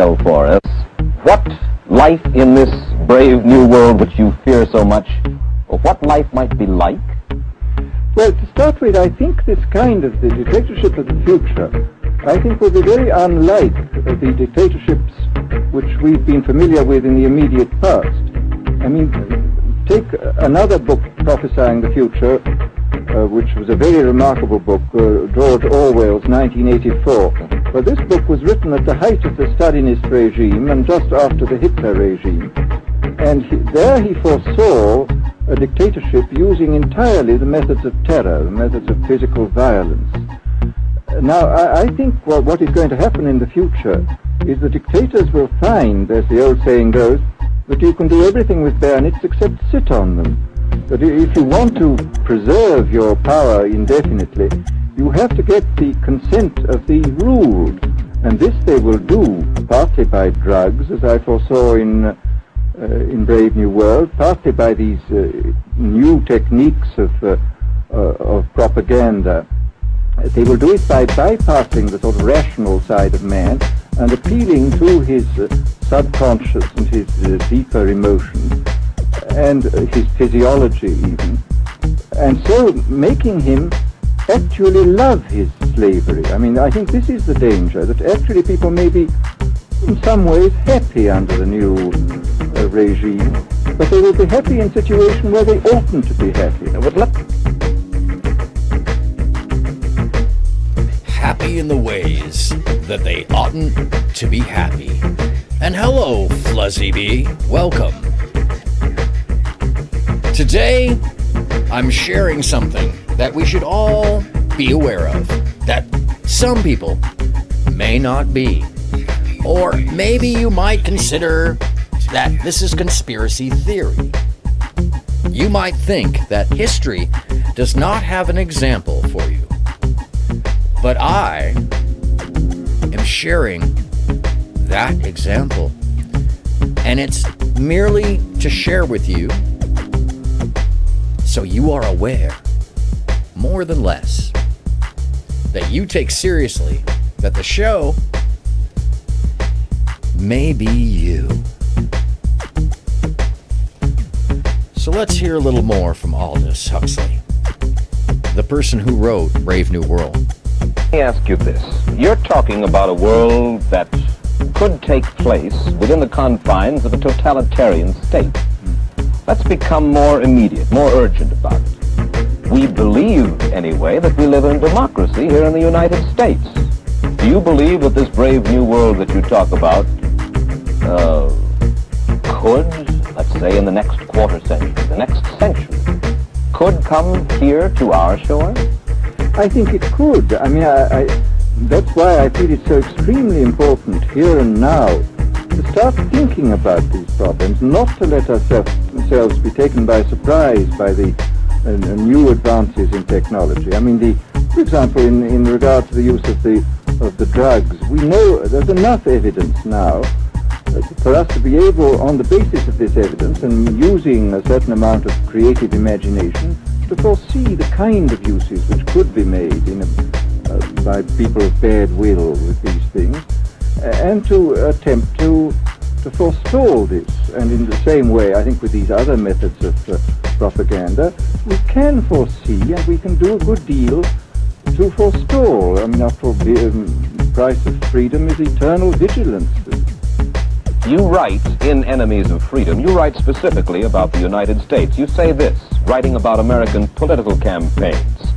unveil for us what life in this brave new world which you fear so much, or what life might be like? Well, to start with, I think this kind of the dictatorship of the future, I think will be very unlike the dictatorships which we've been familiar with in the immediate past. I mean, take another book prophesying the future, which was a very remarkable book, George Orwell's 1984. Well, this book was written at the height of the Stalinist regime and just after the Hitler regime. And there he foresaw a dictatorship using entirely the methods of terror, the methods of physical violence. Now, I think what is going to happen in the future is the dictators will find, as the old saying goes, that you can do everything with bayonets except sit on them. But if you want to preserve your power indefinitely, you have to get the consent of the ruled. And this they will do partly by drugs, as I foresaw in Brave New World, partly by these new techniques of propaganda. They will do it by bypassing the sort of rational side of man and appealing to his subconscious and his deeper emotions and his physiology even, and so making him actually love his slavery. I mean, I think this is the danger, that actually people may be in some ways happy under the new regime, but they will be happy in a situation where they oughtn't to be happy. Happy in the ways that they oughtn't to be happy. And hello, Fluzzy Bee. Welcome. Today, I'm sharing something that we should all be aware of, that some people may not be. Or maybe you might consider that this is conspiracy theory. You might think that history does not have an example for you. But I am sharing that example. And it's merely to share with you so you are aware, more than less, that you take seriously that the show may be you. So let's hear a little more from Aldous Huxley, the person who wrote Brave New World. Let me ask you this. You're talking about a world that could take place within the confines of a totalitarian state. Let's become more immediate, more urgent about it. We believe, anyway, that we live in democracy here in the United States. Do you believe that this brave new world that you talk about could, let's say in the next quarter century, the next century, could come here to our shore? I think it could. I mean, that's why I feel it's so extremely important here and now to start thinking about these problems, not to let ourselves be taken by surprise by the new advances in technology. I mean, for example, in regard to the use of the drugs, we know there's enough evidence now for us to be able, on the basis of this evidence and using a certain amount of creative imagination, to foresee the kind of uses which could be made by people of bad will with these things, and to attempt to forestall this. And in the same way, I think with these other methods of propaganda, we can foresee and we can do a good deal to forestall. I mean, after all, the price of freedom is eternal vigilance. You write in Enemies of Freedom, you write specifically about the United States. You say this, writing about American political campaigns.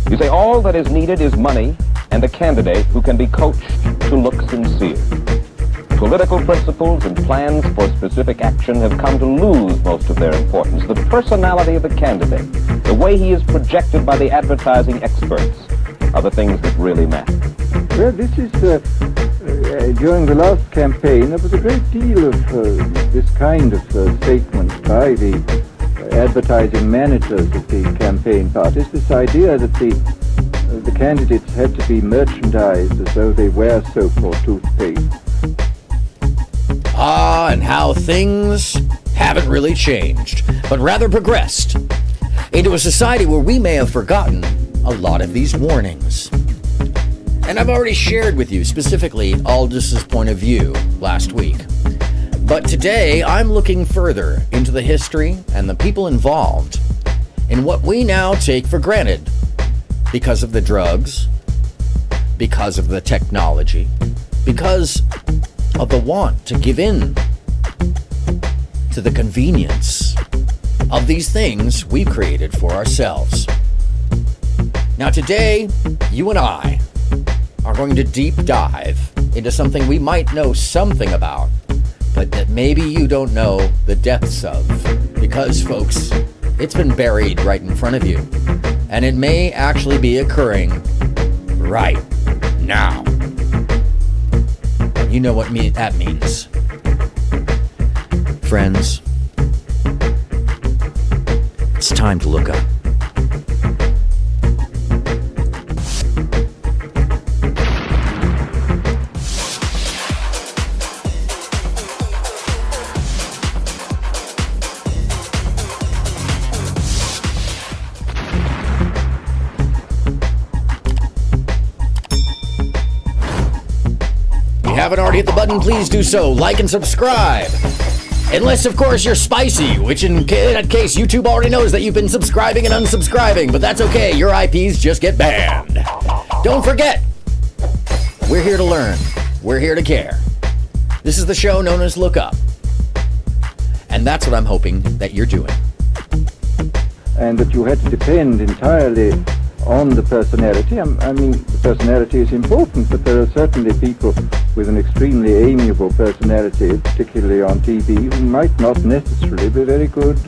You say, all that is needed is money and a candidate who can be coached to look sincere. Political principles and plans for specific action have come to lose most of their importance. The personality of the candidate, the way he is projected by the advertising experts, are the things that really matter. Well, this is, during the last campaign, there was a great deal of this kind of statement by the advertising managers of the campaign parties, this idea that the candidates had to be merchandised as though they wear soap or toothpaste. And how things haven't really changed, but rather progressed into a society where we may have forgotten a lot of these warnings. And I've already shared with you specifically Aldous' point of view last week. But today I'm looking further into the history and the people involved in what we now take for granted because of the drugs, because of the technology, because of the want to give in to the convenience of these things we've created for ourselves. Now today, you and I are going to deep dive into something we might know something about, but that maybe you don't know the depths of. Because, folks, it's been buried right in front of you. And it may actually be occurring right now. And you know what that means. Friends, it's time to look up. Haven't already hit the button, please do so. Like and subscribe. Unless, of course, you're spicy, which in that case, YouTube already knows that you've been subscribing and unsubscribing, but that's okay. Your IPs just get banned. Don't forget, we're here to learn. We're here to care. This is the show known as Lookup. And that's what I'm hoping that you're doing. And that you had to depend entirely on the personality. I mean, the personality is important, but there are certainly people with an extremely amiable personality, particularly on TV, who might not necessarily be very good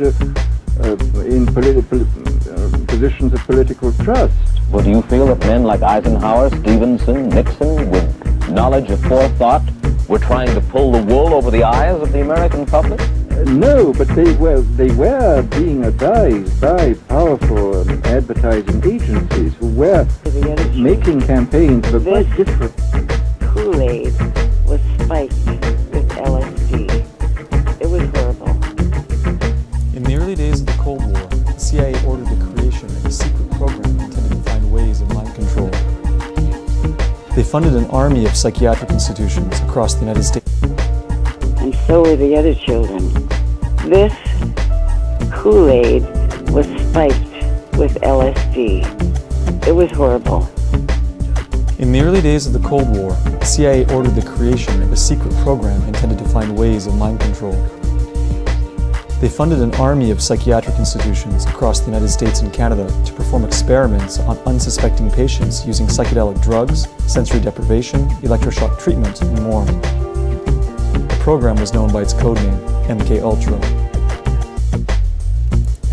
in positions of political trust. Well, do you feel that men like Eisenhower, Stevenson, Nixon, with knowledge of forethought, were trying to pull the wool over the eyes of the American public? No, but they were being advised by powerful advertising agencies who were making campaigns that were quite different. Kool-Aid was spiked with LSD. It was horrible. In the early days of the Cold War, the CIA ordered the creation of a secret program intended to find ways of mind control. They funded an army of psychiatric institutions across the United States. And so were the other children. This Kool-Aid was spiked with LSD. It was horrible. In the early days of the Cold War, the CIA ordered the creation of a secret program intended to find ways of mind control. They funded an army of psychiatric institutions across the United States and Canada to perform experiments on unsuspecting patients using psychedelic drugs, sensory deprivation, electroshock treatment, and more. The program was known by its codename, MKUltra.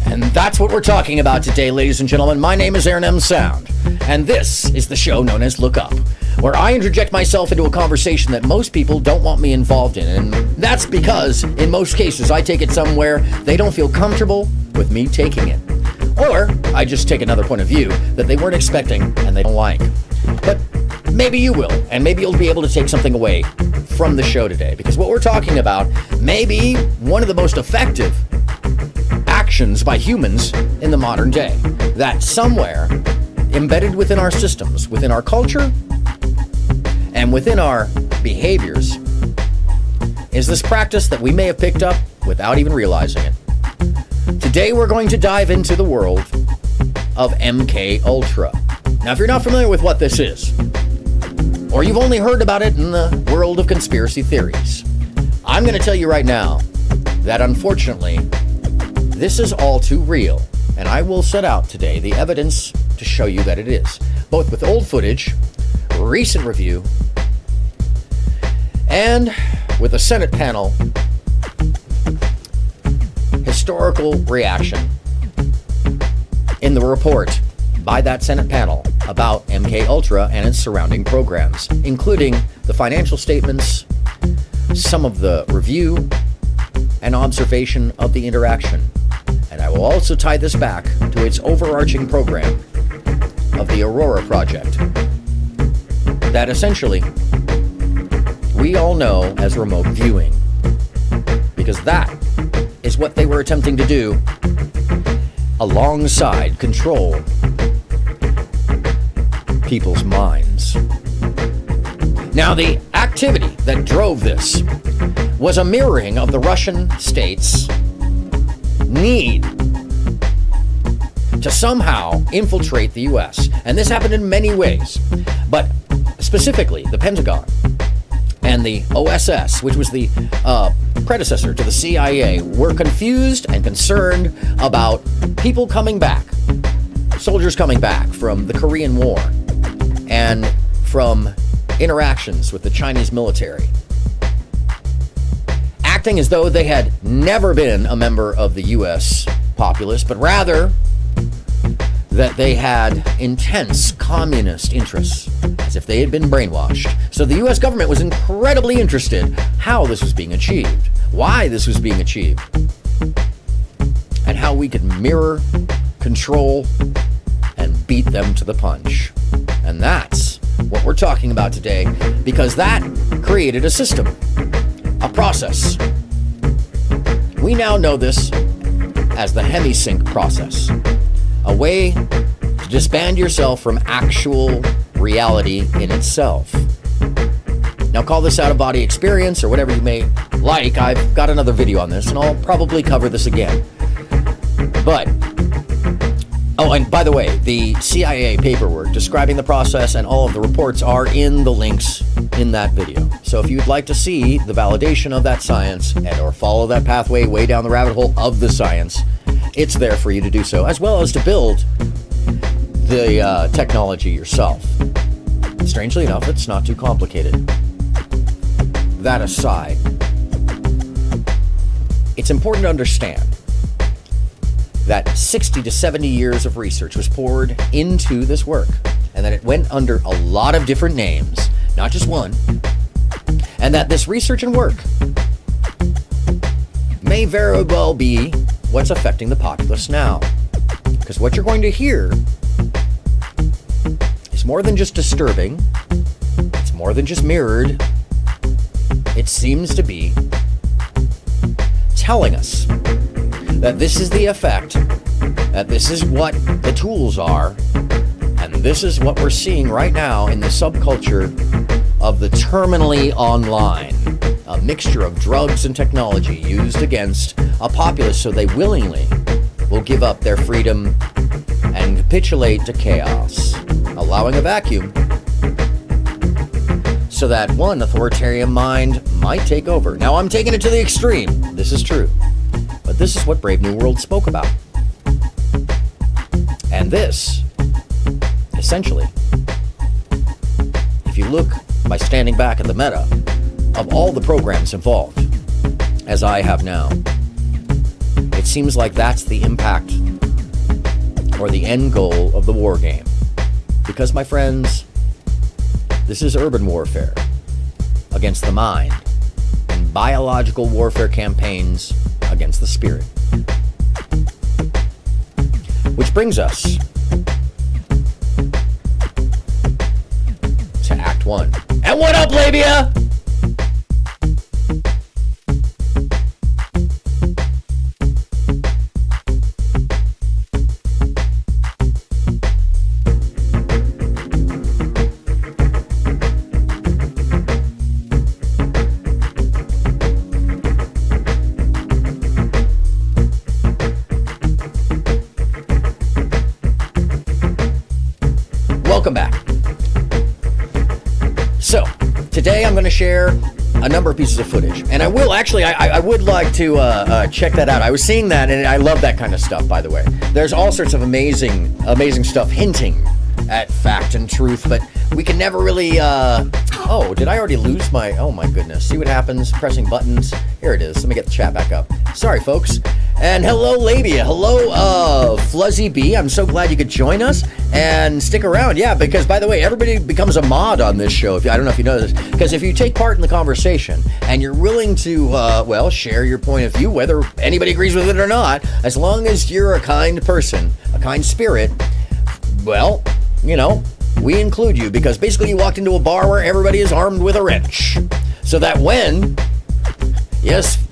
And that's what we're talking about today, ladies and gentlemen. My name is AronMSound, and this is the show known as Look Up, where I interject myself into a conversation that most people don't want me involved in. And that's because, in most cases, I take it somewhere they don't feel comfortable with me taking it. Or I just take another point of view that they weren't expecting and they don't like. But maybe you will, and maybe you'll be able to take something away from the show today, because what we're talking about may be one of the most effective actions by humans in the modern day, that somewhere embedded within our systems, within our culture, and within our behaviors is this practice that we may have picked up without even realizing it. Today we're going to dive into the world of MKUltra. Now, if you're not familiar with what this is, or you've only heard about it in the world of conspiracy theories, I'm going to tell you right now that unfortunately, this is all too real, and I will set out today the evidence to show you that it is, both with old footage, recent review, and with a Senate panel historical reaction in the report by that Senate panel about MKUltra and its surrounding programs, including the financial statements, some of the review and observation of the interaction. And I will also tie this back to its overarching program of the Aurora Project, that essentially we all know as remote viewing, because that is what they were attempting to do alongside control people's minds. Now, the activity that drove this was a mirroring of the Russian state's need to somehow infiltrate the U.S. And this happened in many ways. But specifically, the Pentagon and the OSS, which was the predecessor to the CIA, were confused and concerned about people coming back, soldiers coming back from the Korean War and from interactions with the Chinese military, acting as though they had never been a member of the U.S. populace, but rather that they had intense communist interests, as if they had been brainwashed. So the U.S. government was incredibly interested how this was being achieved, why this was being achieved, and how we could mirror, control, and beat them to the punch. And that's what we're talking about today, because that created a system, a process. We now know this as the hemisync process, a way to disband yourself from actual reality in itself. Now, call this out-of-body experience or whatever you may like. I've got another video on this, and I'll probably cover this again. But, oh, and by the way, the CIA paperwork describing the process and all of the reports are in the links in that video. So if you'd like to see the validation of that science and or follow that pathway way down the rabbit hole of the science, it's there for you to do so, as well as to build the technology yourself. Strangely enough, it's not too complicated. That aside, it's important to understand that 60 to 70 years of research was poured into this work, and that it went under a lot of different names, not just one, and that this research and work may very well be what's affecting the populace now. Because what you're going to hear is more than just disturbing, it's more than just mirrored, it seems to be telling us that this is the effect, that this is what the tools are, and this is what we're seeing right now in the subculture of the terminally online, a mixture of drugs and technology used against a populace so they willingly will give up their freedom and capitulate to chaos, allowing a vacuum so that one authoritarian mind might take over. Now, I'm taking it to the extreme. This is true. But this is what Brave New World spoke about. And this, essentially, if you look by standing back at the meta of all the programs involved, as I have now, it seems like that's the impact or the end goal of the war game. Because, my friends, this is urban warfare against the mind and biological warfare campaigns against the spirit. Which brings us to Act 1. And what up, labia? Welcome back. So, today I'm going to share a number of pieces of footage. And I will actually, I would like to check that out. I was seeing that, and I love that kind of stuff, by the way. There's all sorts of amazing stuff hinting at fact and truth, but we can never really, oh, did I already lose my, oh my goodness. See what happens pressing buttons? Here it is. Let me get the chat back up. Sorry, folks. And hello, labia. Hello, Fluzzy B. I'm so glad you could join us and stick around. Yeah, because, by the way, everybody becomes a mod on this show. I don't know if you know this. Because if you take part in the conversation and you're willing to, well, share your point of view, whether anybody agrees with it or not, as long as you're a kind person, a kind spirit, well, you know, we include you. Because basically you walked into a bar where everybody is armed with a wrench. So that when, yes,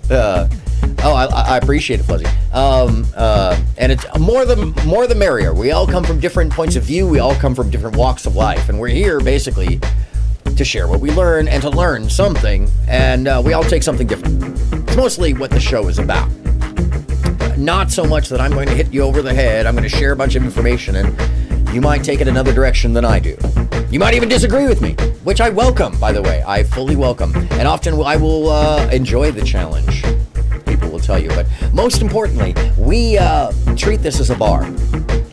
oh, I appreciate it, Fuzzy. And it's more the merrier. We all come from different points of view. We all come from different walks of life. And we're here basically to share what we learn and to learn something, and we all take something different. It's mostly what the show is about. Not so much that I'm going to hit you over the head. I'm going to share a bunch of information, and you might take it another direction than I do. You might even disagree with me, which I welcome, by the way. I fully welcome. And often I will enjoy the challenge, people will tell you. But most importantly, we treat this as a bar.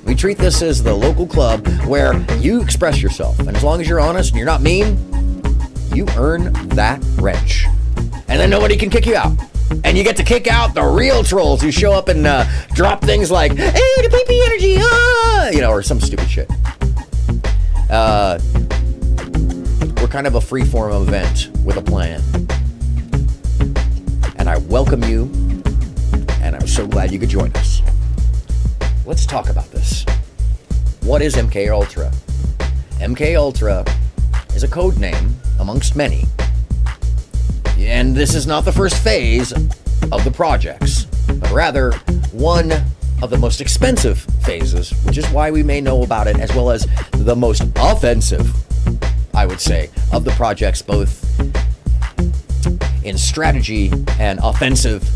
We treat this as the local club where you express yourself. And as long as you're honest and you're not mean, you earn that wrench. And then nobody can kick you out. And you get to kick out the real trolls who show up and drop things like, hey, the PP energy, or some stupid shit. We're kind of a free-form event with a plan. And I welcome you, and I'm so glad you could join us. Let's talk about this. What is MK Ultra? MK Ultra is a code name amongst many. And this is not the first phase of the projects, but rather one of the most expensive phases, which is why we may know about it, as well as the most offensive, I would say, of the projects, both in strategy and offensive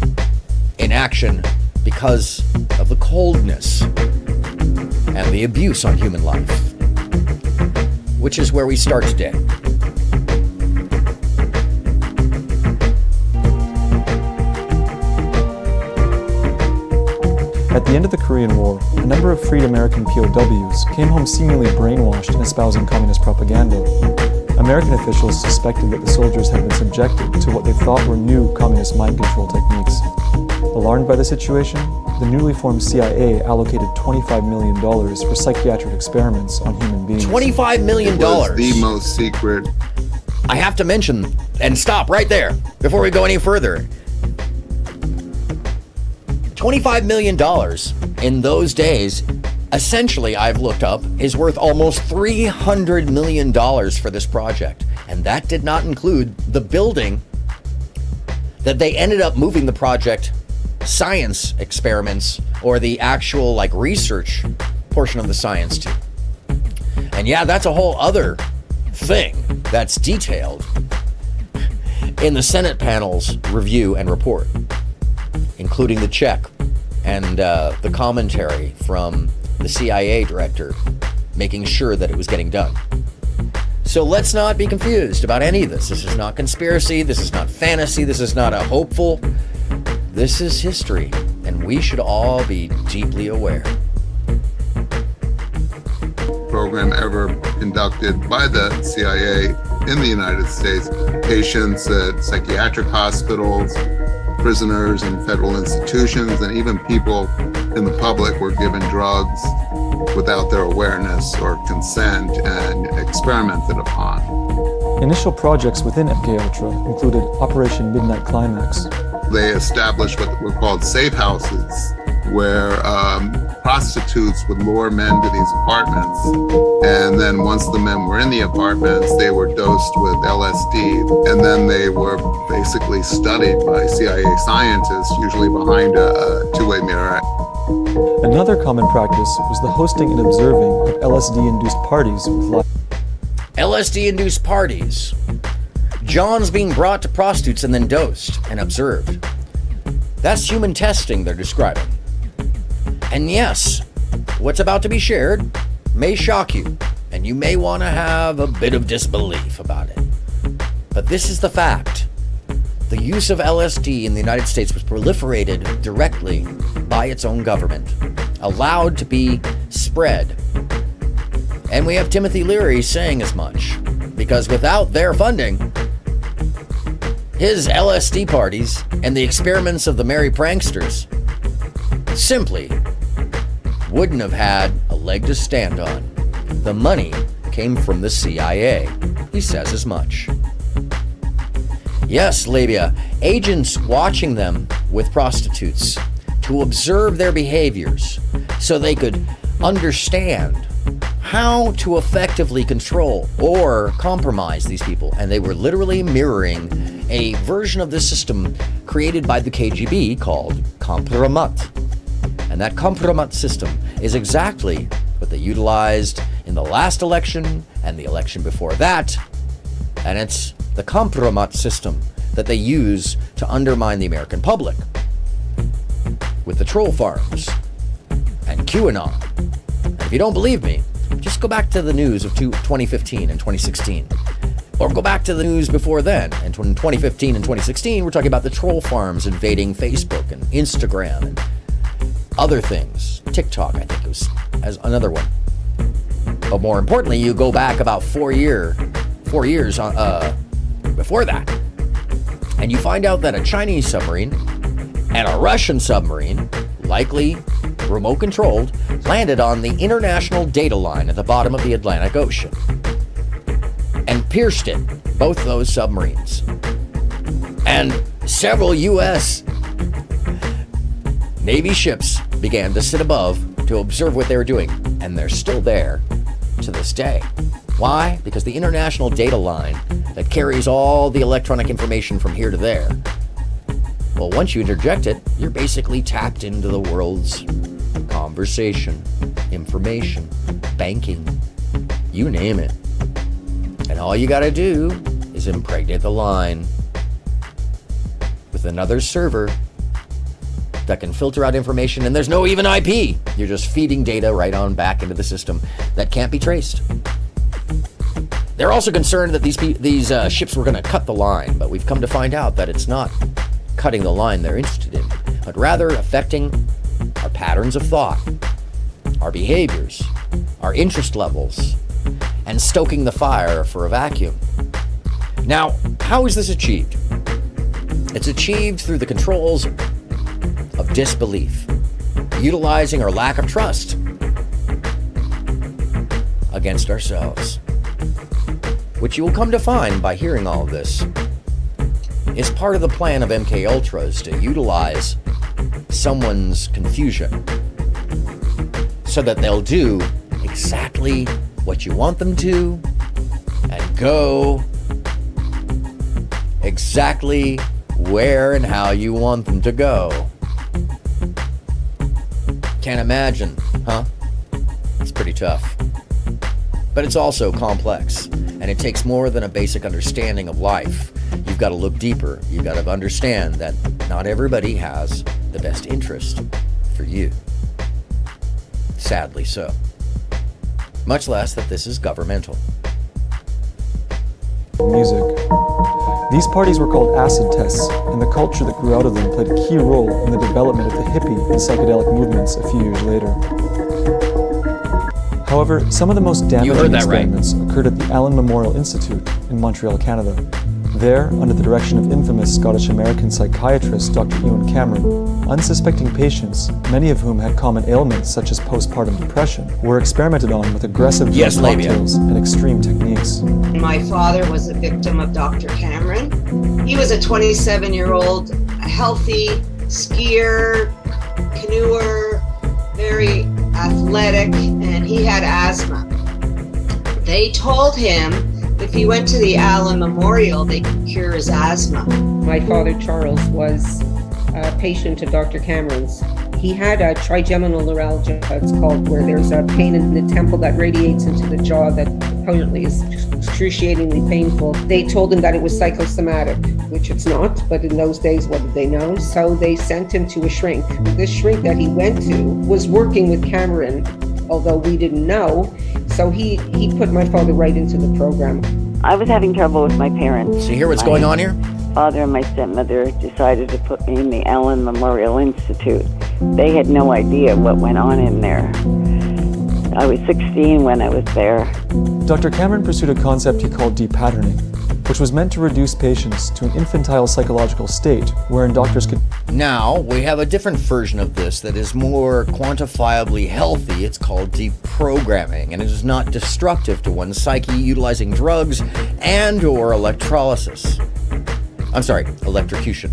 in action, because of the coldness and the abuse on human life, which is where we start today. At the end of the Korean War, a number of freed American POWs came home seemingly brainwashed and espousing communist propaganda. American officials suspected that the soldiers had been subjected to what they thought were new communist mind control techniques. Alarmed by the situation, the newly formed CIA allocated $25 million for psychiatric experiments on human beings. $25 million. It was the most secret. I have to mention, and stop right there before we go any further. $25 million in those days, essentially, I've looked up, is worth almost $300 million for this project. And that did not include the building that they ended up moving the project science experiments, or the actual research portion of the science to. And yeah, that's a whole other thing that's detailed in the Senate panel's review and report, including the check and the commentary from the CIA director making sure that it was getting done. So let's not be confused about any of this. This is not conspiracy. This is not fantasy. This is not a hopeful. This is history, and we should all be deeply aware. Program ever conducted by the CIA in the United States. Patients at psychiatric hospitals, prisoners in federal institutions, and even people in the public were given drugs without their awareness or consent and experimented upon. Initial projects within MKUltra included Operation Midnight Climax. They established what were called safe houses, where prostitutes would lure men to these apartments, and then once the men were in the apartments, they were dosed with LSD, and then they were basically studied by CIA scientists, usually behind a two-way mirror. Another common practice was the hosting and observing of LSD-induced parties with live. LSD-induced parties. Johns being brought to prostitutes and then dosed and observed. That's human testing they're describing. And yes, what's about to be shared may shock you, and you may want to have a bit of disbelief about it. But this is the fact. The use of LSD in the United States was proliferated directly by its own government, allowed to be spread. And we have Timothy Leary saying as much, because without their funding, his LSD parties and the experiments of the merry pranksters simply wouldn't have had a leg to stand on. The money came from the CIA. He says as much. Yes, Labia, agents watching them with prostitutes to observe their behaviors so they could understand how to effectively control or compromise these people. And they were literally mirroring a version of this system created by the KGB called Kompromat. And that Kompromat system is exactly what they utilized in the last election and the election before that And it's the compromat system that they use to undermine the American public with the troll farms and QAnon. And if you don't believe me, just go back to the news of 2015 and 2016. Or go back to the news before then. And in 2015 and 2016, we're talking about the troll farms invading Facebook and Instagram and other things. TikTok, I think, was as another one. But more importantly, you go back about 4 years before that, and you find out that a Chinese submarine and a Russian submarine, likely remote controlled, landed on the international data line at the bottom of the Atlantic Ocean and pierced it, both those submarines. And several U.S. Navy ships began to sit above to observe what they were doing, and they're still there to this day. Why? Because the international data line that carries all the electronic information from here to there, well, once you interject it, you're basically tapped into the world's conversation, information, banking, you name it. And all you gotta do is impregnate the line with another server that can filter out information, and there's no even IP. You're just feeding data right on back into the system that can't be traced. They're also concerned that these ships were going to cut the line, but we've come to find out that it's not cutting the line they're interested in, but rather affecting our patterns of thought, our behaviors, our interest levels, and stoking the fire for a vacuum. Now, how is this achieved? It's achieved through the controls of disbelief, utilizing our lack of trust against ourselves, which you will come to find by hearing all of this is part of the plan of MK Ultras to utilize someone's confusion so that they'll do exactly what you want them to and go exactly where and how you want them to go. Can't imagine, huh? It's pretty tough. But it's also complex, and it takes more than a basic understanding of life. You've got to look deeper. You've got to understand that not everybody has the best interest for you. Sadly so. Much less that this is governmental. Music. These parties were called acid tests, and the culture that grew out of them played a key role in the development of the hippie and psychedelic movements a few years later. However, some of the most damaging experiments occurred at the Allen Memorial Institute in Montreal, Canada. There, under the direction of infamous Scottish-American psychiatrist Dr. Ewan Cameron, unsuspecting patients, many of whom had common ailments such as postpartum depression, were experimented on with aggressive drug cocktails and extreme techniques. My father was a victim of Dr. Cameron. He was a 27-year-old, healthy skier, canoeer, very athletic, and he had asthma. They told him if he went to the Allen Memorial, they could cure his asthma. My father, Charles, was a patient of Dr. Cameron's. He had a trigeminal neuralgia, it's called, where there's a pain in the temple that radiates into the jaw that apparently is excruciatingly painful. They told him that it was psychosomatic, which it's not, but in those days, what did they know? So they sent him to a shrink. This shrink that he went to was working with Cameron, although we didn't know. So he put my father right into the program. I was having trouble with my parents. So you hear what's going on here? Father and my stepmother decided to put me in the Allen Memorial Institute. They had no idea what went on in there. I was 16 when I was there. Dr. Cameron pursued a concept he called depatterning, which was meant to reduce patients to an infantile psychological state wherein doctors could... Now, we have a different version of this that is more quantifiably healthy. It's called deprogramming, and it is not destructive to one's psyche, utilizing drugs and or electrolysis. I'm sorry, electrocution.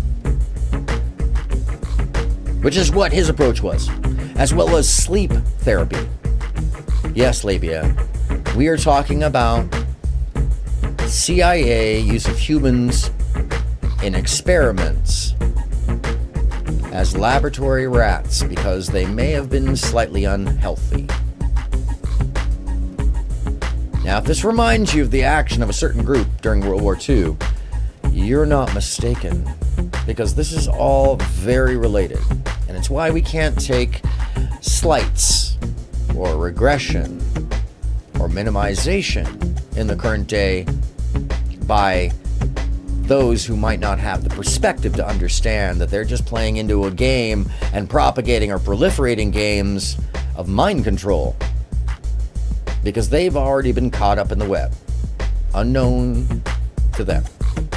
Which is what his approach was, as well as sleep therapy. Yes, Labia, we are talking about CIA use of humans in experiments as laboratory rats because they may have been slightly unhealthy. Now, if this reminds you of the action of a certain group during World War II, you're not mistaken, because this is all very related. And it's why we can't take slights or regression or minimization in the current day by those who might not have the perspective to understand that they're just playing into a game and propagating or proliferating games of mind control, because they've already been caught up in the web, unknown to them,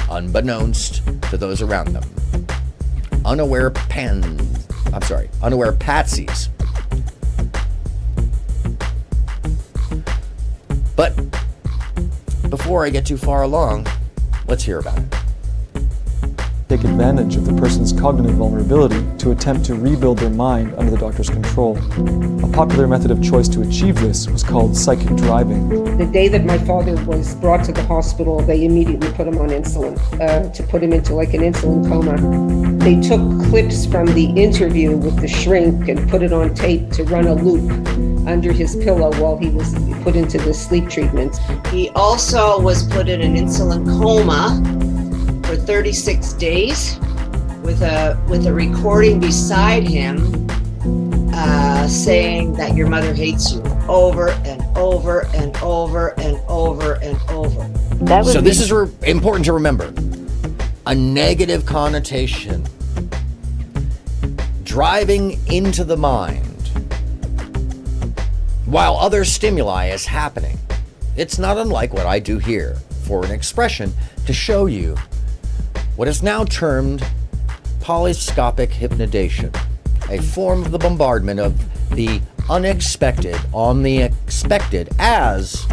unbeknownst to those around them. Unaware patsies. But before I get too far along, let's hear about it. Take advantage of the person's cognitive vulnerability to attempt to rebuild their mind under the doctor's control. A popular method of choice to achieve this was called psychic driving. The day that my father was brought to the hospital, they immediately put him on insulin, to put him into like an insulin coma. They took clips from the interview with the shrink and put it on tape to run a loop under his pillow while he was put into the sleep treatment. He also was put in an insulin coma for 36 days with a recording beside him saying that your mother hates you over and over and over and over and over. So this is important to remember. A negative connotation driving into the mind while other stimuli is happening. It's not unlike what I do here for an expression to show you what is now termed polyscopic hypnodation, a form of the bombardment of the unexpected on the expected as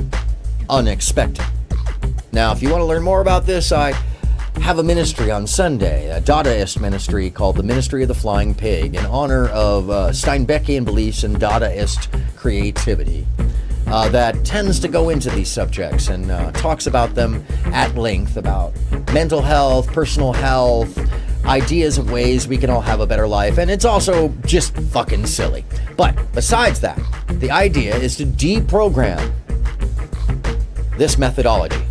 unexpected. Now, if you want to learn more about this, I have a ministry on Sunday, a Dadaist ministry called the Ministry of the Flying Pig, in honor of Steinbeckian beliefs and Dadaist creativity. That tends to go into these subjects and talks about them at length, about mental health, personal health, ideas of ways we can all have a better life, and it's also just fucking silly. But besides that, the idea is to deprogram this methodology,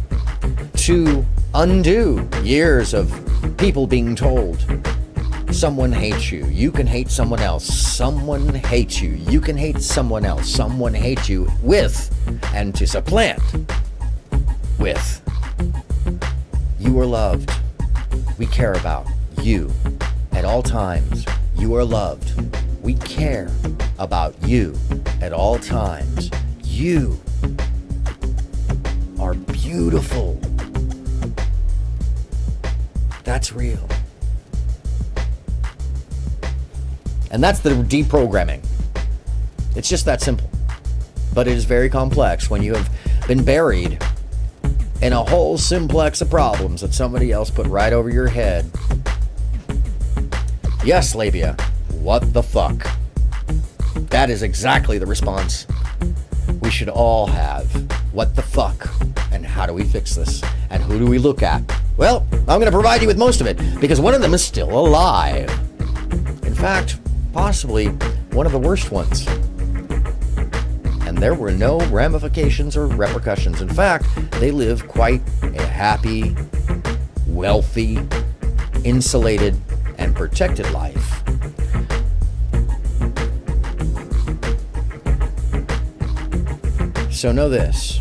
to undo years of people being told, someone hates you, you can hate someone else, someone hates you, you can hate someone else, someone hates you, with, and to supplant with, you are loved, we care about you at all times, you are loved, we care about you at all times, you are beautiful. That's real. And that's the deprogramming. It's just that simple. But it is very complex when you have been buried in a whole simplex of problems that somebody else put right over your head. Yes, labia, what the fuck? That is exactly the response we should all have. What the fuck? And how do we fix this? And who do we look at? Well, I'm going to provide you with most of it, because one of them is still alive. In fact, possibly one of the worst ones. And there were no ramifications or repercussions. In fact, they live quite a happy, wealthy, insulated, and protected life. So know this.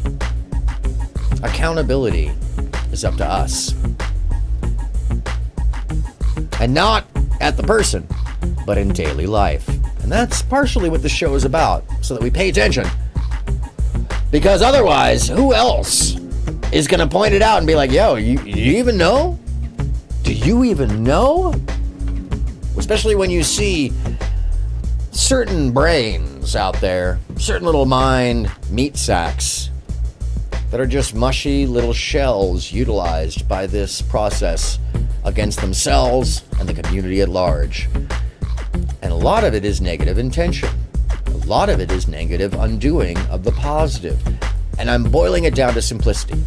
Accountability is up to us. And not at the person, but in daily life. And that's partially what the show is about, so that we pay attention. Because otherwise, who else is going to point it out and be like, yo, you even know? Do you even know? Especially when you see certain brains out there, certain little mind meat sacks that are just mushy little shells utilized by this process against themselves and the community at large. And a lot of it is negative intention. A lot of it is negative undoing of the positive. And I'm boiling it down to simplicity,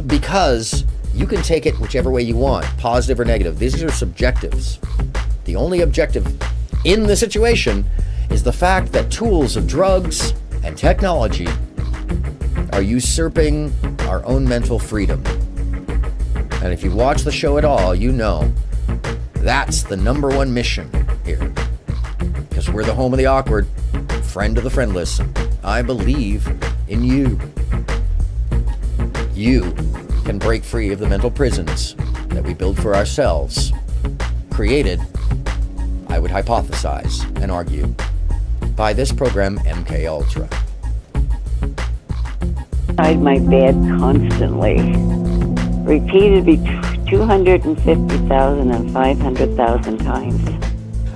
because you can take it whichever way you want, positive or negative. These are subjectives. The only objective in the situation is the fact that tools of drugs and technology are usurping our own mental freedom. And if you watch the show at all, you know that's the number one mission here. Because we're the home of the awkward, friend of the friendless. I believe in you. You can break free of the mental prisons that we build for ourselves, created, I would hypothesize and argue, by this program, MK Ultra. Inside my bed constantly, repeated 250,000 and 500,000 times.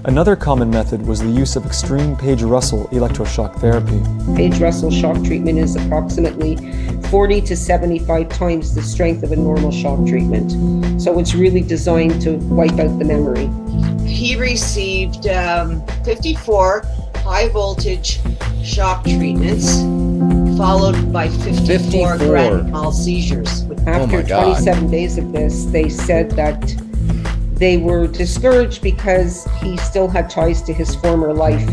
Another common method was the use of extreme Page-Russell electroshock therapy. Page-Russell shock treatment is approximately 40 to 75 times the strength of a normal shock treatment. So it's really designed to wipe out the memory. He received 54 high voltage shock treatments, followed by 54 grand mal seizures. After 27 days of this, they said that they were discouraged because he still had ties to his former life,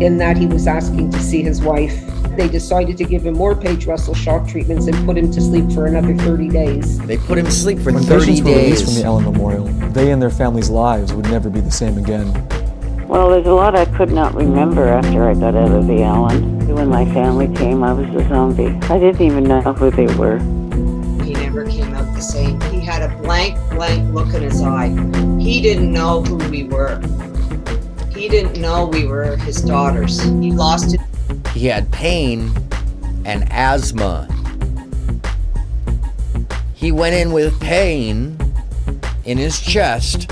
in that he was asking to see his wife. They decided to give him more Page-Russell shock treatments and put him to sleep for another 30 days. They put him to sleep for When 30 patients were released days. from the Allen Memorial, they and their families' lives would never be the same again. Well, there's a lot I could not remember after I got out of the Allen. When my family came, I was a zombie. I didn't even know who they were. He never came out the same. He had a blank look in his eye. He didn't know who we were. He didn't know we were his daughters. He lost it. He had pain and asthma. He went in with pain in his chest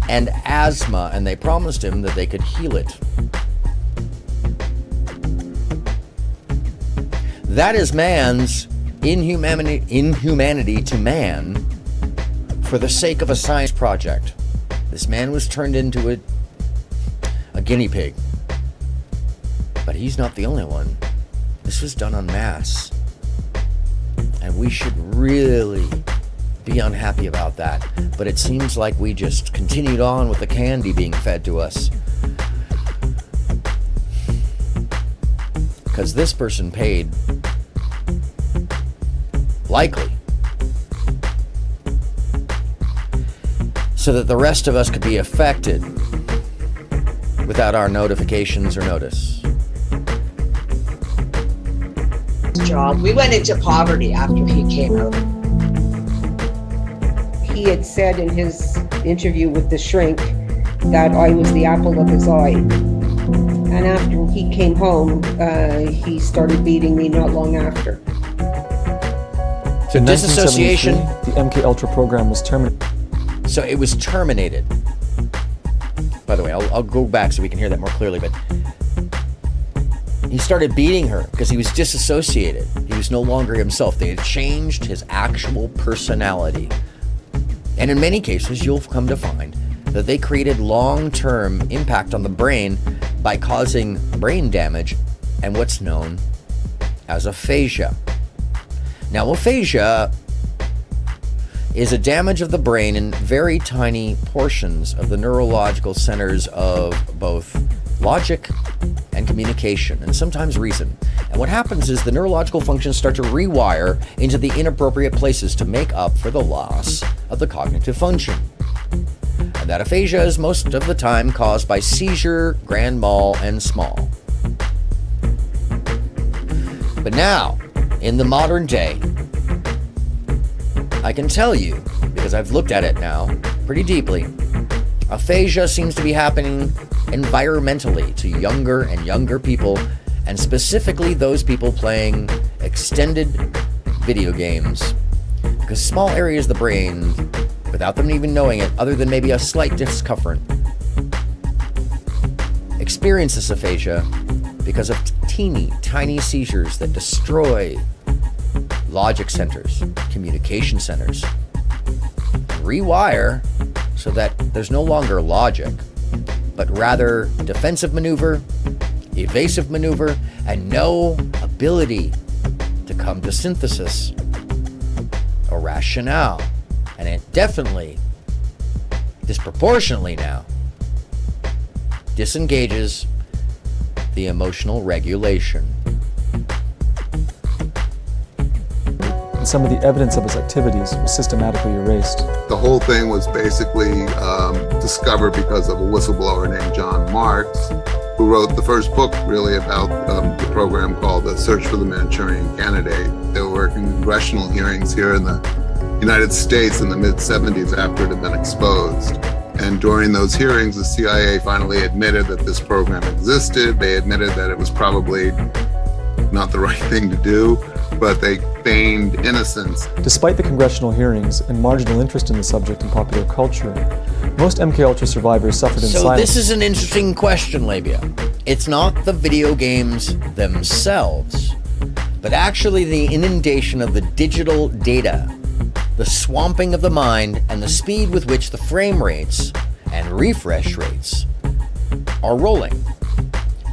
and asthma, and they promised him that they could heal it. That is man's inhumanity to man for the sake of a science project. This man was turned into a guinea pig. But he's not the only one. This was done en masse. And we should really be unhappy about that. But it seems like we just continued on with the candy being fed to us. Because this person paid, likely, so that the rest of us could be affected without our notifications or notice. Job. We went into poverty after he came out. He had said in his interview with the shrink that I was the apple of his eye. And after he came home, he started beating me not long after. So In disassociation, 1973, the MK Ultra program was terminated. so it was terminated. By the way, I'll go back so we can hear that more clearly, but he started beating her because he was disassociated. He was no longer himself. They had changed his actual personality. And in many cases, you'll come to find that they created long-term impact on the brain by causing brain damage and what's known as aphasia. Now, aphasia is a damage of the brain in very tiny portions of the neurological centers of both logic and communication, and sometimes reason. And what happens is the neurological functions start to rewire into the inappropriate places to make up for the loss of the cognitive function. And that aphasia is most of the time caused by seizure, grand mal, and small. But now, in the modern day, I can tell you, because I've looked at it now pretty deeply, aphasia seems to be happening environmentally to younger and younger people, and specifically those people playing extended video games. Because small areas of the brain, without them even knowing it, other than maybe a slight discomfort, experience this aphasia because of teeny tiny seizures that destroy logic centers, communication centers, rewire so that there's no longer logic, but rather defensive maneuver, evasive maneuver, and no ability to come to synthesis or rationale. And it definitely, disproportionately now, disengages the emotional regulation. some of the evidence of his activities was systematically erased. The whole thing was basically discovered because of a whistleblower named John Marks, who wrote the first book really about the program called The Search for the Manchurian Candidate. There were congressional hearings here in the United States in the mid-70s after it had been exposed. And during those hearings, the CIA finally admitted that this program existed. They admitted that it was probably not the right thing to do, but they feigned innocence. Despite the congressional hearings and marginal interest in the subject in popular culture, most MKUltra survivors suffered in So silence. this is an interesting question, Labia. It's not the video games themselves, but actually the inundation of the digital data, the swamping of the mind, and the speed with which the frame rates and refresh rates are rolling.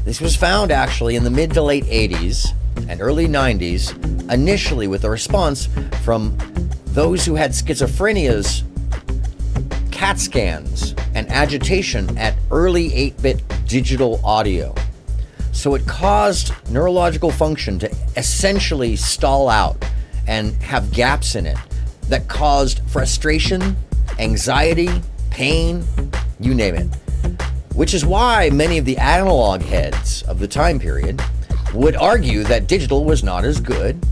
This was found actually in the mid to late 80s and early 90s, initially with a response from those who had schizophrenia's CAT scans and agitation at early 8-bit digital audio. So it caused neurological function to essentially stall out and have gaps in it that caused frustration, anxiety, pain, you name it. Which is why many of the analog heads of the time period would argue that digital was not as good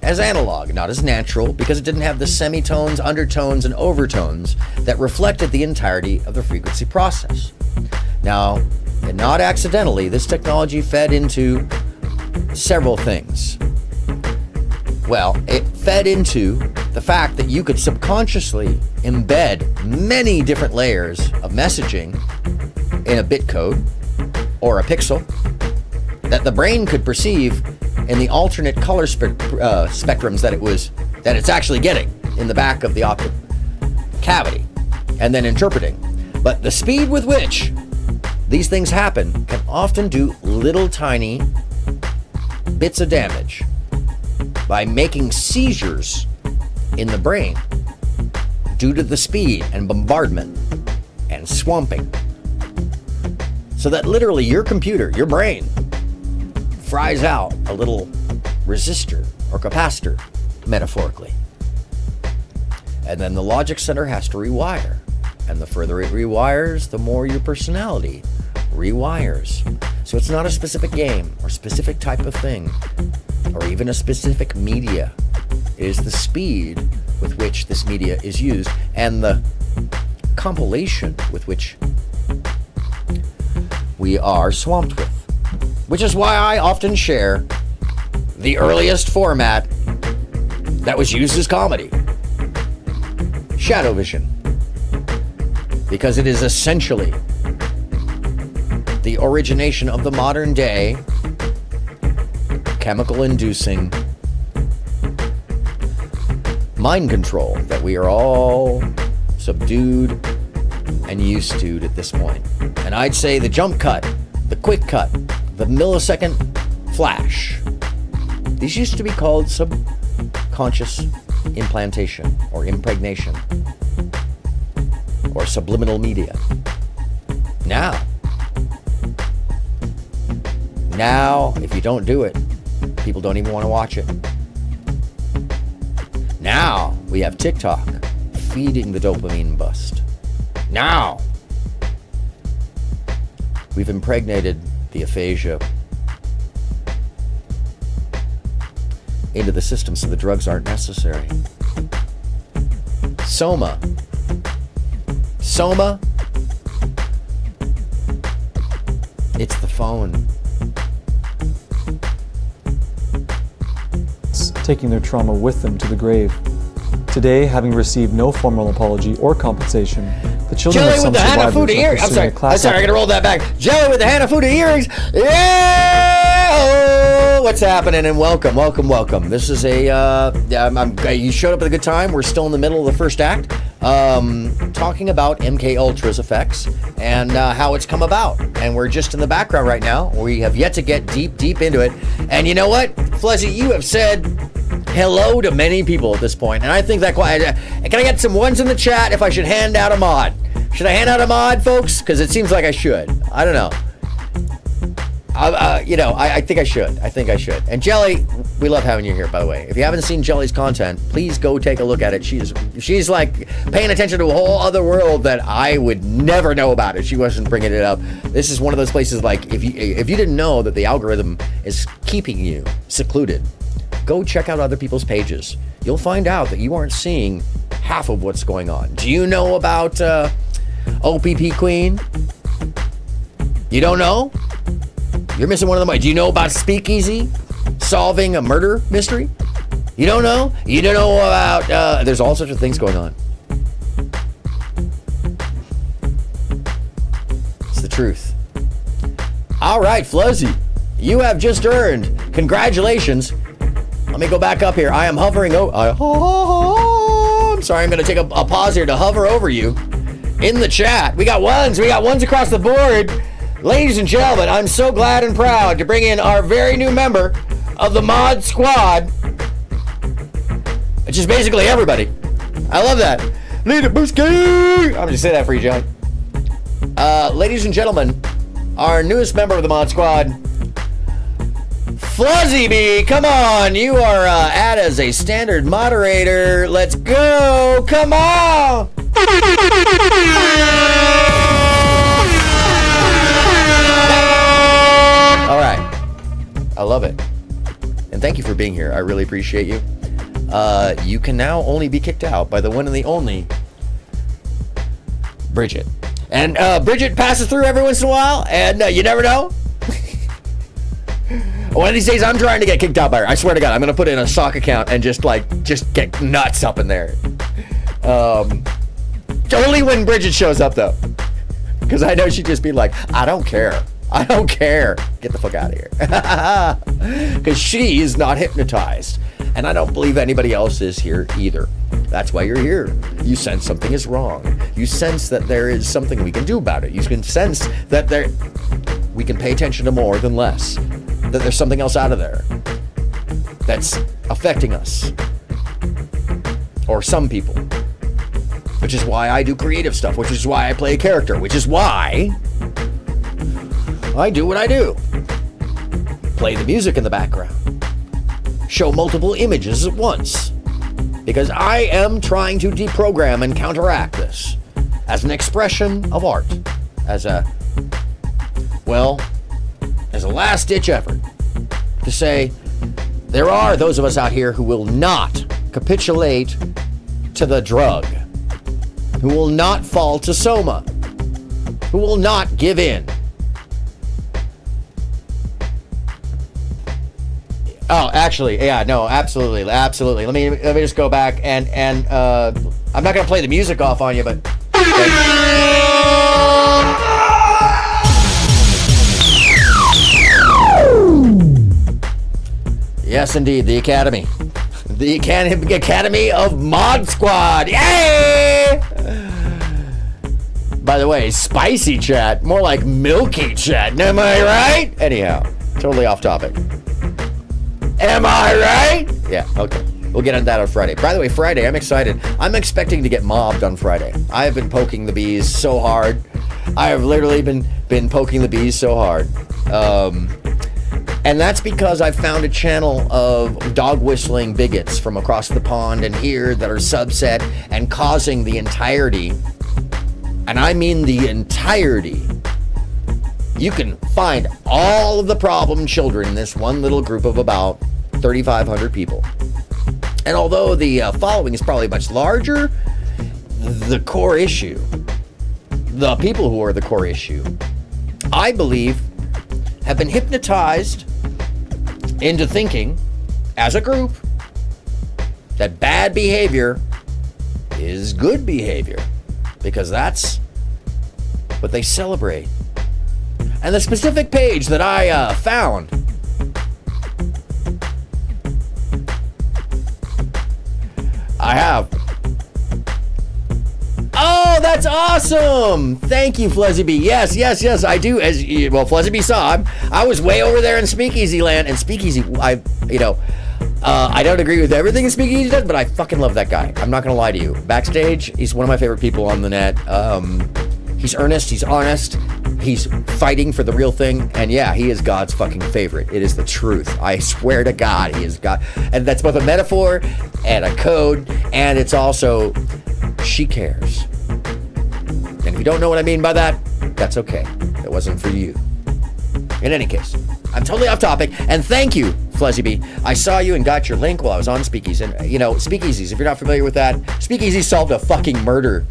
as analog, not as natural, because it didn't have the semitones, undertones, and overtones that reflected the entirety of the frequency process. Now, and not accidentally, this technology fed into several things. Well, it fed into the fact that you could subconsciously embed many different layers of messaging in a bit code or a pixel that the brain could perceive in the alternate color spectrums that it's actually getting in the back of the optic cavity and then interpreting. But the speed with which these things happen can often do little tiny bits of damage by making seizures in the brain due to the speed and bombardment and swamping. So that literally your computer, your brain, fries out a little resistor or capacitor, metaphorically. And then the logic center has to rewire. And the further it rewires, the more your personality rewires. So it's not a specific game or specific type of thing, or even a specific media. It is the speed with which this media is used and the compilation with which we are swamped with. Which is why I often share the earliest format that was used as comedy, shadow vision, because it is essentially the origination of the modern day chemical-inducing mind control that we are all subdued and used to at this point. And I'd say the jump cut, the quick cut, the millisecond flash, these used to be called subconscious implantation or impregnation or subliminal media. Now, if you don't do it, people don't even want to watch it. Now, we have TikTok feeding the dopamine bust. Now, we've impregnated the aphasia into the system so the drugs aren't necessary. Soma, it's the phone. Taking their trauma with them to the grave. Today, having received no formal apology or compensation, the children Jelly of some with the survivors Hanafuda are earrings. I'm pursuing sorry. a class I gotta roll that back. Jelly with the Hanafuda earrings. Yeah! Oh, what's happening? And welcome. This is you showed up at a good time. We're still in the middle of the first act, talking about MKUltra's effects and how it's come about. And we're just in the background right now. We have yet to get deep into it. And you know what, Flezzy, you have said hello to many people at this point, and I think that can I get some ones in the chat if I should hand out a mod? Should I hand out a mod, folks? Because it seems like I should. I don't know. I think I should. And Jelly, we love having you here, by the way. If you haven't seen Jelly's content, please go take a look at it. She's like paying attention to a whole other world that I would never know about if she wasn't bringing it up. This is one of those places like if you didn't know that the algorithm is keeping you secluded, go check out other people's pages. You'll find out that you aren't seeing half of what's going on. Do you know about OPP Queen? You don't know? You're missing one of them. Do you know about Speakeasy solving a murder mystery? You don't know? You don't know about, there's all sorts of things going on. It's the truth. All right, Fluzzy, you have just earned, congratulations. Let me go back up here. I am hovering over, I'm sorry, I'm going to take a pause here to hover over you in the chat. We got ones across the board. Ladies and gentlemen, I'm so glad and proud to bring in our very new member of the Mod Squad, which is basically everybody. I love that. Leader Booski! I'm just saying that for you, John. Ladies and gentlemen, our newest member of the Mod Squad, Fluzzy B. Come on, you are add as a standard moderator. Let's go! Come on! All right. I love it. And thank you for being here. I really appreciate you. You can now only be kicked out by the one and the only Bridget. And Bridget passes through every once in a while, and you never know. One of these days, I'm trying to get kicked out by her. I swear to God, I'm going to put in a sock account and just get nuts up in there. Only when Bridget shows up, though. Because I know she'd just be like, I don't care. Get the fuck out of here. Because she is not hypnotized. And I don't believe anybody else is here either. That's why you're here. You sense something is wrong. You sense that there is something we can do about it. You can sense that we can pay attention to more than less. That there's something else out of there that's affecting us. Or some people. Which is why I do creative stuff. Which is why I play a character. Which is why I do what I do. Play the music in the background. Show multiple images at once. Because I am trying to deprogram and counteract this as an expression of art. As a last-ditch effort to say there are those of us out here who will not capitulate to the drug, who will not fall to soma, who will not give in. Oh, actually, yeah, no, absolutely. Let me just go back and I'm not gonna play the music off on you, but. Yes, indeed, the Academy. The Academy of Mod Squad. Yay! By the way, spicy chat, more like milky chat. Am I right? Anyhow, totally off topic. Am I right? Yeah, okay. We'll get on that on Friday. By the way, Friday, I'm excited. I'm expecting to get mobbed on Friday. I have been poking the bees so hard. I have literally been poking the bees so hard. And that's because I've found a channel of dog whistling bigots from across the pond and here that are subset and causing the entirety, and I mean the entirety. You can find all of the problem children in this one little group of about 3,500 people. And although the following is probably much larger, the core issue, the people who are the core issue, I believe, have been hypnotized into thinking, as a group, that bad behavior is good behavior, because that's what they celebrate. And the specific page that I found I have. Oh, that's awesome! Thank you, Fluzzy B. Yes, I do. As well, Fluzzy B saw, I was way over there in Speakeasy land, and Speakeasy, I don't agree with everything that Speakeasy does, but I fucking love that guy. I'm not gonna lie to you. Backstage, he's one of my favorite people on the net. He's earnest, he's honest, he's fighting for the real thing. And yeah, he is God's fucking favorite. It is the truth. I swear to God, he is God. And that's both a metaphor and a code. And it's also, she cares. And if you don't know what I mean by that, that's okay. It wasn't for you. In any case, I'm totally off topic. And thank you, Fluzzy B. I saw you and got your link while I was on Speakeasy. And, you know, Speakeasies, if you're not familiar with that, Speakeasy solved a fucking murder.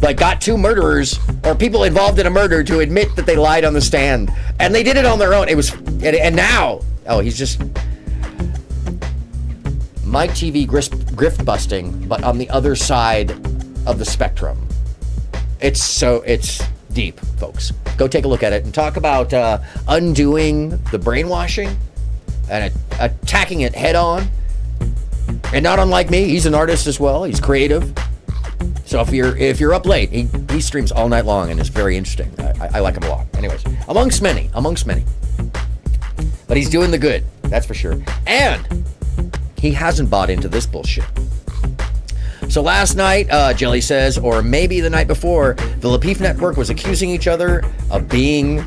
Like, got two murderers or people involved in a murder to admit that they lied on the stand. And they did it on their own. It was, and now, oh, he's just Mike TV grift busting, but on the other side of the spectrum. It's deep, folks. Go take a look at it and talk about undoing the brainwashing and attacking it head on. And not unlike me, he's an artist as well. He's creative. So if you're up late, he streams all night long and is very interesting. I like him a lot. Anyways, amongst many. But he's doing the good, that's for sure. And he hasn't bought into this bullshit. So last night, Jelly says, or maybe the night before, the Lapeef Network was accusing each other of being,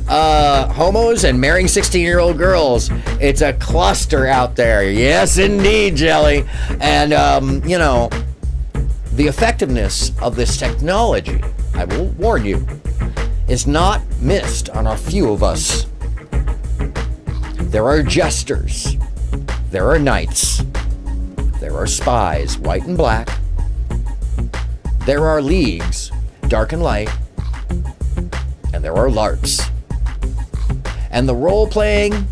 homos and marrying 16-year-old girls. It's a cluster out there. Yes, indeed, Jelly. And, the effectiveness of this technology, I will warn you, is not missed on a few of us. There are jesters. There are knights. There are spies, white and black. There are leagues, dark and light. And there are LARPs. And the role-playing,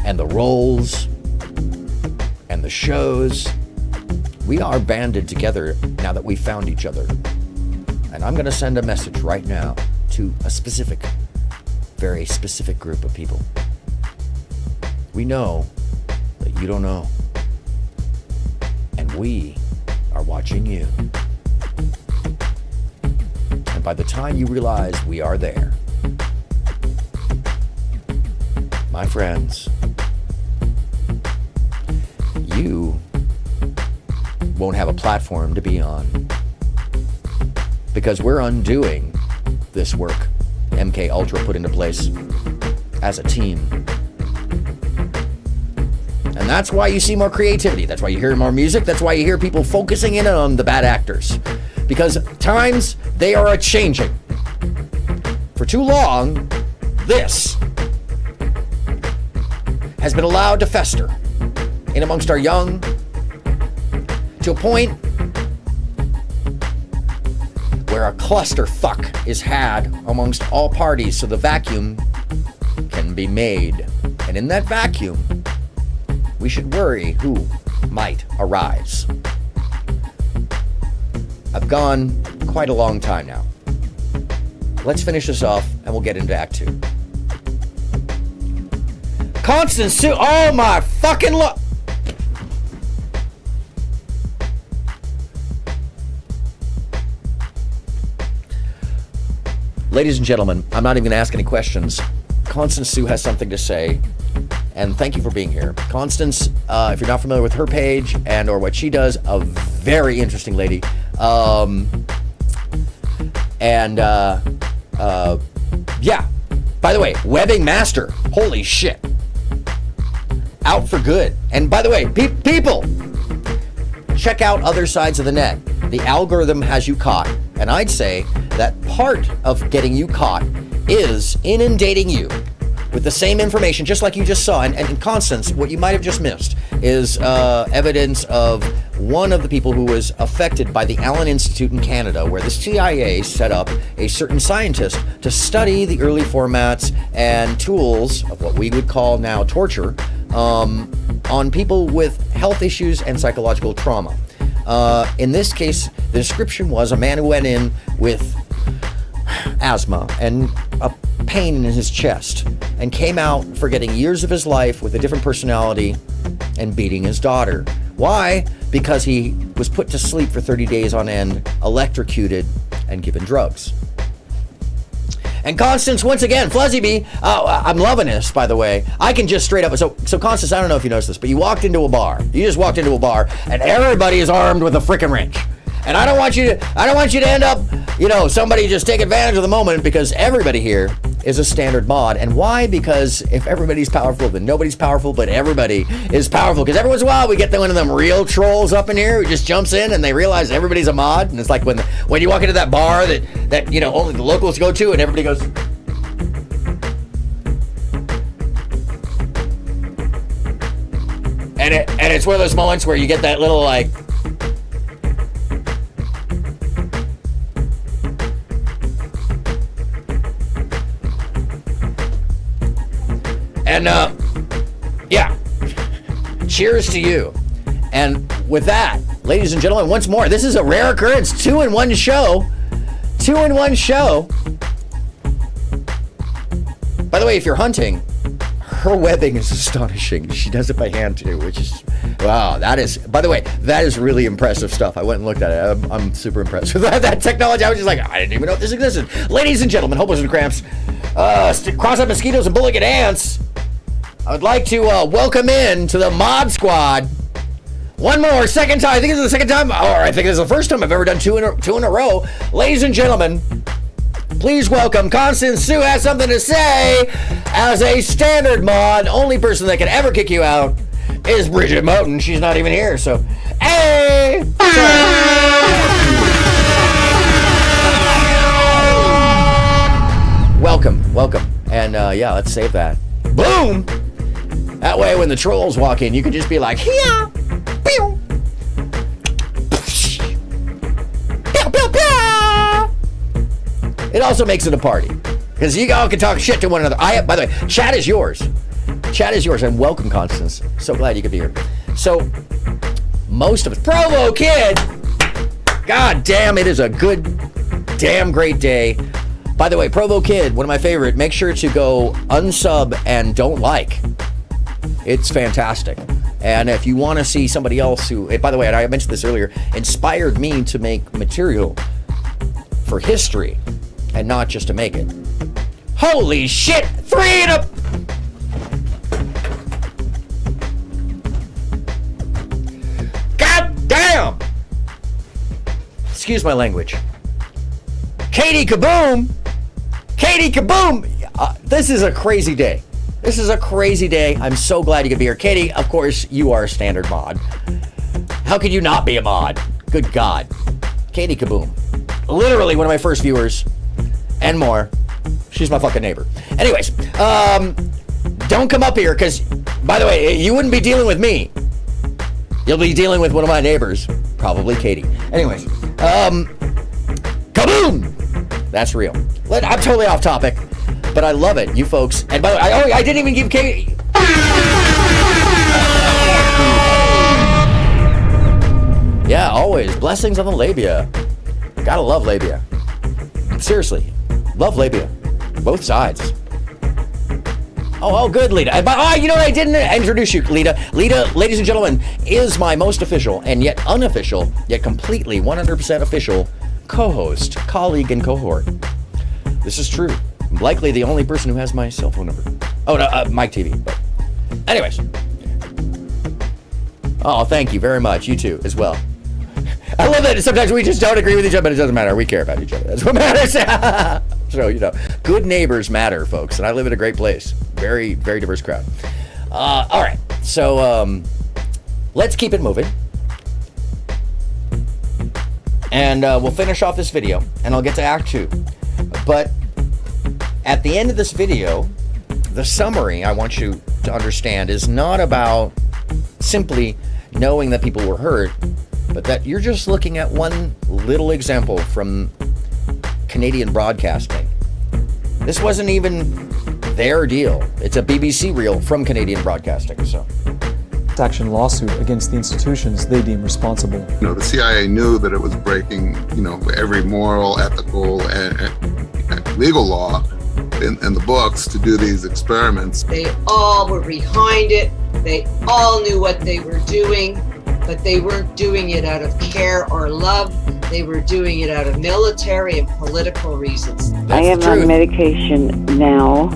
and the roles, and the shows, we are banded together now that we've found each other. And I'm going to send a message right now to a specific, very specific group of people. We know that you don't know. And we are watching you. And by the time you realize we are there, my friends, you won't have a platform to be on. Because we're undoing this work MK Ultra put into place as a team. And that's why you see more creativity. That's why you hear more music. That's why you hear people focusing in on the bad actors. Because times, they are a-changing. For too long, this has been allowed to fester in amongst our young to a point where a clusterfuck is had amongst all parties so the vacuum can be made. And in that vacuum, we should worry who might arise. I've gone quite a long time now. Let's finish this off and we'll get into Act 2. Constance Sue, oh my fucking look. Ladies and gentlemen, I'm not even going to ask any questions. Constance Sue has something to say, and thank you for being here. Constance, if you're not familiar with her page and or what she does, a very interesting lady. Yeah. By the way, webbing master. Holy shit. Out for good. And by the way, people, check out other sides of the net. The algorithm has you caught. And I'd say that part of getting you caught is inundating you with the same information, just like you just saw. And Constance, what you might have just missed is evidence of one of the people who was affected by the Allen Institute in Canada, where the CIA set up a certain scientist to study the early formats and tools of what we would call now torture on people with health issues and psychological trauma. In this case, the description was a man who went in with asthma and a pain in his chest and came out forgetting years of his life with a different personality and beating his daughter. Why? Because he was put to sleep for 30 days on end, electrocuted, and given drugs. And Constance, once again, Fluzzy B, I'm loving this, by the way. I can just straight up, so Constance, I don't know if you noticed this, but you walked into a bar. You just walked into a bar, and everybody is armed with a frickin' wrench. And I don't want you to end up, somebody just take advantage of the moment, because everybody here is a standard mod. And why? Because if everybody's powerful, then nobody's powerful, but everybody is powerful. Because every once in a while we get one of them real trolls up in here who just jumps in and they realize everybody's a mod. And it's like when you walk into that bar that only the locals go to, and everybody goes, and it's one of those moments where you get that little like, and yeah, cheers to you. And with that, ladies and gentlemen, once more, this is a rare occurrence, 2-in-1 show. 2-in-1 show. By the way, if you're hunting, her webbing is astonishing. She does it by hand too, which is, wow, by the way, that is really impressive stuff. I went and looked at it. I'm super impressed with that technology. I was just like, I didn't even know this existed. Ladies and gentlemen, hopeless and cramps, cross-eyed mosquitoes and bullet ants, I would like to welcome in to the mod squad one more, second time. I think this is the second time, or I think this is the first time I've ever done two in a row. Ladies and gentlemen, please welcome Constance Sue has something to say as a standard mod. Only person that can ever kick you out is Bridget Moten. She's not even here, so hey! Welcome. And yeah, let's save that. Boom! That way when the trolls walk in, you can just be like, yeah! Pew! Pew, pew, pew! It also makes it a party, because you all can talk shit to one another. By the way, chat is yours. Chat is yours, and welcome, Constance. So glad you could be here. So, most of it. Provo Kid! God damn, it is a good, damn great day. By the way, Provo Kid, one of my favorite. Make sure to go unsub and don't like. It's fantastic. And if you want to see somebody else who, by the way, and I mentioned this earlier, inspired me to make material for history and not just to make it. Holy shit! 3 in a... God damn! Excuse my language. Katie Kaboom! Katie Kaboom! This is a crazy day. This is a crazy day. I'm so glad you could be here. Katie, of course, you are a standard mod. How could you not be a mod? Good God. Katie Kaboom. Literally one of my first viewers and more. She's my fucking neighbor. Anyways, don't come up here because, by the way, you wouldn't be dealing with me. You'll be dealing with one of my neighbors, probably Katie. Anyways, kaboom! That's real. I'm totally off topic, but I love it, you folks. And by the way, I didn't even give Katie... Yeah, always. Blessings on the labia. Gotta love labia. Seriously. Love labia. Both sides. Oh, good, Lita. You know what? I didn't introduce you, Lita. Lita, ladies and gentlemen, is my most official and yet unofficial, yet completely 100% official co-host, colleague, and cohort. This is true. I'm likely the only person who has my cell phone number. Oh, no, Mike TV. But anyways. Oh, thank you very much. You too, as well. I love that sometimes we just don't agree with each other, but it doesn't matter. We care about each other. That's what matters. So, good neighbors matter, folks. And I live in a great place. Very, very diverse crowd. All right. So, let's keep it moving. And we'll finish off this video, and I'll get to Act 2. But at the end of this video, the summary I want you to understand is not about simply knowing that people were hurt, but that you're just looking at one little example from Canadian broadcasting. This wasn't even their deal. It's a BBC reel from Canadian broadcasting, so. Action lawsuit against the institutions they deem responsible. The CIA knew that it was breaking, every moral, ethical, and legal law in the books to do these experiments. They all were behind it. They all knew what they were doing, but they weren't doing it out of care or love. They were doing it out of military and political reasons. I am on medication now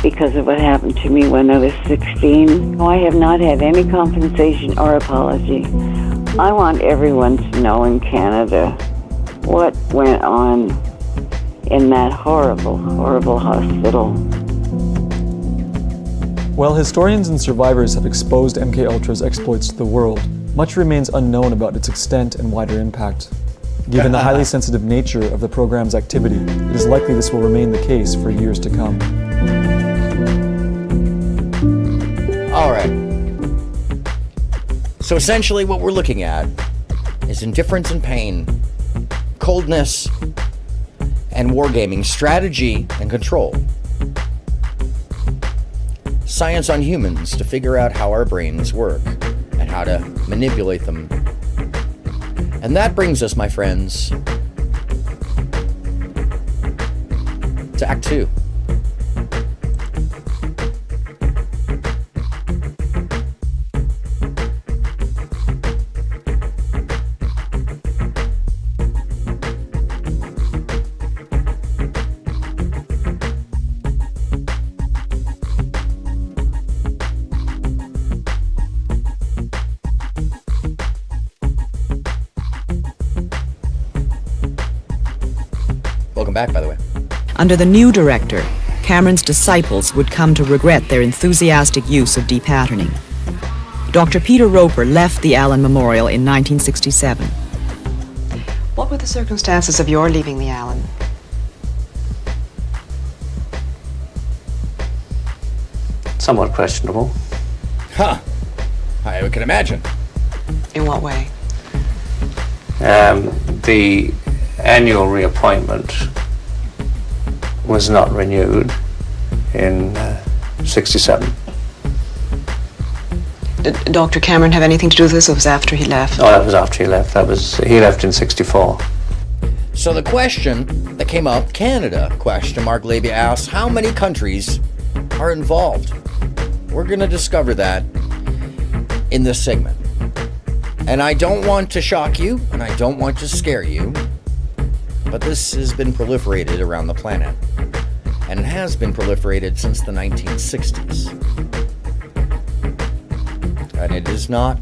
because of what happened to me when I was 16. I have not had any compensation or apology. I want everyone to know in Canada what went on in that horrible, horrible hospital. While historians and survivors have exposed MKUltra's exploits to the world, much remains unknown about its extent and wider impact. Given the highly sensitive nature of the program's activity, it is likely this will remain the case for years to come. All right. So essentially what we're looking at is indifference and pain, coldness, and wargaming, strategy and control. Science on humans to figure out how our brains work and how to manipulate them. And that brings us, my friends, to Act 2. Welcome back, by the way. Under the new director, Cameron's disciples would come to regret their enthusiastic use of depatterning. Dr. Peter Roper left the Allen Memorial in 1967. What were the circumstances of your leaving the Allen? Somewhat questionable. Huh. I can imagine. In what way? The annual reappointment was not renewed in 67. Did Dr. Cameron have anything to do with this, or was it after he left? Oh, that was after he left. He left in 64. So the question that came up, Canada question, Mark Labia asks, how many countries are involved? We're going to discover that in this segment. And I don't want to shock you, and I don't want to scare you, but this has been proliferated around the planet. And it has been proliferated since the 1960s. And it is not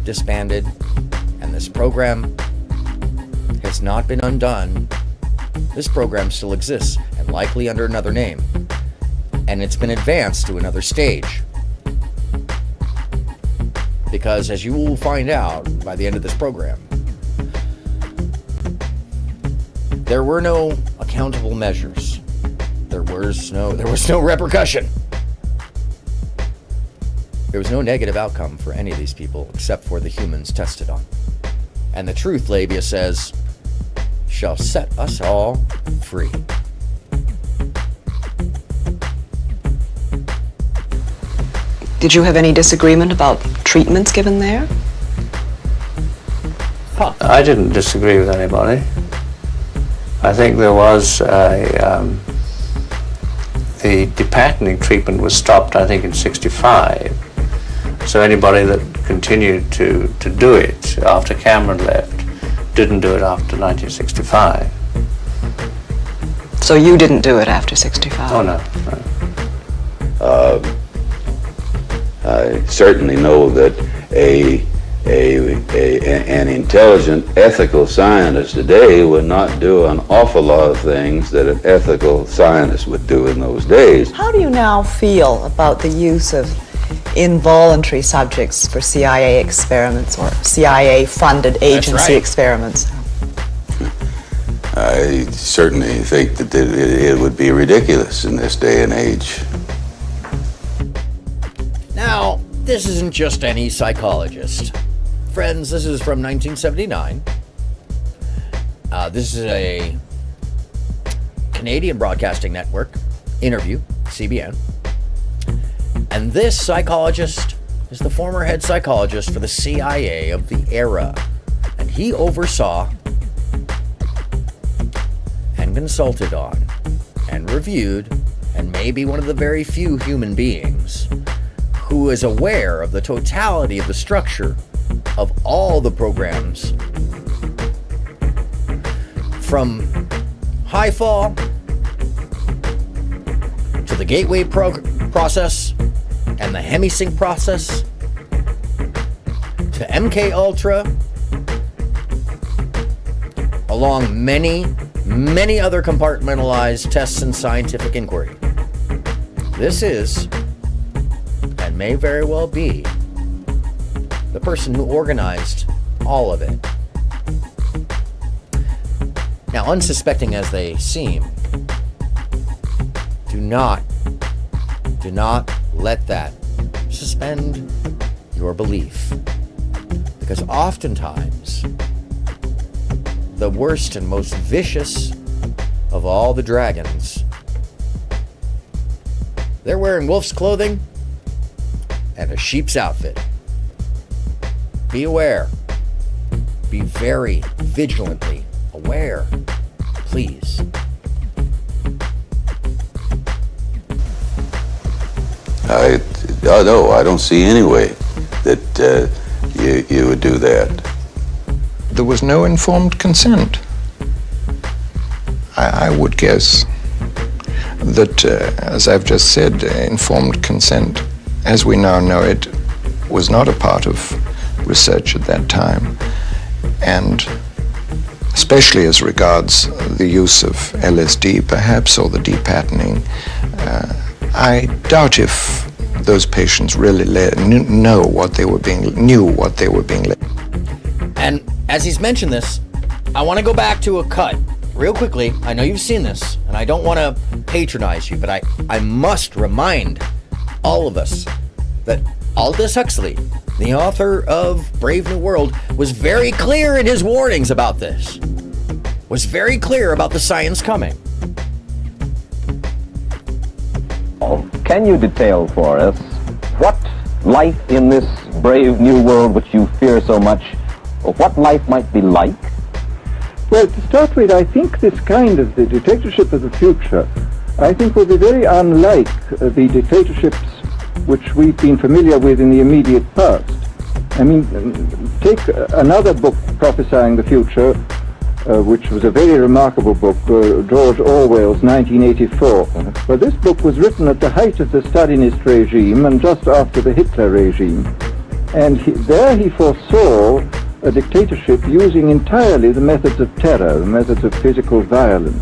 disbanded, and this program has not been undone. This program still exists, and likely under another name. And it's been advanced to another stage. Because as you will find out by the end of this program, there were no accountable measures. There was no repercussion. There was no negative outcome for any of these people except for the humans tested on. And the truth, Labia says, shall set us all free. Did you have any disagreement about treatments given there? Huh. I didn't disagree with anybody. I think there was the depatterning treatment was stopped, I think, in 65. So anybody that continued to do it after Cameron left didn't do it after 1965. So you didn't do it after 65? Oh, no. I certainly know that an intelligent, ethical scientist today would not do an awful lot of things that an ethical scientist would do in those days. How do you now feel about the use of involuntary subjects for CIA experiments or CIA-funded agency experiments? I certainly think that it would be ridiculous in this day and age. Now, this isn't just any psychologist. Friends, this is from 1979. This is a Canadian Broadcasting Network interview, CBN. And this psychologist is the former head psychologist for the CIA of the era. And he oversaw and consulted on and reviewed and may be one of the very few human beings who is aware of the totality of the structure of all the programs from Highfall to the Gateway process and the Hemisync process to to MK Ultra, along many, many other compartmentalized tests and scientific inquiry. This is, and may very well be, the person who organized all of it. Now, unsuspecting as they seem, do not let that suspend your belief. Because oftentimes, the worst and most vicious of all the dragons, they're wearing wolf's clothing and a sheep's outfit. Be aware. Be very vigilantly aware, please. No, I don't see any way that you would do that. There was no informed consent. I would guess that, as I've just said, informed consent, as we now know it, was not a part of research at that time. And especially as regards the use of LSD, perhaps, or the depatterning, I doubt if those patients really knew what they were being led. And as he's mentioned this, I want to go back to a cut real quickly. I know you've seen this, and I don't want to patronize you, but I must remind all of us that Aldous Huxley, the author of Brave New World, was very clear in his warnings about this. Was very clear about the science coming. Can you detail for us what life in this brave new world which you fear so much, or what life might be like? Well, to start with, I think this kind of the dictatorship of the future, I think will be very unlike the dictatorships which we've been familiar with in the immediate past. I mean, take another book prophesying the future, which was a very remarkable book, George Orwell's 1984. But this book was written at the height of the Stalinist regime and just after the Hitler regime. And there he foresaw a dictatorship using entirely the methods of terror, the methods of physical violence.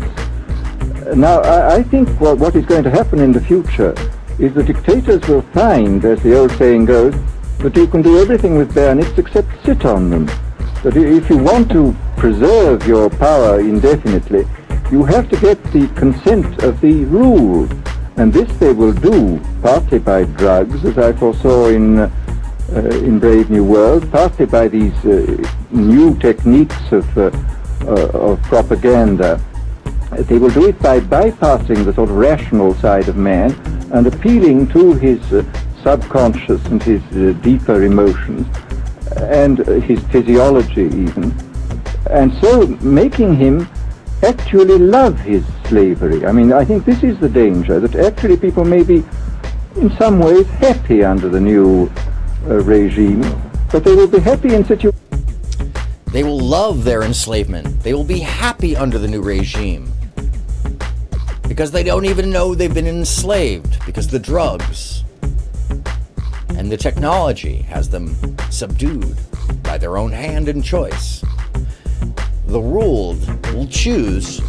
Now, I think what is going to happen in the future is the dictators will find, as the old saying goes, that you can do everything with bayonets except sit on them. That if you want to preserve your power indefinitely, you have to get the consent of the ruled. And this they will do partly by drugs, as I foresaw in Brave New World, partly by these new techniques of propaganda. They will do it by bypassing the sort of rational side of man and appealing to his subconscious and his deeper emotions and his physiology even, and so making him actually love his slavery. I mean, I think this is the danger, that actually people may be in some ways happy under the new regime, but they will be happy in situations. They will love their enslavement. They will be happy under the new regime because they don't even know they've been enslaved, because the drugs and the technology has them subdued by their own hand and choice. The ruled will choose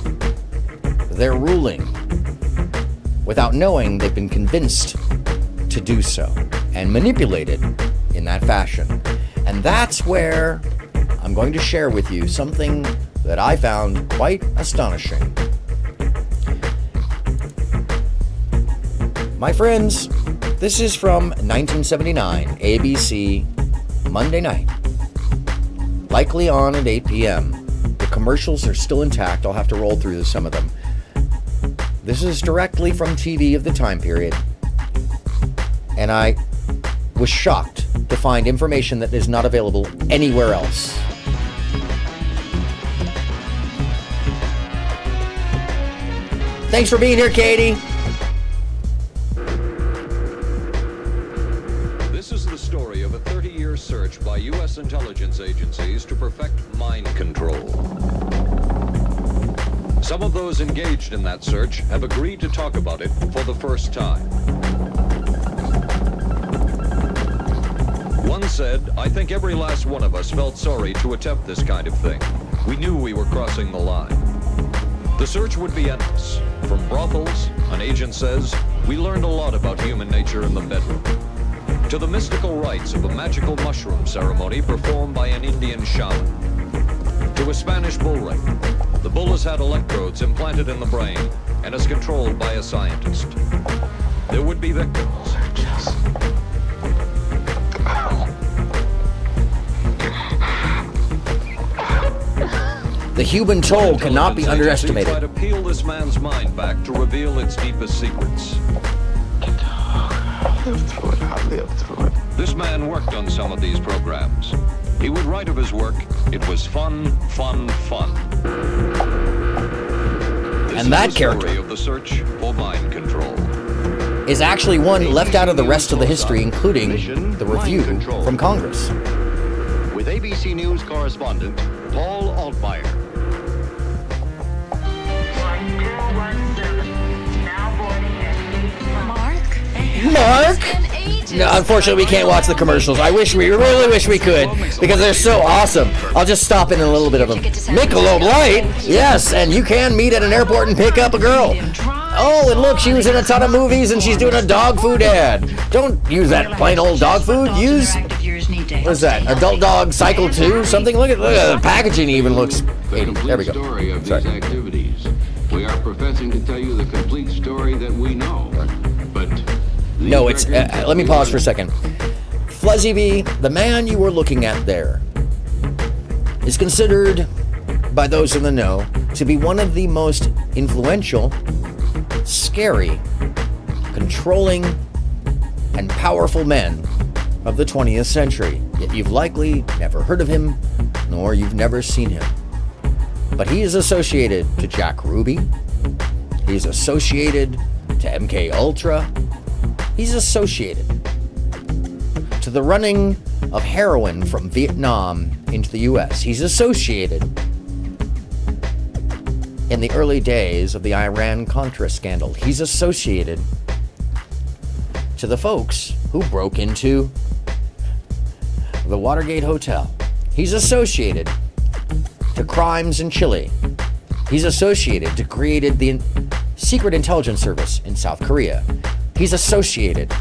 their ruling without knowing they've been convinced to do so and manipulated in that fashion. And that's where I'm going to share with you something that I found quite astonishing. My friends, this is from 1979, ABC, Monday night. Likely on at 8 p.m. The commercials are still intact. I'll have to roll through some of them. This is directly from TV of the time period. And I was shocked to find information that is not available anywhere else. Thanks for being here, Katie. This is the story of a 30-year search by U.S. intelligence agencies to perfect mind control. Some of those engaged in that search have agreed to talk about it for the first time. One said, "I think every last one of us felt sorry to attempt this kind of thing. We knew we were crossing the line." The search would be endless. From brothels, an agent says, we learned a lot about human nature in the bedroom, to the mystical rites of a magical mushroom ceremony performed by an Indian shaman, to a Spanish bull ring. The bull has had electrodes implanted in the brain and is controlled by a scientist. There would be victims. The human toll cannot be underestimated. Try to peel this man's mind back to reveal its deepest secrets. I'll live through it. This man worked on some of these programs. He would write of his work, "It was fun, fun, fun." And that character of the search for mind control is actually one left out of the rest of the history, including the review from Congress. With ABC News correspondent Paul Altmaier. Mark? No, unfortunately, we can't watch the commercials. I really wish we could, because they're so awesome. I'll just stop in a little bit of them. Michelob Light? Yes, and you can meet at an airport and pick up a girl. Oh, and look, she was in a ton of movies, and she's doing a dog food ad. Don't use that plain old dog food. Use, what is that, Adult Dog Cycle 2? Something? Look at the packaging even looks... There we go. Story of these activities. We are professing to tell you the complete story that we know, but... No, it's... let me pause for a second. Fuzzy B, the man you were looking at there, is considered, by those in the know, to be one of the most influential, scary, controlling, and powerful men of the 20th century. Yet you've likely never heard of him, nor you've never seen him. But he is associated to Jack Ruby. He's associated to MK Ultra. He's associated to the running of heroin from Vietnam into the US. He's associated in the early days of the Iran-Contra scandal. He's associated to the folks who broke into the Watergate Hotel. He's associated to crimes in Chile. He's associated to created the Secret Intelligence Service in South Korea. He's associated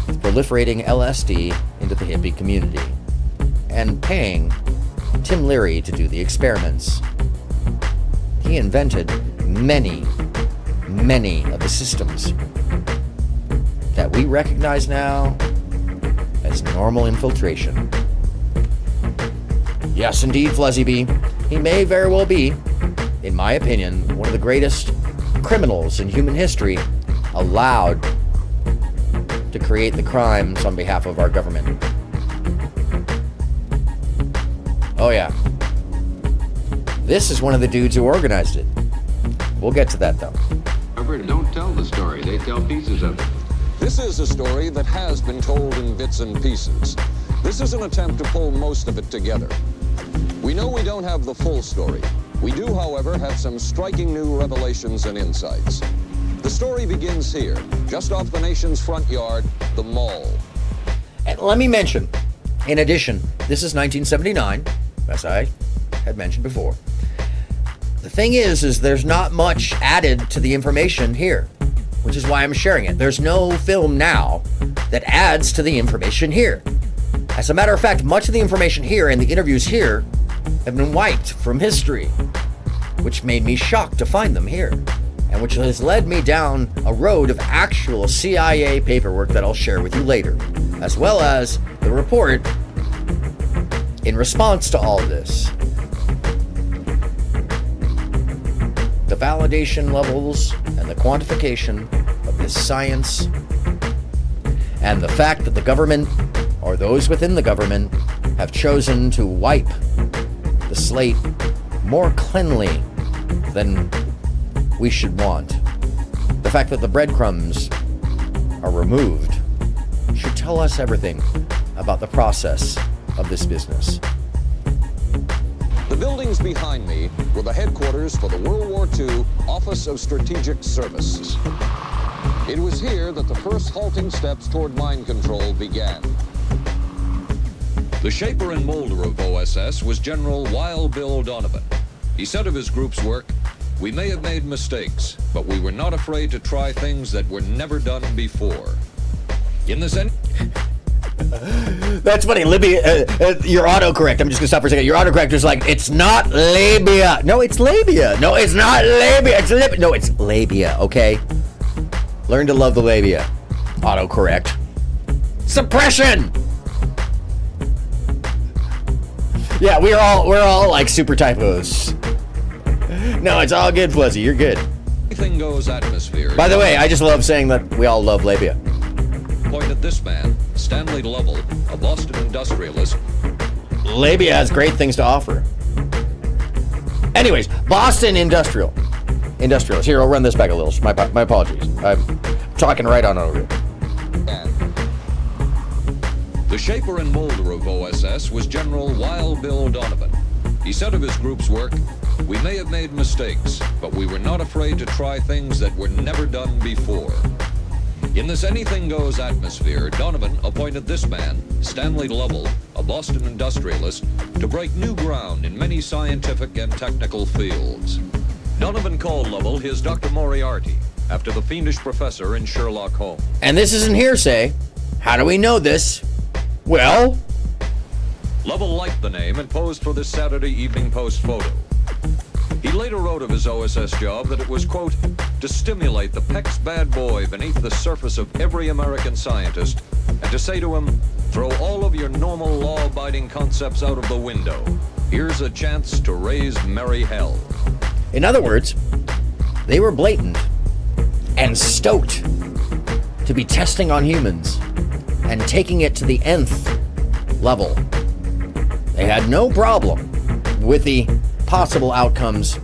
with proliferating LSD into the hippie community and paying Tim Leary to do the experiments. He invented many of the systems that we recognize now as normal infiltration. Yes, indeed, Fluzzy B. He may very well be, in my opinion, one of the greatest criminals in human history allowed to create the crimes on behalf of our government. Oh yeah. This is one of the dudes who organized it. We'll get to that though. However, don't tell the story. They tell pieces of it. This is a story that has been told in bits and pieces. This is an attempt to pull most of it together. We know we don't have the full story. We do, however, have some striking new revelations and insights. The story begins here, just off the nation's front yard, the Mall. And let me mention, in addition, this is 1979, as I had mentioned before. The thing is there's not much added to the information here, which is why I'm sharing it. There's no film now that adds to the information here. As a matter of fact, much of the information here and the interviews here have been wiped from history, which made me shocked to find them here, and which has led me down a road of actual CIA paperwork that I'll share with you later, as well as the report in response to all this. The validation levels and the quantification of this science, and the fact that the government, or those within the government, have chosen to wipe the slate more cleanly than we should want. The fact that the breadcrumbs are removed should tell us everything about the process of this business. The buildings behind me were the headquarters for the World War II Office of Strategic Services. It was here that the first halting steps toward mind control began. The shaper and molder of OSS was General Wild Bill Donovan. He said of his group's work, "We may have made mistakes, but we were not afraid to try things that were never done before." In this end... That's funny, Libya, your autocorrect, I'm just gonna stop for a second. Your autocorrect is like, it's not labia. No, it's labia. No, it's not labia. It's labia. No, it's labia, okay? Learn to love the labia. Autocorrect. Suppression! Yeah, we're all like super typos. No, it's all good, Fuzzy. You're good. Anything goes atmosphere. By the way, I just love saying that we all love labia. Pointed this man, Stanley Lovell, a Boston industrialist. Labia has great things to offer. Anyways, Boston industrialist. Here, I'll run this back a little. My apologies. I'm talking right on over it. The shaper and molder of OSS was General Wild Bill Donovan. He said of his group's work, "We may have made mistakes, but we were not afraid to try things that were never done before." In this anything-goes atmosphere, Donovan appointed this man, Stanley Lovell, a Boston industrialist, to break new ground in many scientific and technical fields. Donovan called Lovell his Dr. Moriarty, after the fiendish professor in Sherlock Holmes. And this isn't hearsay. How do we know this? Well, Lovell liked the name and posed for this Saturday Evening Post photo. He later wrote of his OSS job that it was, quote, "to stimulate the PEC's bad boy beneath the surface of every American scientist and to say to him, throw all of your normal law-abiding concepts out of the window. Here's a chance to raise merry hell." in other words, they were blatant and stoked to be testing on humans and taking it to the nth level. They had no problem with the possible outcomes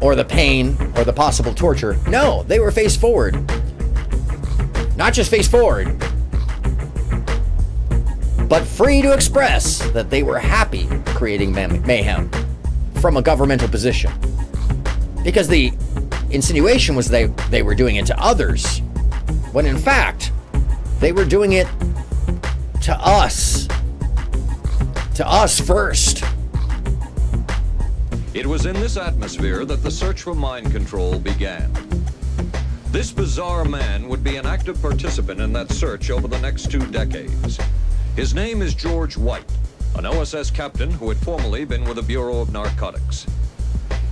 or the pain or the possible torture. No, they were face forward. Not just face forward, but free to express that they were happy creating mayhem from a governmental position. Because the insinuation was they were doing it to others, when in fact, they were doing it to us. To us first. It was in this atmosphere that the search for mind control began. This bizarre man would be an active participant in that search over the next 2 decades. His name is George White, an OSS captain who had formerly been with the Bureau of Narcotics.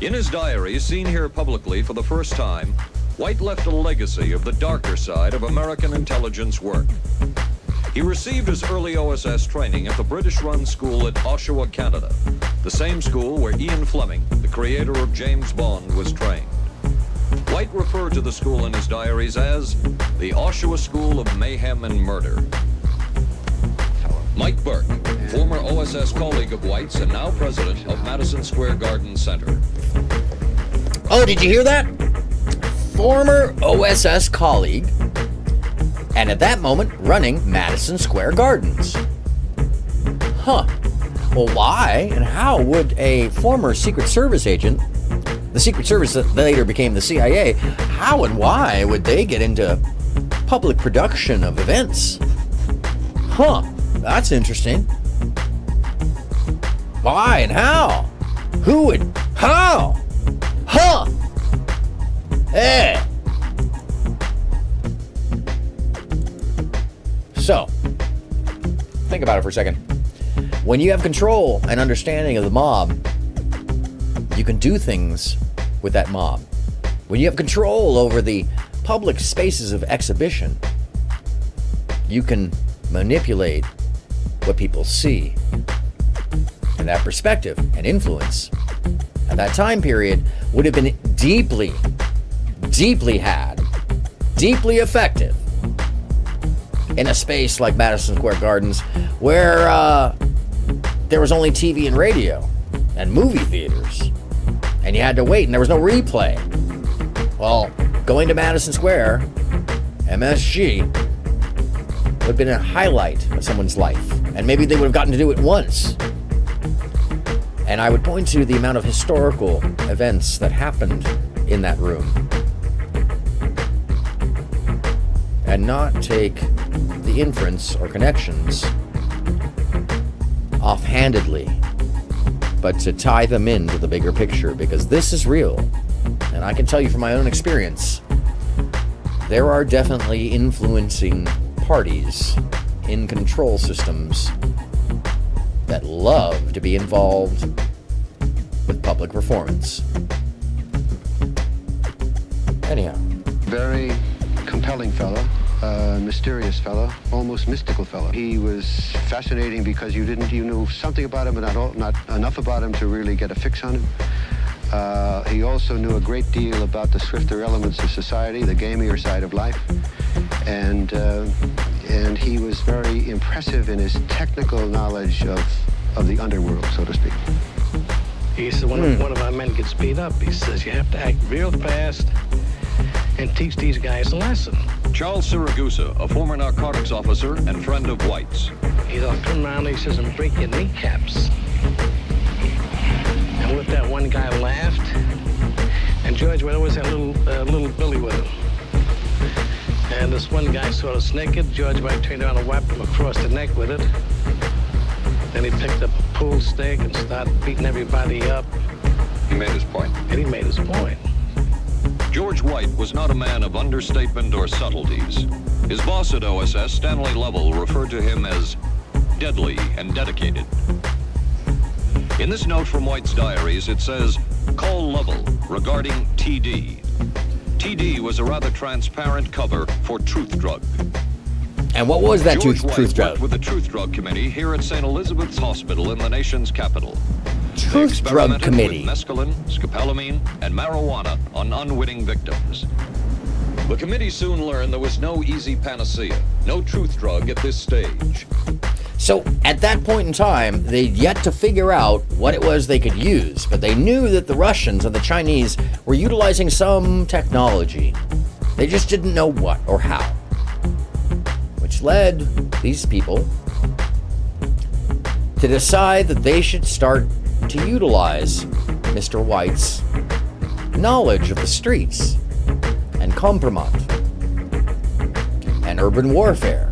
In his diary, seen here publicly for the first time, White left a legacy of the darker side of American intelligence work. He received his early OSS training at the British-run school at Oshawa, Canada, the same school where Ian Fleming, the creator of James Bond, was trained. White referred to the school in his diaries as the Oshawa School of Mayhem and Murder. Mike Burke, former OSS colleague of White's and now president of Madison Square Garden Center. Oh, did you hear that? Former OSS colleague, and at that moment running Madison Square Gardens. Huh. Well, why and how would a former Secret Service agent, the Secret Service that later became the CIA, how and why would they get into public production of events? Huh. That's interesting. Why and how? Who would? How? Huh. Hey. So, think about it for a second. When you have control and understanding of the mob, you can do things with that mob. When you have control over the public spaces of exhibition, you can manipulate what people see. And that perspective and influence at that time period would have been deeply effective in a space like Madison Square Gardens, where there was only TV and radio and movie theaters, and you had to wait and there was no replay. Well, going to Madison Square, MSG, would have been a highlight of someone's life, and maybe they would have gotten to do it once. And I would point to the amount of historical events that happened in that room. and not take the inference or connections offhandedly, but to tie them into the bigger picture, because this is real. And I can tell you from my own experience, there are definitely influencing parties in control systems that love to be involved with public performance. Anyhow. Very compelling fellow, mysterious fellow, almost mystical fellow. He was fascinating because you knew something about him, but not enough about him to really get a fix on him. He also knew a great deal about the swifter elements of society, the gamier side of life, and he was very impressive in his technical knowledge of the underworld, so to speak. He said, one of our men gets beat up. He says, you have to act real fast and teach these guys a lesson. Charles Siragusa, a former narcotics officer and friend of White's. He's all turn around, he says, and break your kneecaps. And with that, one guy laughed, and George would always have little Billy with him. And this one guy sort of naked. George White turned around and whapped him across the neck with it. Then he picked up a pool stick and started beating everybody up. He made his point. And he made his point. George White was not a man of understatement or subtleties. His boss at OSS, Stanley Lovell, referred to him as deadly and dedicated. In this note from White's diaries, it says, "Call Lovell regarding TD." TD was a rather transparent cover for Truth Drug. And what was that George truth White drug? worked with the Truth Drug Committee here at St. Elizabeth's Hospital in the nation's capital. Truth Drug Committee. With mescaline, scopolamine, and marijuana on unwitting victims. The committee soon learned there was no easy panacea, no truth drug at this stage. So at that point in time, they'd yet to figure out what it was they could use, but they knew that the Russians and the Chinese were utilizing some technology. They just didn't know what or how, which led these people to decide that they should start to utilize Mr. White's knowledge of the streets and compromat and urban warfare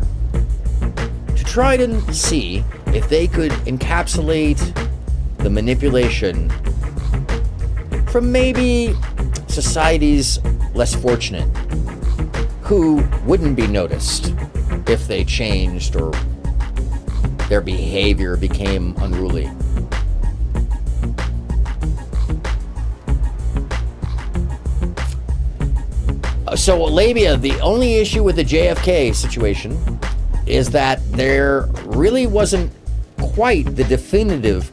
to try to see if they could encapsulate the manipulation from maybe societies less fortunate who wouldn't be noticed if they changed or their behavior became unruly. So, Labia, the only issue with the JFK situation is that there really wasn't quite the definitive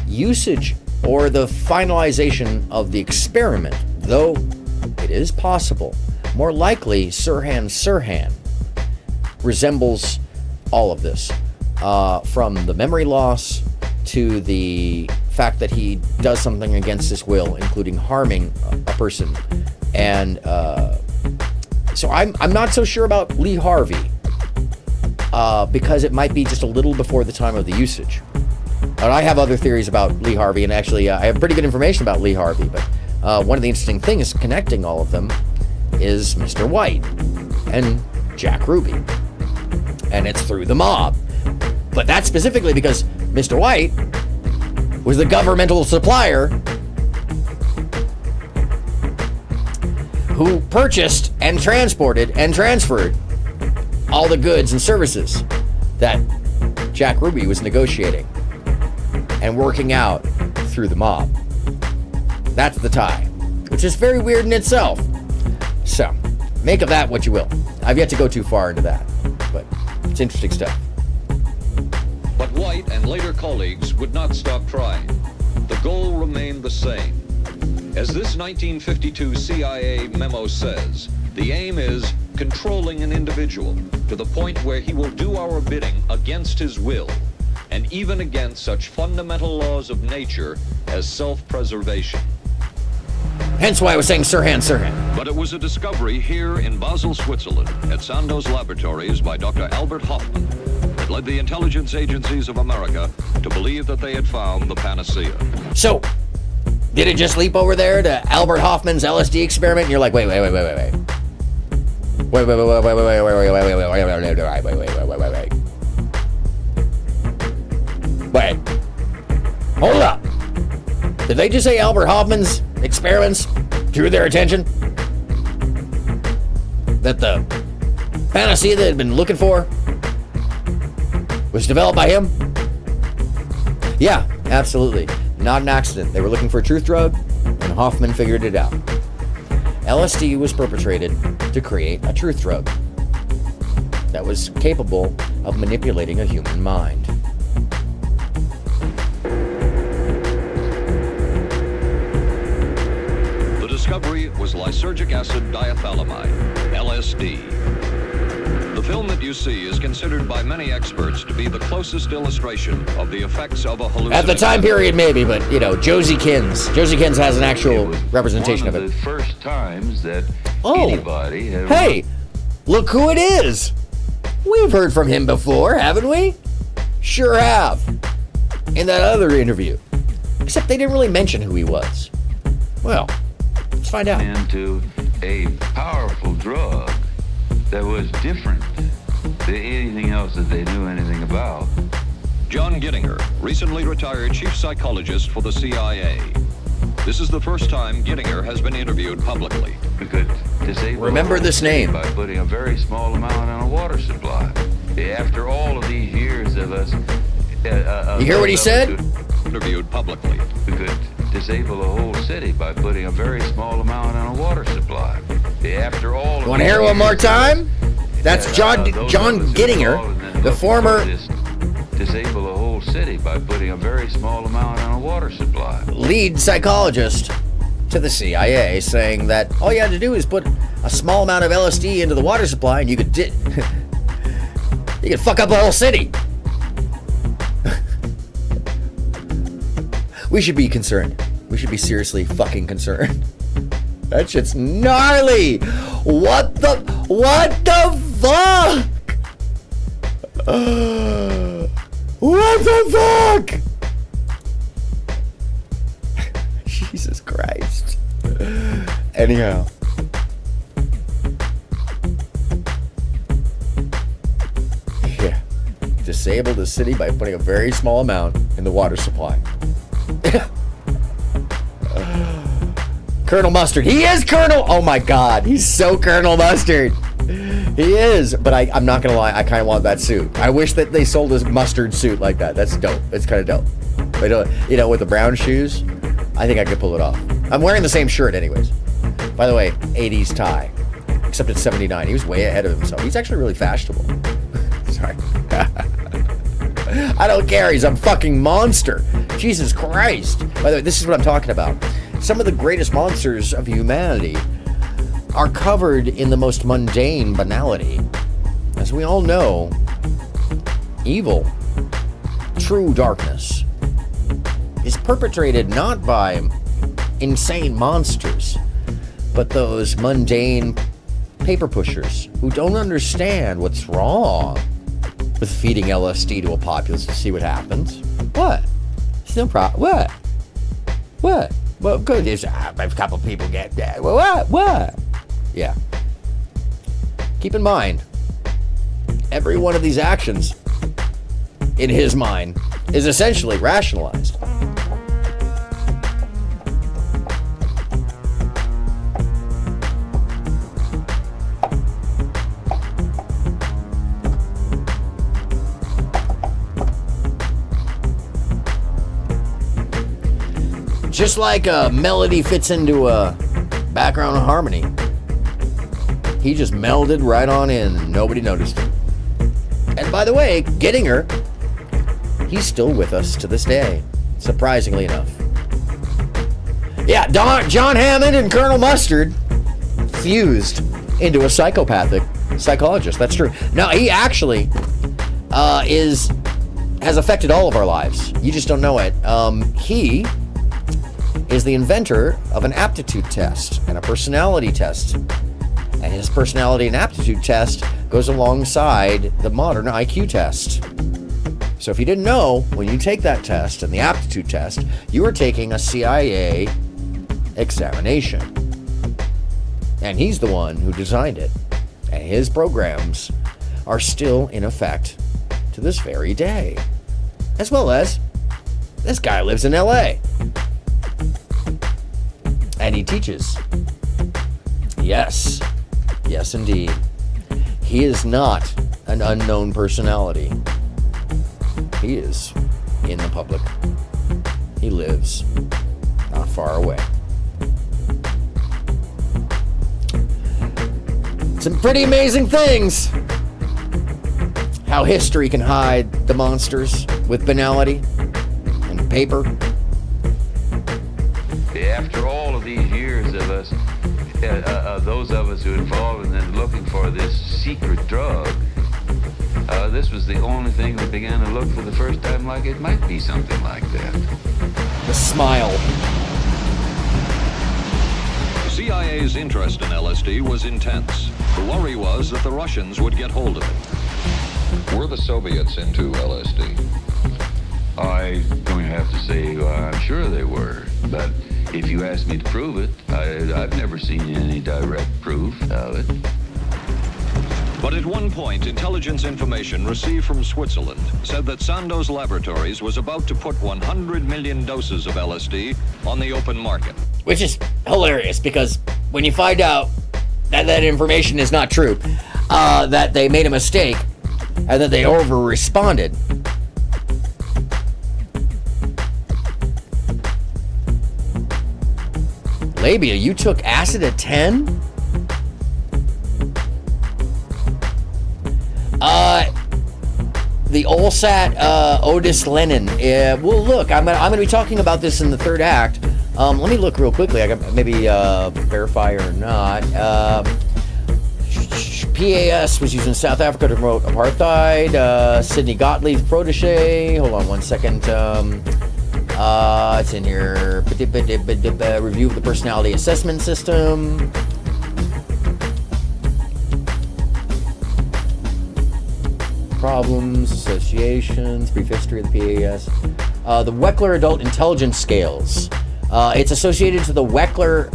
usage or the finalization of the experiment, though it is possible. More likely, Sirhan resembles all of this, from the memory loss to the fact that he does something against his will, including harming a person. And so I'm not so sure about Lee Harvey, because it might be just a little before the time of the usage. And I have other theories about Lee Harvey, and actually I have pretty good information about Lee Harvey, but one of the interesting things connecting all of them is Mr. White and Jack Ruby. And it's through the mob. But that's specifically because Mr. White was the governmental supplier who purchased and transported and transferred all the goods and services that Jack Ruby was negotiating and working out through the mob. That's the tie, which is very weird in itself. So, make of that what you will. I've yet to go too far into that, but it's interesting stuff. But White and later colleagues would not stop trying. The goal remained the same. As this 1952 CIA memo says, the aim is controlling an individual to the point where he will do our bidding against his will, and even against such fundamental laws of nature as self-preservation. Hence why I was saying Sirhan. But it was a discovery here in Basel, Switzerland, at Sandoz Laboratories by Dr. Albert Hoffman that led the intelligence agencies of America to believe that they had found the panacea. So, did it just leap over there to Albert Hoffman's LSD experiment? And you're like, wait. Wait. Wait. Hold up. Did they just say Albert Hoffman's experiments drew their attention? That the panacea they had been looking for was developed by him? Yeah, absolutely. Not an accident. They were looking for a truth drug, and Hoffman figured it out. LSD was perpetrated to create a truth drug that was capable of manipulating a human mind. The discovery was lysergic acid diethylamide, LSD. The film that you see is considered by many experts to be the closest illustration of the effects of a hallucination. At the time period, maybe, but, you know, Josie Kins has an actual representation of it. One of the first times that anybody had... Hey, look who it is. We've heard from him before, haven't we? Sure have. In that other interview. Except they didn't really mention who he was. Well, let's find out. Into a powerful drug that was different than anything else that they knew anything about. John Gittinger, recently retired chief psychologist for the CIA. This is the first time Gittinger has been interviewed publicly. We could disable Remember this name. by putting a very small amount on a water supply. After all of these years of us... you hear what he said? Interviewed publicly. We could disable a whole city by putting a very small amount on a water supply. After all of... Want to hear one more time? That's John Gittinger, the former... Disable a whole city by putting a very small amount on a water supply. Lead psychologist to the CIA, saying that all you had to do is put a small amount of LSD into the water supply and you could you could fuck up a whole city. We should be concerned. We should be seriously fucking concerned. That shit's gnarly. What the fuck? What the fuck? Jesus Christ. Anyhow. Yeah. Disable the city by putting a very small amount in the water supply. Colonel Mustard. He is Colonel. Oh my God. He's so Colonel Mustard. He is. But I'm not going to lie. I kind of want that suit. I wish that they sold his mustard suit like that. That's dope. It's kind of dope. But, you know, with the brown shoes, I think I could pull it off. I'm wearing the same shirt anyways. By the way, 80s tie. Except it's 79. He was way ahead of himself. He's actually really fashionable. Sorry. I don't care. He's a fucking monster. Jesus Christ. By the way, this is what I'm talking about. Some of the greatest monsters of humanity are covered in the most mundane banality. As we all know, evil, true darkness, is perpetrated not by insane monsters, but those mundane paper pushers who don't understand what's wrong with feeding LSD to a populace to see what happens. What? It's no problem. What? Well, good. There's a couple people get dead. What? Yeah. Keep in mind, every one of these actions, in his mind, is essentially rationalized. Just like a melody fits into a background harmony, he just melded right on in and nobody noticed him. And by the way, Gittinger, he's still with us to this day, surprisingly enough. Yeah, John Hammond and Colonel Mustard fused into a psychopathic psychologist. That's true. No, he actually has affected all of our lives. You just don't know it. He is the inventor of an aptitude test and a personality test. And his personality and aptitude test goes alongside the modern IQ test. So if you didn't know, when you take that test and the aptitude test, you are taking a CIA examination. And he's the one who designed it And his programs are still in effect to this very day. As well as, this guy lives in LA. And he teaches. Yes. Yes, indeed. He is not an unknown personality. He is in the public. He lives not far away. Some pretty amazing things. How history can hide the monsters with banality and paper. After all of these years of us, those of us who are involved in then looking for this secret drug, this was the only thing that began to look for the first time like it might be something like that. The smile. The CIA's interest in LSD was intense. The worry was that the Russians would get hold of it. Were the Soviets into LSD? I'm going to have to say I'm sure they were, but if you ask me to prove it, I've never seen any direct proof of it. But at one point, intelligence information received from Switzerland said that Sandoz Laboratories was about to put 100 million doses of LSD on the open market. Which is hilarious, because when you find out that that information is not true, that they made a mistake, and that they over-responded. Labia, you took acid at 10? The Olsat Otis Lennon. Well, look, I'm gonna be talking about this in the third act. Let me look real quickly. I got maybe verify or not. PAS was used in South Africa to promote apartheid. Sidney Gottlieb protege. Hold on one second. It's in here. Review of the personality assessment system. Problems, associations, brief history of the PAS. The Weckler Adult Intelligence Scales. It's associated to the Weckler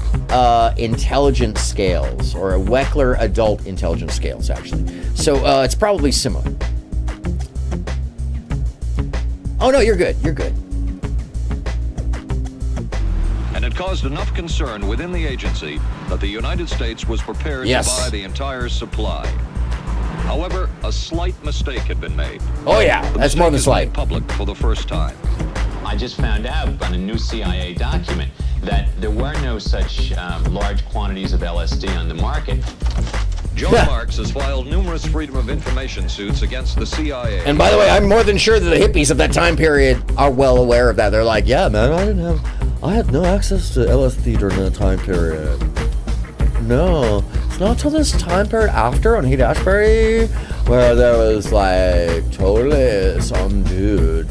Intelligence Scales, or a Weckler Adult Intelligence Scales, actually. So it's probably similar. Oh no, you're good. You're good. And it caused enough concern within the agency that the United States was prepared to buy the entire supply. However, a slight mistake had been made. Oh yeah, that's more than slight. Public for the first time. I just found out on a new CIA document that there were no such large quantities of LSD on the market. Joe Marks has filed numerous Freedom of Information suits against the CIA. And by the way, I'm more than sure that the hippies of that time period are well aware of that. They're like, yeah, man, I had no access to LSD during that time period. No, it's not till this time period after on Haight-Ashbury where there was like totally some dude,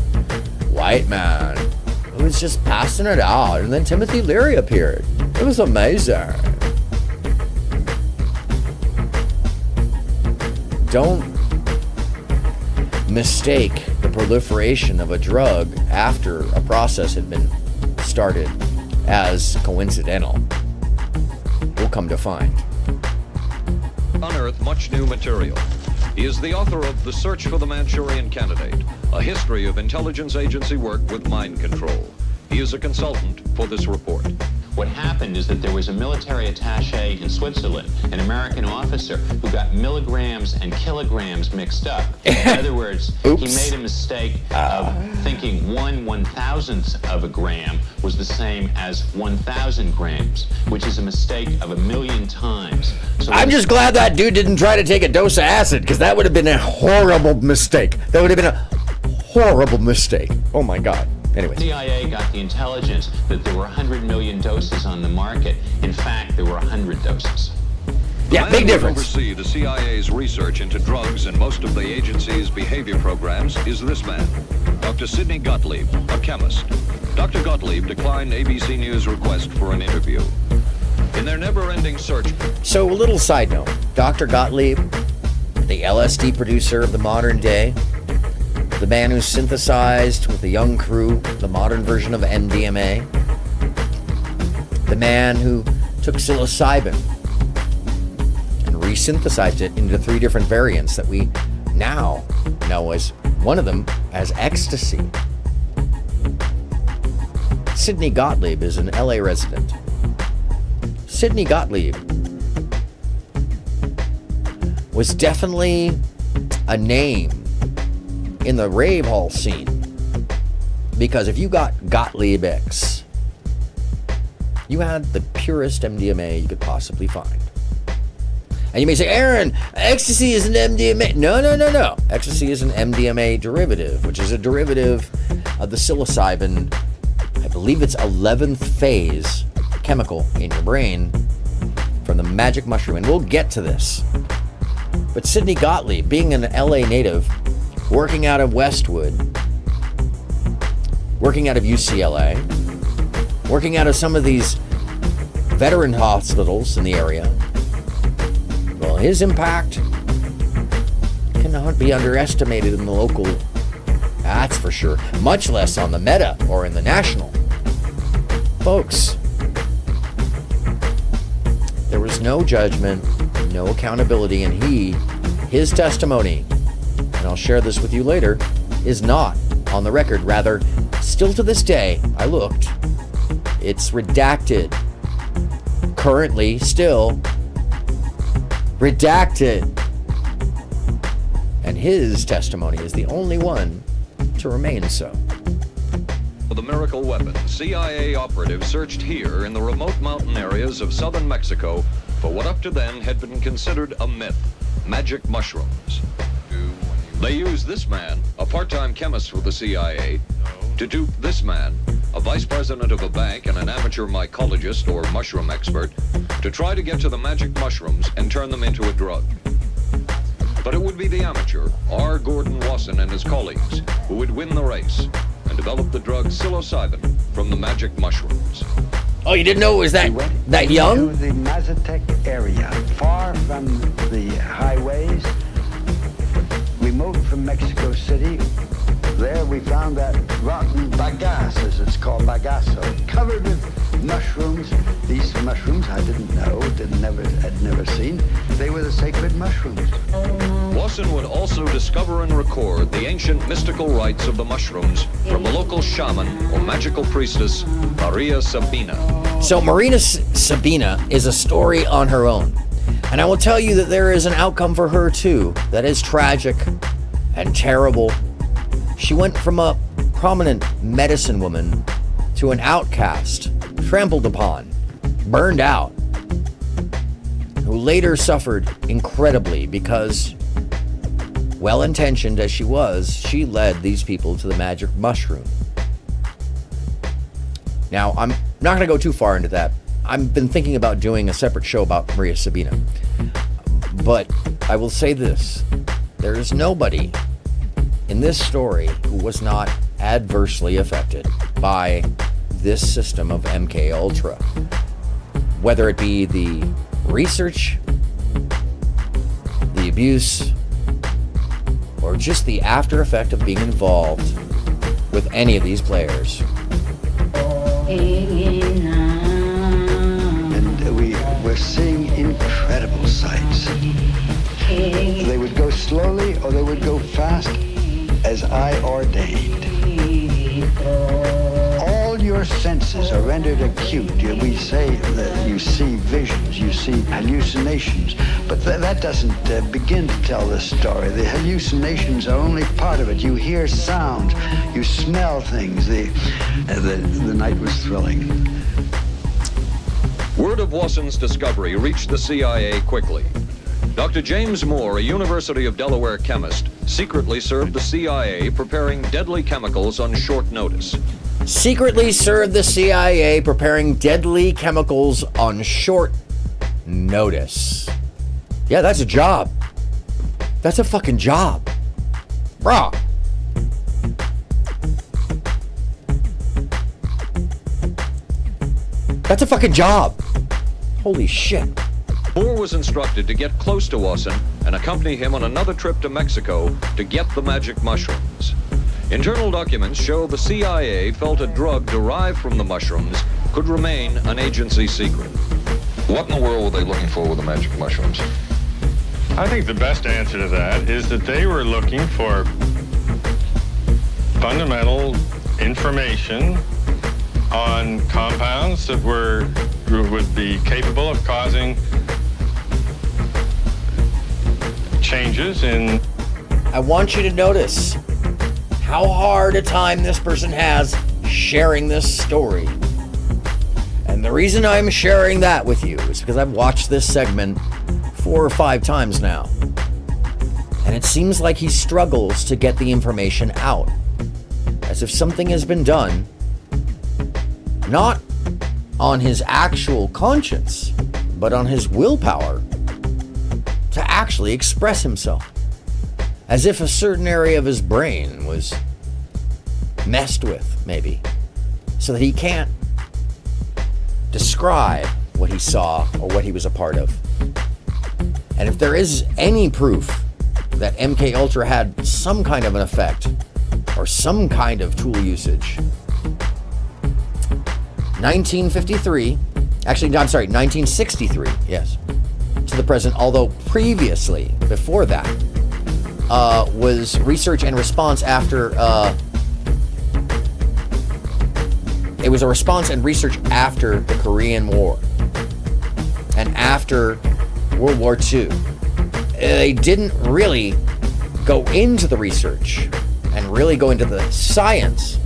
white man, who was just passing it out, and then Timothy Leary appeared. It was amazing. Don't mistake the proliferation of a drug after a process had been started as coincidental. We'll come to find. Unearthed much new material. He is the author of The Search for the Manchurian Candidate, a history of intelligence agency work with mind control. He is a consultant for this report. What happened is that there was a military attaché in Switzerland, an American officer, who got milligrams and kilograms mixed up. In other words, he made a mistake of thinking 1/1000th of a gram was the same as 1,000 grams, which is a mistake of 1,000,000 times. So I'm just glad that dude didn't try to take a dose of acid, because that would have been a horrible mistake. That would have been a horrible mistake. Oh my God. Anyway. The CIA got the intelligence that there were 100 million doses on the market. In fact, there were 100 doses. Yeah, big difference. Oversee the CIA's research into drugs and most of the agency's behavior programs is this man, Dr. Sidney Gottlieb, a chemist. Dr. Gottlieb declined ABC News' request for an interview. In their never-ending search... So, a little side note. Dr. Gottlieb, the LSD producer of the modern day, the man who synthesized with the young crew the modern version of MDMA, the man who took psilocybin and resynthesized it into 3 different variants that we now know as, one of them as ecstasy. Sidney Gottlieb is an LA resident. Sidney Gottlieb was definitely a name in the rave hall scene, because if you got Gottlieb X, you had the purest MDMA you could possibly find. And you may say, Aaron, ecstasy is an MDMA. No. Ecstasy is an MDMA derivative, which is a derivative of the psilocybin, I believe it's 11th phase chemical in your brain from the magic mushroom. And we'll get to this. But Sidney Gottlieb, being an LA native, working out of Westwood, working out of UCLA, working out of some of these veteran hospitals in the area, well, his impact cannot be underestimated in the local, that's for sure, much less on the meta or in the national. Folks, there was no judgment, no accountability, and his testimony, and I'll share this with you later, is not on the record. Rather, still to this day, I looked, it's redacted. Currently, still redacted. And his testimony is the only one to remain so. The miracle weapon, CIA operatives searched here in the remote mountain areas of southern Mexico for what up to then had been considered a myth, magic mushrooms. They used this man, a part-time chemist for the CIA, to dupe this man, a vice president of a bank and an amateur mycologist or mushroom expert, to try to get to the magic mushrooms and turn them into a drug. But it would be the amateur, R. Gordon Wasson and his colleagues, who would win the race and develop the drug psilocybin from the magic mushrooms. Oh, you didn't know it was that young? To the Mazatec area, far from the highways, remote from Mexico City. There we found that rotten bagasse, as it's called, bagasso, covered with mushrooms. These mushrooms I didn't know, had never seen. They were the sacred mushrooms. Wasson would also discover and record the ancient mystical rites of the mushrooms from the local shaman or magical priestess, Maria Sabina. So Maria Sabina is a story on her own. And I will tell you that there is an outcome for her too that is tragic and terrible. She went from a prominent medicine woman to an outcast, trampled upon, burned out, who later suffered incredibly because, well-intentioned as she was, she led these people to the magic mushroom. Now, I'm not going to go too far into that. I've been thinking about doing a separate show about Maria Sabina. But I will say this. There is nobody in this story who was not adversely affected by this system of MK Ultra. Whether it be the research, the abuse, or just the after effect of being involved with any of these players. And we're seeing incredible sights. They would go slowly or they would go fast as I ordained. All your senses are rendered acute. We say that you see visions, you see hallucinations, but that doesn't begin to tell the story. The hallucinations are only part of it. You hear sounds, you smell things. The night was thrilling. Word of Wasson's discovery reached the CIA quickly. Dr. James Moore, a University of Delaware chemist, secretly served the CIA preparing deadly chemicals on short notice. Secretly served the CIA preparing deadly chemicals on short notice. Yeah, that's a job. That's a fucking job. Bruh. That's a fucking job. Holy shit. Moore was instructed to get close to Wasson and accompany him on another trip to Mexico to get the magic mushrooms. Internal documents show the CIA felt a drug derived from the mushrooms could remain an agency secret. What in the world were they looking for with the magic mushrooms? I think the best answer to that is that they were looking for fundamental information on compounds that would be capable of causing changes in... I want you to notice how hard a time this person has sharing this story. And the reason I'm sharing that with you is because I've watched this segment 4 or 5 times now. And it seems like he struggles to get the information out. As if something has been done, not on his actual conscience, but on his willpower to actually express himself. As if a certain area of his brain was messed with, maybe, so that he can't describe what he saw or what he was a part of. And if there is any proof that MK Ultra had some kind of an effect or some kind of tool usage, 1963, yes, to the present, although previously, before that, was research and response after, it was a response and research after the Korean War and after World War II. They didn't really go into the research and really go into the science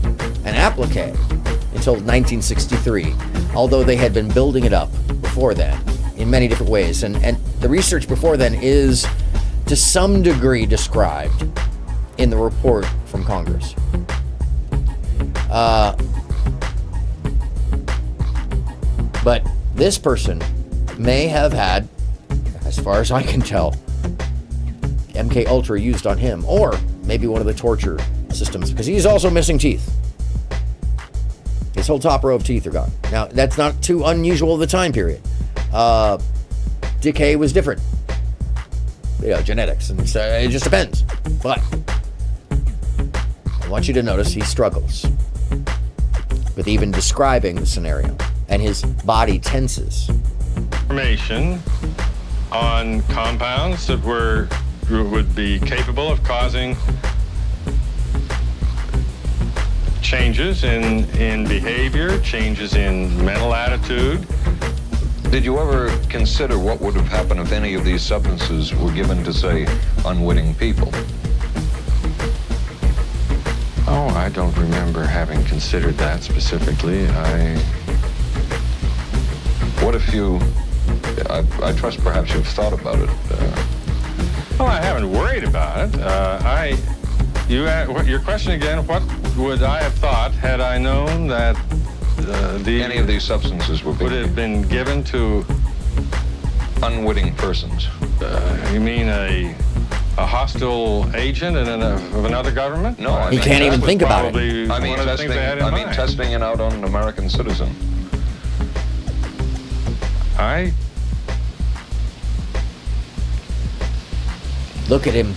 and applique until 1963, although they had been building it up before then in many different ways. And the research before then is to some degree described in the report from Congress. But this person may have had, as far as I can tell, MK Ultra used on him, or maybe one of the torture systems, because he's also missing teeth. His whole top row of teeth are gone. Now, that's not too unusual of the time period. Decay was different. Genetics, and it just depends. But I want you to notice he struggles with even describing the scenario, and his body tenses. Information on compounds that would be capable of causing changes in behavior, changes in mental attitude. Did you ever consider what would have happened if any of these substances were given to, say, unwitting people? Oh, I don't remember having considered that specifically. What if you... I trust perhaps you've thought about it. Well, I haven't worried about it. Your question again, what would I have thought had I known that any of these substances would have been given to unwitting persons? You mean a hostile agent of another government? No, I he mean, can't even think about it. I mean, testing it out on an American citizen. Look at him.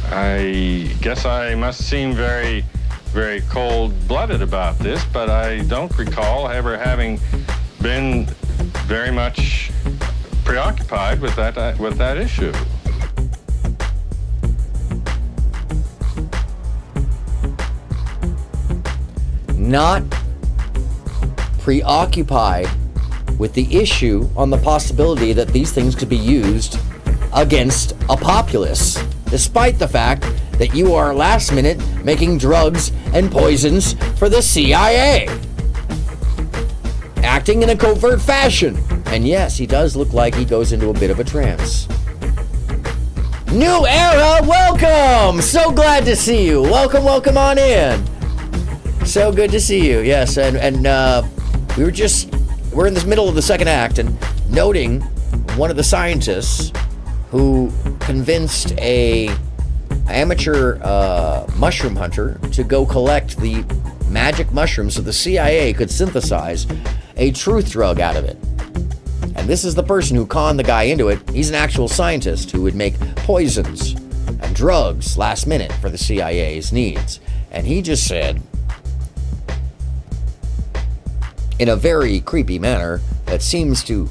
I guess I must seem very, very cold-blooded about this, but I don't recall ever having been very much preoccupied with that issue. Not preoccupied with the issue on the possibility that these things could be used against a populace, despite the fact that you are last minute making drugs and poisons for the CIA, acting in a covert fashion. And yes, he does look like he goes into a bit of a trance. New Era, welcome! So glad to see you. Welcome on in. So good to see you. Yes, and we're in the middle of the second act and noting one of the scientists who convinced a amateur mushroom hunter to go collect the magic mushrooms so the CIA could synthesize a truth drug out of it. And this is the person who conned the guy into it. He's an actual scientist who would make poisons and drugs last minute for the CIA's needs. And he just said, in a very creepy manner that seems to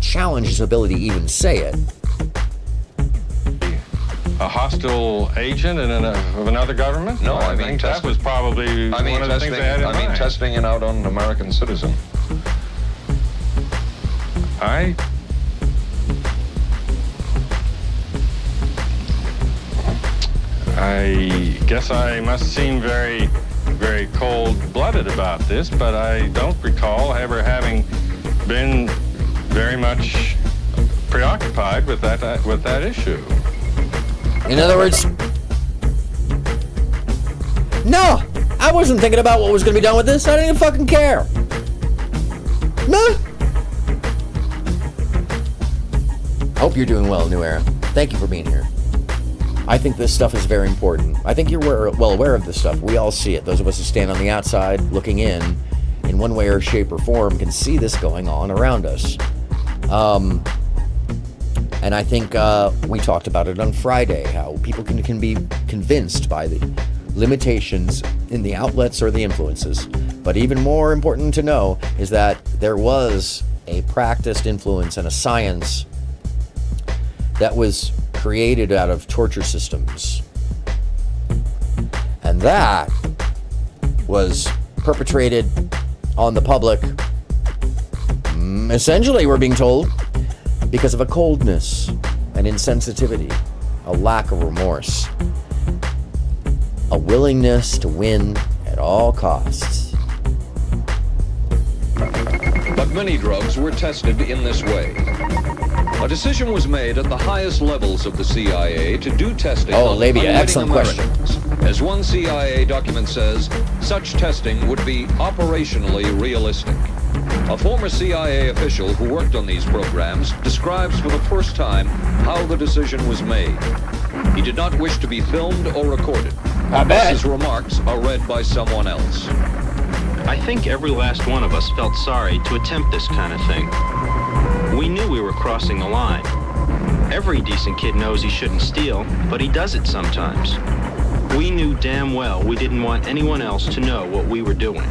challenge his ability to even say it, a hostile agent of another government? No, I mean think that was probably I mean one of the things they had in mind. testing it out on an American citizen. I guess I must seem very, very cold-blooded about this, but I don't recall ever having been very much preoccupied with that issue. In other words, no, I wasn't thinking about what was going to be done with this. I didn't even fucking care. No. Hope you're doing well, New Era. Thank you for being here. I think this stuff is very important. I think you're well aware of this stuff. We all see it. Those of us who stand on the outside looking in one way or shape or form, can see this going on around us. And I think we talked about it on Friday, how people can be convinced by the limitations in the outlets or the influences. But even more important to know is that there was a practiced influence and a science that was created out of torture systems. And that was perpetrated on the public, essentially, we're being told, because of a coldness, an insensitivity, a lack of remorse, a willingness to win at all costs. But many drugs were tested in this way. A decision was made at the highest levels of the CIA to do testing on Labia, excellent Americans. As one CIA document says, such testing would be operationally realistic. A former CIA official who worked on these programs describes for the first time how the decision was made. He did not wish to be filmed or recorded. His remarks are read by someone else. I think every last one of us felt sorry to attempt this kind of thing. We knew we were crossing the line. Every decent kid knows he shouldn't steal, but he does it sometimes. We knew damn well we didn't want anyone else to know what we were doing.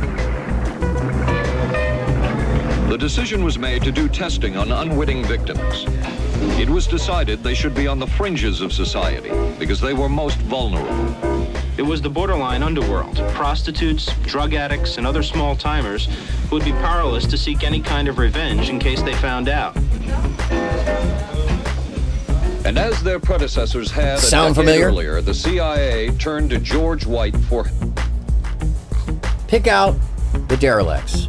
The decision was made to do testing on unwitting victims. It was decided they should be on the fringes of society because they were most vulnerable. It was the borderline underworld, prostitutes, drug addicts, and other small-timers who would be powerless to seek any kind of revenge in case they found out. And as their predecessors had a decade earlier, the CIA turned to George White for... Pick out the derelicts.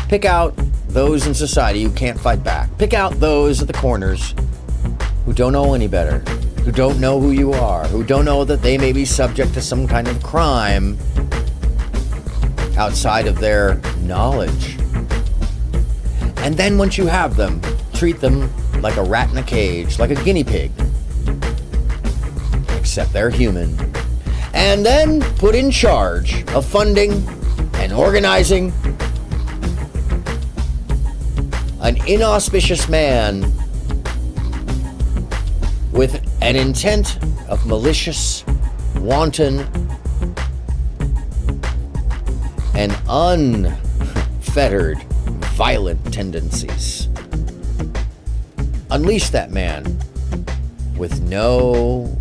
Pick out those in society who can't fight back. Pick out those at the corners who don't know any better, who don't know who you are, who don't know that they may be subject to some kind of crime outside of their knowledge. And then once you have them, treat them like a rat in a cage, like a guinea pig. Except they're human. And then put in charge of funding and organizing an inauspicious man with an intent of malicious, wanton, and unfettered violent tendencies. Unleash that man with no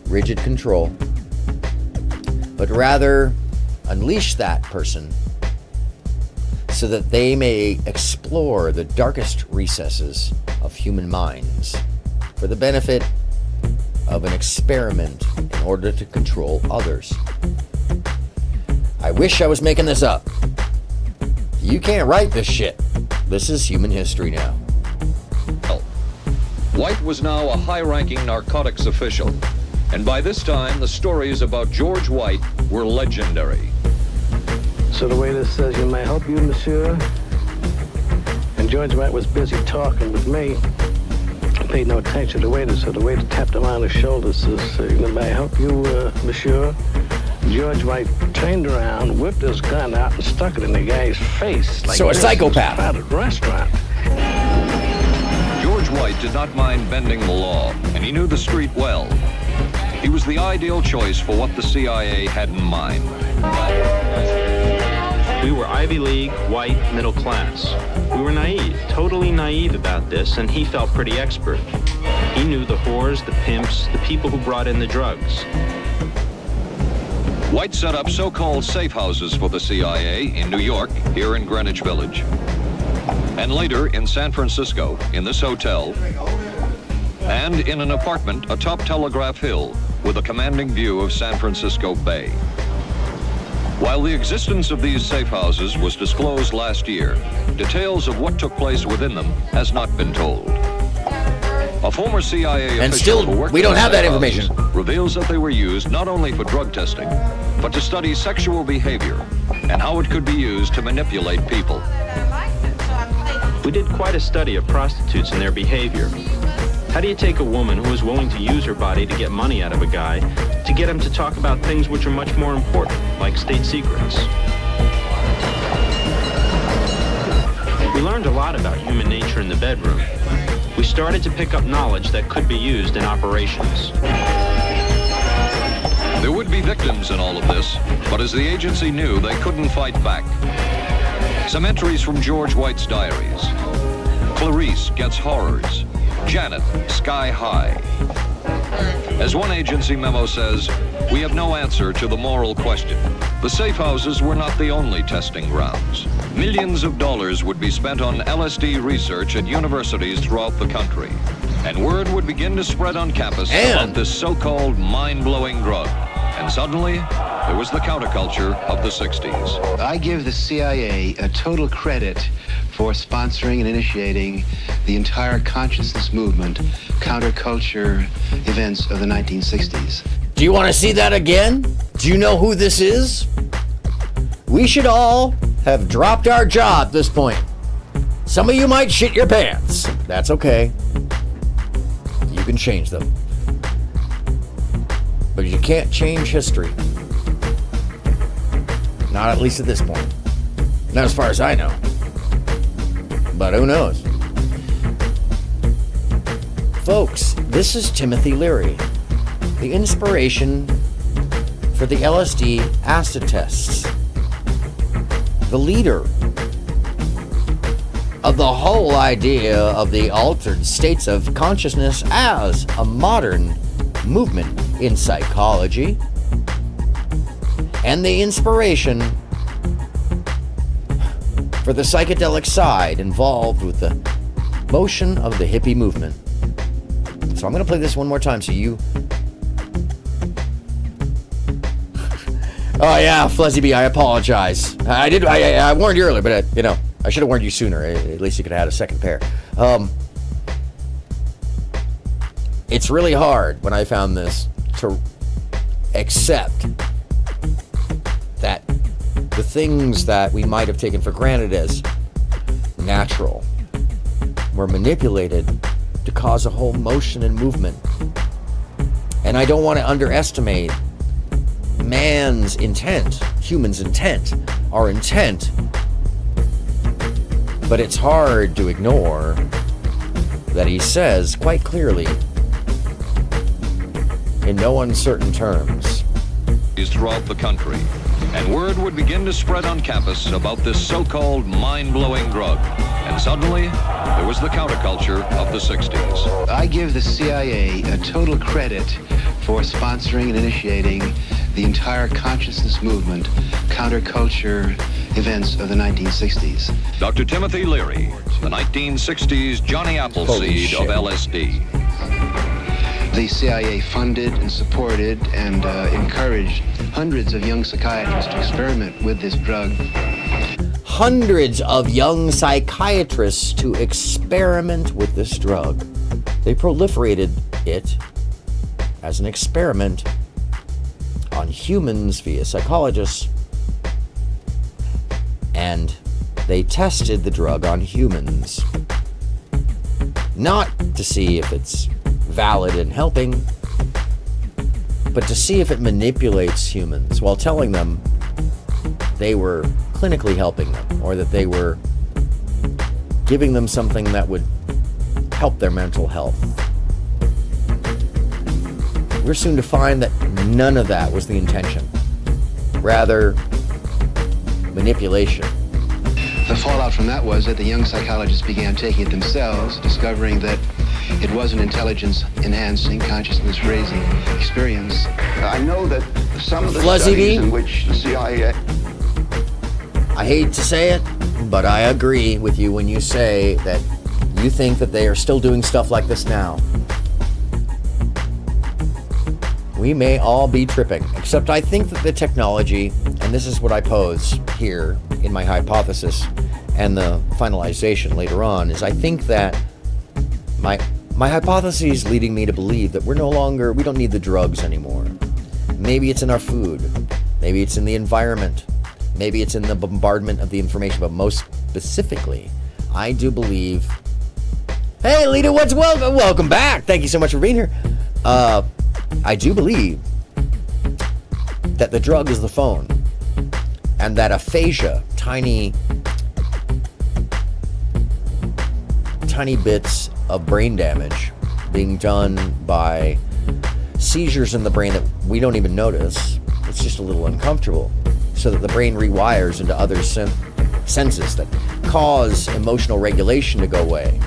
rigid control, but rather unleash that person so that they may explore the darkest recesses of human minds for the benefit of an experiment in order to control others. I wish I was making this up. You can't write this shit. This is human history now. White was now a high-ranking narcotics official, and by this time the stories about George White were legendary. So the waiter says, "You may help you, monsieur?" And George White was busy talking with me. I paid no attention to the waiter, so the waiter tapped him on the shoulder, says, "May I help you, monsieur?" George White turned around, whipped his gun out, and stuck it in the guy's face. Like so a psychopath. At a restaurant. George White did not mind bending the law, and he knew the street well. He was the ideal choice for what the CIA had in mind. We were Ivy League, white, middle class. We were naive, totally naive about this, and he felt pretty expert. He knew the whores, the pimps, the people who brought in the drugs. White set up so-called safe houses for the CIA in New York, here in Greenwich Village. And later in San Francisco, in this hotel, and in an apartment atop Telegraph Hill with a commanding view of San Francisco Bay. While the existence of these safe houses was disclosed last year, details of what took place within them has not been told. A former CIA And official still, who worked we don't in have that safe information. houses reveals that they were used not only for drug testing, but to study sexual behavior and how it could be used to manipulate people. We did quite a study of prostitutes and their behavior. How do you take a woman who is willing to use her body to get money out of a guy to get him to talk about things which are much more important, like state secrets? We learned a lot about human nature in the bedroom. We started to pick up knowledge that could be used in operations. There would be victims in all of this, but as the agency knew, they couldn't fight back. Some entries from George White's diaries. Clarice gets horrors. Janet, sky high. As one agency memo says, we have no answer to the moral question. The safe houses were not the only testing grounds. Millions of dollars would be spent on LSD research at universities throughout the country. And word would begin to spread on campus about this so-called mind-blowing drug. And suddenly, there was the counterculture of the 60s. I give the CIA a total credit for sponsoring and initiating the entire consciousness movement, counterculture events of the 1960s. Do you want to see that again? Do you know who this is? We should all have dropped our job at this point. Some of you might shit your pants. That's okay. You can change them. But you can't change history. Not at least at this point. Not as far as I know. But who knows? Folks, this is Timothy Leary, the inspiration for the LSD acid tests. The leader of the whole idea of the altered states of consciousness as a modern movement in psychology, and the inspiration for the psychedelic side involved with the motion of the hippie movement. So I'm going to play this one more time so you... Oh yeah, Flezzy B, I apologize. I warned you earlier, but I should have warned you sooner. At least you could have had a second pair. It's really hard when I found this to accept that the things that we might have taken for granted as natural were manipulated to cause a whole motion and movement. And I don't want to underestimate man's intent, human's intent, our intent. But it's hard to ignore that he says quite clearly, in no uncertain terms, throughout the country, and word would begin to spread on campus about this so-called mind-blowing drug. And suddenly, there was the counterculture of the 60s. I give the CIA a total credit for sponsoring and initiating the entire consciousness movement, counterculture events of the 1960s. Dr. Timothy Leary, the 1960s Johnny Appleseed of LSD. The CIA funded and supported and encouraged hundreds of young psychiatrists to experiment with this drug. Hundreds of young psychiatrists to experiment with this drug. They proliferated it as an experiment on humans via psychologists, and they tested the drug on humans. Not to see if it's valid and helping, but to see if it manipulates humans while telling them they were clinically helping them, or that they were giving them something that would help their mental health. We're soon to find that none of that was the intention. Rather, manipulation. The fallout from that was that the young psychologists began taking it themselves, discovering that it was an intelligence-enhancing, consciousness-raising experience. I know that some of the Fluzzy studies D? in which the CIA... I hate to say it, but I agree with you when you say that you think that they are still doing stuff like this now. We may all be tripping, except I think that the technology, and this is what I pose here in my hypothesis and the finalization later on, is I think that my hypothesis is leading me to believe that we don't need the drugs anymore. Maybe it's in our food. Maybe it's in the environment. Maybe it's in the bombardment of the information, but most specifically, I do believe... Hey, Lita, welcome back. Thank you so much for being here. I do believe that the drug is the phone, and that aphasia, tiny bits of brain damage being done by seizures in the brain that we don't even notice. It's just a little uncomfortable, so that the brain rewires into other senses that cause emotional regulation to go away,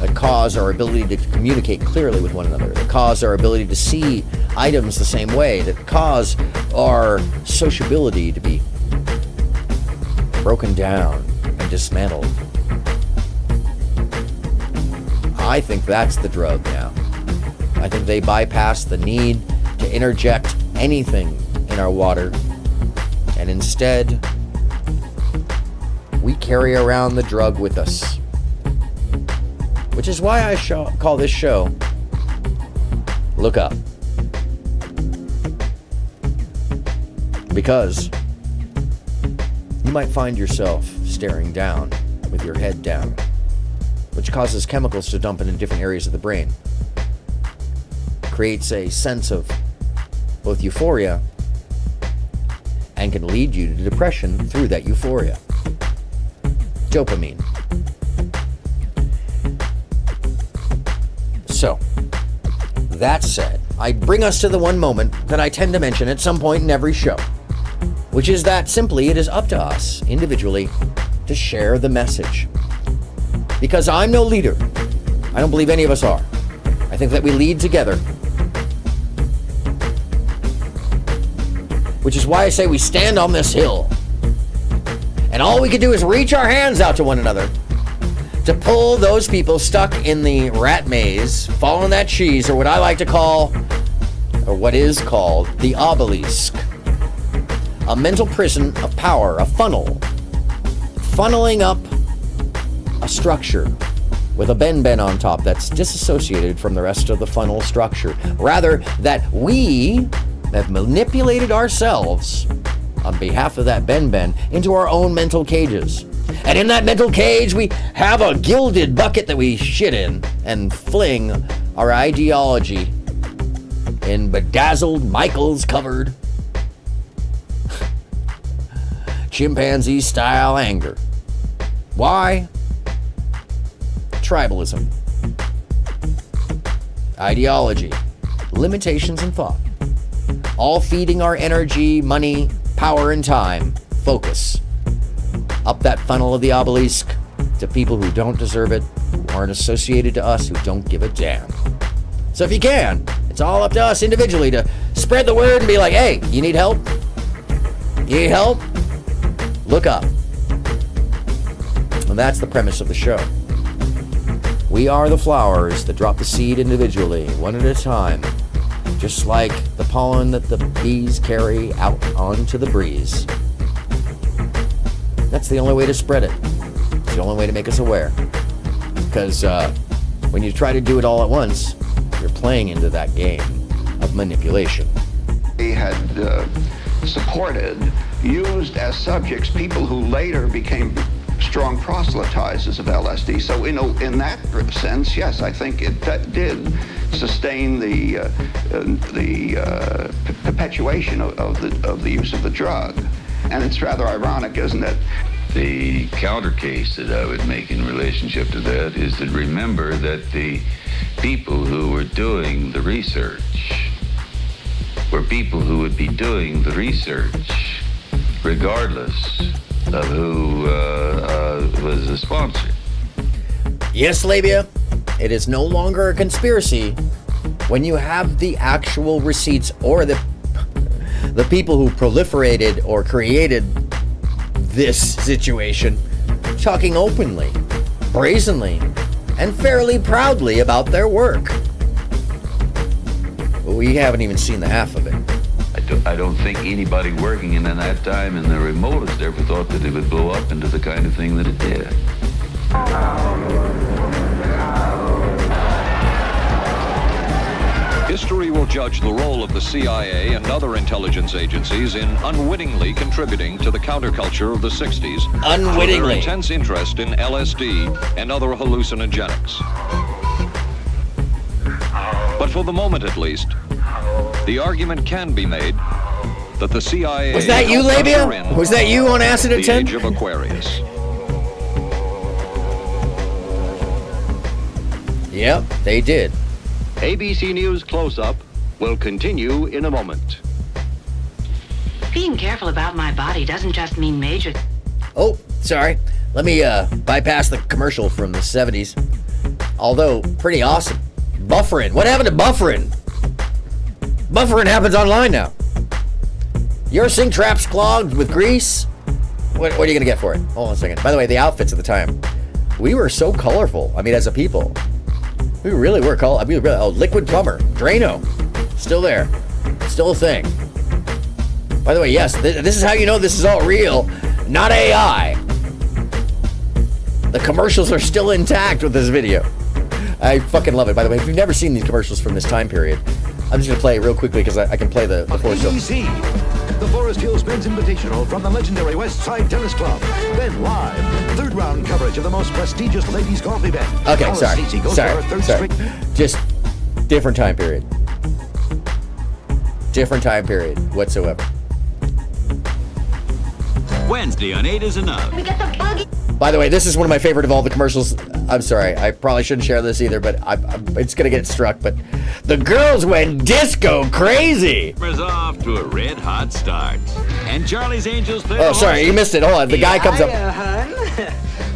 that cause our ability to communicate clearly with one another, that cause our ability to see items the same way, that cause our sociability to be broken down and dismantled. I think that's the drug now. I think they bypass the need to interject anything in our water, and instead we carry around the drug with us. Which is why I call this show Look Up. Because you might find yourself staring down with your head down, which causes chemicals to dump in different areas of the brain. Creates a sense of both euphoria and can lead you to depression through that euphoria. Dopamine. So, that said, I bring us to the one moment that I tend to mention at some point in every show, which is that simply it is up to us, individually, to share the message. Because I'm no leader. I don't believe any of us are. I think that we lead together. Which is why I say we stand on this hill. And all we can do is reach our hands out to one another to pull those people stuck in the rat maze, following that cheese, or what I like to call, or what is called, the obelisk. A mental prison of power, a funnel. Funneling up a structure with a ben on top that's disassociated from the rest of the funnel structure. Rather, that we have manipulated ourselves on behalf of that ben into our own mental cages. And in that mental cage, we have a gilded bucket that we shit in and fling our ideology in bedazzled Michaels-covered chimpanzee-style anger. Why? Tribalism. Ideology. Limitations in thought. All feeding our energy, money, power, and time. Focus. Up that funnel of the obelisk to people who don't deserve it, who aren't associated to us, who don't give a damn. So if you can, it's all up to us individually to spread the word and be like, hey, you need help? You need help? Look up. And that's the premise of the show. We are the flowers that drop the seed individually, one at a time, just like the pollen that the bees carry out onto the breeze. That's the only way to spread it. It's the only way to make us aware. Because when you try to do it all at once, you're playing into that game of manipulation. He had supported, used as subjects people who later became strong proselytizers of LSD. So, in that sense, yes, I think that did sustain the perpetuation of the use of the drug. And it's rather ironic, isn't it? The counter case that I would make in relationship to that is to remember that the people who were doing the research were people who would be doing the research regardless of who was the sponsor. Yes, Labia, it is no longer a conspiracy when you have the actual receipts or the people who proliferated or created this situation talking openly, brazenly, and fairly proudly about their work. We haven't even seen the half of it. I don't think anybody working in that time in the remotest ever thought that it would blow up into the kind of thing that it did. History will judge the role of the CIA and other intelligence agencies in unwittingly contributing to the counterculture of the 60s. Unwittingly. Through their intense interest in LSD and other hallucinogenics. But for the moment at least, the argument can be made that the CIA... Was that you, Labia? Was that you on acid at 10? The age of Aquarius. Yep, they did. ABC News Close-Up will continue in a moment. Being careful about my body doesn't just mean major... Oh, sorry. Let me bypass the commercial from the 70s. Although, pretty awesome. Buffering. What happened to buffering? Buffering happens online now. Your sink trap's clogged with grease? What are you going to get for it? Hold on a second. By the way, the outfits at the time. We were so colorful. I mean, as a people. We really were colorful. Oh, Liquid Plumber. Drano. Still there. Still a thing. By the way, yes, this is how you know this is all real. Not AI. The commercials are still intact with this video. I fucking love it. By the way, if you've never seen these commercials from this time period, I'm just going to play it real quickly because I can play the Forest Hills. The Forest Hills Men's Invitational from the legendary West Side Tennis Club. Then live, third round coverage of the most prestigious ladies golf event. Okay, sorry. Just different time period. Different time period whatsoever. Wednesday on 8 is Enough. We got the buggy. By the way, this is one of my favorite of all the commercials. I'm sorry, I probably shouldn't share this either, but it's gonna get struck. But the girls went disco crazy. Is off to a red hot start, and Charlie's Angels play. Oh, sorry, you missed it. Hold on, the guy comes up. Hun.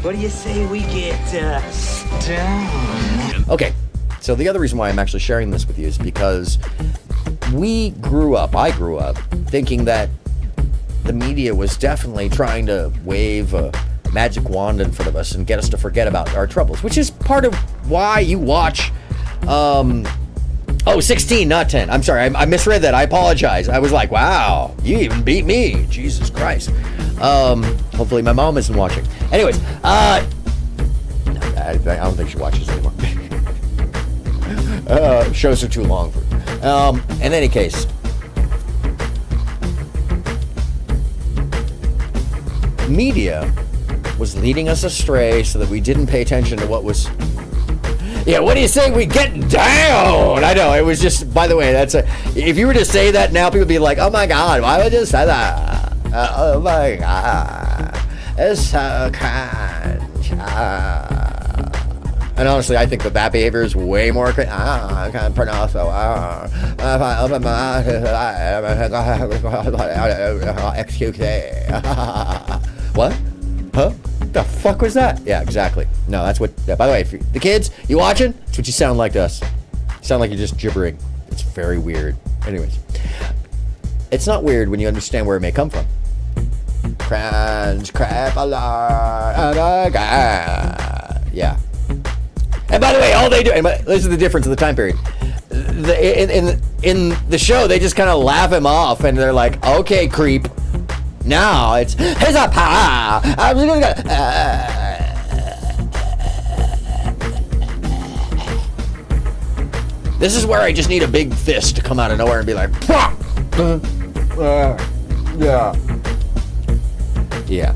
What do you say we get down? Okay, so the other reason why I'm actually sharing this with you is because I grew up thinking that the media was definitely trying to wave a magic wand in front of us and get us to forget about our troubles, which is part of why you watch 16, not 10. I'm sorry, I misread that. I apologize. I was like, wow, you even beat me. Jesus Christ. Hopefully my mom isn't watching. Anyways, I don't think she watches anymore. Shows are too long for in any case, media was leading us astray so that we didn't pay attention to what was... Yeah, what do you say we get down? I know, it was just... By the way, if you were to say that now, people would be like, oh my God, why would you say that? Oh my God. It's so cringe. And honestly, I think that behavior is way more... I can't pronounce it. Excuse me. What? Huh? The fuck was that? Yeah, exactly. No, that's what... By the way, if the kids, you watching? That's what you sound like to us. You sound like you're just gibbering. It's very weird. Anyways. It's not weird when you understand where it may come from. Crunch, crap, alarm, oh my God. Yeah. And by the way, all they do... And this is the difference in the time period. In the show, they just kind of laugh him off, and they're like, okay, creep. Now it's here's a power. I'm just gonna This is where I just need a big fist to come out of nowhere and be like, yeah.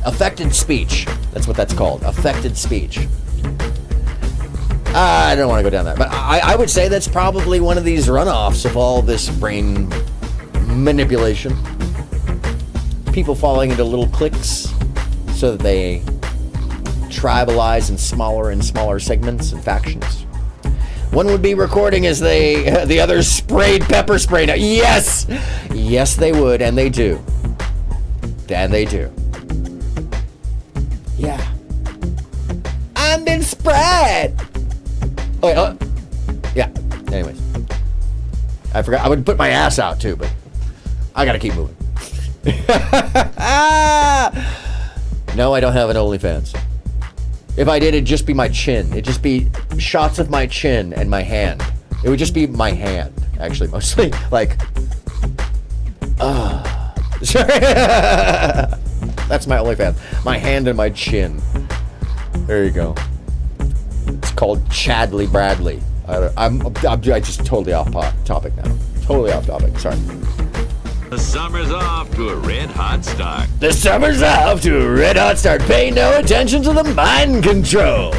Affected speech. That's what that's called. Affected speech. I don't want to go down that, but I would say that's probably one of these runoffs of all this brain manipulation. People falling into little cliques so that they tribalize in smaller segments and factions. One would be recording as the others sprayed pepper spray. Now, yes, they would, and they do. And they do. Yeah. Anyways. I forgot. I would put my ass out too, but I gotta keep moving. No, I don't have an OnlyFans. If I did, it'd just be my chin. It'd just be shots of my chin and my hand. It would just be my hand, actually, mostly. Like, sorry. That's my OnlyFans. My hand and my chin. There you go. It's called Chadley Bradley. I'm just totally off topic now. Totally off topic. Sorry. The summer's off to a red-hot start. The summer's off to a red-hot start. Pay no attention to the mind control.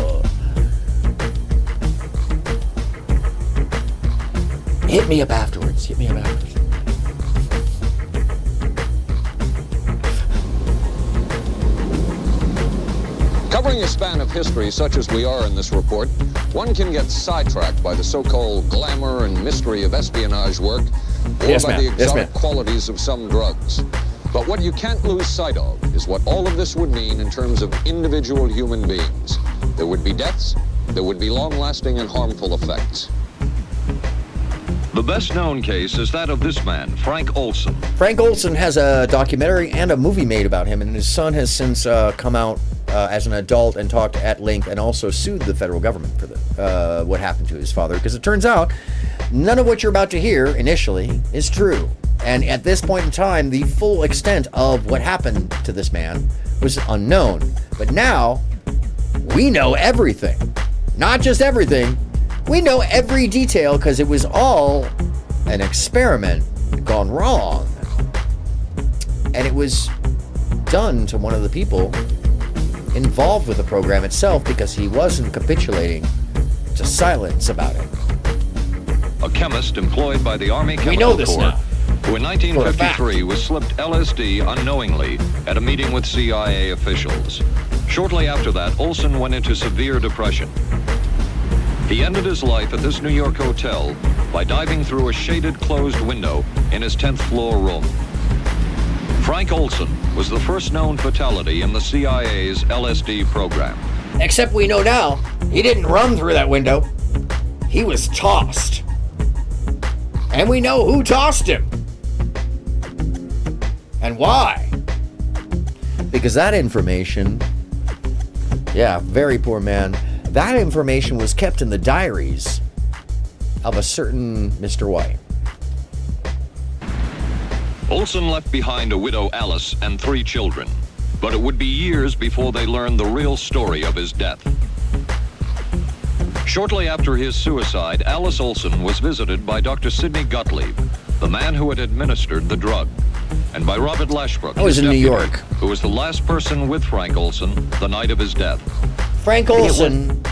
Hit me up afterwards. Hit me up afterwards. Covering a span of history such as we are in this report, one can get sidetracked by the so-called glamour and mystery of espionage work, or by the exotic qualities of some drugs. But what you can't lose sight of is what all of this would mean in terms of individual human beings. There would be deaths, there would be long-lasting and harmful effects. The best-known case is that of this man, Frank Olson. Frank Olson has a documentary and a movie made about him, and his son has since come out as an adult and talked at length and also sued the federal government for what happened to his father, because it turns out none of what you're about to hear initially is true. And at this point in time, the full extent of what happened to this man was unknown. But now, we know everything. Not just everything. We know every detail because it was all an experiment gone wrong. And it was done to one of the people involved with the program itself because he wasn't capitulating to silence about it. A chemist employed by the Army Chemical Corps, now. who in 1953 was slipped LSD unknowingly at a meeting with CIA officials. Shortly after that, Olson went into severe depression. He ended his life at this New York hotel by diving through a shaded closed window in his 10th floor room. Frank Olson was the first known fatality in the CIA's LSD program. Except we know now, he didn't run through that window. He was tossed. And we know who tossed him. And why? Because that information, yeah, very poor man, that information was kept in the diaries of a certain Mr. White. Olson left behind a widow, Alice, and 3 children, but it would be years before they learned the real story of his death. Shortly after his suicide, Alice Olson was visited by Dr. Sidney Gottlieb, the man who had administered the drug, and by Robert Lashbrook, I was in New York, who was the last person with Frank Olson the night of his death. Frank Olson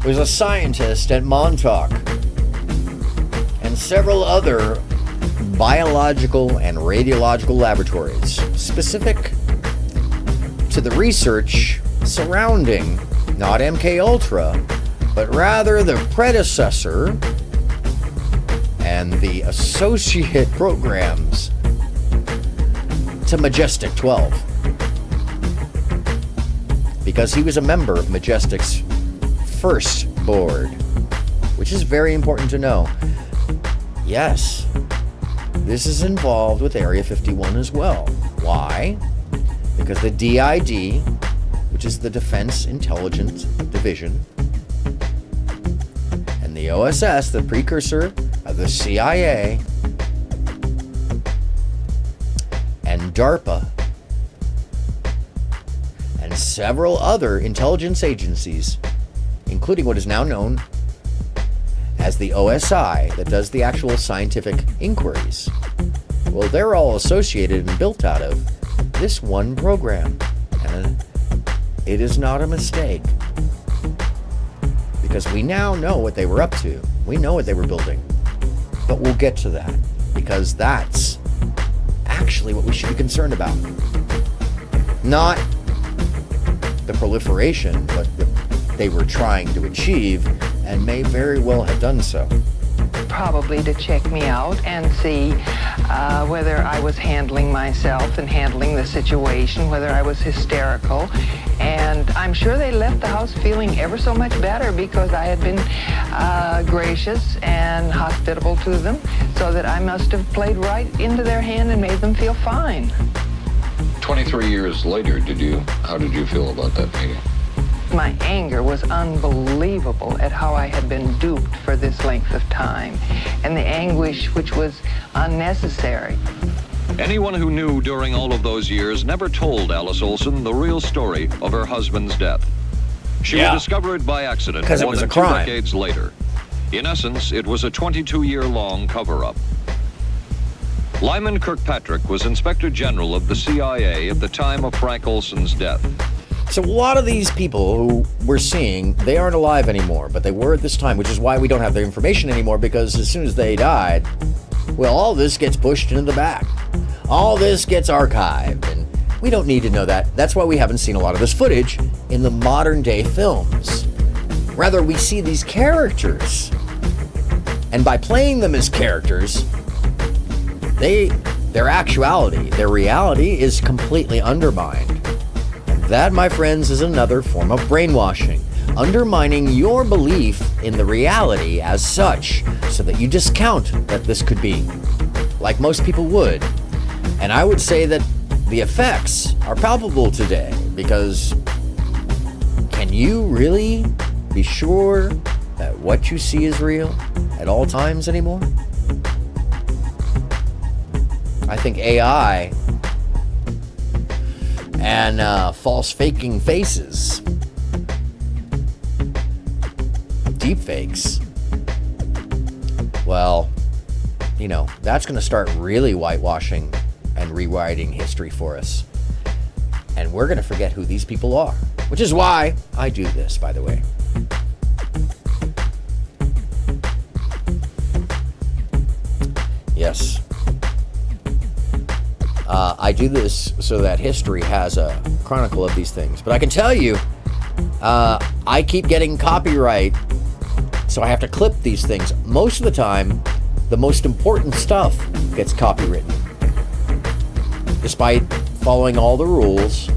was a scientist at Montauk and several other biological and radiological laboratories specific to the research surrounding not MK Ultra, but rather the predecessor and the associate programs to Majestic 12. Because he was a member of Majestic's first board, which is very important to know. Yes, this is involved with Area 51 as well. Why? Because the DID, which is the Defense Intelligence Division, and the OSS, the precursor of the CIA, and DARPA, and several other intelligence agencies, including what is now known as the OSI, that does the actual scientific inquiries. Well, they're all associated and built out of this one program. And it is not a mistake. Because we now know what they were up to. We know what they were building. But we'll get to that. Because that's actually what we should be concerned about. Not the proliferation, but they were trying to achieve, and may very well have done so. probably to check me out and see whether I was handling myself and handling the situation, whether I was hysterical. And I'm sure they left the house feeling ever so much better because I had been gracious and hospitable to them, so that I must have played right into their hand and made them feel fine. 23 years later, how did you feel about that meeting? My anger was unbelievable at how I had been duped for this length of time, and the anguish which was unnecessary. Anyone who knew during all of those years never told Alice Olson the real story of her husband's death. She would discover it by accident Because it more was than a crime. 2 decades later. In essence, it was a 22-year-long cover-up. Lyman Kirkpatrick was Inspector General of the CIA at the time of Frank Olson's death. So a lot of these people who we're seeing, they aren't alive anymore, but they were at this time, which is why we don't have their information anymore, because as soon as they died, well, all this gets pushed into the back. All this gets archived, and we don't need to know that. That's why we haven't seen a lot of this footage in the modern day films. Rather, we see these characters, and by playing them as characters, their actuality, their reality is completely undermined. That, my friends, is another form of brainwashing, undermining your belief in the reality as such, so that you discount that this could be, like most people would. And I would say that the effects are palpable today, because can you really be sure that what you see is real at all times anymore? I think AI and false faking faces, deep fakes, well, you know, that's going to start really whitewashing and rewriting history for us. And we're going to forget who these people are, which is why I do this, by the way. Yes. I do this so that history has a chronicle of these things. But I can tell you, I keep getting copyright, so I have to clip these things. Most of the time, the most important stuff gets copywritten. Despite following all the rules,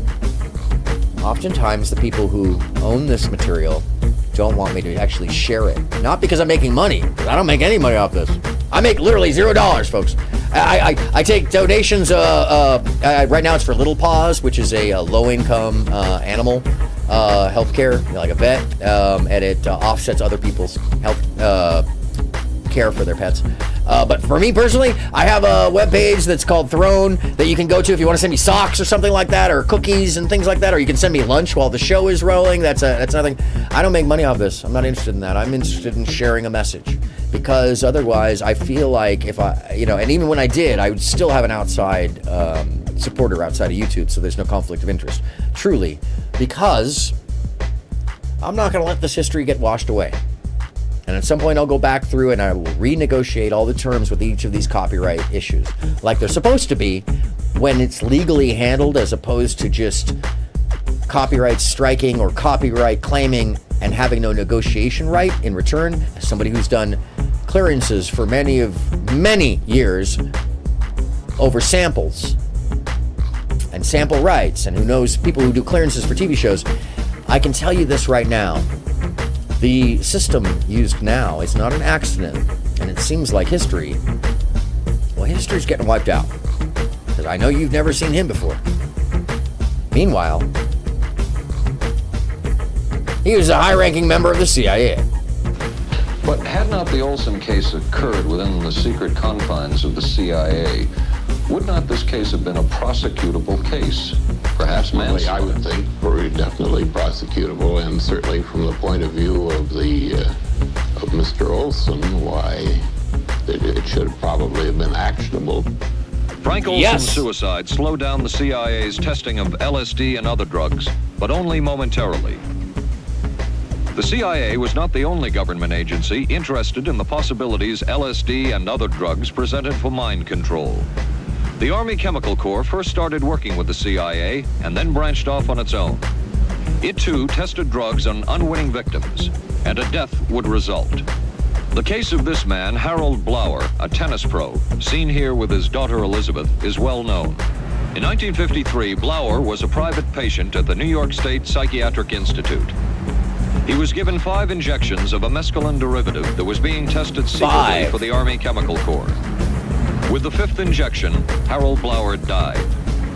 oftentimes the people who own this material don't want me to actually share it. Not because I'm making money, because I don't make any money off this. I make literally $0, folks. I take donations. Right now it's for Little Paws, which is a low-income animal health care, like a vet, and it offsets other people's health care for their pets. But for me personally, I have a webpage that's called Throne that you can go to if you want to send me socks or something like that, or cookies and things like that, or you can send me lunch while the show is rolling. That's nothing. I don't make money off this. I'm not interested in that. I'm interested in sharing a message, because otherwise I feel like if I, and even when I did, I would still have an outside supporter outside of YouTube, so there's no conflict of interest, truly, because I'm not going to let this history get washed away. And at some point I'll go back through and I will renegotiate all the terms with each of these copyright issues, like they're supposed to be when it's legally handled, as opposed to just copyright striking or copyright claiming and having no negotiation right in return. As somebody who's done clearances for many years over samples and sample rights, and who knows people who do clearances for TV shows, I can tell you this right now. The system used now is not an accident, and it seems like history's getting wiped out. Because I know you've never seen him before. Meanwhile, he was a high-ranking member of the CIA. But had not the Olson case occurred within the secret confines of the CIA, would not this case have been a prosecutable case? Perhaps manslaughter? I would think very definitely prosecutable, and certainly from the point of view of of Mr. Olson, why it should probably have been actionable. Frank Olson's suicide slowed down the CIA's testing of LSD and other drugs, but only momentarily. The CIA was not the only government agency interested in the possibilities LSD and other drugs presented for mind control. The Army Chemical Corps first started working with the CIA and then branched off on its own. It too tested drugs on unwitting victims, and a death would result. The case of this man, Harold Blower, a tennis pro, seen here with his daughter Elizabeth, is well known. In 1953, Blower was a private patient at the New York State Psychiatric Institute. He was given 5 injections of a mescaline derivative that was being tested secretly for the Army Chemical Corps. With the 5th injection, Harold Blower died.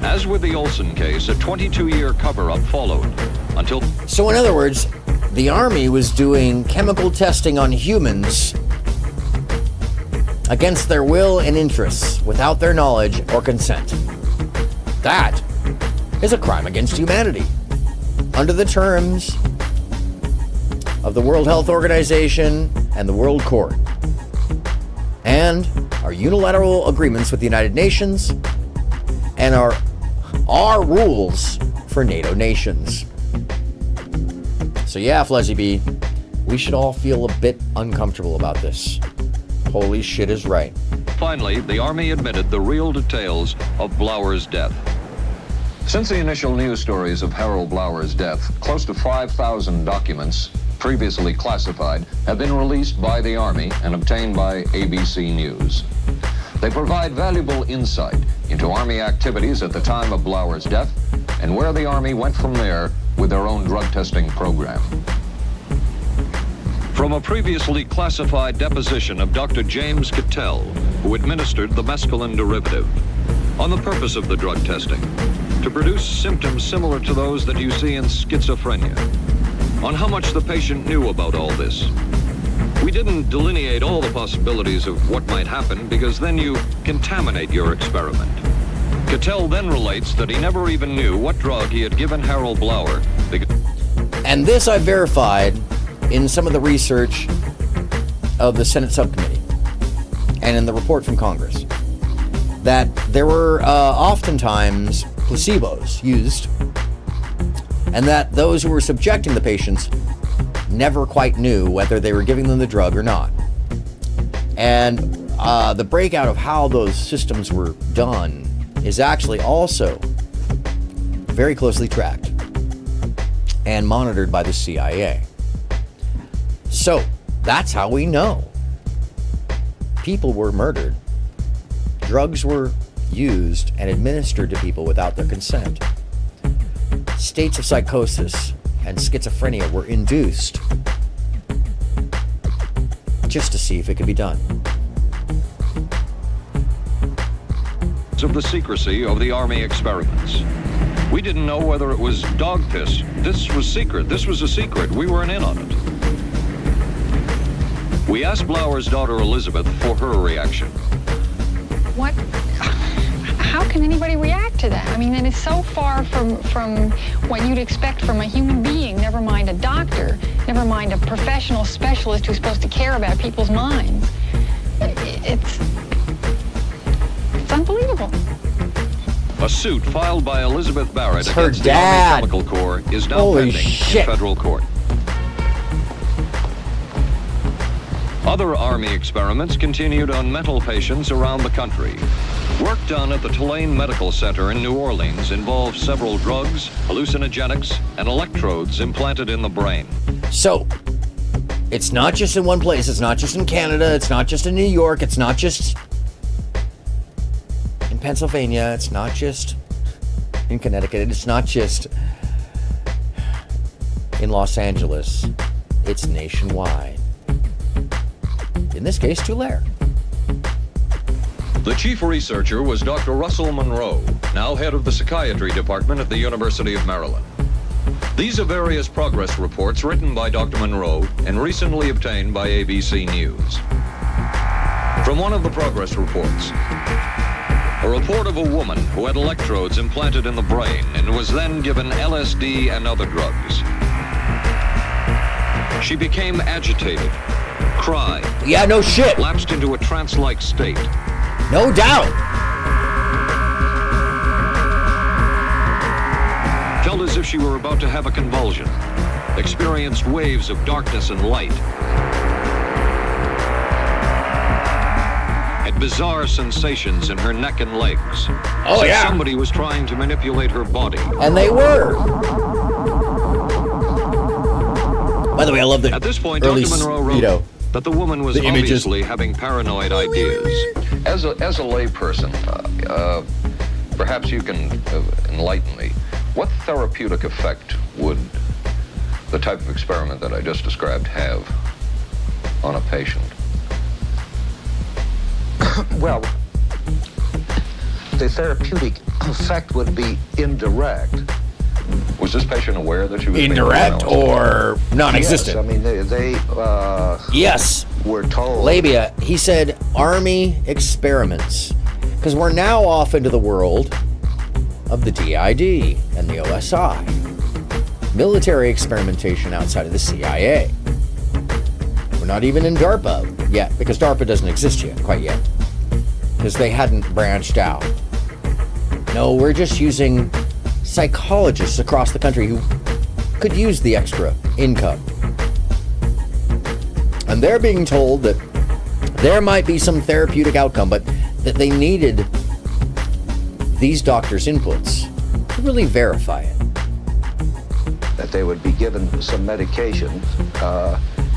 As with the Olson case, a 22-year cover-up followed until... So in other words, the Army was doing chemical testing on humans against their will and interests, without their knowledge or consent. That is a crime against humanity, under the terms of the World Health Organization and the World Court, and our unilateral agreements with the United Nations and our rules for NATO nations. So yeah, Flezzy B, we should all feel a bit uncomfortable about this. Holy shit is right. Finally, the Army admitted the real details of Blower's death. Since the initial news stories of Harold Blower's death, close to 5,000 documents previously classified have been released by the Army and obtained by ABC News. They provide valuable insight into Army activities at the time of Blower's death and where the Army went from there with their own drug testing program. From a previously classified deposition of Dr. James Cattell, who administered the mescaline derivative, on the purpose of the drug testing, to produce symptoms similar to those that you see in schizophrenia, on how much the patient knew about all this. We didn't delineate all the possibilities of what might happen because then you contaminate your experiment. Cattell then relates that he never even knew what drug he had given Harold Blower. And this I verified in some of the research of the Senate subcommittee and in the report from Congress, that there were oftentimes placebos used, and that those who were subjecting the patients never quite knew whether they were giving them the drug or not. And the breakout of how those systems were done is actually also very closely tracked and monitored by the CIA. So that's how we know people were murdered, drugs were used and administered to people without their consent. States of psychosis and schizophrenia were induced just to see if it could be done. Of the secrecy of the Army experiments. We didn't know whether it was dog piss. This was secret. This was a secret. We weren't in on it. We asked Blower's daughter Elizabeth for her reaction. What? How can anybody react to that? I mean, that is so far from what you'd expect from a human being, never mind a doctor, never mind a professional specialist who's supposed to care about people's minds. It's unbelievable. A suit filed by Elizabeth Barrett It's her against dad. the Army Chemical Corps is now Holy pending shit. in federal court. Other Army experiments continued on mental patients around the country. Work done at the Tulane Medical Center in New Orleans involved several drugs, hallucinogenics, and electrodes implanted in the brain. So, it's not just in one place. It's not just in Canada. It's not just in New York. It's not just in Pennsylvania. It's not just in Connecticut. It's not just in Los Angeles. It's nationwide. In this case, Tulare. The chief researcher was Dr. Russell Monroe, now head of the psychiatry department at the University of Maryland. These are various progress reports written by Dr. Monroe and recently obtained by ABC News. From one of the progress reports, a report of a woman who had electrodes implanted in the brain and was then given LSD and other drugs. She became agitated, cried. Yeah, no shit. Lapsed into a trance-like state. No doubt. Felt as if she were about to have a convulsion. Experienced waves of darkness and light. Had bizarre sensations in her neck and legs. Oh, yeah. Somebody was trying to manipulate her body. And they were. By the way, I love the At this point, early, Dr. Monroe wrote, that the woman was obviously having paranoid ideas. As a layperson, perhaps you can enlighten me. What therapeutic effect would the type of experiment that I just described have on a patient? Well, the therapeutic effect would be indirect. Was this patient aware that she was indirect or non-existent? Yes, I mean, they yes, were told. Labia, he said army experiments. Because we're now off into the world of the DID and the OSI. Military experimentation outside of the CIA. We're not even in DARPA yet, because DARPA doesn't exist yet, quite yet. Because they hadn't branched out. No, we're just using psychologists across the country who could use the extra income. And they're being told that there might be some therapeutic outcome, but that they needed these doctors' inputs to really verify it. That they would be given some medication,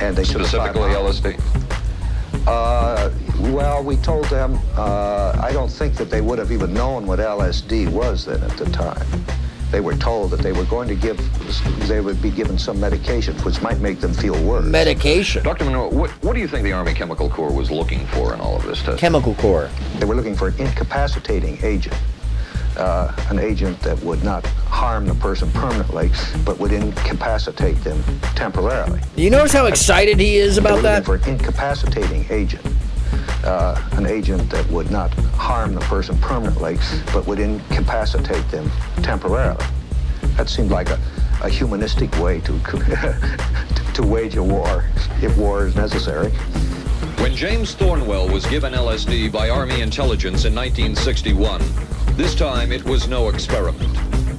and they specifically LSD. Well, we told them. I don't think that they would have even known what LSD was then at the time. They were told that they would be given some medication, which might make them feel worse. Medication. Dr. Monroe, what do you think the Army Chemical Corps was looking for in all of this testing? Chemical Corps. They were looking for an incapacitating agent, an agent that would not harm the person permanently, but would incapacitate them temporarily. Do you notice how excited he is about that? They were looking for an incapacitating agent. An agent that would not harm the person permanently, but would incapacitate them temporarily. That seemed like a humanistic way to wage a war, if war is necessary. When James Thornwell was given LSD by Army intelligence in 1961, this time it was no experiment.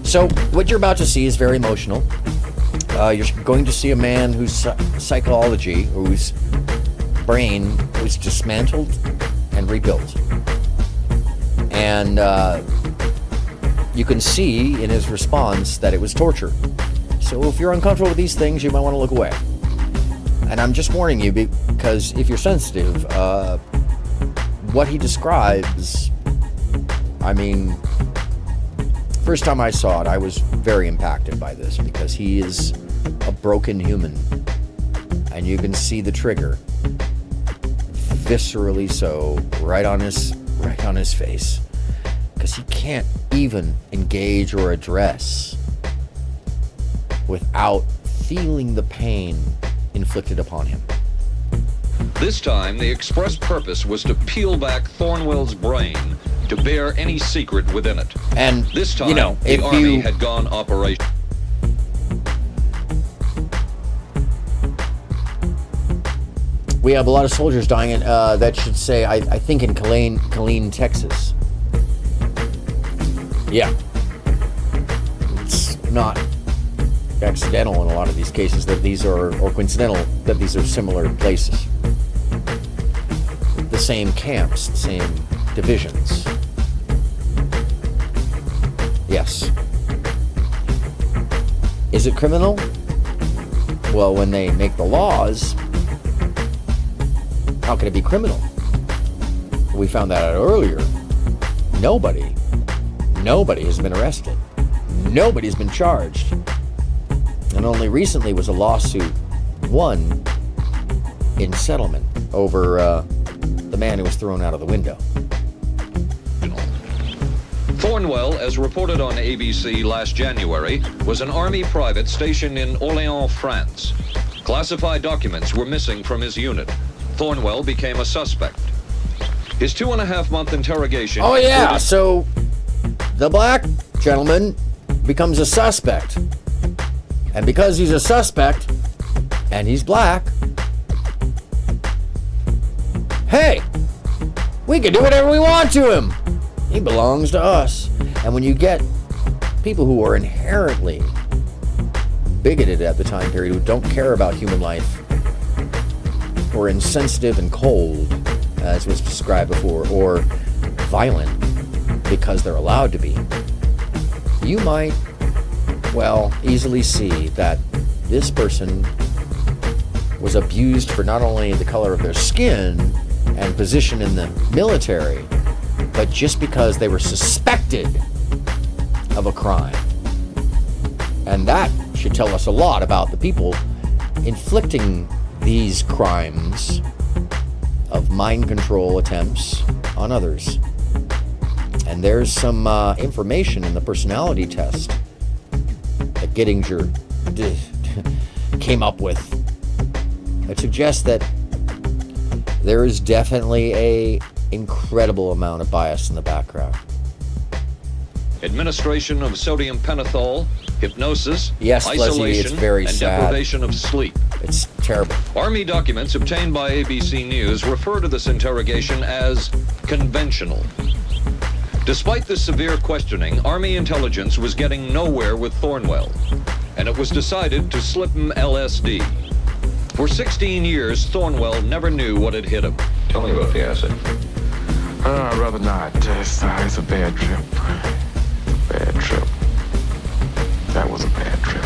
So what you're about to see is very emotional. You're going to see a man whose psychology, whose brain was dismantled and rebuilt. And you can see in his response that it was torture. So if you're uncomfortable with these things, you might want to look away. And I'm just warning you, because if you're sensitive, what he describes, I mean, first time I saw it, I was very impacted by this, because he is a broken human. And you can see the trigger, viscerally so, right on his face, because he can't even engage or address without feeling the pain inflicted upon him. This time, the express purpose was to peel back Thornwell's brain to bear any secret within it. And this time, you know, the Army had gone operational. We have a lot of soldiers dying in, that should say, I think in Killeen, Texas. Yeah. It's not accidental in a lot of these cases that these are, or coincidental that these are similar places. The same camps, the same divisions. Yes. Is it criminal? Well, when they make the laws, how can it be criminal? We found that out earlier. Nobody has been arrested. Nobody's been charged. And only recently was a lawsuit won in settlement over the man who was thrown out of the window. Thornwell, as reported on ABC last January, was an Army private stationed in Orléans, France. Classified documents were missing from his unit. Thornwell became a suspect. His 2.5-month interrogation... Oh yeah, so the black gentleman becomes a suspect. And because he's a suspect, and he's black, hey, we can do whatever we want to him. He belongs to us. And when you get people who are inherently bigoted at the time period, who don't care about human life, or insensitive and cold, as was described before, or violent because they're allowed to be, you might, well, easily see that this person was abused for not only the color of their skin and position in the military, but just because they were suspected of a crime. And that should tell us a lot about the people inflicting these crimes of mind control attempts on others. And there's some information in the personality test that Gettinger came up with that suggests that there is definitely a incredible amount of bias in the background. Administration of sodium pentothal, hypnosis, yes, isolation, Leslie, it's very and sad. deprivation of sleep. It's terrible. Army documents obtained by ABC News refer to this interrogation as conventional. Despite the severe questioning, Army intelligence was getting nowhere with Thornwell, and it was decided to slip him LSD. For 16 years, Thornwell never knew what had hit him. Tell me about the acid. I'd rather not. It's a bad trip. Bad trip. That was a bad trip.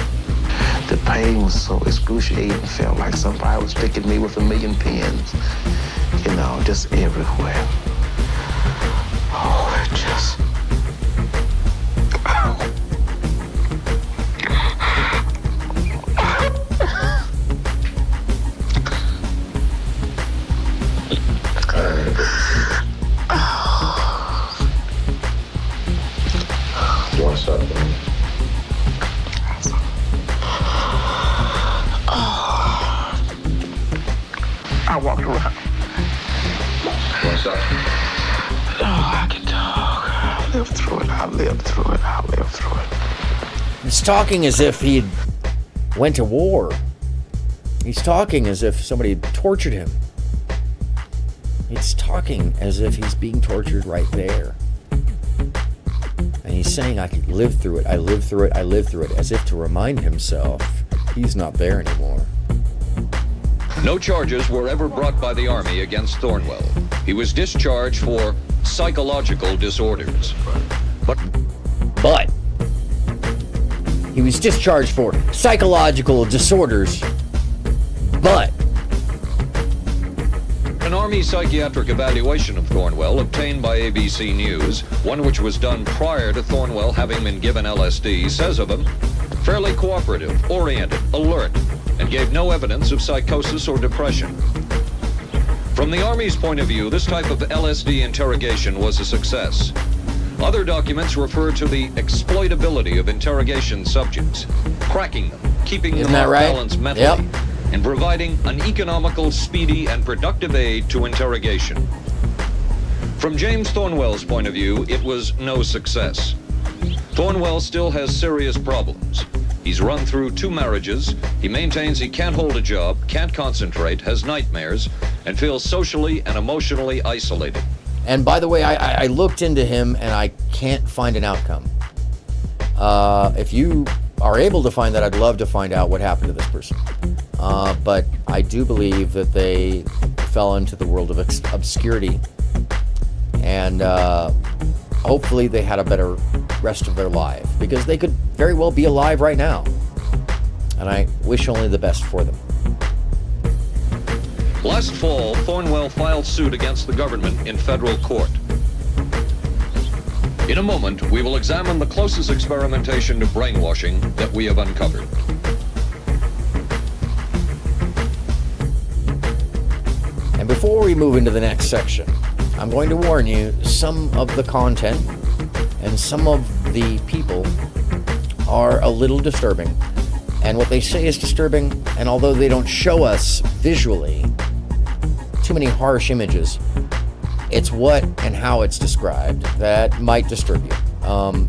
The pain was so excruciating. It felt like somebody was sticking me with 1,000,000 pins. You know, just everywhere. Oh, it just... You want to stop for me? I walked around. You want to stop? Oh, I can talk. I lived through it. I lived through it. He's talking as if he went to war. He's talking as if somebody tortured him. He's talking as if he's being tortured right there. And he's saying, I could live through it, I lived through it, I lived through it, as if to remind himself he's not there anymore. No charges were ever brought by the Army against Thornwell. He was discharged for psychological disorders. But he was discharged for psychological disorders, but an Army psychiatric evaluation of Thornwell obtained by ABC News, one which was done prior to Thornwell having been given LSD, says of him, fairly cooperative, oriented, alert, and gave no evidence of psychosis or depression. From the Army's point of view, this type of LSD interrogation was a success. Other documents refer to the exploitability of interrogation subjects, cracking them, keeping them off balance mentally, and providing an economical, speedy, and productive aid to interrogation. From James Thornwell's point of view, it was no success. Thornwell still has serious problems. He's run through 2 marriages, he maintains he can't hold a job, can't concentrate, has nightmares, and feels socially and emotionally isolated. And by the way, I looked into him and I can't find an outcome. If you are able to find that, I'd love to find out what happened to this person. But I do believe that they fell into the world of obscurity. And hopefully they had a better rest of their life, because they could very well be alive right now. And I wish only the best for them. Last fall, Thornwell filed suit against the government in federal court. In a moment, we will examine the closest experimentation to brainwashing that we have uncovered. And before we move into the next section, I'm going to warn you, some of the content and some of the people are a little disturbing. And what they say is disturbing, and although they don't show us visually too many harsh images, it's what and how it's described that might disturb you.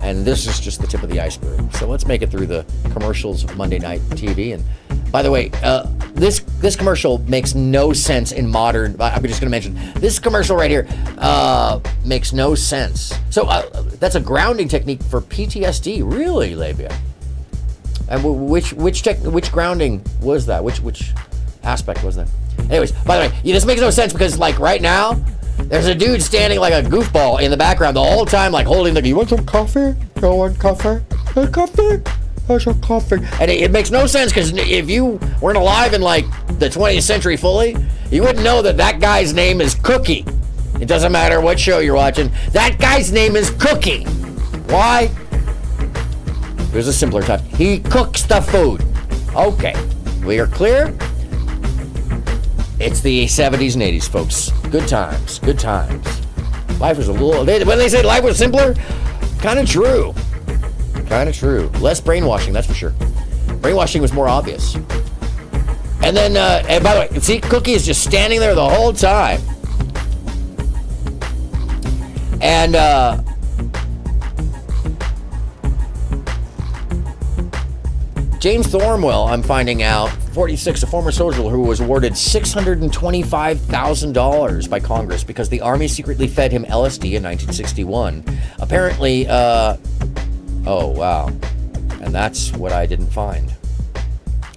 And this is just the tip of the iceberg. So let's make it through the commercials of Monday Night TV. And by the way, this commercial makes no sense in modern. I'm just going to mention this commercial right here makes no sense. So that's a grounding technique for PTSD, really, Labia? And which grounding was that? Which aspect was that? Anyways, by the way, this makes no sense because like right now, there's a dude standing like a goofball in the background the whole time, like holding the. You want some coffee? You want coffee? Coffee? That's a coffee. And it makes no sense, because if you weren't alive in like the 20th century fully, you wouldn't know that that guy's name is Cookie. It doesn't matter what show you're watching. That guy's name is Cookie. Why? There's a simpler type. He cooks the food. Okay, we are clear. It's the 70s and 80s, folks. Good times, good times. Life was a little, when they say life was simpler, kind of true. Kind of true. Less brainwashing, that's for sure. Brainwashing was more obvious. And then, and by the way, see, Cookie is just standing there the whole time. And, James Thornwell, I'm finding out, 46, a former soldier who was awarded $625,000 by Congress because the Army secretly fed him LSD in 1961. Apparently, oh, wow. And that's what I didn't find.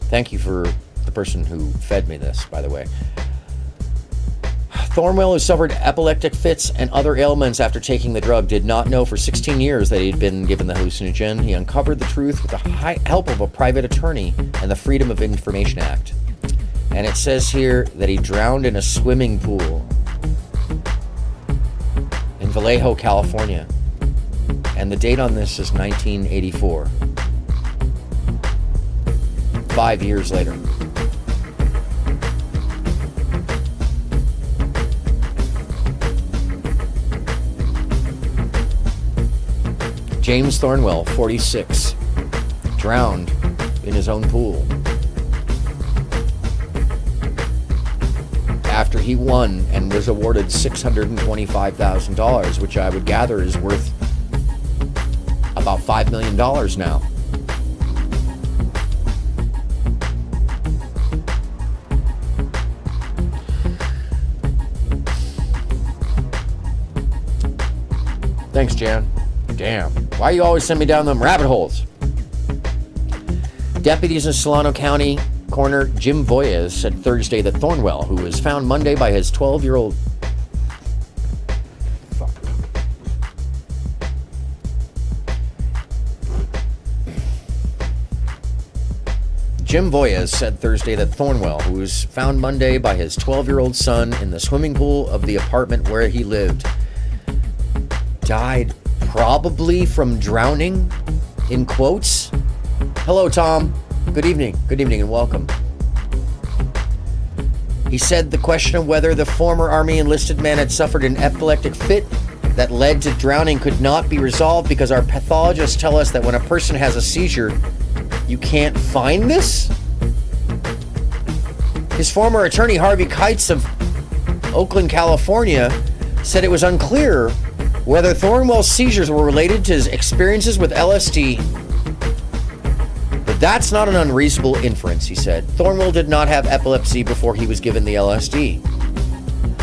Thank you for the person who fed me this, by the way. Thornwell, who suffered epileptic fits and other ailments after taking the drug, did not know for 16 years that he'd been given the hallucinogen. He uncovered the truth with the help of a private attorney and the Freedom of Information Act. And it says here that he drowned in a swimming pool in Vallejo, California. And the date on this is 1984. 5 years later. James Thornwell, 46, drowned in his own pool after he won and was awarded $625,000, which I would gather is worth about $5 million now. Thanks, Jan. Damn. Why you always send me down them rabbit holes? Deputies in Solano County Coroner Jim Voyes said Thursday that Thornwell, who was found Monday by his 12-year-old... Jim Voyes said Thursday that Thornwell, who was found Monday by his 12-year-old son in the swimming pool of the apartment where he lived, died probably from drowning, in quotes. Hello, Tom. Good evening and welcome. He said the question of whether the former Army enlisted man had suffered an epileptic fit that led to drowning could not be resolved because our pathologists tell us that when a person has a seizure, you can't find this? His former attorney, Harvey Keitz of Oakland, California, said it was unclear whether Thornwell's seizures were related to his experiences with LSD. But that's not an unreasonable inference, he said. Thornwell did not have epilepsy before he was given the LSD.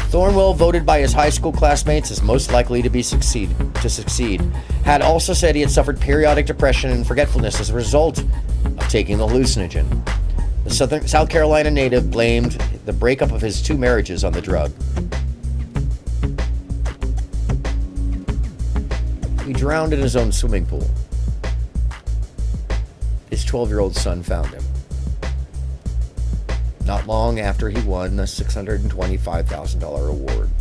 Thornwell, voted by his high school classmates as most likely to succeed, had also said he had suffered periodic depression and forgetfulness as a result of taking the hallucinogen. The South Carolina native blamed the breakup of his 2 marriages on the drug. He drowned in his own swimming pool. His 12-year-old son found him. Not long after he won the $625,000 award.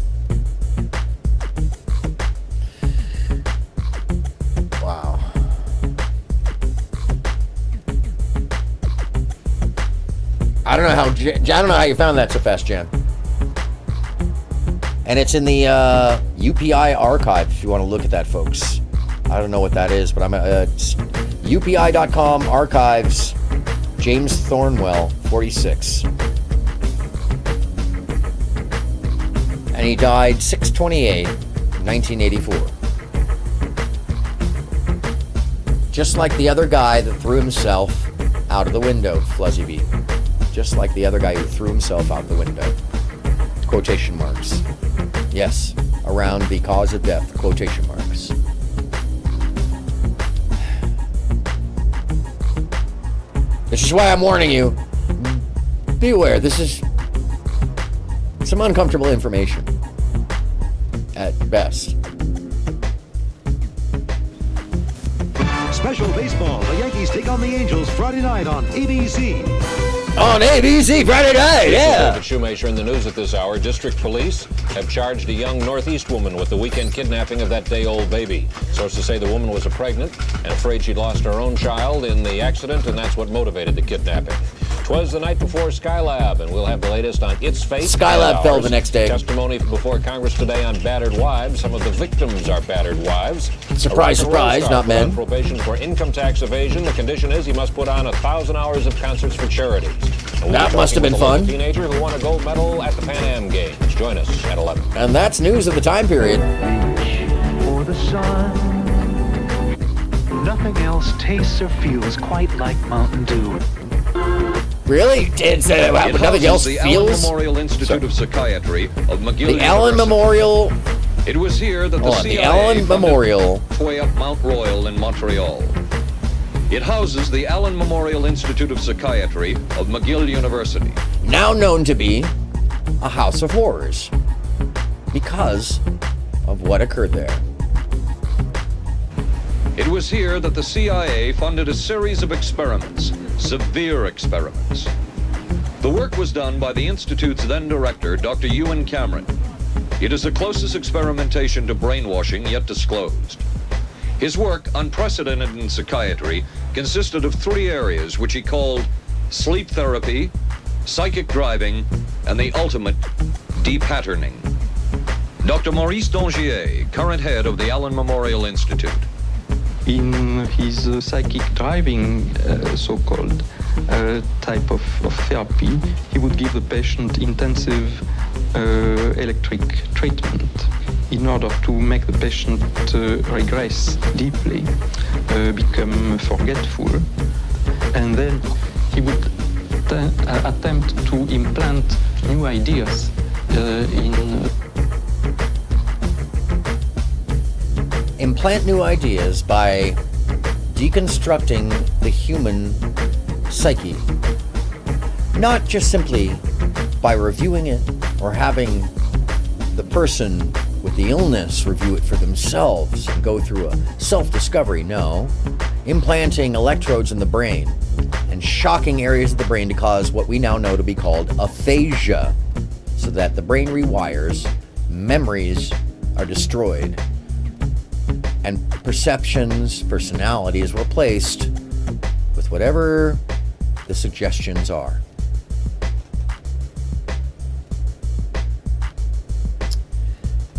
Wow. I don't know how you found that so fast, Jan. And it's in the UPI archive if you want to look at that, folks. I don't know what that is, but I'm it's UPI.com archives. James Thornwell, 46. And he died 6/28/1984. Just like the other guy that threw himself out of the window, Fluzzy B. Just like the other guy who threw himself out the window. Quotation marks. Yes, around the cause of death, quotation marks. This is why I'm warning you. Beware, this is some uncomfortable information at best. Special baseball. The Yankees take on the Angels Friday night on ABC. On ABC Friday night, yeah. David Shoemaker in the news at this hour. District police have charged a young Northeast woman with the weekend kidnapping of that day-old baby. Sources say the woman was pregnant and afraid she'd lost her own child in the accident, and that's what motivated the kidnapping. 'Twas the night before Skylab, and we'll have the latest on its fate. Skylab fell the next day. Testimony before Congress today on battered wives. Some of the victims are battered wives. Surprise, surprise, not men. Probation for income tax evasion. The condition is he must put on 1,000 hours of concerts for charities. That must have been fun. Teenager who won a gold medal at the Pan Am Games. Join us at 11. And that's news of the time period. For the sun. Nothing else tastes or feels quite like Mountain Dew. Really? It's nothing else the feels? Allen Memorial Institute of Psychiatry of McGill The Allen Memorial. It was here that the CIA the Allen Memorial way up Mount Royal in Montreal. It houses the Allen Memorial Institute of Psychiatry of McGill University. Now known to be a house of horrors because of what occurred there. It was here that the CIA funded a series of experiments, severe experiments. The work was done by the Institute's then director, Dr. Ewan Cameron. It is the closest experimentation to brainwashing yet disclosed. His work, unprecedented in psychiatry, consisted of 3 areas which he called sleep therapy, psychic driving, and the ultimate depatterning. Dr. Maurice Dongier, current head of the Allen Memorial Institute. In his psychic driving, so-called type of therapy, he would give the patient intensive electric treatment in order to make the patient regress deeply, become forgetful, and then he would attempt to implant new ideas Implant new ideas by deconstructing the human psyche. Not just simply by reviewing it or having the person with the illness review it for themselves and go through a self-discovery. No. Implanting electrodes in the brain and shocking areas of the brain to cause what we now know to be called aphasia, so that the brain rewires, memories are destroyed, and perceptions, personality is replaced with whatever the suggestions are.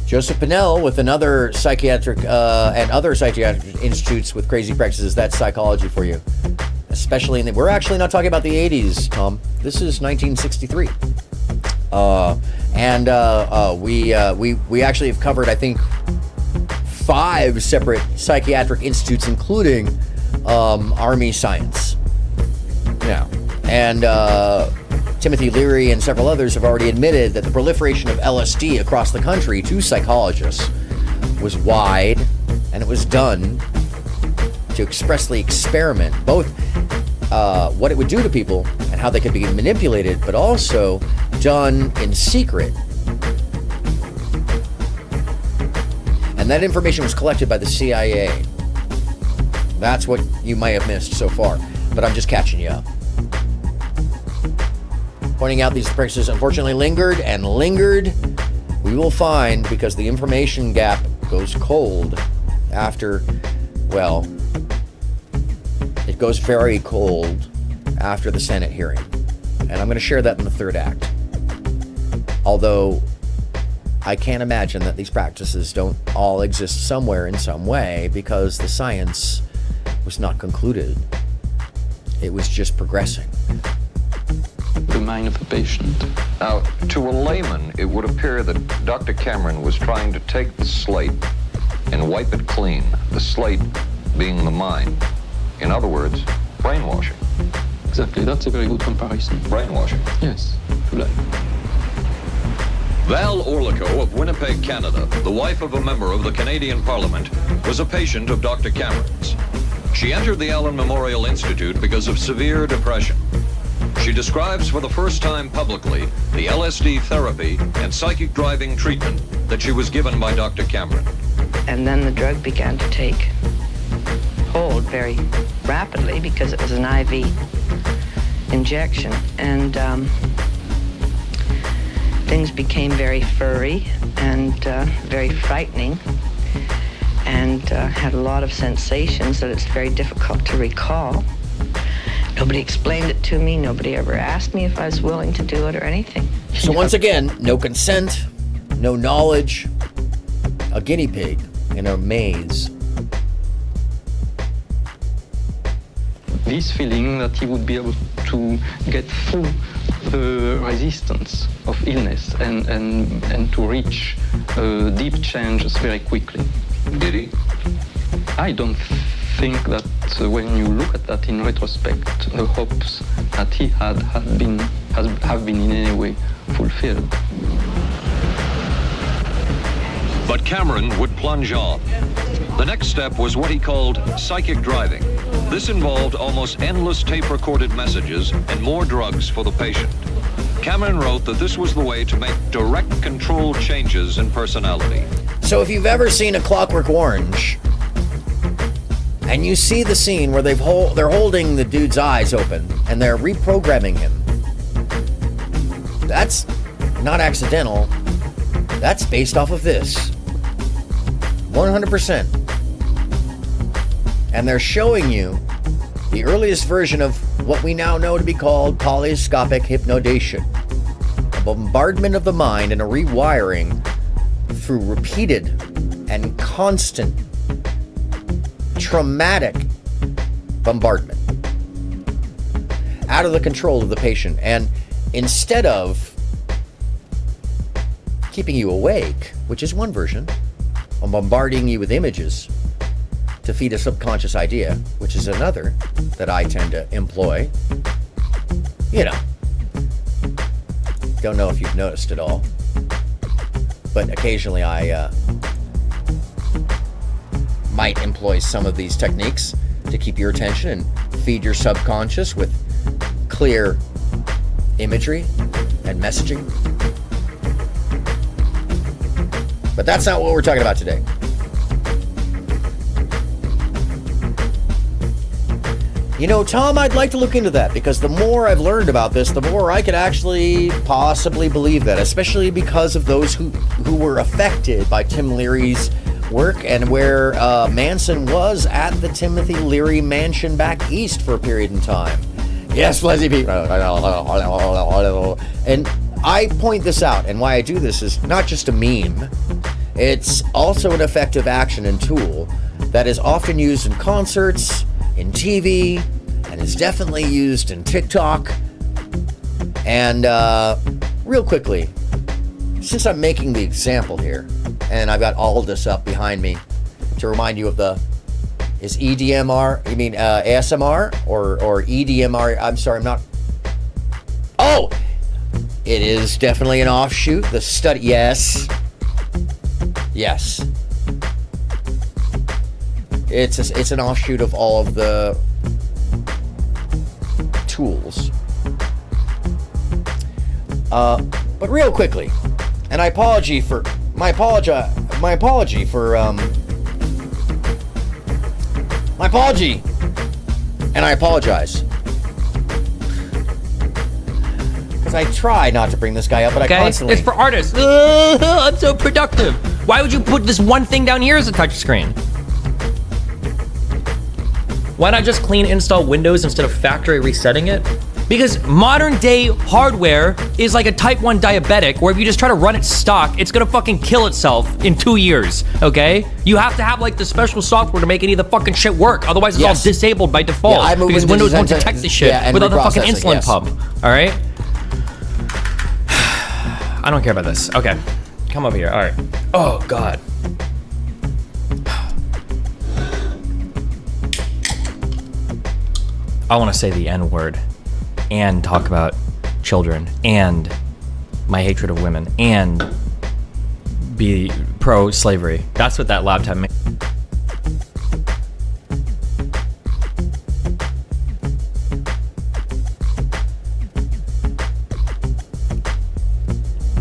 Joseph Pinnell with another psychiatric and other psychiatric institutes with crazy practices. That's psychology for you. Especially we're actually not talking about the 80s, Tom. This is 1963. We actually have covered, I think, 5 separate psychiatric institutes, including Army Science. Yeah. And Timothy Leary and several others have already admitted that the proliferation of LSD across the country to psychologists was wide, and it was done to expressly experiment both what it would do to people and how they could be manipulated, but also done in secret. And that information was collected by the CIA. That's what you may have missed so far, but I'm just catching you up. Pointing out these practices unfortunately lingered and lingered. We will find, because the information gap goes cold after, well, it goes very cold after the Senate hearing. And I'm going to share that in the 3rd act. Although I can't imagine that these practices don't all exist somewhere in some way, because the science was not concluded. It was just progressing. The mind of the patient. Now, to a layman, it would appear that Dr. Cameron was trying to take the slate and wipe it clean, the slate being the mind. In other words, brainwashing. Exactly, that's a very good comparison. Brainwashing. Yes, like. Val Orlico of Winnipeg, Canada, the wife of a member of the Canadian Parliament, was a patient of Dr. Cameron's. She entered the Allen Memorial Institute because of severe depression. She describes for the first time publicly the LSD therapy and psychic driving treatment that she was given by Dr. Cameron. And then the drug began to take cold very rapidly because it was an IV injection. And things became very furry and very frightening, and had a lot of sensations that it's very difficult to recall. Nobody explained it to me. Nobody ever asked me if I was willing to do it or anything. So once again, no consent, no knowledge, a guinea pig in a maze. This feeling that he would be able to get through the resistance of illness and to reach deep changes very quickly. Did he? I don't think that when you look at that in retrospect, the hopes that he have been in any way fulfilled. But Cameron would plunge on. The next step was what he called psychic driving. This involved almost endless tape-recorded messages and more drugs for the patient. Cameron wrote that this was the way to make direct control changes in personality. So if you've ever seen A Clockwork Orange, and you see the scene where they're holding the dude's eyes open and they're reprogramming him, that's not accidental. That's based off of this. 100%. And they're showing you the earliest version of what we now know to be called polyscopic hypnodation. A bombardment of the mind and a rewiring through repeated and constant traumatic bombardment out of the control of the patient. And instead of keeping you awake, which is one version, or bombarding you with images to feed a subconscious idea, which is another that I tend to employ. You know, don't know if you've noticed at all, but occasionally I might employ some of these techniques to keep your attention and feed your subconscious with clear imagery and messaging. But that's not what we're talking about today. You know, Tom, I'd like to look into that, because the more I've learned about this, the more I could actually possibly believe that, especially because of those who were affected by Tim Leary's work, and where Manson was at the Timothy Leary mansion back east for a period in time. Yes, Leslie P. And I point this out, and why I do this is not just a meme. It's also an effective action and tool that is often used in concerts, in TV, and is definitely used in TikTok. And real quickly, since I'm making the example here, and I've got Aldous up behind me to remind you of is EDMR, you mean ASMR or EDMR? I'm sorry, I'm not. Oh, it is definitely an offshoot. The study, yes. It's an offshoot of all of the tools. But real quickly, and my apology for my apology, and I apologize. Because I try not to bring this guy up, but I constantly... It's for artists. I'm so productive. Why would you put this one thing down here as a touchscreen? Why not just clean install Windows instead of factory resetting it? Because modern day hardware is like a type 1 diabetic, where if you just try to run it stock, it's gonna fucking kill itself in 2 years, okay? You have to have like the special software to make any of the fucking shit work. Otherwise it's all disabled by default, because Windows won't detect the shit without the fucking insulin pump, all right? I don't care about this. Okay, come over here, all right. Oh, God. I wanna say the N-word and talk about children and my hatred of women and be pro-slavery. That's what that laptop made.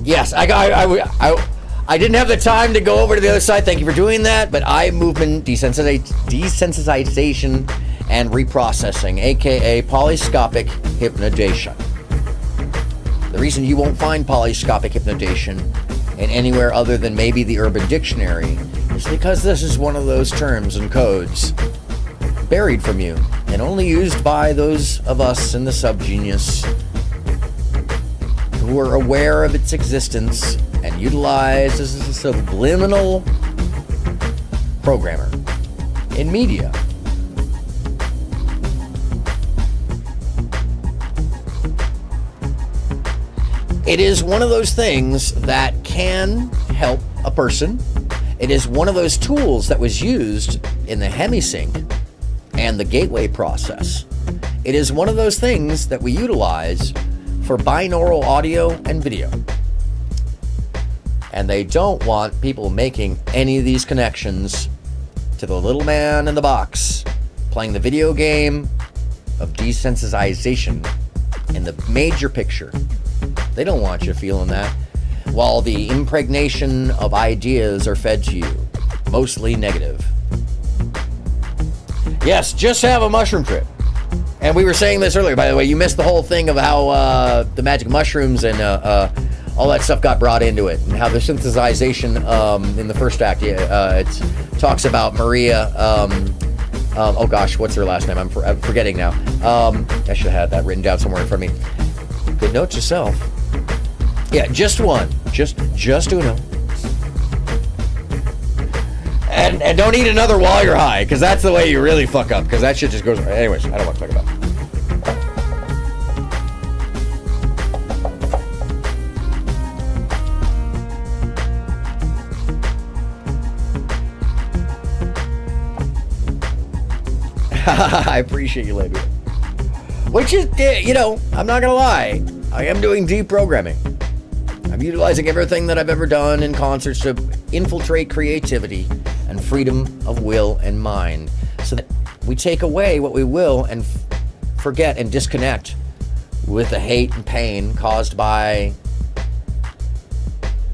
Yes, I I didn't have the time to go over to the other side. Thank you for doing that. But eye movement desensitization and reprocessing, aka polyscopic hypnodation. The reason you won't find polyscopic hypnodation in anywhere other than maybe the Urban Dictionary is because this is one of those terms and codes buried from you and only used by those of us in the subgenius who are aware of its existence and utilize as a subliminal programmer in media. It is one of those things that can help a person. It is one of those tools that was used in the hemisync and the gateway process. It is one of those things that we utilize for binaural audio and video. And they don't want people making any of these connections to the little man in the box playing the video game of desensitization in the major picture. They don't want you feeling that, while the impregnation of ideas are fed to you, mostly negative. Yes, just have a mushroom trip. And we were saying this earlier, by the way, you missed the whole thing of how the magic mushrooms and all that stuff got brought into it, and how the synthesization in the first act, it talks about Maria, oh gosh, what's her last name? I'm forgetting now. I should have had that written down somewhere in front of me. Good note yourself. Yeah, just one. Just uno. And don't eat another while you're high, because that's the way you really fuck up, because that shit just goes... Anyways, I don't want to talk about it. I appreciate you, lady. Which is, you know, I'm not going to lie. I am doing deprogramming. I'm utilizing everything that I've ever done in concerts to infiltrate creativity and freedom of will and mind, so that we take away what we will and forget and disconnect with the hate and pain caused by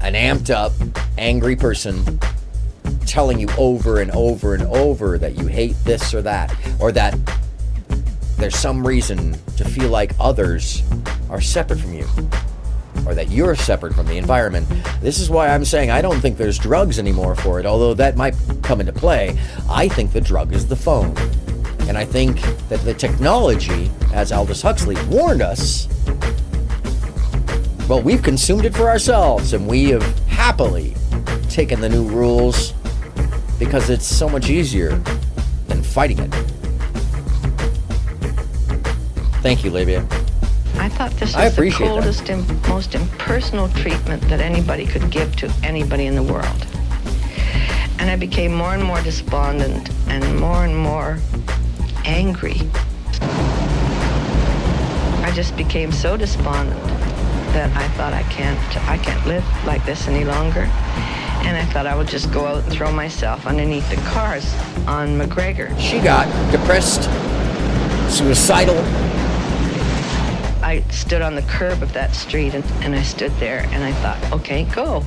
an amped up, angry person telling you over and over and over that you hate this or that, or that there's some reason to feel like others are separate from you, or that you're separate from the environment. This is why I'm saying I don't think there's drugs anymore for it, although that might come into play. I think the drug is the phone. And I think that the technology, as Aldous Huxley warned us, well, we've consumed it for ourselves, and we have happily taken the new rules because it's so much easier than fighting it. Thank you, Labia. I thought this was the coldest and most impersonal treatment that anybody could give to anybody in the world. And I became more and more despondent and more angry. I just became so despondent that I thought I can't live like this any longer. And I thought I would just go out and throw myself underneath the cars on McGregor. She got depressed, suicidal. I stood on the curb of that street and I stood there and I thought, okay, go.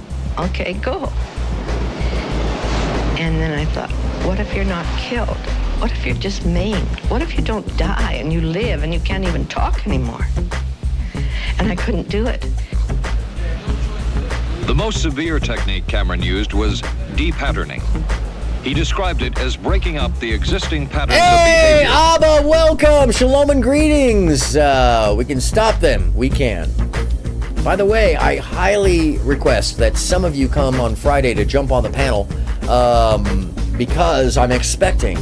And then I thought, what if you're not killed? What if you're just maimed? What if you don't die and you live and you can't even talk anymore? And I couldn't do it. The most severe technique Cameron used was de-patterning. He described it as breaking up the existing patterns of behavior. Hey, Abba, welcome! Shalom and greetings! We can stop them. We can. By the way, I highly request that some of you come on Friday to jump on the panel, because I'm expecting,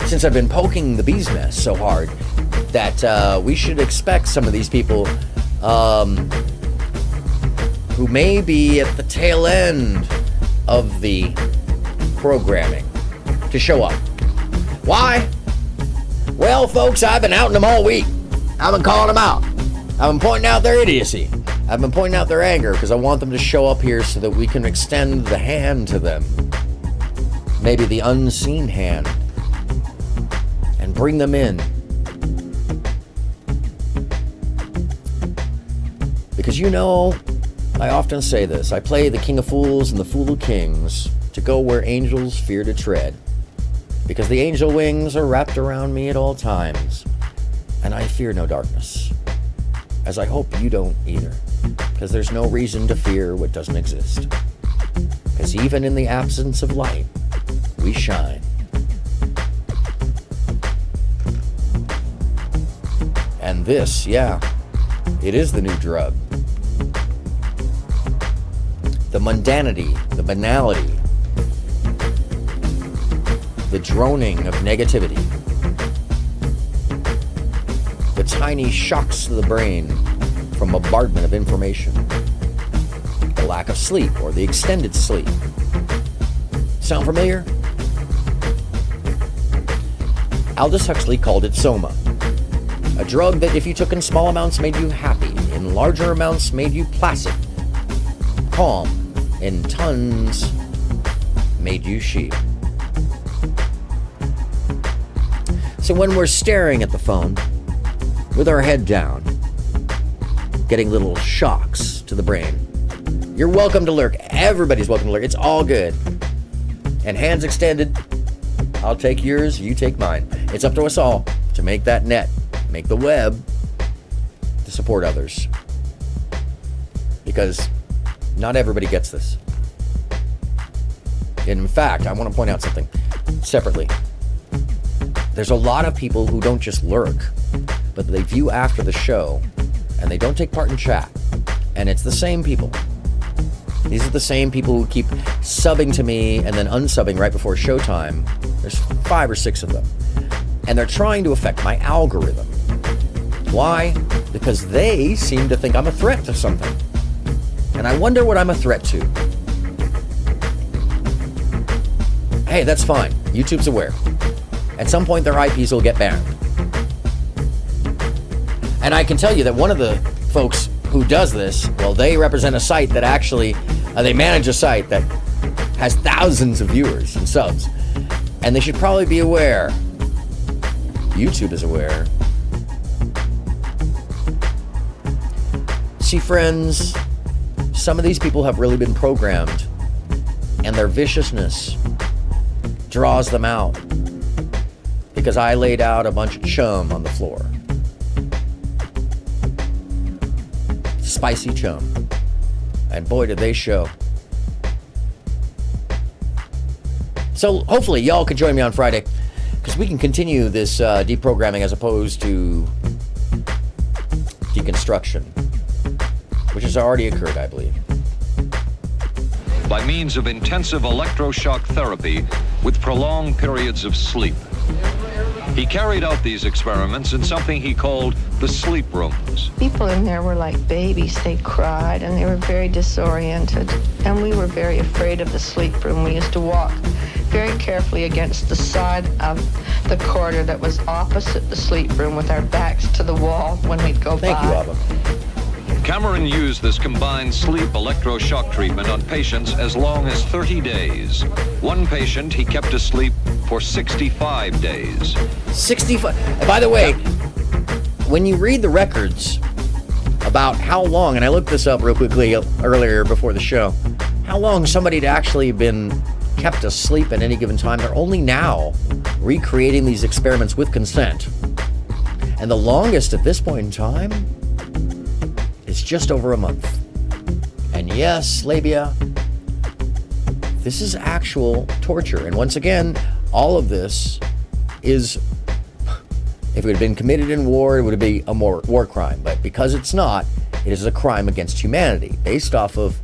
since I've been poking the bee's nest so hard, that we should expect some of these people who may be at the tail end of the programming to show up. Why? Well, folks, I've been outing them all week. I've been calling them out. I've been pointing out their idiocy. I've been pointing out their anger because I want them to show up here so that we can extend the hand to them. Maybe the unseen hand. And bring them in. Because you know, I often say this. I play the king of fools and the fool of kings to go where angels fear to tread, because the angel wings are wrapped around me at all times, and I fear no darkness, as I hope you don't either, because there's no reason to fear what doesn't exist, because even in the absence of light, we shine. And this, yeah, it is the new drug. The mundanity, the banality, the droning of negativity, the tiny shocks to the brain from bombardment of information, the lack of sleep or the extended sleep. Sound familiar? Aldous Huxley called it soma, a drug that if you took in small amounts made you happy, in larger amounts made you placid, calm, in tons made you sheep. So when we're staring at the phone with our head down, getting little shocks to the brain, you're welcome to lurk. Everybody's welcome to lurk. It's all good. And hands extended, I'll take yours, you take mine. It's up to us all to make that net, make the web, to support others. Because not everybody gets this. In fact, I want to point out something separately. There's a lot of people who don't just lurk, but they view after the show, and they don't take part in chat. And it's the same people. These are the same people who keep subbing to me and then unsubbing right before showtime. There's 5 or 6 of them. And they're trying to affect my algorithm. Why? Because they seem to think I'm a threat to something. And I wonder what I'm a threat to. Hey, that's fine. YouTube's aware. At some point, their IPs will get banned. And I can tell you that one of the folks who does this, well, they represent a site that actually, they manage a site that has thousands of viewers and subs. And they should probably be aware. YouTube is aware. See, friends, some of these people have really been programmed, and their viciousness draws them out because I laid out a bunch of chum on the floor. Spicy chum. And boy, did they show. So hopefully y'all can join me on Friday, because we can continue this deprogramming as opposed to deconstruction, which has already occurred, I believe. By means of intensive electroshock therapy with prolonged periods of sleep. He carried out these experiments in something he called the sleep rooms. People in there were like babies. They cried and they were very disoriented. And we were very afraid of the sleep room. We used to walk very carefully against the side of the corridor that was opposite the sleep room with our backs to the wall when we'd go by. Thank you, Abba. Cameron used this combined sleep electroshock treatment on patients as long as 30 days. One patient he kept asleep for 65 days. 65. By the way, when you read the records about how long, and I looked this up real quickly earlier before the show, how long somebody had actually been kept asleep at any given time, they're only now recreating these experiments with consent. And the longest at this point in time is just over a month. And yes, labia, this is actual torture. And once again, all of this is, if it had been committed in war, it would be a war crime. But because it's not, it is a crime against humanity, based off of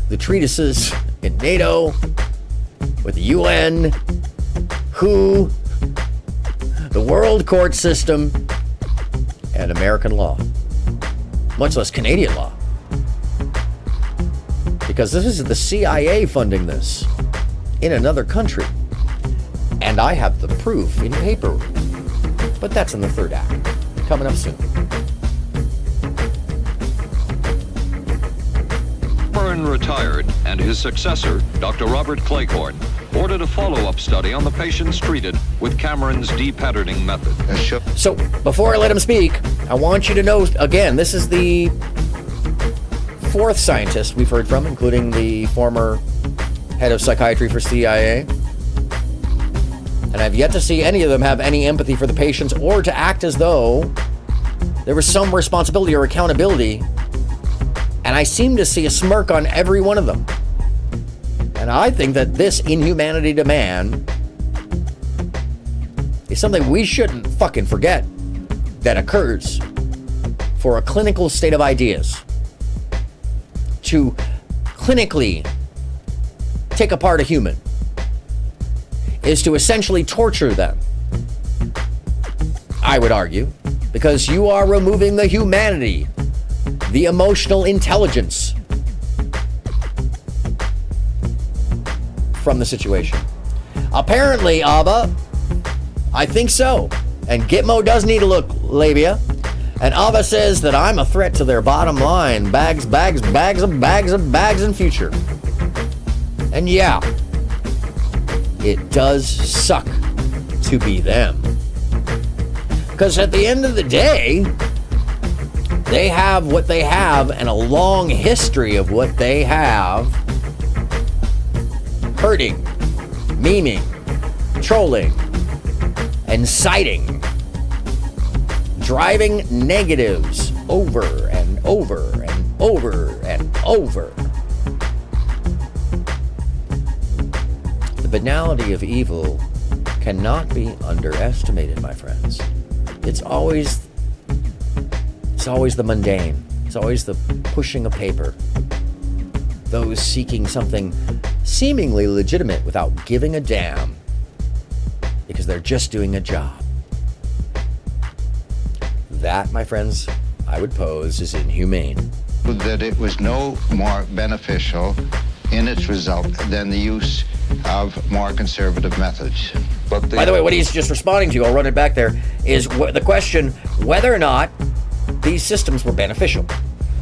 the treatises in NATO, with the UN, WHO, the World Court System, and American law. Much less Canadian law. Because this is the CIA funding this in another country. And I have the proof in paper. But that's in the third act. Coming up soon. Cameron retired, and his successor, Dr. Robert Claycorn, ordered a follow-up study on the patients treated with Cameron's de-patterning method. So, before I let him speak, I want you to know, again, this is the fourth scientist we've heard from, including the former head of psychiatry for CIA. And I've yet to see any of them have any empathy for the patients or to act as though there was some responsibility or accountability. And I seem to see a smirk on every one of them. And I think that this inhumanity to man is something we shouldn't fucking forget that occurs for a clinical state of ideas. To clinically take apart a human is to essentially torture them, I would argue, because you are removing the humanity, the emotional intelligence from the situation. Apparently, Abba, I think so. And Gitmo does need a look, labia. And Abba says that I'm a threat to their bottom line. Bags in future. And yeah, it does suck to be them. Because at the end of the day, they have what they have and a long history of what they have. Hurting, memeing, trolling, inciting, driving negatives over and over and over and over. The banality of evil cannot be underestimated, my friends. It's always the mundane. It's always the pushing of paper. Those seeking something seemingly legitimate without giving a damn because they're just doing a job. That, my friends, I would pose is inhumane. That it was no more beneficial in its result than the use of more conservative methods. By the way, what he's just responding to, I'll run it back there, is the question whether or not these systems were beneficial.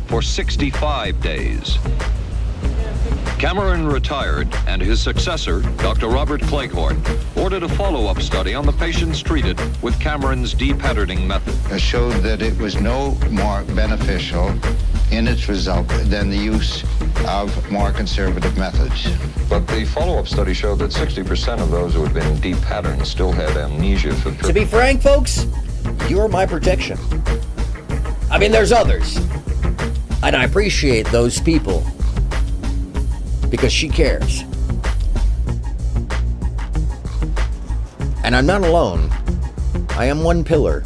For 65 days. Cameron retired, and his successor, Dr. Robert Cleghorn, ordered a follow-up study on the patients treated with Cameron's de-patterning method. Showed that it was no more beneficial in its result than the use of more conservative methods. But the follow-up study showed that 60% of those who had been de-patterned still had amnesia for... To be frank, folks, you're my protection. I mean, there's others. And I appreciate those people because she cares. And I'm not alone. I am one pillar.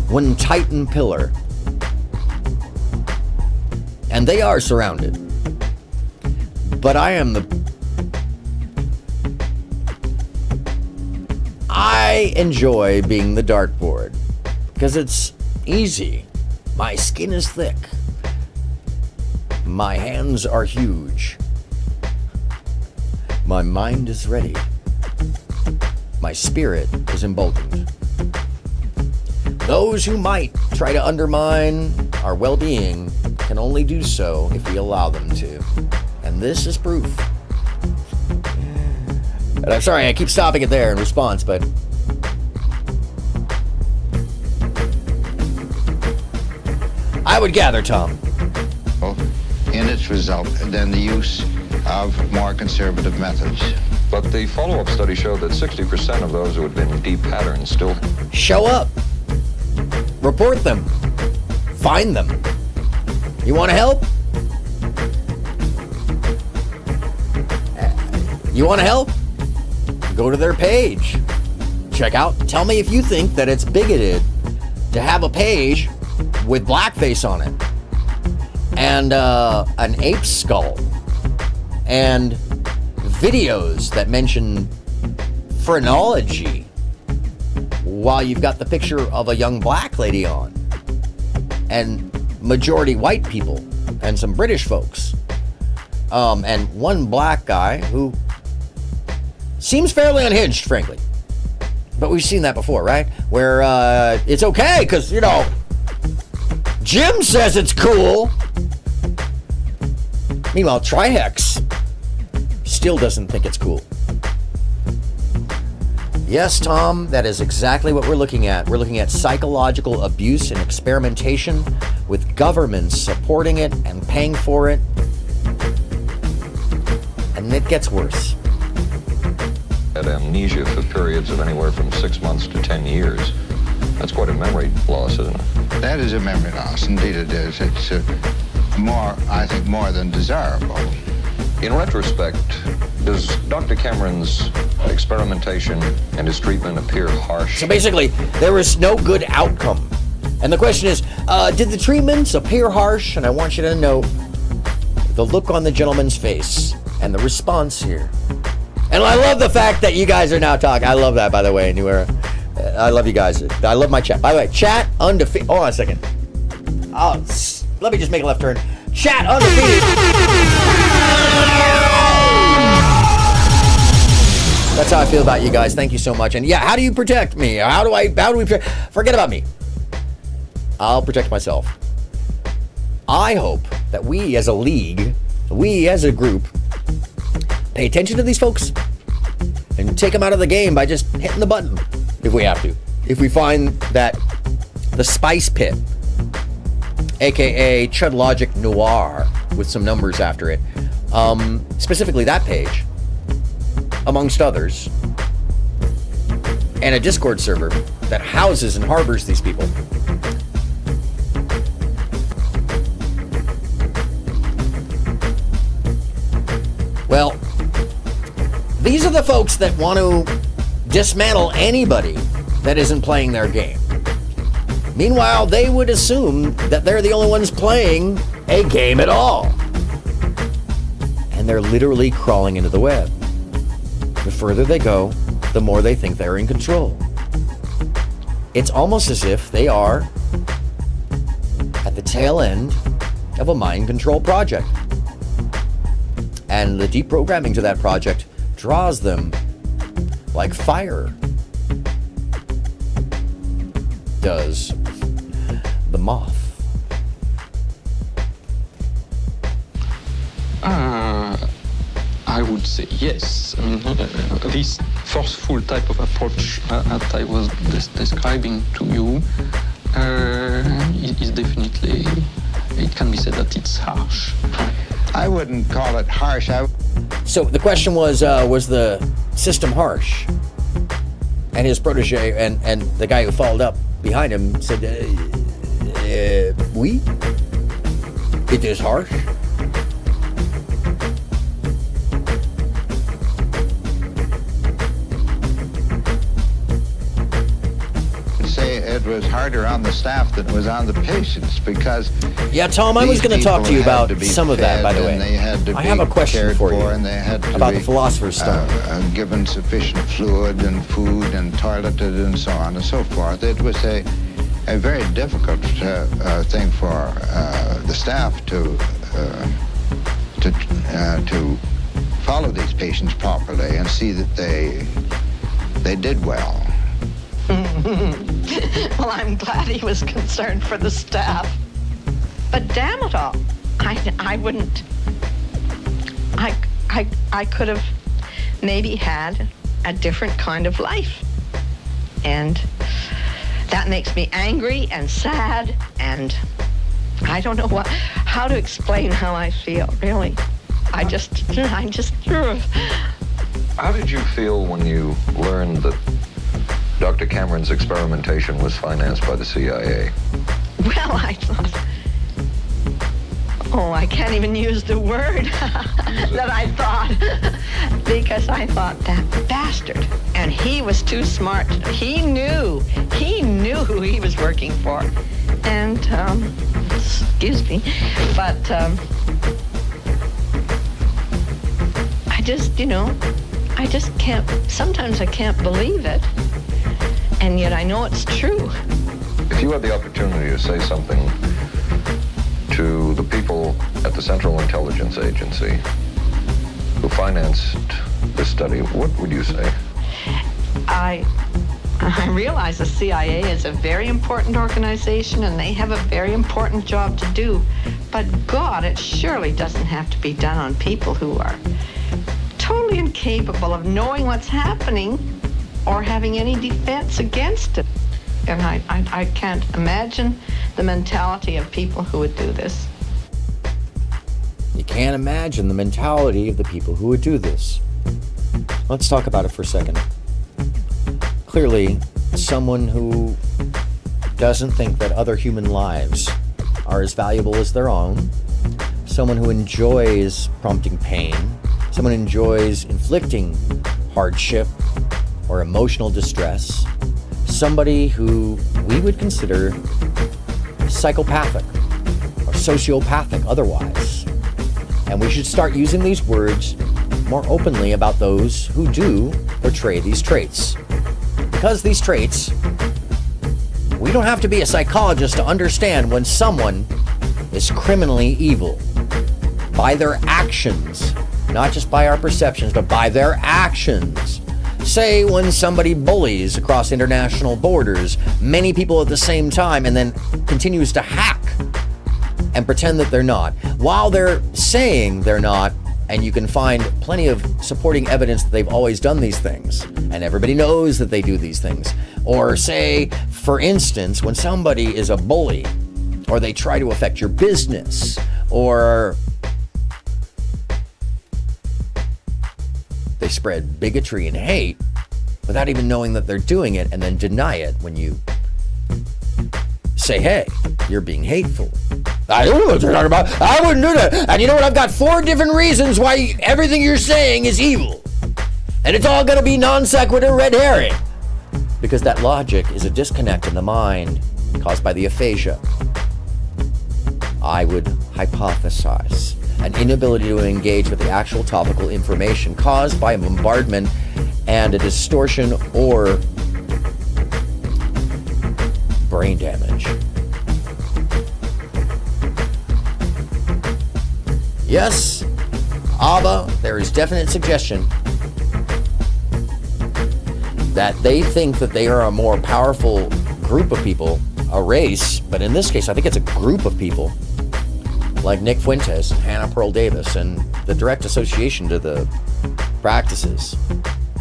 One titan pillar. And they are surrounded. But I am I enjoy being the dartboard because it's easy. My skin is thick. My hands are huge. My mind is ready. My spirit is emboldened. Those who might try to undermine our well-being can only do so if we allow them to. And this is proof. And I'm sorry, I keep stopping it there in response, but I would gather, Tom. In its result than the use of more conservative methods. But the follow-up study showed that 60% of those who had been de-patterned still... Show up. Report them. Find them. You want to help? You want to help? Go to their page. Check out. Tell me if you think that it's bigoted to have a page with blackface on it and an ape skull and videos that mention phrenology while you've got the picture of a young black lady on and majority white people and some British folks and one black guy who seems fairly unhinged, frankly. But we've seen that before, right? Where it's okay because, you know, Jim says it's cool. Meanwhile, Trihex still doesn't think it's cool. Yes, Tom, that is exactly what we're looking at. We're looking at psychological abuse and experimentation. with governments supporting it and paying for it. And it gets worse. Had amnesia for periods of anywhere from 6 months to 10 years. That's quite a memory loss, isn't it? That is a memory loss. Indeed it is. It's more, I think, more than desirable. In retrospect, does Dr. Cameron's experimentation and his treatment appear harsh? So basically, there was no good outcome. And the question is, did the treatments appear harsh? And I want you to know the look on the gentleman's face and the response here. And I love the fact that you guys are now talking. I love that, by the way, New Era. I love you guys. I love my chat. By the way, chat undefeated. Hold on a second. Let me just make a left turn. Chat undefeated. That's how I feel about you guys. Thank you so much. And yeah, how do you protect me? How do we protect? Forget about me. I'll protect myself. I hope that we as a league, we as a group, pay attention to these folks and take them out of the game by just hitting the button if we have to. If we find that the Spice Pit, aka Chud Logic Noir with some numbers after it, specifically that page, amongst others, and a Discord server that houses and harbors these people. Well, these are the folks that want to dismantle anybody that isn't playing their game. Meanwhile, they would assume that they're the only ones playing a game at all. And they're literally crawling into the web. The further they go, the more they think they're in control. It's almost as if they are at the tail end of a mind control project. And the deprogramming to that project draws them like fire does the moth. I would say yes. I mean, this forceful type of approach that I was describing to you is definitely, it can be said that it's harsh. I wouldn't call it harsh. So the question was the system harsh? And his protege and the guy who followed up behind him said, oui? It is harsh? It was harder on the staff than it was on the patients because... Yeah, Tom, I was going to talk to you about some of that, by the way. I have a question for you about the Philosopher's Stone. Given sufficient fluid and food and toileted and so on and so forth. It was a very difficult thing for the staff to follow these patients properly and see that they did well. Well, I'm glad he was concerned for the staff. But damn it all, I wouldn't. I could have maybe had a different kind of life. And that makes me angry and sad, and I don't know how to explain how I feel, really. I just. How did you feel when you learned that Dr. Cameron's experimentation was financed by the CIA? Well, I thought, I can't even use the word that I thought, because I thought, that bastard. And he was too smart. He knew who he was working for. And, excuse me, but I just can't, sometimes I can't believe it. And yet I know it's true. If you had the opportunity to say something to the people at the Central Intelligence Agency who financed this study, what would you say? I realize the CIA is a very important organization and they have a very important job to do. But God, it surely doesn't have to be done on people who are totally incapable of knowing what's happening or having any defense against it. And I can't imagine the mentality of people who would do this. You can't imagine the mentality of the people who would do this. Let's talk about it for a second. Clearly, someone who doesn't think that other human lives are as valuable as their own, someone who enjoys prompting pain, someone who enjoys inflicting hardship or emotional distress, somebody who we would consider psychopathic or sociopathic otherwise. And we should start using these words more openly about those who do portray these traits. Because these traits, we don't have to be a psychologist to understand when someone is criminally evil by their actions, not just by our perceptions, but by their actions. Say when somebody bullies across international borders many people at the same time and then continues to hack and pretend that they're not, while they're saying they're not, and you can find plenty of supporting evidence that they've always done these things, and everybody knows that they do these things. Or say, for instance, when somebody is a bully, or they try to affect your business, or they spread bigotry and hate without even knowing that they're doing it, and then deny it when you say, hey, you're being hateful. I don't know what you're talking about. I wouldn't do that. And you know what? I've got 4 different reasons why everything you're saying is evil. And it's all going to be non sequitur red herring. Because that logic is a disconnect in the mind caused by the aphasia. I would hypothesize an inability to engage with the actual topical information caused by a bombardment and a distortion or brain damage. Yes, Abba, there is definite suggestion that they think that they are a more powerful group of people, a race, but in this case, I think it's a group of people like Nick Fuentes, Hannah Pearl Davis, and the direct association to the practices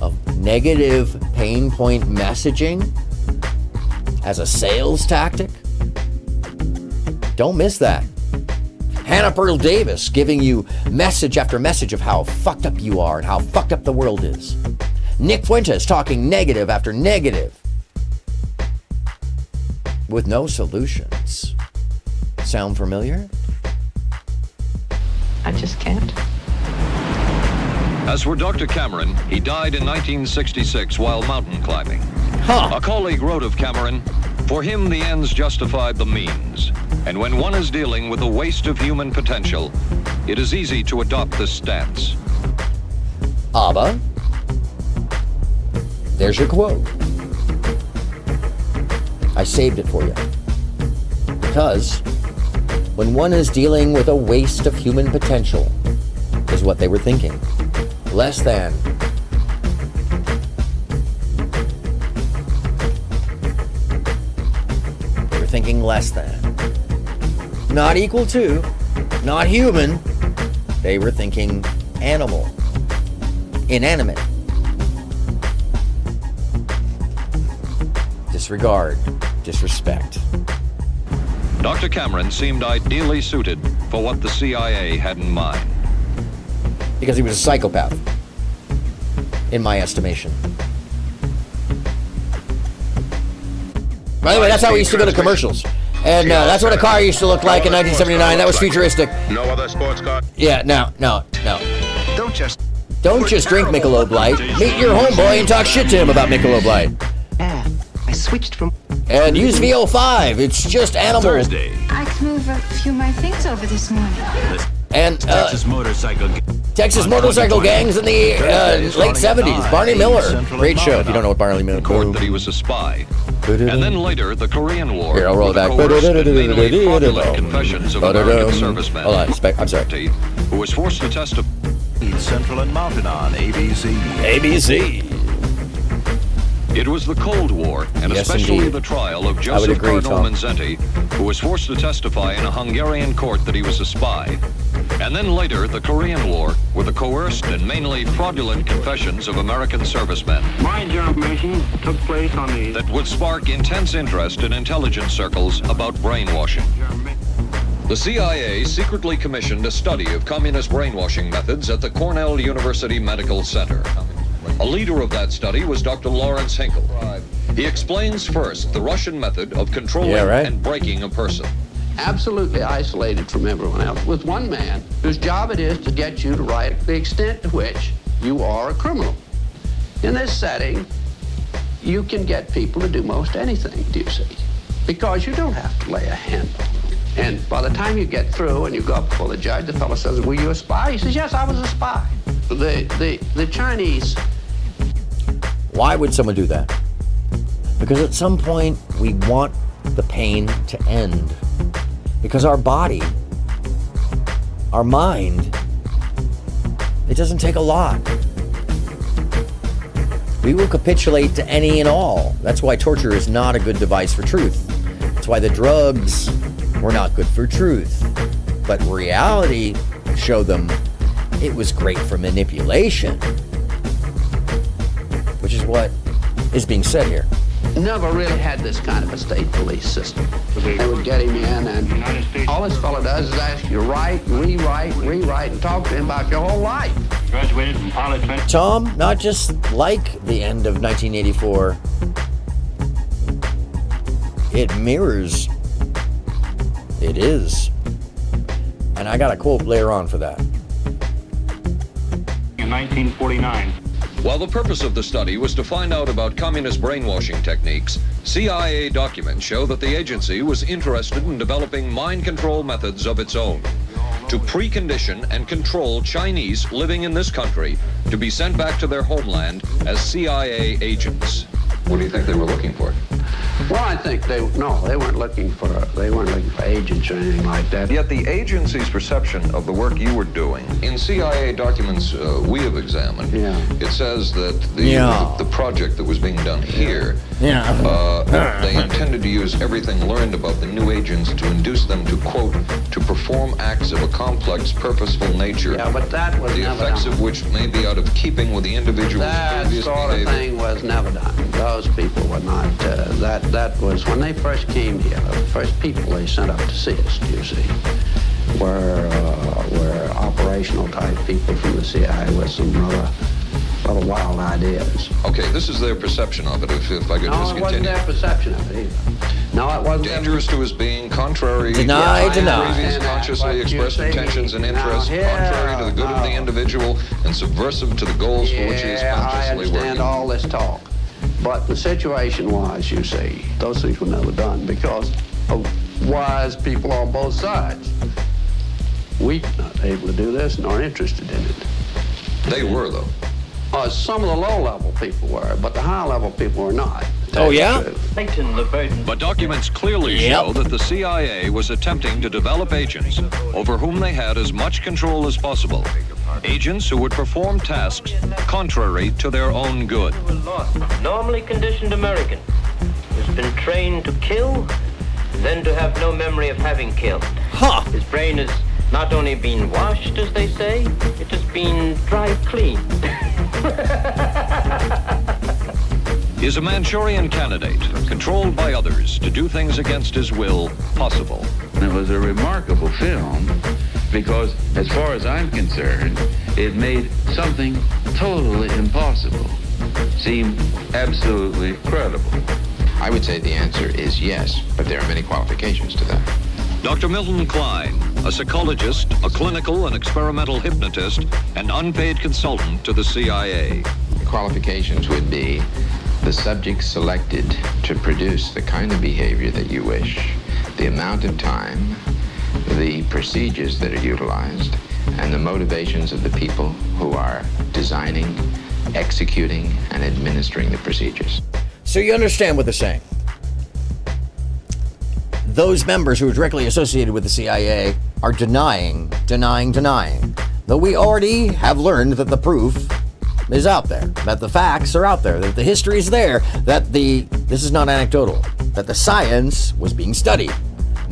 of negative pain point messaging as a sales tactic. Don't miss that. Hannah Pearl Davis giving you message after message of how fucked up you are and how fucked up the world is. Nick Fuentes talking negative after negative with no solutions. Sound familiar? I just can't. As for Dr. Cameron, he died in 1966 while mountain climbing. A colleague wrote of Cameron, for him the ends justified the means. And when one is dealing with a waste of human potential, it is easy to adopt this stance. Abba, there's your quote. I saved it for you. Because when one is dealing with a waste of human potential, is what they were thinking. Less than. They were thinking less than. Not equal to, not human. They were thinking animal, inanimate. Disregard, disrespect. Dr. Cameron seemed ideally suited for what the CIA had in mind. Because he was a psychopath, in my estimation. By the way, that's how we used to go to commercials. And that's what a car used to look like in 1979. That was futuristic. No other sports car? Yeah, no. Don't just drink Michelob Light. Meet your homeboy and talk shit to him about Michelob Light. Yeah, I switched from... And use VO5. It's just animal. Thursday. I can move a few of my things over this morning. And Texas Motorcycle Gangs in the late 70s. Barney Miller. Great show if you don't know what Barney Miller is. Court that he was a spy. And then later, the Korean War. Here, I'll roll it back. Mainly fraudulent confessions of American servicemen. Hold on, I'm sorry. Who was forced to testify. Central and Mountain on ABC. ABC. It was the Cold War, and Yes, especially indeed. the trial of Joseph Cardinal Manzetti, who was forced to testify in a Hungarian court that he was a spy. And then later, the Korean War, with the coerced and mainly fraudulent confessions of American servicemen. My germination took place on the... That would spark intense interest in intelligence circles about brainwashing. The CIA secretly commissioned a study of communist brainwashing methods at the Cornell University Medical Center. A leader of that study was Dr. Lawrence Hinkle. He explains first the Russian method of controlling and breaking a person. Absolutely isolated from everyone else, with one man whose job it is to get you to write the extent to which you are a criminal. In this setting, you can get people to do most anything, do you see? Because you don't have to lay a hand on them. And by the time you get through and you go up before the judge, the fellow says, were you a spy? He says, yes, I was a spy. The Chinese... Why would someone do that? Because at some point, we want the pain to end. Because our body, our mind, it doesn't take a lot. We will capitulate to any and all. That's why torture is not a good device for truth. That's why the drugs were not good for truth. But reality showed them it was great for manipulation. Which is what is being said here. Never really had this kind of a state police system. They would get him in, and all this fellow does is ask you to write, rewrite, and talk to him about your whole life. Graduated from college. Tom, not just like the end of 1984, it mirrors. It is. And I got a quote later on for that. In 1949. While the purpose of the study was to find out about communist brainwashing techniques, CIA documents show that the agency was interested in developing mind control methods of its own to precondition and control Chinese living in this country to be sent back to their homeland as CIA agents. What do you think they were looking for? Well, I think they weren't looking for agents or anything like that. Yet the agency's perception of the work you were doing, in CIA documents we have examined, it says that the project that was being done here, they intended to use everything learned about the new agents to induce them to, quote, to perform acts of a complex, purposeful nature. Yeah, but that was the never effects done. of which may be out of keeping with the individual's That previous sort of behavior. thing was never done. Those people were not, that was when they first came here, the first people they sent up to see us, you see, were operational type people from the CIA with some rather wild ideas. Okay, this is their perception of it, if I could just No, it continue. wasn't their perception of it either. No, it wasn't. Dangerous to his being, contrary Deny. to previous consciously expressed intentions and interests, contrary to the good of the individual, and subversive to the goals for which he is I consciously understand working. all this talk. But the situation was, you see, those things were never done because of wise people on both sides. We were not able to do this nor interested in it. They were, though. Some of the low-level people were, but the high-level people were not. Oh, yeah? But documents clearly show that the CIA was attempting to develop agents over whom they had as much control as possible. Agents who would perform tasks contrary to their own good. Normally conditioned American who's been trained to kill, then to have no memory of having killed. His brain has not only been washed, as they say, it has been dry cleaned. Is a Manchurian candidate, controlled by others to do things against his will, possible? It was a remarkable film because, as far as I'm concerned, it made something totally impossible seem absolutely credible. I would say the answer is yes, but there are many qualifications to that. Dr. Milton Klein, a psychologist, a clinical and experimental hypnotist, and unpaid consultant to the CIA. The qualifications would be the subject selected to produce the kind of behavior that you wish, the amount of time, the procedures that are utilized, and the motivations of the people who are designing, executing, and administering the procedures. So you understand what they're saying. Those members who are directly associated with the CIA are denying. Though we already have learned that the proof is out there, that the facts are out there, that the history is there, that this is not anecdotal, that the science was being studied.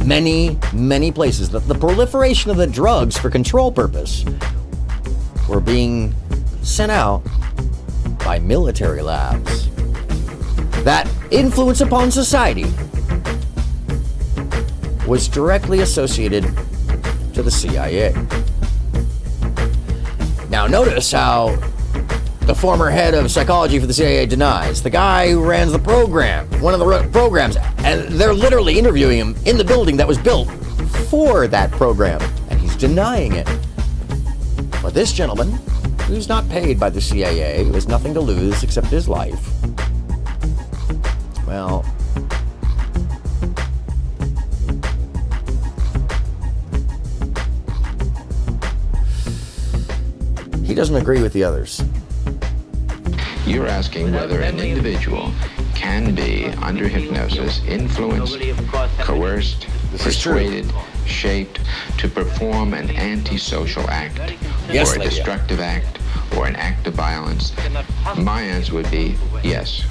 many, many places that the proliferation of the drugs for control purpose were being sent out by military labs. That influence upon society was directly associated to the CIA. Now notice how the former head of psychology for the CIA denies. The guy who ran the program, one of the programs, and they're literally interviewing him in the building that was built for that program, and he's denying it. But this gentleman, who's not paid by the CIA, who has nothing to lose except his life, well, he doesn't agree with the others. You're asking whether an individual can be, under hypnosis, influenced, coerced, persuaded, shaped to perform an antisocial act, Yes, or a Lydia. destructive act, or an act of violence. My answer would be yes.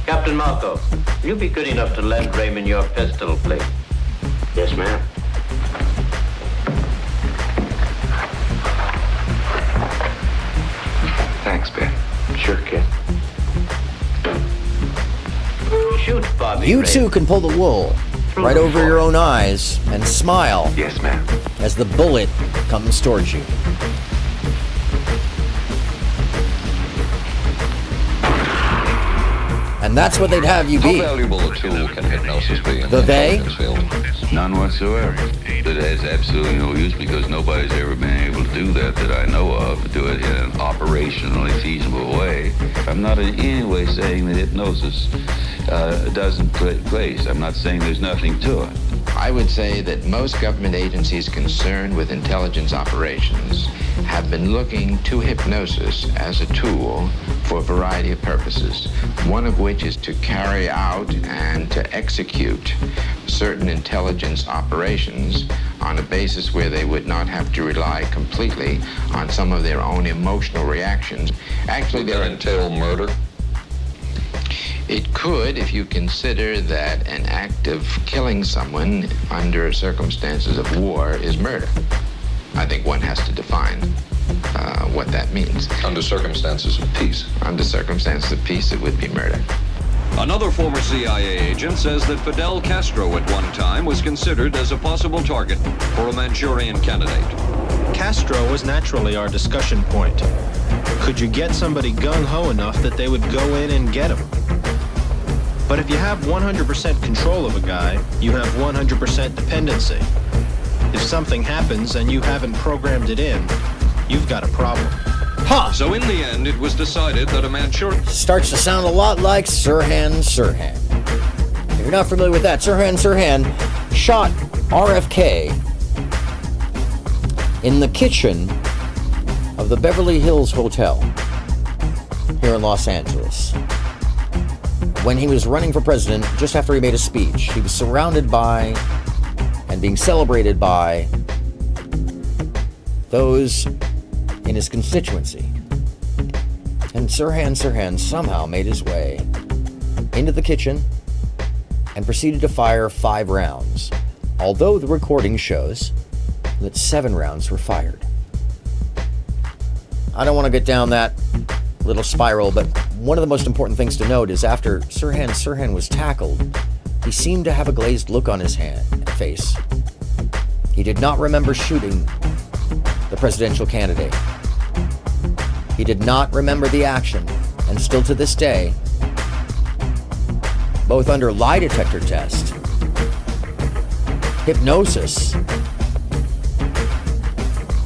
Captain Marco, will you be good enough to lend Raymond your pistol, please? Yes, ma'am. Thanks, Ben. Sure, kid. Shoot, Bobby. You Ray. too can pull the wool right over your own eyes and smile. Yes, ma'am. As the bullet comes towards you. And that's what they'd have you How be. valuable a tool can hypnosis be in The the they? intelligence field? None whatsoever. It has absolutely no use because nobody's ever been able to do that I know of, do it in an operationally feasible way. I'm not in any way saying that hypnosis doesn't take place. I'm not saying there's nothing to it. I would say that most government agencies concerned with intelligence operations have been looking to hypnosis as a tool for a variety of purposes, one of which is to carry out and to execute certain intelligence operations on a basis where they would not have to rely completely on some of their own emotional reactions. Actually, Would that entail murder? It could, if you consider that an act of killing someone under circumstances of war is murder. I think one has to define what that means. Under circumstances of peace. Under circumstances of peace, it would be murder. Another former CIA agent says that Fidel Castro at one time was considered as a possible target for a Manchurian candidate. Castro was naturally our discussion point. Could you get somebody gung-ho enough that they would go in and get him? But if you have 100% control of a guy, you have 100% dependency. If something happens and you haven't programmed it in, you've got a problem. Huh. So in the end, it was decided that a Manchurian... Starts to sound a lot like Sirhan Sirhan. If you're not familiar with that, Sirhan Sirhan shot RFK in the kitchen of the Beverly Hills Hotel here in Los Angeles. When he was running for president, just after he made a speech, he was surrounded by and being celebrated by those in his constituency. And Sirhan Sirhan somehow made his way into the kitchen and proceeded to fire 5 rounds, although the recording shows that 7 rounds were fired. I don't want to get down that little spiral, but one of the most important things to note is after Sirhan Sirhan was tackled, he seemed to have a glazed look on his face. He did not remember shooting the presidential candidate. He did not remember the action, and still to this day, both under lie detector test, hypnosis,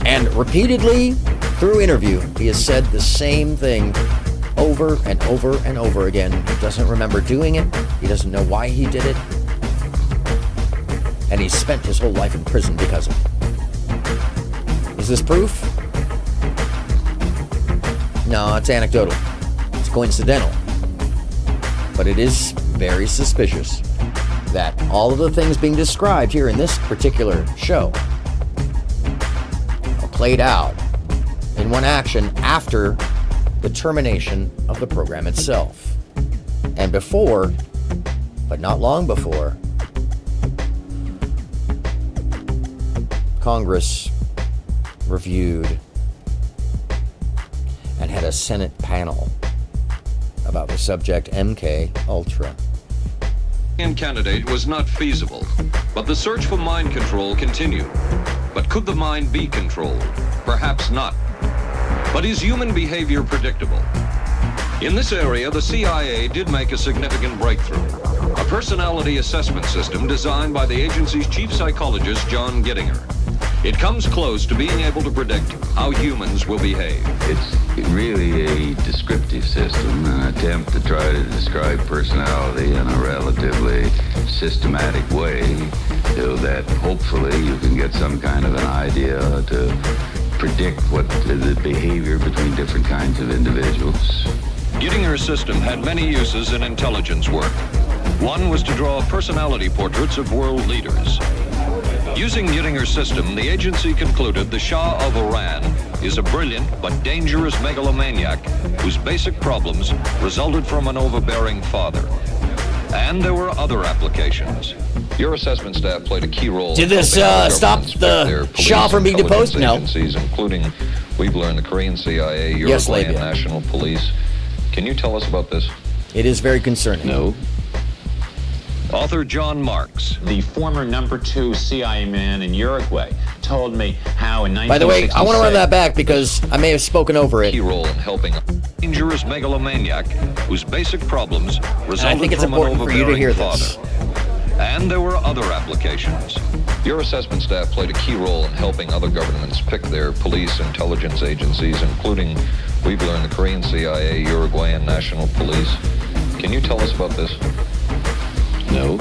and repeatedly through interview, he has said the same thing over and over and over again. He doesn't remember doing it. He doesn't know why he did it. And he's spent his whole life in prison because of it. Is this proof? No, it's anecdotal. It's coincidental. But it is very suspicious that all of the things being described here in this particular show are played out in one action after the termination of the program itself. And before, but not long before, Congress reviewed and had a Senate panel about the subject MK Ultra. Candidate was not feasible, but the search for mind control continued. But could the mind be controlled? Perhaps not. But is human behavior predictable? In this area, the CIA did make a significant breakthrough. A personality assessment system designed by the agency's chief psychologist, John Gittinger. It comes close to being able to predict how humans will behave. It's really a descriptive system, an attempt to try to describe personality in a relatively systematic way so that hopefully you can get some kind of an idea to predict what the behavior between different kinds of individuals. Gittinger's system had many uses in intelligence work. One was to draw personality portraits of world leaders. Using Gittinger's system, the agency concluded the Shah of Iran is a brilliant but dangerous megalomaniac whose basic problems resulted from an overbearing father. And there were other applications. Your assessment staff played a key role. Did this stop the Shah from being deposed? No. Agencies, including, we've learned, the Korean CIA, Uruguayan National Police. Can you tell us about this? It is very concerning. No. Author John Marks, the former #2 CIA man in Uruguay, told me how in 1966... By the way, I want to run that back because I may have spoken over it. Key role in helping a dangerous megalomaniac whose basic problems resulted from an overbearing father. And there were other applications. Your assessment staff played a key role in helping other governments pick their police intelligence agencies, including, we've learned, the Korean CIA, Uruguayan National Police. Can you tell us about this? No.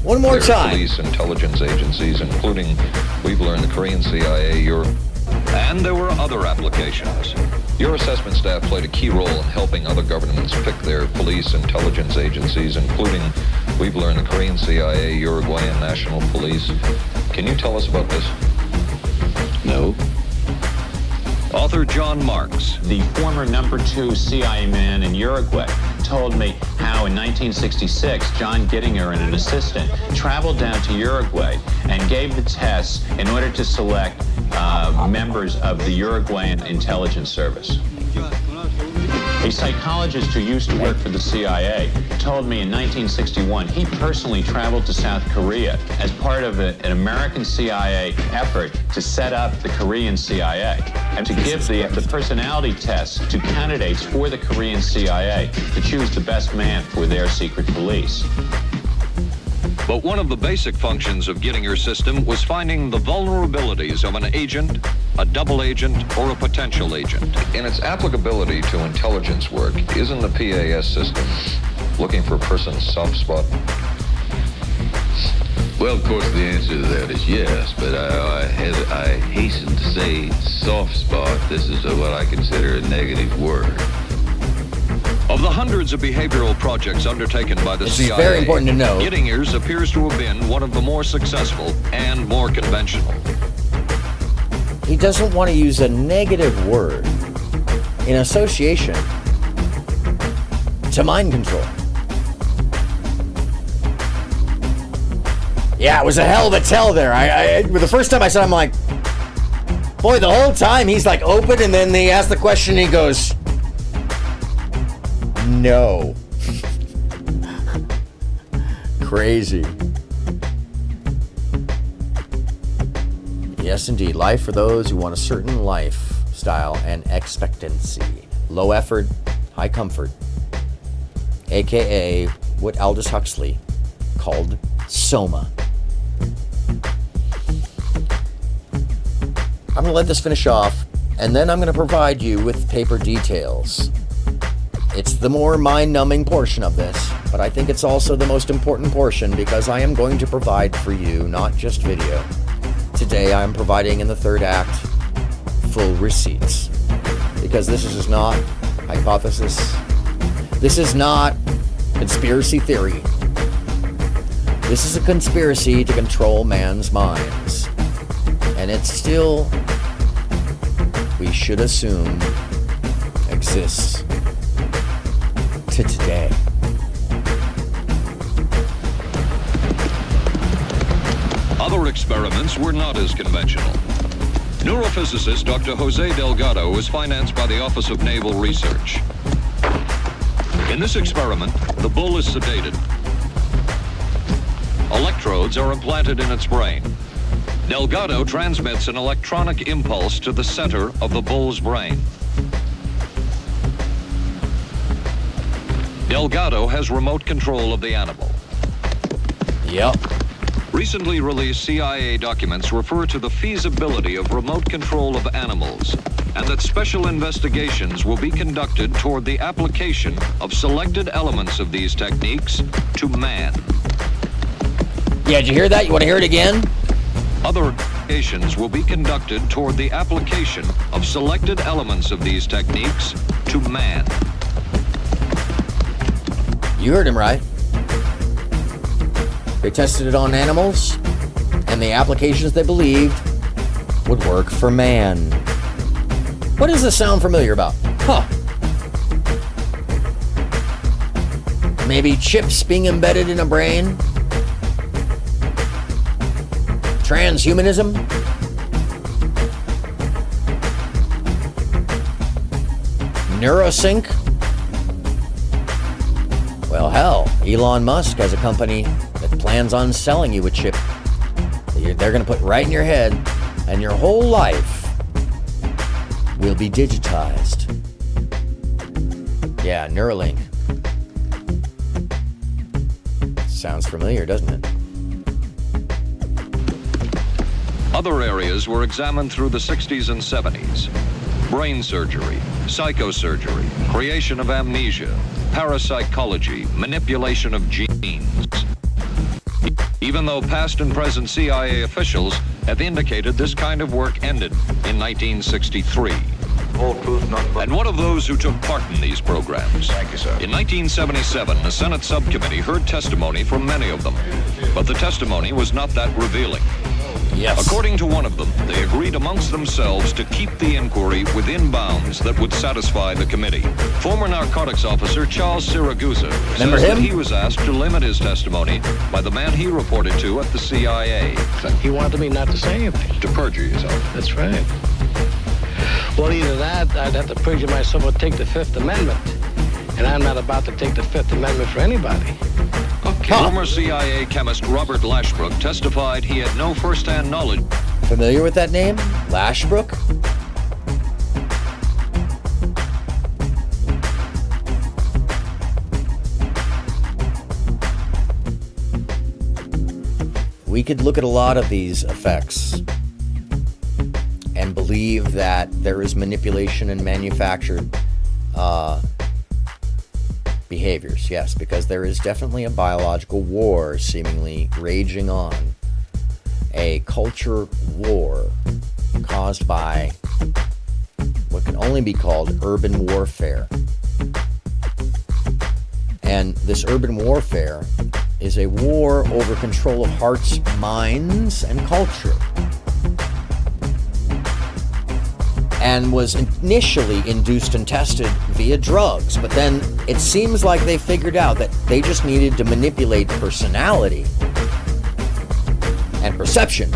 One more time. Police intelligence agencies, including, we've learned, the Korean CIA, And there were other applications. Your assessment staff played a key role in helping other governments pick their police intelligence agencies, including, we've learned, the Korean CIA, Uruguayan National Police. Can you tell us about this? No. Author John Marks, the former #2 CIA man in Uruguay, told me how in 1966 John Gittinger and an assistant traveled down to Uruguay and gave the tests in order to select members of the Uruguayan intelligence service. A psychologist who used to work for the CIA told me in 1961 he personally traveled to South Korea as part of an American CIA effort to set up the Korean CIA and to give the personality tests to candidates for the Korean CIA to choose the best man for their secret police. But one of the basic functions of Gittinger's system was finding the vulnerabilities of an agent, a double agent, or a potential agent. In its applicability to intelligence work, isn't the PAS system looking for a person's soft spot? Well, of course, the answer to that is yes, but I hasten to say soft spot. This is what I consider a negative word. Of the hundreds of behavioral projects undertaken by the CIA, it's very important to know. Gittinger's appears to have been one of the more successful and more conventional. He doesn't want to use a negative word in association to mind control. Yeah, it was a hell of a tell there. The first time I saw him, I'm like, boy, the whole time he's like open, and then they ask the question and he goes, no. Crazy. Yes, indeed. Life for those who want a certain lifestyle and expectancy. Low effort, high comfort. AKA what Aldous Huxley called Soma. I'm going to let this finish off, and then I'm going to provide you with paper details. It's the more mind-numbing portion of this, but I think it's also the most important portion because I am going to provide for you not just video. Today I am providing in the third act full receipts because this is not hypothesis. This is not conspiracy theory. This is a conspiracy to control man's minds. And it's still, we should assume, exists to today. Other Other experiments were not as conventional. Neurophysicist Dr. Jose Delgado was financed by the Office of Naval Research. In this experiment, the bull is sedated. Electrodes are implanted in its brain. Delgado transmits an electronic impulse to the center of the bull's brain. Delgado has remote control of the animal. Yep. Recently released CIA documents refer to the feasibility of remote control of animals, and that special investigations will be conducted toward the application of selected elements of these techniques to man. Yeah, did you hear that? You want to hear it again? Other investigations will be conducted toward the application of selected elements of these techniques to man. You heard him right. They tested it on animals, and the applications they believed would work for man. What does this sound familiar about? Huh. Maybe chips being embedded in a brain? Transhumanism? Neurosync? Well, hell, Elon Musk has a company that plans on selling you a chip that they're going to put right in your head, and your whole life will be digitized. Yeah, Neuralink. Sounds familiar, doesn't it? Other areas were examined through the 60s and 70s. Brain surgery, psychosurgery, creation of amnesia, parapsychology, manipulation of genes. Even though past and present CIA officials have indicated this kind of work ended in 1963. And one of those who took part in these programs. Thank you, sir. In 1977, a Senate subcommittee heard testimony from many of them, but the testimony was not that revealing. Yes. According to one of them, they agreed amongst themselves to keep the inquiry within bounds that would satisfy the committee. Former narcotics officer Charles Siragusa says that he was asked to limit his testimony by the man he reported to at the CIA. He wanted me not to say anything. To perjure yourself. That's right. Well, either that, I'd have to perjure myself or take the Fifth Amendment. And I'm not about to take the Fifth Amendment for anybody. Former CIA chemist Robert Lashbrook testified he had no first-hand knowledge. Familiar with that name? Lashbrook? We could look at a lot of these effects and believe that there is manipulation and manufactured behaviors, yes, because there is definitely a biological war seemingly raging on. A culture war caused by what can only be called urban warfare. And this urban warfare is a war over control of hearts, minds, and culture. And was initially induced and tested via drugs, but then it seems like they figured out that they just needed to manipulate personality and perception,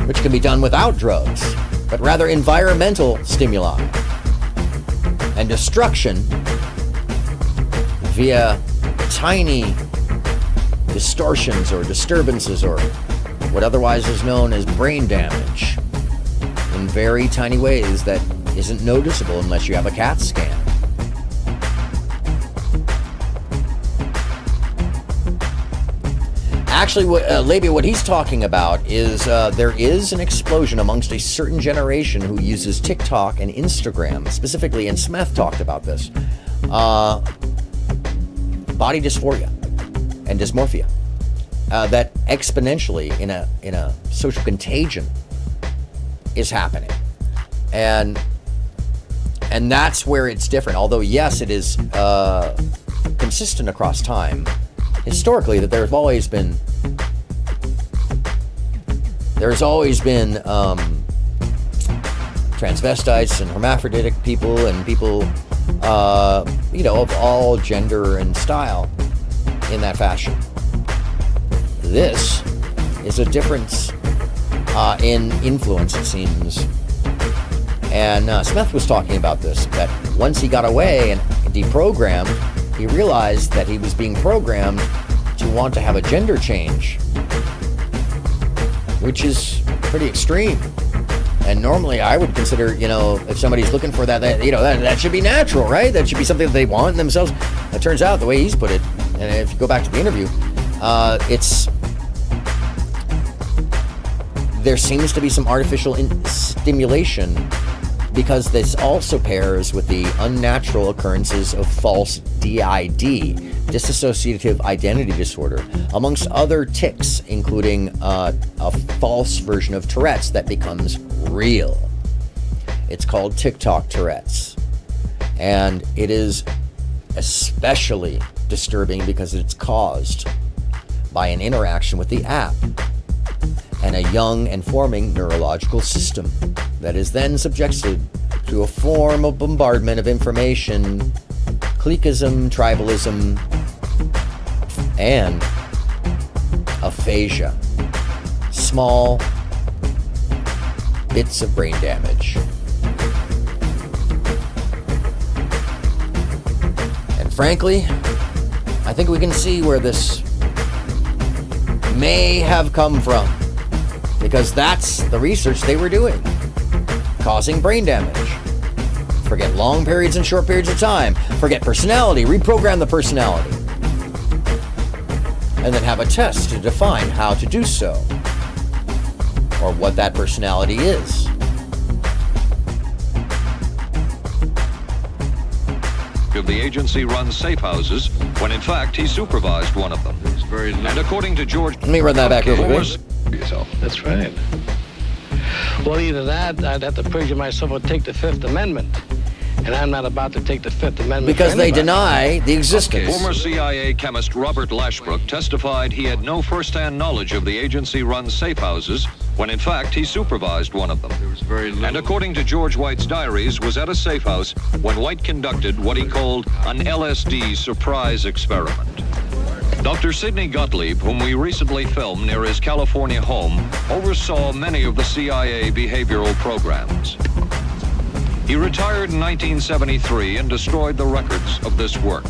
which can be done without drugs, but rather environmental stimuli and destruction via tiny distortions or disturbances or what otherwise is known as brain damage in very tiny ways that isn't noticeable unless you have a CAT scan. Actually, Labia, what he's talking about is there is an explosion amongst a certain generation who uses TikTok and Instagram, specifically, and Smith talked about this, body dysphoria and dysmorphia, that exponentially in a social contagion is happening, and that's where it's different. Although yes, it is consistent across time historically that there's always been transvestites and hermaphroditic people and people of all gender and style in that fashion. This is a difference in influence, it seems. And Smith was talking about this, that once he got away and deprogrammed, he realized that he was being programmed to want to have a gender change, which is pretty extreme. And normally I would consider, if somebody's looking for that should be natural, right? That should be something that they want in themselves. It turns out, the way he's put it, and if you go back to the interview, there seems to be some artificial stimulation, because this also pairs with the unnatural occurrences of false DID, dissociative identity disorder, amongst other tics, including a false version of Tourette's that becomes real. It's called TikTok Tourette's. And it is especially disturbing because it's caused by an interaction with the app and a young and forming neurological system that is then subjected to a form of bombardment of information, cliquism, tribalism, and aphasia. Small bits of brain damage. And frankly, I think we can see where this may have come from, because that's the research they were doing, causing brain damage. Forget long periods and short periods of time. Forget personality, reprogram the personality. And then have a test to define how to do so, or what that personality is. The agency runs safe houses when in fact he supervised one of them. And according to George... Let me run that back real quick. That's right. Well, either that, I'd have to perjure myself or take the Fifth Amendment. And I'm not about to take the Fifth Amendment because for they anybody. deny the existence. Former CIA chemist Robert Lashbrook testified he had no first-hand knowledge of the agency-run safe houses when in fact he supervised one of them. And according to George White's diaries, was at a safe house when White conducted what he called an LSD surprise experiment. Dr. Sidney Gottlieb, whom we recently filmed near his California home, oversaw many of the CIA behavioral programs. He retired in 1973 and destroyed the records of this work.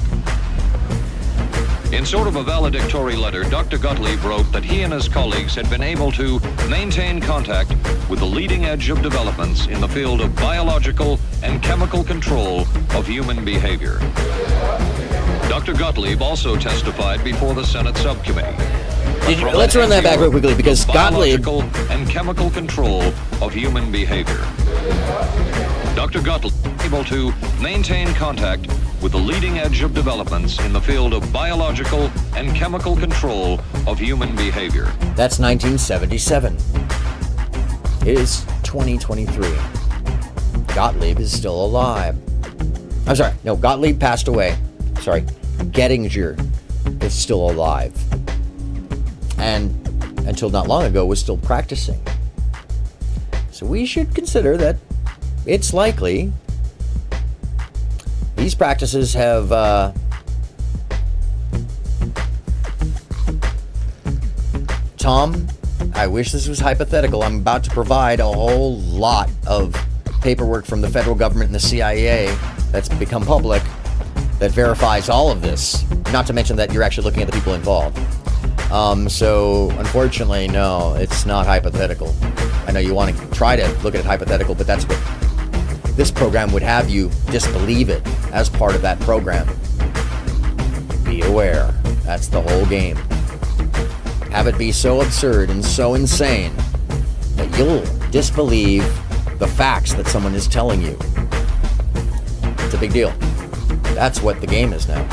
In sort of a valedictory letter, Dr. Gottlieb wrote that he and his colleagues had been able to maintain contact with the leading edge of developments in the field of biological and chemical control of human behavior. Dr. Gottlieb also testified before the Senate subcommittee. Let's run that back real quickly, because Gottlieb... Biological and chemical control of human behavior. Dr. Gottlieb was able to maintain contact with the leading edge of developments in the field of biological and chemical control of human behavior. That's 1977. It is 2023. Gottlieb is still alive. I'm sorry, no, Gottlieb passed away. Sorry, Gettinger is still alive. And until not long ago was still practicing. So we should consider that it's likely these practices have Tom, I wish this was hypothetical. I'm about to provide a whole lot of paperwork from the federal government and the CIA that's become public that verifies all of this. Not to mention that you're actually looking at the people involved. So unfortunately, no, it's not hypothetical. I know you want to try to look at it hypothetical, but that's what this program would have you disbelieve it as part of that program. Be aware. That's the whole game. Have it be so absurd and so insane that you'll disbelieve the facts that someone is telling you. It's a big deal. That's what the game is now.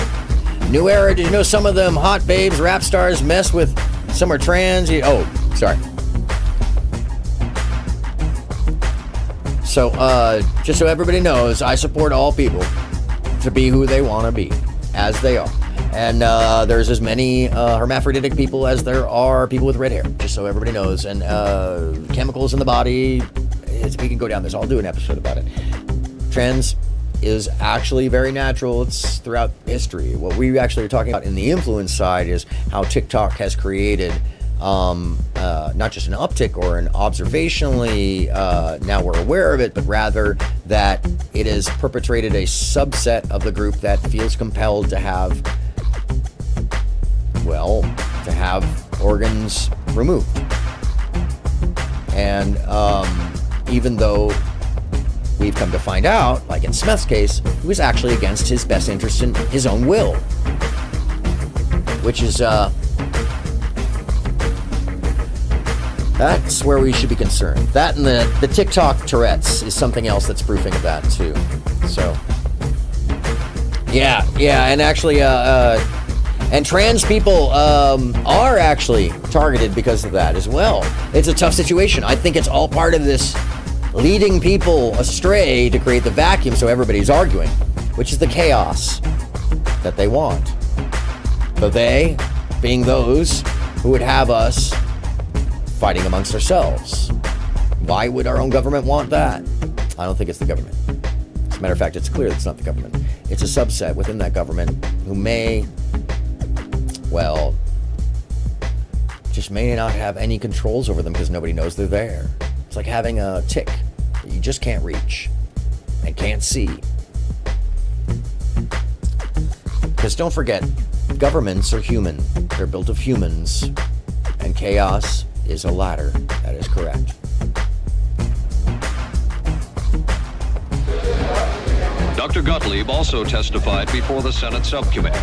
New era, did you know some of them hot babes, rap stars mess with, some are trans? Oh, sorry. So, just so everybody knows, I support all people to be who they want to be, as they are. And there's as many hermaphroditic people as there are people with red hair, just so everybody knows. And chemicals in the body, we can go down this. I'll do an episode about it. Trans is actually very natural. It's throughout history. What we actually are talking about in the influence side is how TikTok has created not just an uptick or an observationally, now we're aware of it, but rather that it has perpetrated a subset of the group that feels compelled to have, well, to have organs removed. And even though we've come to find out, like in Smith's case, he was actually against his best interest in his own will, which is, that's where we should be concerned. That and the TikTok Tourette's is something else that's proofing of that too. So, yeah, and actually, and trans people are actually targeted because of that as well. It's a tough situation. I think it's all part of this leading people astray to create the vacuum so everybody's arguing, which is the chaos that they want. The they being those who would have us fighting amongst ourselves. Why would our own government want that? I don't think it's the government. As a matter of fact, it's clear it's not the government. It's a subset within that government who may, well, just may not have any controls over them because nobody knows they're there. It's like having a tick that you just can't reach and can't see. Because don't forget, governments are human. They're built of humans. And chaos is a ladder. That is correct. Dr. Gottlieb also testified before the Senate subcommittee,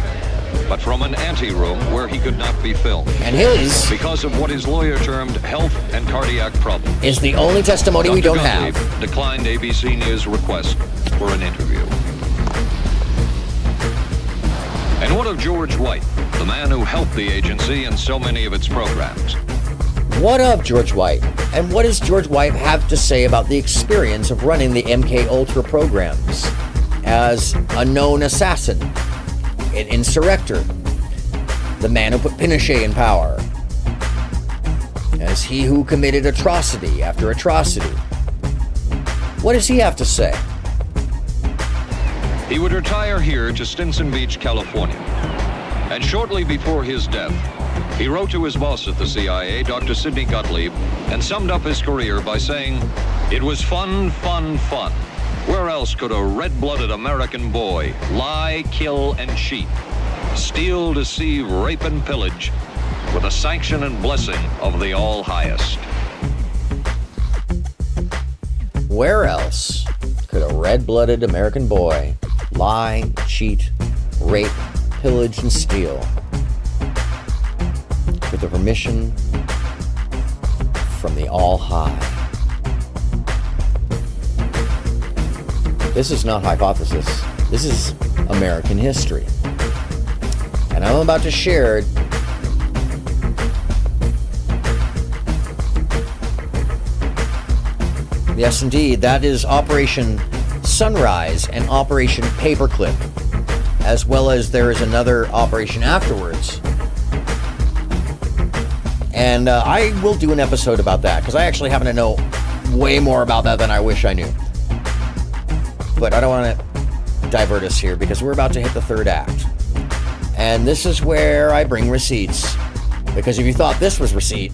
but from an anteroom where he could not be filmed. And his, because of what his lawyer termed health and cardiac problems, is the only testimony Dr. we don't Gottlieb have. declined ABC News' request for an interview. And what of George White, the man who helped the agency in so many of its programs? What of George White? And what does George White have to say about the experience of running the MK Ultra programs as a known assassin, an insurrector, the man who put Pinochet in power, as he who committed atrocity after atrocity? What does he have to say? He would retire here to Stinson Beach, California. And shortly before his death, he wrote to his boss at the CIA, Dr. Sidney Gottlieb, and summed up his career by saying, "It was fun, fun, fun. Where else could a red-blooded American boy lie, kill, and cheat, steal, deceive, rape, and pillage with the sanction and blessing of the All-Highest?" Where else could a red-blooded American boy lie, cheat, rape, pillage, and steal with the permission from the All-High? This is not hypothesis. This is American history. And I'm about to share yes, indeed, that is Operation Sunrise and Operation Paperclip, as well as there is another operation afterwards. And I will do an episode about that, because I actually happen to know way more about that than I wish I knew. But I don't want to divert us here, because we're about to hit the third act. And this is where I bring receipts. Because if you thought this was receipt,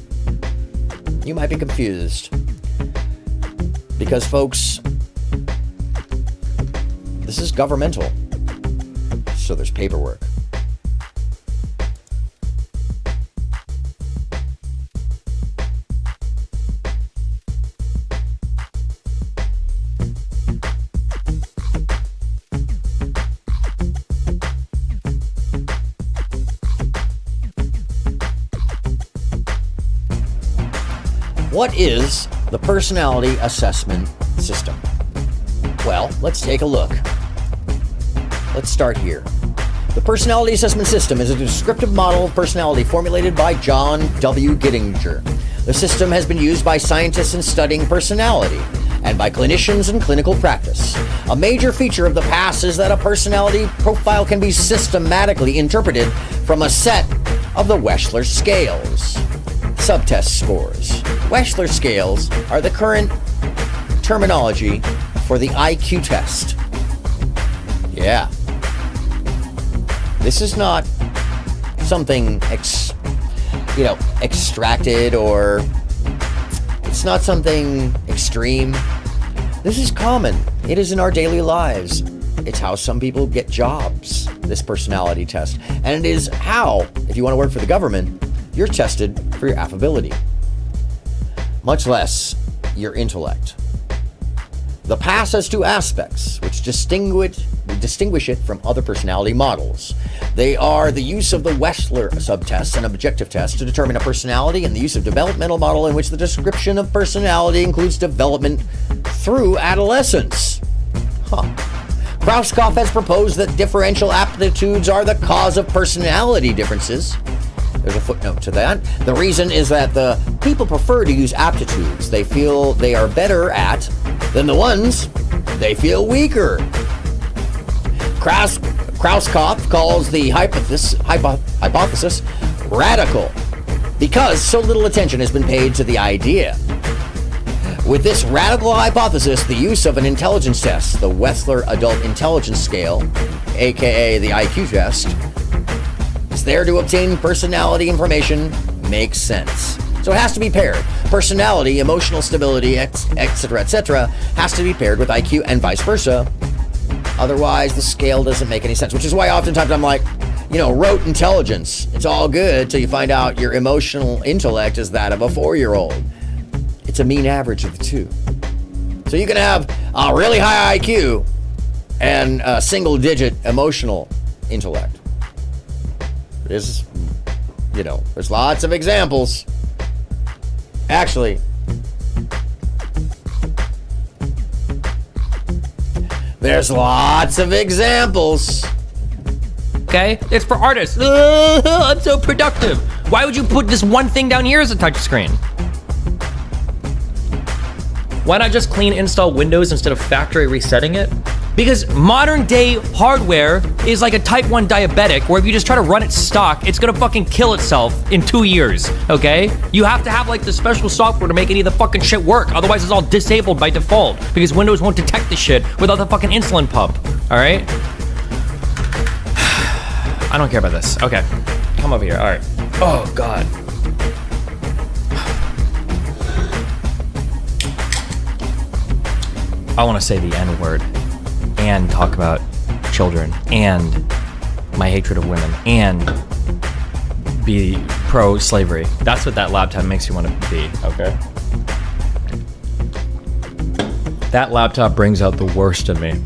you might be confused. Because, folks, this is governmental. So there's paperwork. What is the personality assessment system? Well, let's take a look. Let's start here. The personality assessment system is a descriptive model of personality formulated by John W. Gittinger. The system has been used by scientists in studying personality and by clinicians in clinical practice. A major feature of the PASS is that a personality profile can be systematically interpreted from a set of the Wechsler scales. Subtest scores. Wechsler scales are the current terminology for the IQ test. Yeah. This is not something extracted, or it's not something extreme. This is common. It is in our daily lives. It's how some people get jobs, this personality test. And it is how, if you want to work for the government, you're tested for your affability, much less your intellect. The past has two aspects which distinguish it from other personality models. They are the use of the Wechsler subtest, an objective test to determine a personality, and the use of developmental model in which the description of personality includes development through adolescence. Krauskopf has proposed that differential aptitudes are the cause of personality differences. There's a footnote to that. The reason is that the people prefer to use aptitudes they feel they are better at than the ones they feel weaker. Krauskopf calls the hypothesis radical because so little attention has been paid to the idea. With this radical hypothesis, the use of an intelligence test, the Wechsler Adult Intelligence Scale, aka the IQ test, is there to obtain personality information, makes sense. So it has to be paired. Personality, emotional stability, etc., etc., has to be paired with IQ and vice versa. Otherwise, the scale doesn't make any sense, which is why oftentimes I'm like, rote intelligence. It's all good till you find out your emotional intellect is that of a 4-year-old. It's a mean average of the two. So you can have a really high IQ and a single-digit emotional intellect. There's lots of examples. Actually, there's lots of examples. Okay? It's for artists. I'm so productive. Why would you put this one thing down here as a touchscreen? Why not just clean install Windows instead of factory resetting it? Because modern day hardware is like a type 1 diabetic where if you just try to run it stock, it's gonna fucking kill itself in 2 years, okay? You have to have like the special software to make any of the fucking shit work. Otherwise it's all disabled by default because Windows won't detect the shit without the fucking insulin pump, all right? I don't care about this. Okay, come over here, all right. Oh, God. I wanna say the N-word and talk about children and my hatred of women and be pro-slavery. That's what that laptop makes you want to be, okay? That laptop brings out the worst in me.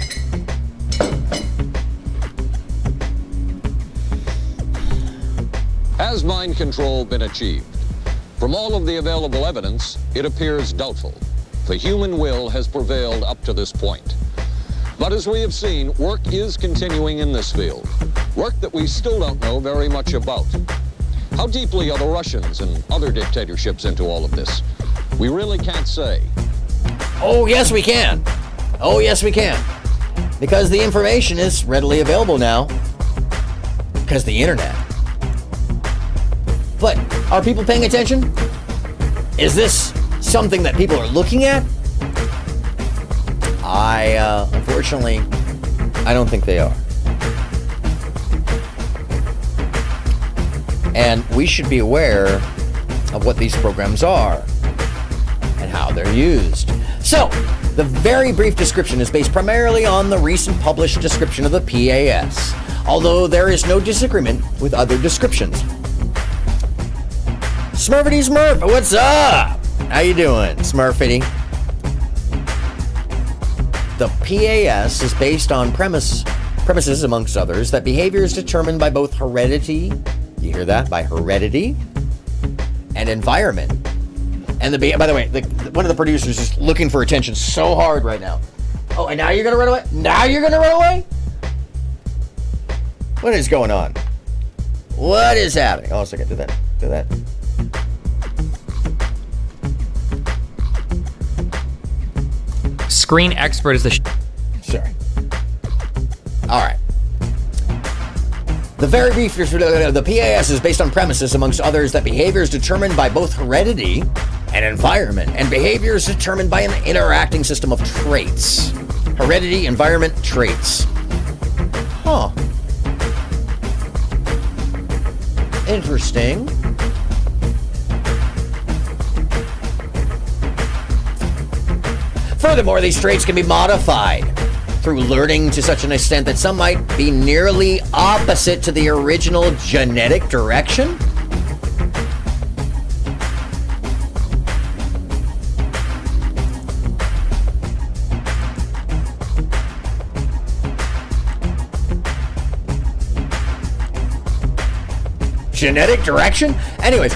Has mind control been achieved? From all of the available evidence, it appears doubtful. The human will has prevailed up to this point. But as we have seen, work is continuing in this field. Work that we still don't know very much about. How deeply are the Russians and other dictatorships into all of this? We really can't say. Oh, yes, we can. Oh, yes, we can. Because the information is readily available now. Because the internet. But are people paying attention? Is this something that people are looking at? Unfortunately, I don't think they are. And we should be aware of what these programs are and how they're used. So, the very brief description is based primarily on the recent published description of the PAS, although there is no disagreement with other descriptions. Smurfity Smurf, what's up? How you doing, Smurfity? The PAS is based on premises, amongst others, that behavior is determined by both heredity, you hear that, by heredity, and environment. And by the way, one of the producers is looking for attention so hard right now. Oh, and now you're gonna run away? Now you're gonna run away? What is going on? What is happening? Oh, a second, do that. Screen expert is the Sorry. All right. The very brief, the PAS is based on premises, amongst others, that behavior is determined by both heredity and environment, and behavior is determined by an interacting system of traits. Heredity, environment, traits. Huh. Interesting. Furthermore, these traits can be modified through learning to such an extent that some might be nearly opposite to the original genetic direction. Genetic direction? Anyways,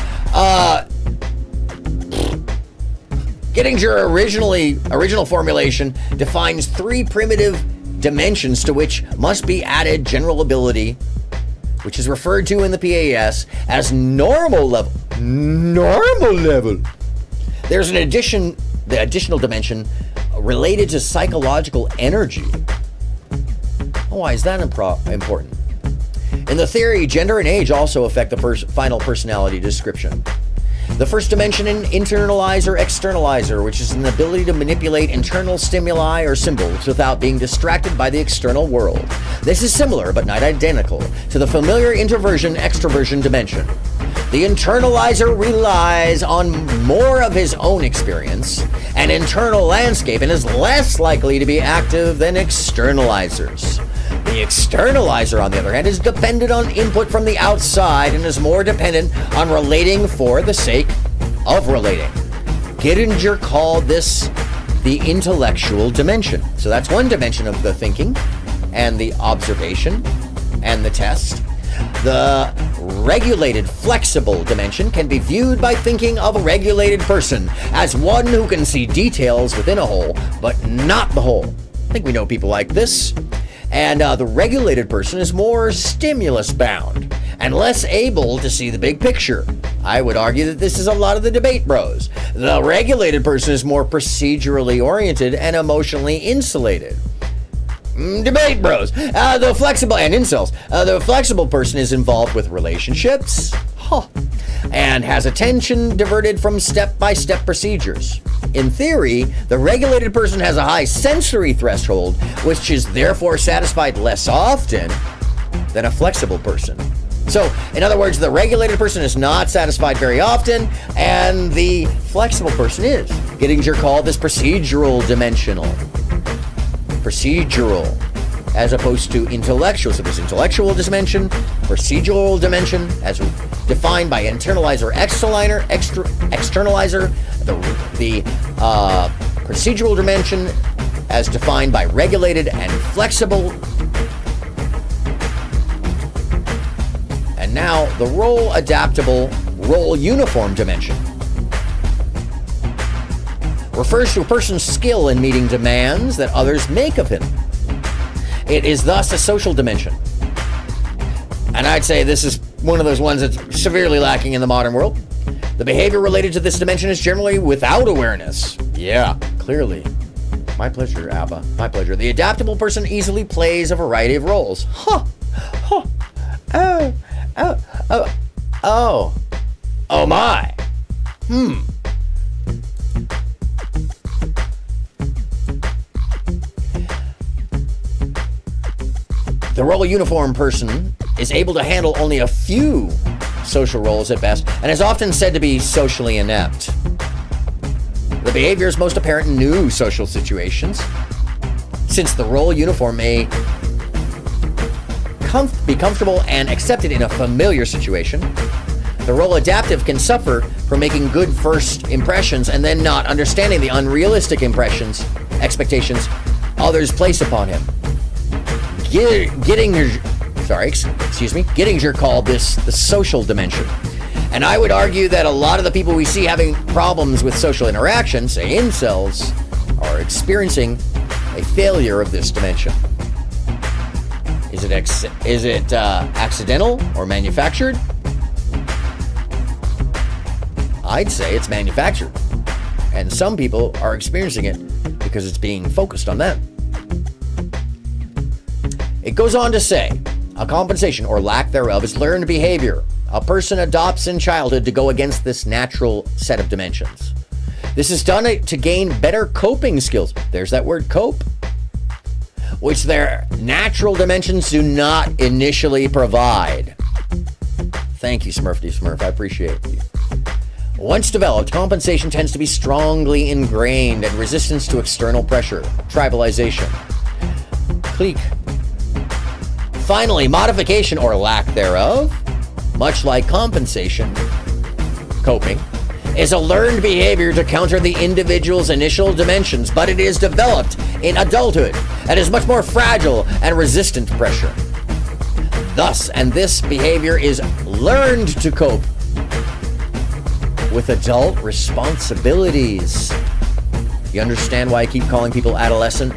Gettinger original formulation defines 3 primitive dimensions to which must be added general ability, which is referred to in the PAS as normal level. Normal level. There's the additional dimension related to psychological energy. Why is that important? In the theory, gender and age also affect the final personality description. The first dimension, an internalizer externalizer, which is an ability to manipulate internal stimuli or symbols without being distracted by the external world. This is similar, but not identical, to the familiar introversion extroversion dimension. The internalizer relies on more of his own experience and internal landscape and is less likely to be active than externalizers. The externalizer, on the other hand, is dependent on input from the outside and is more dependent on relating for the sake of relating. Gettinger called this the intellectual dimension. So that's one dimension of the thinking and the observation and the test. The regulated, flexible dimension can be viewed by thinking of a regulated person as one who can see details within a whole, but not the whole. I think we know people like this. And the regulated person is more stimulus-bound and less able to see the big picture. I would argue that this is a lot of the debate bros. The regulated person is more procedurally oriented and emotionally insulated. Debate bros. The flexible and incels. The flexible person is involved with relationships and has attention diverted from step-by-step procedures. In theory, the regulated person has a high sensory threshold, which is therefore satisfied less often than a flexible person. So, in other words, the regulated person is not satisfied very often, and the flexible person is. Gettinger called this procedural dimensional. Procedural, as opposed to intellectual. So there's intellectual dimension, procedural dimension, as defined by internalizer, externalizer, the procedural dimension as defined by regulated and flexible. And now the role adaptable, role uniform dimension refers to a person's skill in meeting demands that others make of him. It is thus a social dimension. And I'd say this is one of those ones that's severely lacking in the modern world. The behavior related to this dimension is generally without awareness. Yeah, clearly. My pleasure, Abba. My pleasure. The adaptable person easily plays a variety of roles. Oh my. The role uniform person is able to handle only a few social roles at best, and is often said to be socially inept. The behavior is most apparent in new social situations, since the role uniform may be comfortable and accepted in a familiar situation. The role adaptive can suffer from making good first impressions and then not understanding the unrealistic expectations others place upon him. Gettinger called this the social dimension. And I would argue that a lot of the people we see having problems with social interaction, say incels, are experiencing a failure of this dimension. Is it accidental or manufactured? I'd say it's manufactured. And some people are experiencing it because it's being focused on them. It goes on to say, a compensation or lack thereof is learned behavior a person adopts in childhood to go against this natural set of dimensions. This is done to gain better coping skills. There's that word, cope, which their natural dimensions do not initially provide. Thank you, Smurfy Smurf. I appreciate you. Once developed, compensation tends to be strongly ingrained and resistance to external pressure, tribalization. Clique. Finally, modification or lack thereof, much like compensation, coping, is a learned behavior to counter the individual's initial dimensions, but it is developed in adulthood and is much more fragile and resistant to pressure. Thus, and this behavior is learned to cope with adult responsibilities. You understand why I keep calling people adolescent?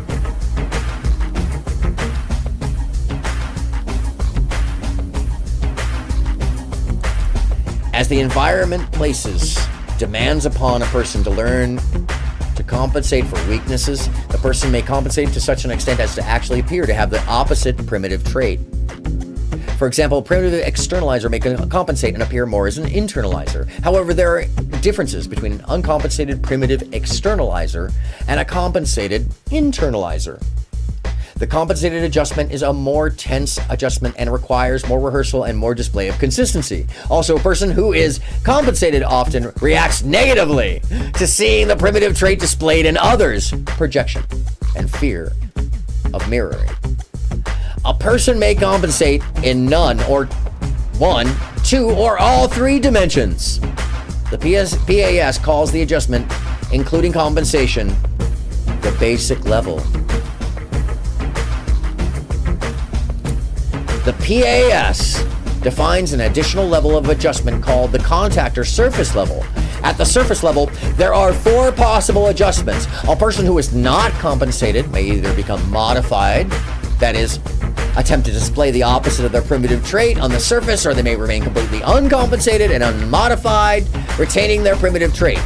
As the environment places demands upon a person to learn to compensate for weaknesses, the person may compensate to such an extent as to actually appear to have the opposite primitive trait. For example, a primitive externalizer may compensate and appear more as an internalizer. However, there are differences between an uncompensated primitive externalizer and a compensated internalizer. The compensated adjustment is a more tense adjustment and requires more rehearsal and more display of consistency. Also, a person who is compensated often reacts negatively to seeing the primitive trait displayed in others, projection, and fear of mirroring. A person may compensate in none or one, two, or all three dimensions. The PAS calls the adjustment, including compensation, the basic level. The PAS defines an additional level of adjustment called the contact or surface level. At the surface level, there are 4 possible adjustments. A person who is not compensated may either become modified, that is, attempt to display the opposite of their primitive trait on the surface, or they may remain completely uncompensated and unmodified, retaining their primitive trait.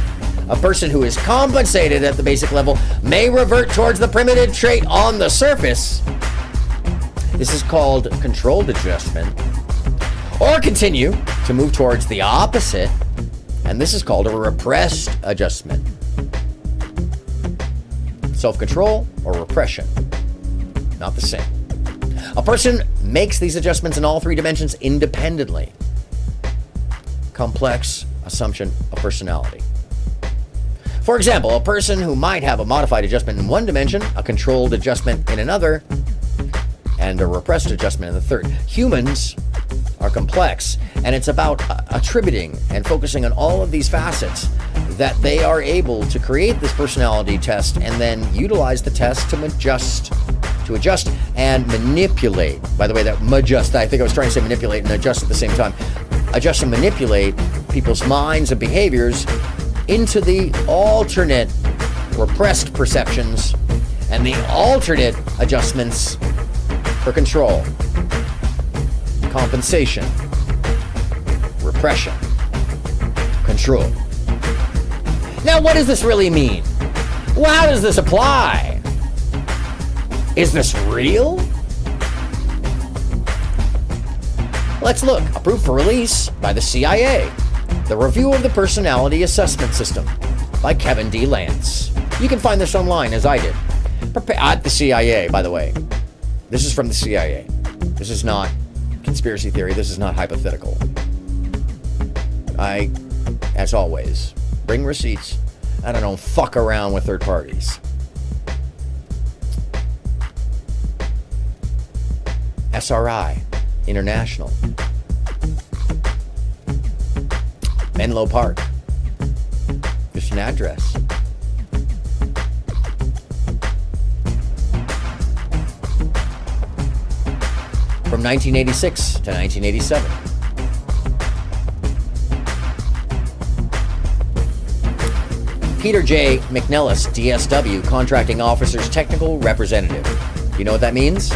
A person who is compensated at the basic level may revert towards the primitive trait on the surface. This is called controlled adjustment, or continue to move towards the opposite, and this is called a repressed adjustment. Self-control or repression, not the same. A person makes these adjustments in all 3 dimensions independently. Complex assumption of personality. For example, a person who might have a modified adjustment in one dimension, a controlled adjustment in another, and a repressed adjustment in the third. Humans are complex, and it's about attributing and focusing on all of these facets that they are able to create this personality test and then utilize the test to adjust and manipulate. By the way, that adjust, I think I was trying to say manipulate and adjust at the same time. Adjust and manipulate people's minds and behaviors into the alternate repressed perceptions and the alternate adjustments for control, compensation, repression, control. Now, what does this really mean? Well, how does this apply? Is this real? Let's look. Approved for release by the CIA. The Review of the Personality Assessment System by Kevin D. Lance. You can find this online, as I did. At the CIA, by the way. This is from the CIA. This is not conspiracy theory. This is not hypothetical. I, as always, bring receipts and I don't fuck around with third parties. SRI International. Menlo Park. Just an address. From 1986 to 1987. Peter J. McNellis, DSW, Contracting Officer's Technical Representative. You know what that means?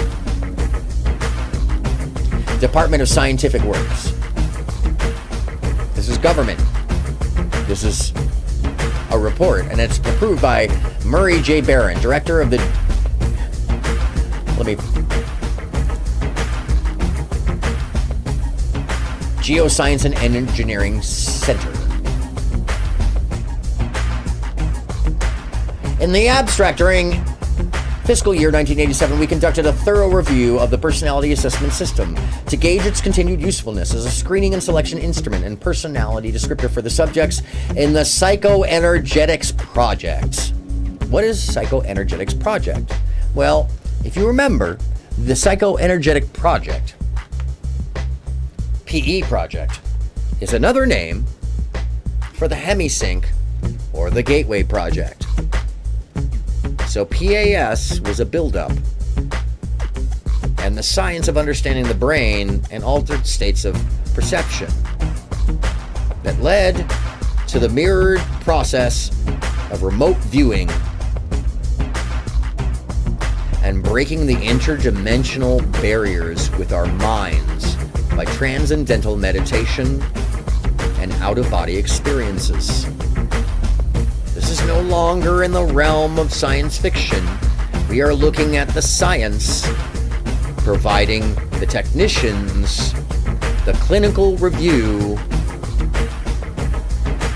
Department of Scientific Works. This is government. This is a report, and it's approved by Murray J. Barron, Director of the... Geoscience and Engineering Center. In the abstract, during fiscal year 1987, we conducted a thorough review of the personality assessment system to gauge its continued usefulness as a screening and selection instrument and personality descriptor for the subjects in the Psychoenergetics Project. What is Psychoenergetics Project? Well, if you remember, the Psychoenergetic Project, PE Project, is another name for the Hemisync or the Gateway Project. So PAS was a buildup and the science of understanding the brain and altered states of perception that led to the mirrored process of remote viewing and breaking the interdimensional barriers with our minds by transcendental meditation and out-of-body experiences. This is no longer in the realm of science fiction. We are looking at the science, providing the technicians the clinical review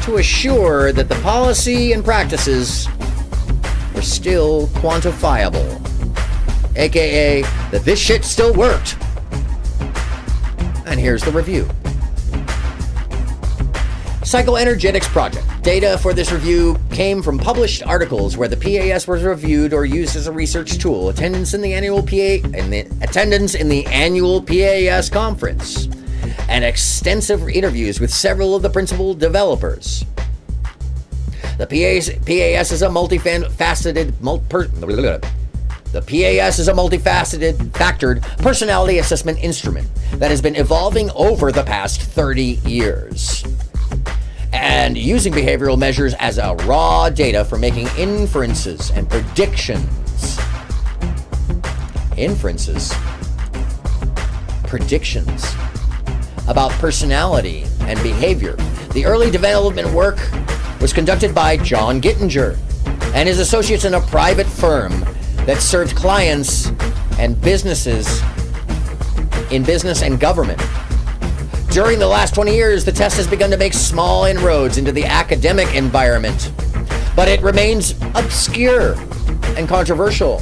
to assure that the policy and practices are still quantifiable, aka that this shit still worked. And here's the review. Psychoenergetics Project. Data for this review came from published articles where the PAS was reviewed or used as a research tool, attendance in the annual PAS conference, and extensive interviews with several of the principal developers. The PAS is a multifaceted personality assessment instrument that has been evolving over the past 30 years. And using behavioral measures as a raw data for making inferences and predictions. Predictions about personality and behavior. The early development work was conducted by John Gittinger and his associates in a private firm that served clients and businesses in business and government. During the last 20 years, the test has begun to make small inroads into the academic environment, but it remains obscure and controversial,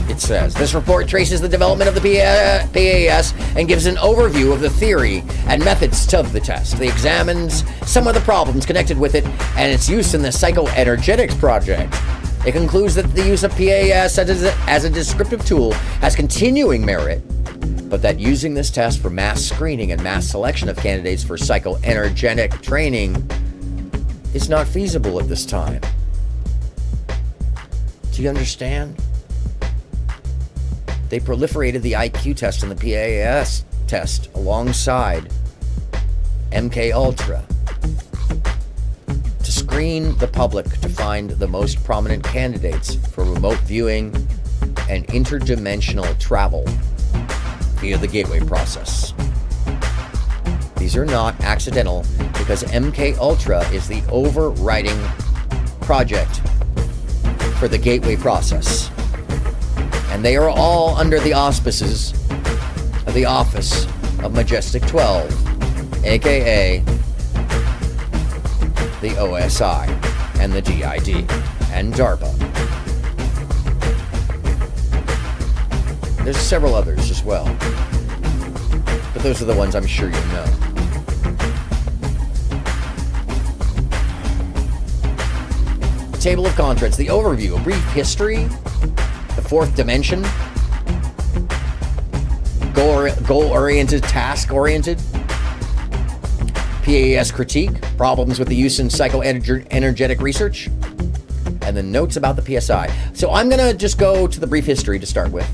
it says. This report traces the development of the PAS and gives an overview of the theory and methods of the test. It examines some of the problems connected with it and its use in the Psychoenergetics Project. It concludes that the use of PAS as a descriptive tool has continuing merit, but that using this test for mass screening and mass selection of candidates for psychoenergetic training is not feasible at this time. Do you understand? They proliferated the IQ test and the PAS test alongside MK Ultra to screen the public to find the most prominent candidates for remote viewing and interdimensional travel via the gateway process. These are not accidental because MK Ultra is the overriding project for the gateway process. And they are all under the auspices of the Office of Majestic 12, aka the OSI and the DID and DARPA. There's several others as well, but those are the ones I'm sure you know. The table of contents, the overview, a brief history, the fourth dimension, goal-oriented, task-oriented, PAS critique, problems with the use in psychoenergetic research, and the notes about the PSI. So I'm going to just go to the brief history to start with.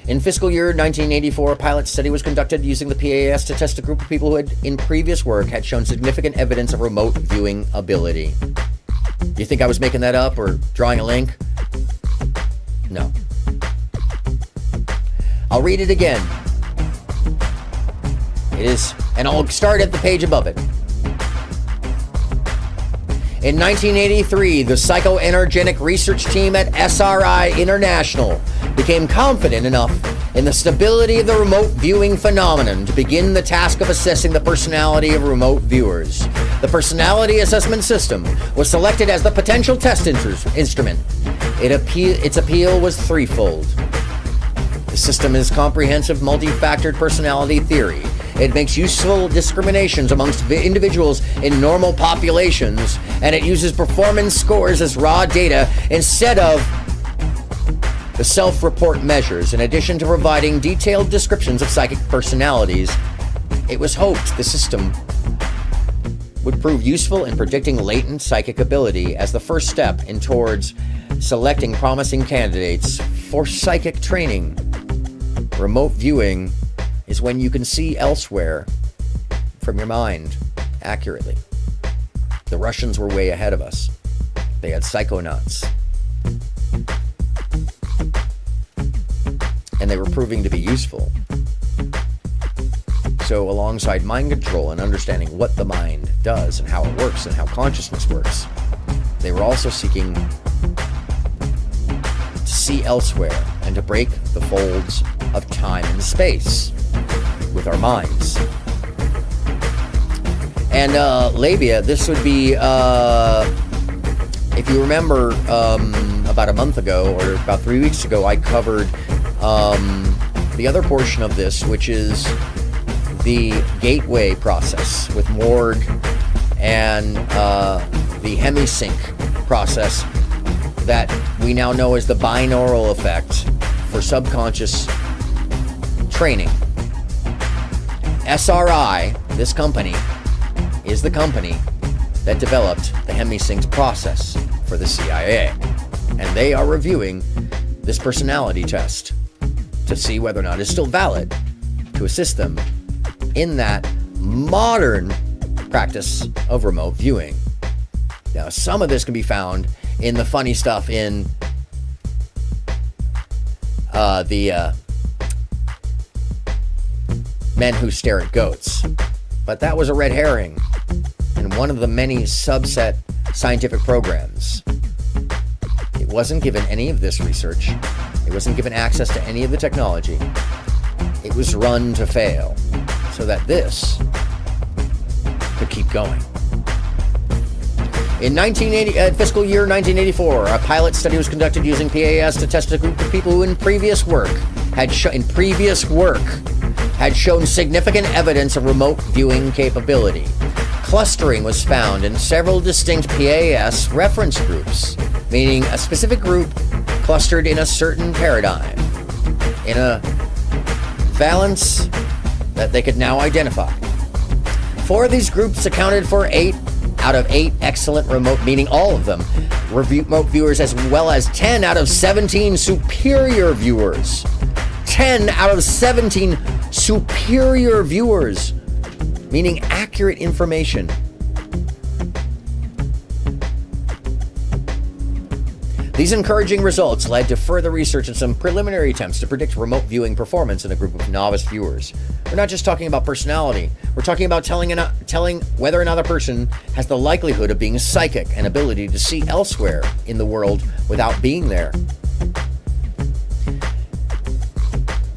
In fiscal year 1984, a pilot study was conducted using the PAS to test a group of people who had, in previous work, had shown significant evidence of remote viewing ability. Do you think I was making that up or drawing a link? No. I'll read it again. It is, and I'll start at the page above it. In 1983, the psychoenergetic research team at SRI International became confident enough in the stability of the remote viewing phenomenon to begin the task of assessing the personality of remote viewers. The personality assessment system was selected as the potential test instrument. Its appeal was threefold. The system is comprehensive multi-factored personality theory. It makes useful discriminations amongst individuals in normal populations, and it uses performance scores as raw data instead of the self-report measures. In addition to providing detailed descriptions of psychic personalities, it was hoped the system would prove useful in predicting latent psychic ability as the first step towards selecting promising candidates for psychic training. Remote viewing is when you can see elsewhere from your mind accurately. The Russians were way ahead of us. They had psychonauts. And they were proving to be useful. So alongside mind control and understanding what the mind does and how it works and how consciousness works, they were also seeking to see elsewhere and to break the folds of time and space with our minds. And labia, this would be, if you remember, about a month ago or about 3 weeks ago, I covered the other portion of this, which is the gateway process with Morg and the hemisync process that we now know as the binaural effect for subconscious training. SRI, this company, is the company that developed the hemisync process for the CIA. And they are reviewing this personality test to see whether or not it's still valid to assist them in that modern practice of remote viewing. Now, some of this can be found in the funny stuff in the Men Who Stare at Goats. But that was a red herring in one of the many subset scientific programs. It wasn't given any of this research. It wasn't given access to any of the technology. It was run to fail so that this could keep going. In fiscal year 1984, a pilot study was conducted using PAS to test a group of people who in previous work had shown significant evidence of remote viewing capability. Clustering was found in several distinct PAS reference groups, meaning a specific group clustered in a certain paradigm, in a valence that they could now identify. 4 of these groups accounted for 8 out of 8 excellent remote, meaning all of them, remote viewers, as well as 10 out of 17 superior viewers. 10 out of 17 superior viewers, meaning accurate information. These encouraging results led to further research and some preliminary attempts to predict remote viewing performance in a group of novice viewers. We're not just talking about personality. We're talking about telling whether another person has the likelihood of being psychic and ability to see elsewhere in the world without being there.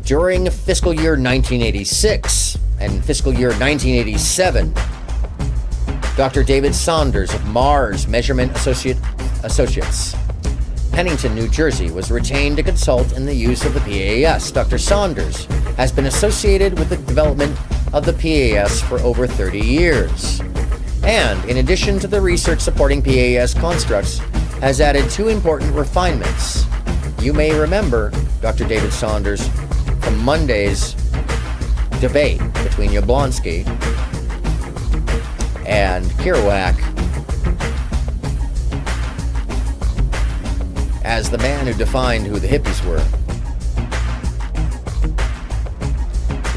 During fiscal year 1986 and fiscal year 1987, Dr. David Saunders of Mars Measurement Associates, Pennington, New Jersey, was retained to consult in the use of the PAS. Dr. Saunders has been associated with the development of the PAS for over 30 years. And in addition to the research supporting PAS constructs, has added 2 important refinements. You may remember Dr. David Saunders from Monday's debate between Yablonsky and Kerouac as the man who defined who the hippies were.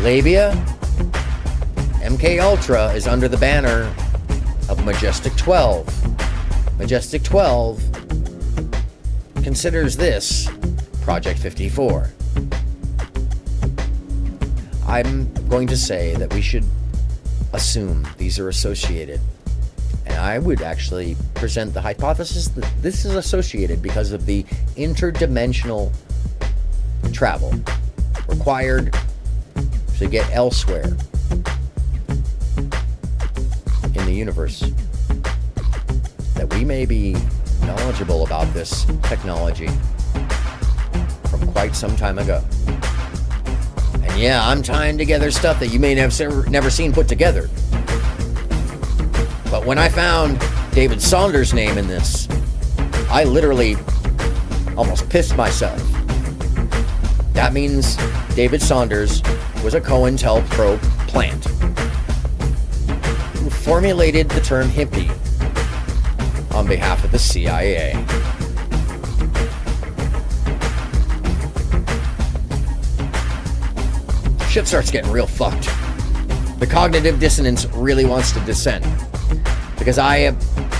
Labia, MK Ultra is under the banner of Majestic 12. Majestic 12 considers this Project 54. I'm going to say that we should assume these are associated. And I would actually present the hypothesis that this is associated because of the interdimensional travel required to get elsewhere in the universe, that we may be knowledgeable about this technology from quite some time ago. And yeah, I'm tying together stuff that you may have never seen put together. But when I found David Saunders' name in this, I literally almost pissed myself. That means David Saunders was a COINTELPRO plant who formulated the term hippie on behalf of the CIA. Shit starts getting real fucked. The cognitive dissonance really wants to descend, because I am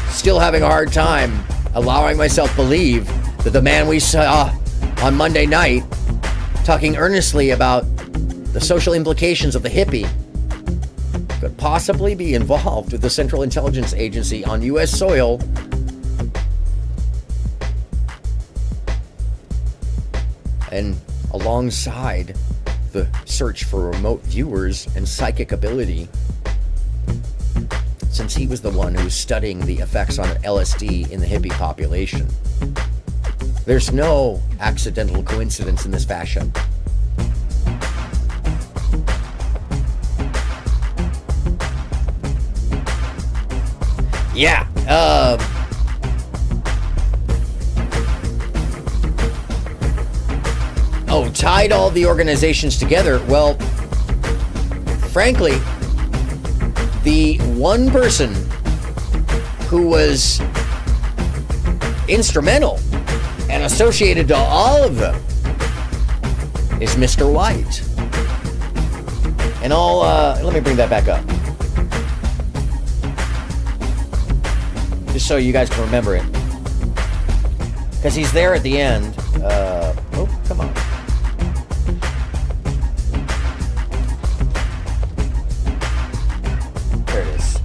still having a hard time allowing myself believe that the man we saw on Monday night talking earnestly about the social implications of the hippie could possibly be involved with the Central Intelligence Agency on U.S. soil and alongside the search for remote viewers and psychic ability, since he was the one who was studying the effects on LSD in the hippie population. There's no accidental coincidence in this fashion. Yeah, tied all the organizations together. Well, frankly, the one person who was instrumental and associated to all of them is Mr. White. And let me bring that back up, just so you guys can remember it, because he's there at the end. Oh, come on. There it is.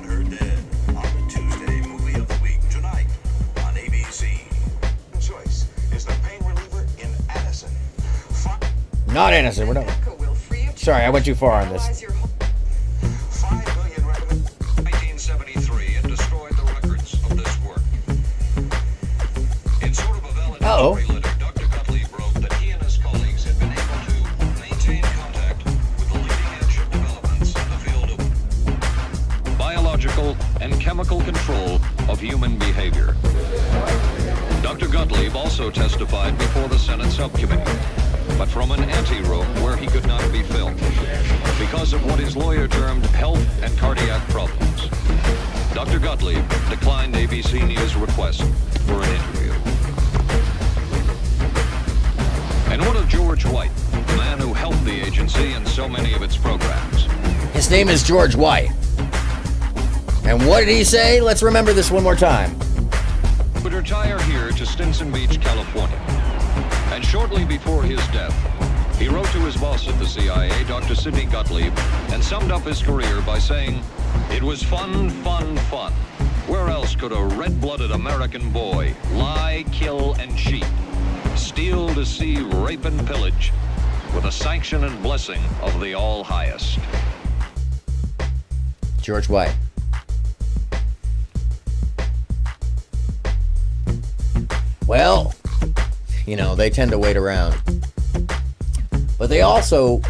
Her Dead on the Tuesday movie of the week tonight on ABC. Choice is the pain reliever in Addison. Not Anderson, we're not. Sorry, I went too far on this. 1973 and destroyed the records of this work. In sort of a Uh-oh. letter, Dr. Gottlieb wrote that he and his colleagues had been able to maintain contact with the leading edge of developments in the field of biological and chemical control of human behavior. Dr. Gottlieb also testified before the Senate subcommittee, but from an anteroom where he could not be filmed because of what his lawyer termed health and cardiac problems. Dr. Gottlieb declined ABC News' request for an interview. And what of George White, the man who helped the agency in so many of its programs? His name is George White. And what did he say? Let's remember this one more time. Would retire here to Stinson Beach, California. And shortly before his death, he wrote to his boss at the CIA, Dr. Sidney Gottlieb, and summed up his career by saying, "It was fun, fun, fun. Where else could a red-blooded American boy lie, kill, and cheat, steal, deceive, rape, and pillage, with the sanction and blessing of the All-Highest?" George White. Well, you know, they tend to wait around. But they also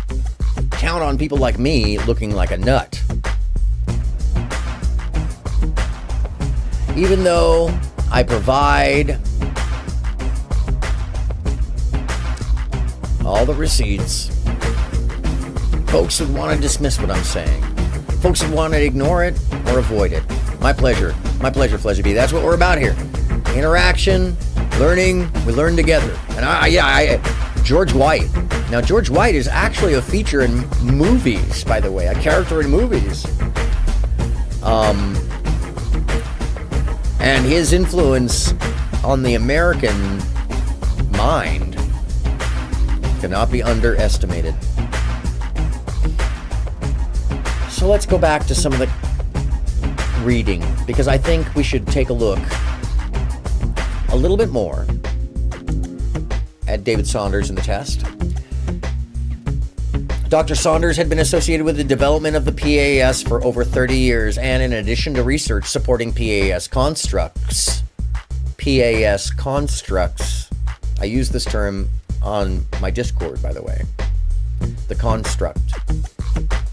count on people like me looking like a nut. Even though I provide all the receipts, folks would want to dismiss what I'm saying. Folks would want to ignore it or avoid it. My pleasure. My pleasure, Fledger B. That's what we're about here. Interaction, learning, we learn together. And George White. Now, George White is actually a feature in movies, by the way, a character in movies. And his influence on the American mind cannot be underestimated. So let's go back to some of the reading because I think we should take a look a little bit more at David Saunders and the test. Dr. Saunders had been associated with the development of the PAS for over 30 years, and in addition to research supporting PAS constructs, I use this term on my Discord, by the way, the construct.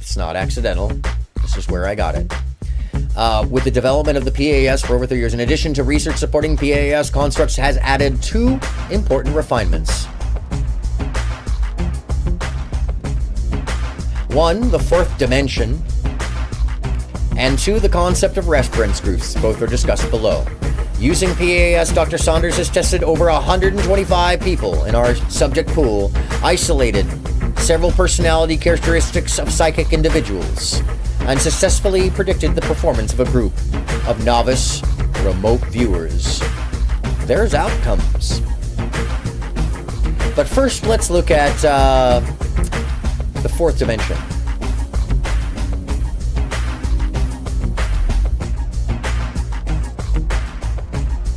It's not accidental. This is where I got it. With the development of the PAS for over 30 years, in addition to research supporting PAS constructs, has added two important refinements. One, the fourth dimension, and two, the concept of reference groups. Both are discussed below. Using PAS, Dr. Saunders has tested over 125 people in our subject pool, isolated several personality characteristics of psychic individuals, and successfully predicted the performance of a group of novice remote viewers. There's outcomes. But first, let's look at the fourth dimension.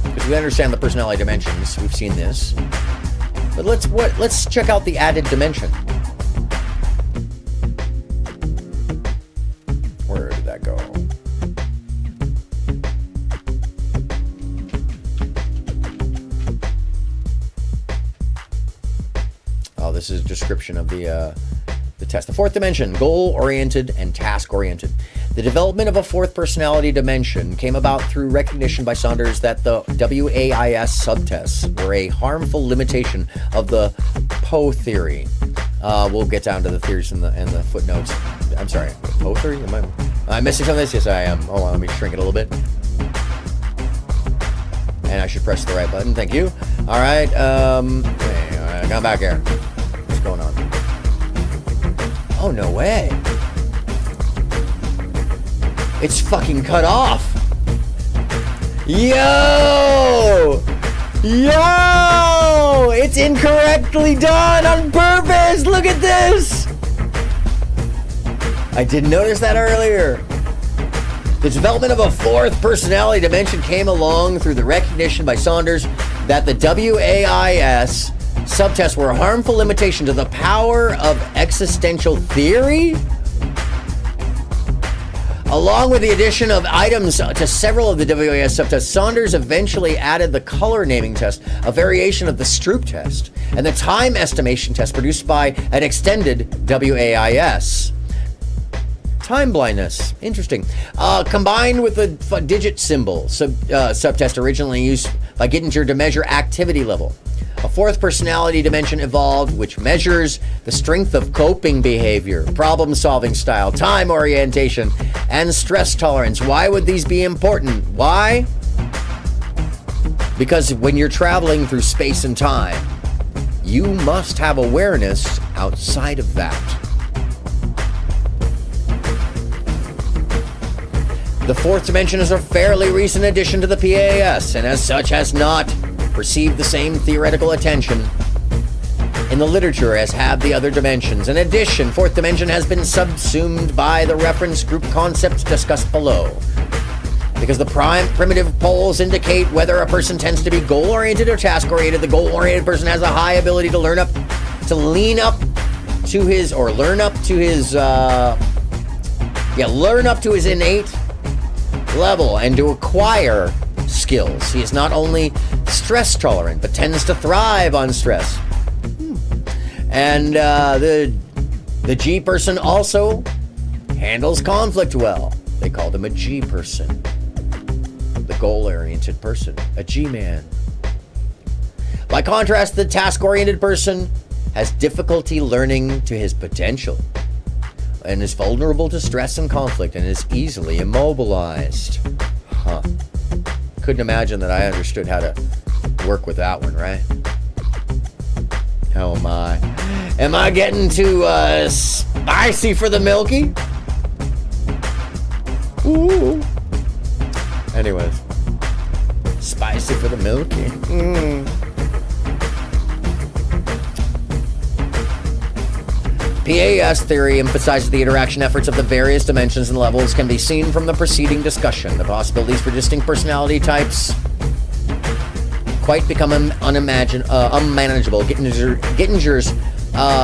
Because we understand the personality dimensions, we've seen this. But let's check out the added dimension. Where did that go? Oh, this is a description of the test. The fourth dimension, goal-oriented and task-oriented. The development of a fourth personality dimension came about through recognition by Saunders that the WAIS subtests were a harmful limitation of the Poe theory. We'll get down to the theories in the footnotes. I'm sorry, Poe theory? Am I missing something? Yes, I am. Hold on, let me shrink it a little bit. And I should press the right button. Thank you. All right. Come back here. What's going on? Oh, no way. It's fucking cut off. Yo! It's incorrectly done on purpose. Look at this. I didn't notice that earlier. The development of a fourth personality dimension came along through the recognition by Saunders that the WAIS subtests were a harmful limitation to the power of existential theory. Along with the addition of items to several of the WAIS subtests, Saunders eventually added the color naming test, a variation of the Stroop test, and the time estimation test produced by an extended WAIS. Time blindness. Interesting. Combined with the digit symbol subtest originally used by Gettinger to measure activity level. A fourth personality dimension evolved, which measures the strength of coping behavior, problem-solving style, time orientation, and stress tolerance. Why would these be important? Why? Because when you're traveling through space and time, you must have awareness outside of that. The fourth dimension is a fairly recent addition to the PAS, and as such has not received the same theoretical attention in the literature as have the other dimensions. In addition, fourth dimension has been subsumed by the reference group concepts discussed below. Because the primitive poles indicate whether a person tends to be goal-oriented or task-oriented, the goal-oriented person has a high ability to learn up to his innate level and to acquire skills. He is not only stress tolerant, but tends to thrive on stress. And the G person also handles conflict well. They call them a G person. The goal-oriented person, a G-man. By contrast, the task-oriented person has difficulty learning to his potential and is vulnerable to stress and conflict and is easily immobilized. Couldn't imagine that I understood how to work with that one, right? How am I? Am I getting too spicy for the milky? Ooh. Anyways, spicy for the milky. PAS theory emphasizes the interaction efforts of the various dimensions and levels can be seen from the preceding discussion. The possibilities for distinct personality types quite become unmanageable. Gittinger's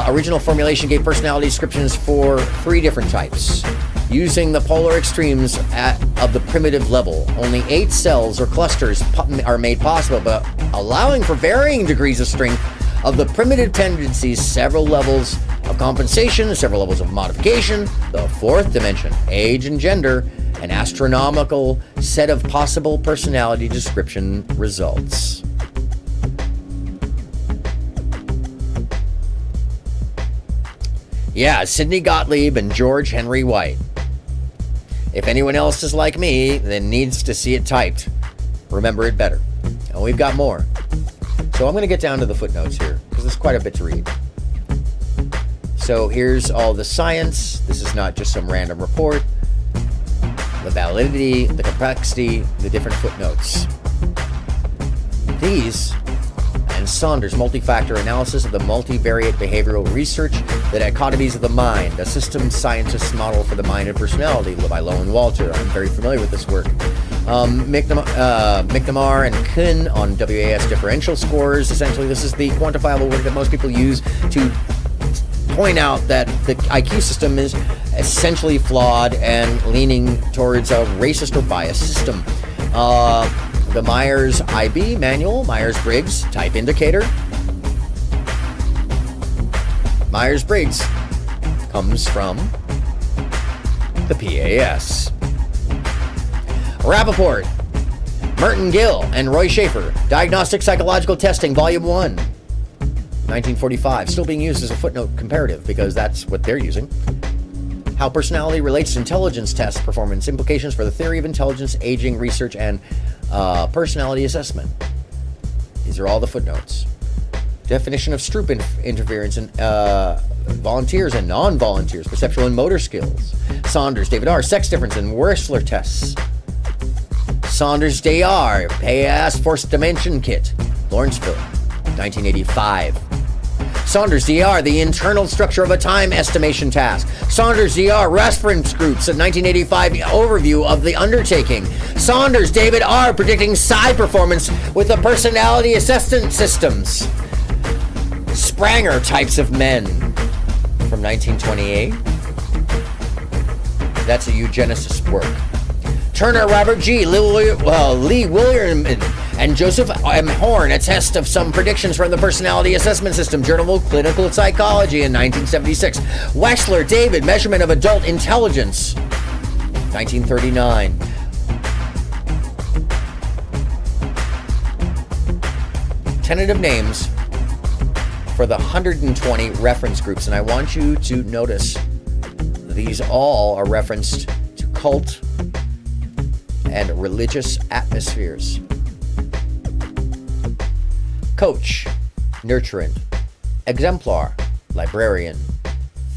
original formulation gave personality descriptions for 3 different types, using the polar extremes of the primitive level. Only 8 cells or clusters are made possible, but allowing for varying degrees of strength of the primitive tendencies, several levels of compensation, several levels of modification, the 4th dimension, age and gender, an astronomical set of possible personality description results. Yeah, Sidney Gottlieb and George Henry White. If anyone else is like me, then needs to see it typed. Remember it better. And we've got more. So I'm going to get down to the footnotes here, because there's quite a bit to read. So here's all the science. This is not just some random report. The validity, the complexity, the different footnotes. These, and Saunders' multi-factor analysis of the multivariate behavioral research, the dichotomies of the mind, a system scientist's model for the mind and personality, by Lowen Walter. I'm very familiar with this work. McNamara and Kuhn on WAS differential scores. Essentially, this is the quantifiable work that most people use to point out that the IQ system is essentially flawed and leaning towards a racist or biased system. The Myers IB manual, Myers-Briggs type indicator. Myers-Briggs comes from the PAS. Rappaport, Merton Gill, and Roy Schaefer, Diagnostic Psychological Testing, Volume 1, 1945. Still being used as a footnote comparative because that's what they're using. How personality relates to intelligence test performance, implications for the theory of intelligence, aging, research, and personality assessment. These are all the footnotes. Definition of Stroop interference in volunteers and non-volunteers, perceptual and motor skills. Saunders, David R., sex difference and Wechsler tests. Saunders, Dr., PAS Forced Dimension Kit, Lawrenceville, 1985. Saunders, Dr., the internal structure of a time estimation task. Saunders, Dr., reference groups, a 1985 overview of the undertaking. Saunders, David R., predicting psi performance with the personality assessment systems. Spranger, Types of Men, from 1928. That's a eugenicist work. Turner, Robert G., Lee William, and Joseph M. Horn, a test of some predictions from the personality assessment system, Journal of Clinical Psychology in 1976. Wechsler, David, Measurement of Adult Intelligence, 1939. Tentative names for the 120 reference groups, and I want you to notice these all are referenced to cult and religious atmospheres. Coach, nurturant, exemplar, librarian,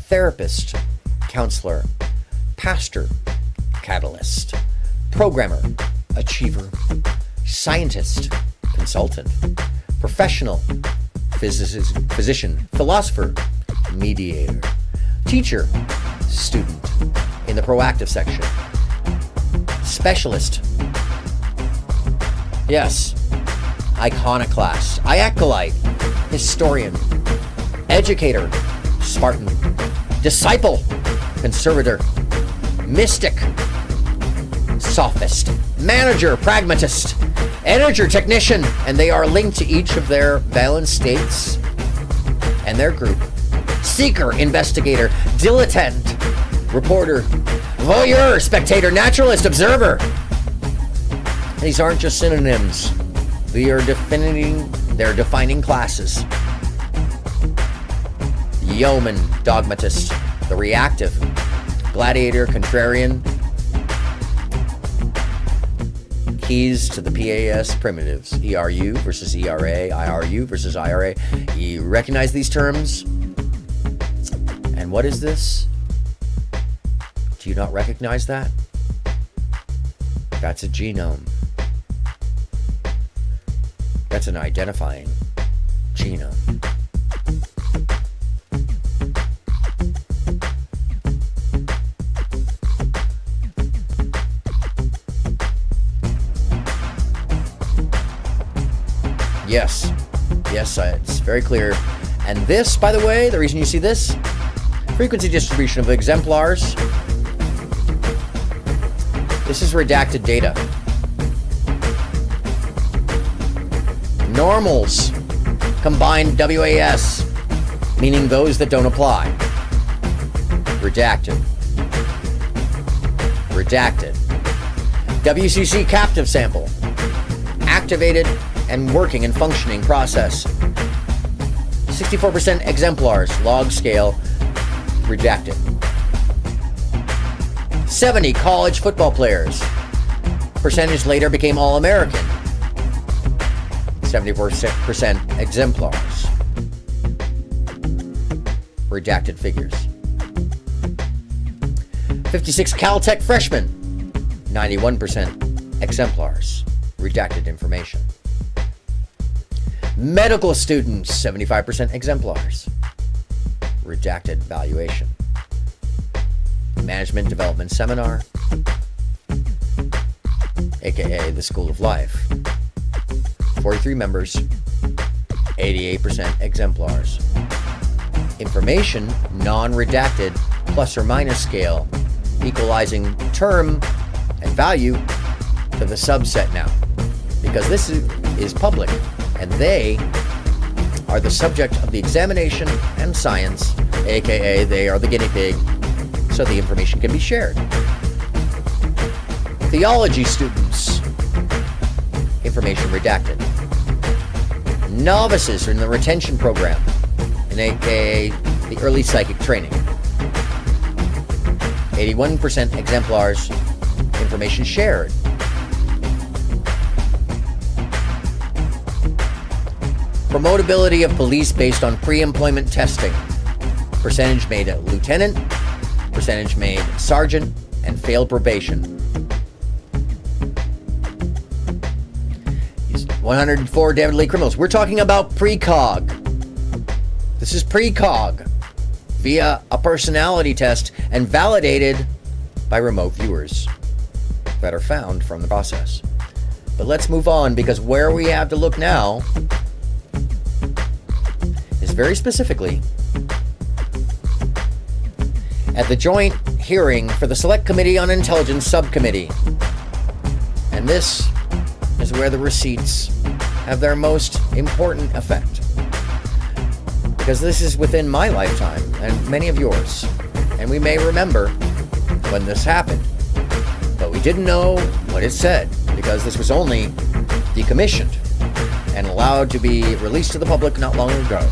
therapist, counselor, pastor, catalyst, programmer, achiever, scientist, consultant, professional, physician, philosopher, mediator, teacher, student, in the proactive section. Specialist. Yes. Iconoclast. Acolyte. Historian. Educator. Spartan. Disciple. Conservator. Mystic. Sophist. Manager. Pragmatist. Energer. Technician. And they are linked to each of their valence states and their group. Seeker. Investigator. Dilettante. Reporter. Voyeur, spectator, naturalist, observer. These aren't just synonyms. They're defining classes. Yeoman, dogmatist, the reactive, gladiator, contrarian. Keys to the PAS primitives. ERU versus ERA, IRU versus IRA. You recognize these terms? And what is this? Do you not recognize that? That's a genome. That's an identifying genome. Yes. Yes, it's very clear. And this, by the way, the reason you see this, frequency distribution of exemplars. This is redacted data. Normals, combined WAS, meaning those that don't apply. Redacted. Redacted. WCC captive sample, activated and working and functioning process. 64% exemplars, log scale, redacted. 70 college football players. Percentage later became All-American. 74% exemplars. Redacted figures. 56 Caltech freshmen. 91% exemplars. Redacted information. Medical students, 75% exemplars. Redacted valuation. Management Development Seminar, aka the School of Life. 43 members, 88% exemplars. Information, non-redacted, plus or minus scale, equalizing term and value to the subset now. Because this is public, and they are the subject of the examination and science, aka they are the guinea pig, so the information can be shared. Theology students, information redacted. Novices are in the retention program, and aka the early psychic training. 81% exemplars, information shared. Promotability of police based on pre-employment testing. Percentage made a lieutenant, percentage made sergeant, and failed probation. 104 deadly criminals. We're talking about precog. This is precog via a personality test and validated by remote viewers that are found from the process. But let's move on, because where we have to look now is very specifically at the joint hearing for the Select Committee on Intelligence Subcommittee. And this is where the receipts have their most important effect. Because this is within my lifetime and many of yours. And we may remember when this happened. But we didn't know what it said, because this was only decommissioned and allowed to be released to the public not long ago.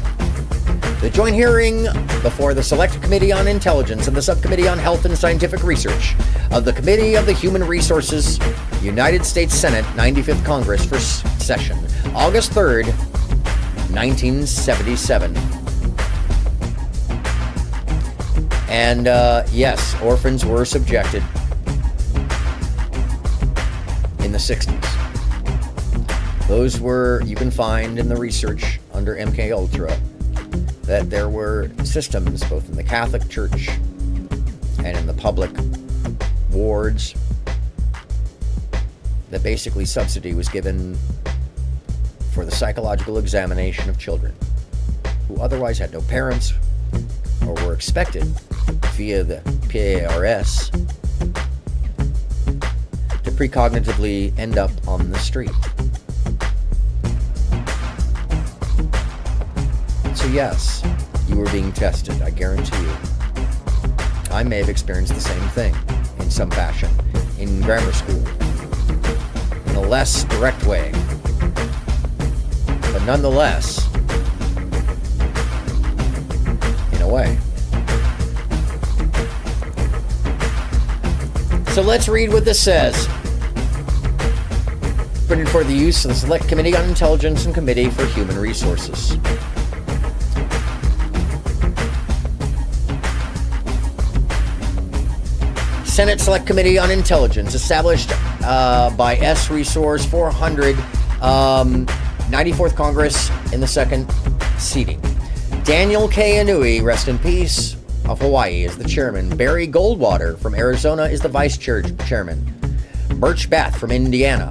The joint hearing before the Select Committee on Intelligence and the Subcommittee on Health and Scientific Research of the Committee of the Human Resources, United States Senate, 95th Congress, first session, August 3rd, 1977. And yes, orphans were subjected in the 60s. Those were, you can find in the research under MK Ultra, that there were systems both in the Catholic Church and in the public wards that basically subsidy was given for the psychological examination of children who otherwise had no parents or were expected via the PARS to precognitively end up on the street. So yes, you were being tested, I guarantee you. I may have experienced the same thing in some fashion in grammar school, in a less direct way. But nonetheless, in a way. So let's read what this says. Printed for the use of the Select Committee on Intelligence and Committee for Human Resources. Senate Select Committee on Intelligence, established by S. Resource 400, 94th Congress in the second seating. Daniel K. Inouye, rest in peace, of Hawaii, is the chairman. Barry Goldwater from Arizona is the vice chairman. Birch Bath from Indiana.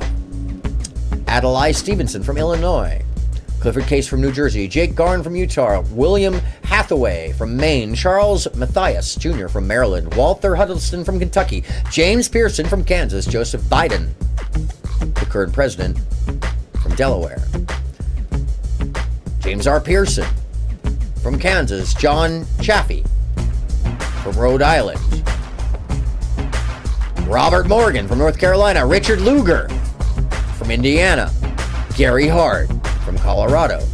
Adlai Stevenson from Illinois. Clifford Case from New Jersey, Jake Garn from Utah, William Hathaway from Maine, Charles Matthias Jr. from Maryland, Walter Huddleston from Kentucky, James Pearson from Kansas, Joseph Biden, the current president, from Delaware, James R. Pearson from Kansas, John Chaffee from Rhode Island, Robert Morgan from North Carolina, Richard Lugar from Indiana, Gary Hart from Colorado,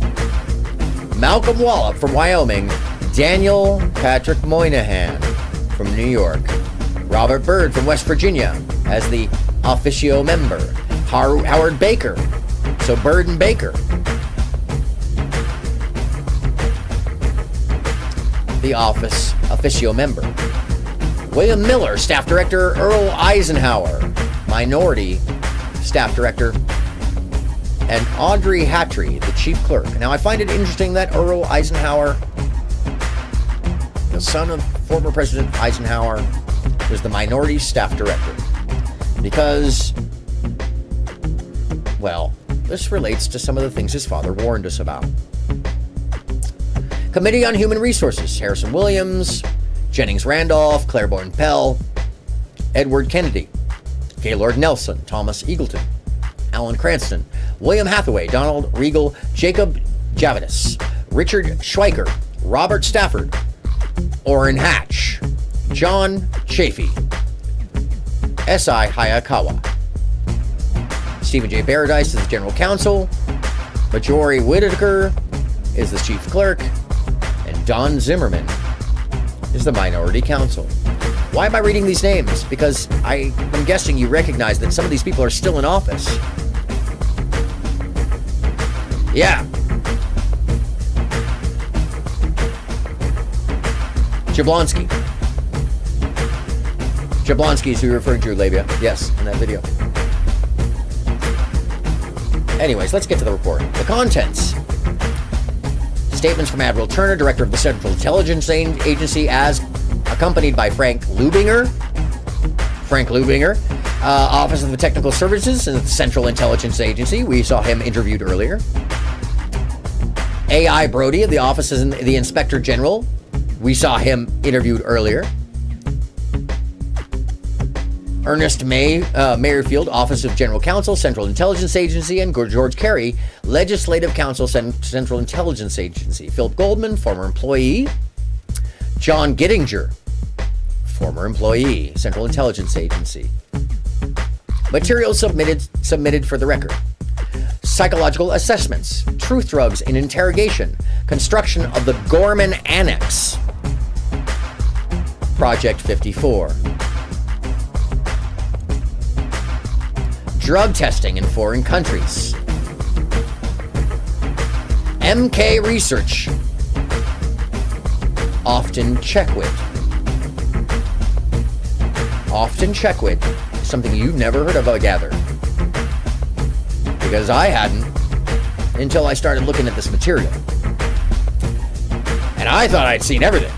Malcolm Wallop from Wyoming, Daniel Patrick Moynihan from New York, Robert Byrd from West Virginia as the officio member, Howard Baker, so Byrd and Baker, the officio member, William Miller, Staff Director, Earl Eisenhower, Minority Staff Director, and Audrey Hatry, the Chief Clerk. Now, I find it interesting that Earl Eisenhower, the son of former President Eisenhower, was the Minority Staff Director. Because, well, this relates to some of the things his father warned us about. Committee on Human Resources, Harrison Williams, Jennings Randolph, Claiborne Pell, Edward Kennedy, Gaylord Nelson, Thomas Eagleton, Alan Cranston, William Hathaway, Donald Regal, Jacob Javidis, Richard Schweiker, Robert Stafford, Orrin Hatch, John Chafee, S.I. Hayakawa, Stephen J. Paradise is the General Counsel, Majori Whitaker is the Chief Clerk, and Don Zimmerman is the Minority Counsel. Why am I reading these names? Because I'm guessing you recognize that some of these people are still in office. Yeah. Jablonski. Jablonski is who you're referring to, Labia. Yes, in that video. Anyways, let's get to the report. The contents. Statements from Admiral Turner, Director of the Central Intelligence Agency, as accompanied by Frank Lubinger, Office of the Technical Services in the Central Intelligence Agency. We saw him interviewed earlier. A.I. Brody of the Office of the Inspector General. We saw him interviewed earlier. Ernest Mayerfield, Office of General Counsel, Central Intelligence Agency, and George Carey, Legislative Counsel, Central Intelligence Agency. Philip Goldman, former employee. John Gittinger, former employee, Central Intelligence Agency. Materials submitted for the record. Psychological assessments, truth drugs in interrogation, construction of the Gorman Annex, Project 54. Drug testing in foreign countries. MK research. Often Checkwit. Often Checkwit is something you've never heard of, I gather. Because I hadn't until I started looking at this material. And I thought I'd seen everything.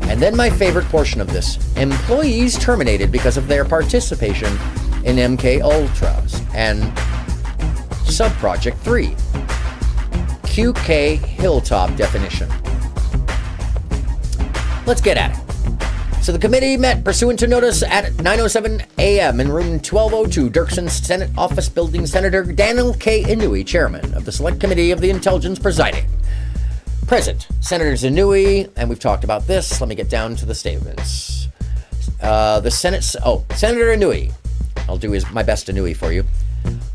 And then my favorite portion of this. Employees terminated because of their participation in MK Ultras and Subproject 3. QK Hilltop definition. Let's get at it. So the committee met pursuant to notice at 9:07 a.m. in room 1202, Dirksen Senate Office Building. Senator Daniel K. Inouye, chairman of the Select Committee of the Intelligence, presiding. Present, Senator Inouye, and we've talked about this. Let me get down to the statements. Senator Inouye. I'll do my best Inouye for you.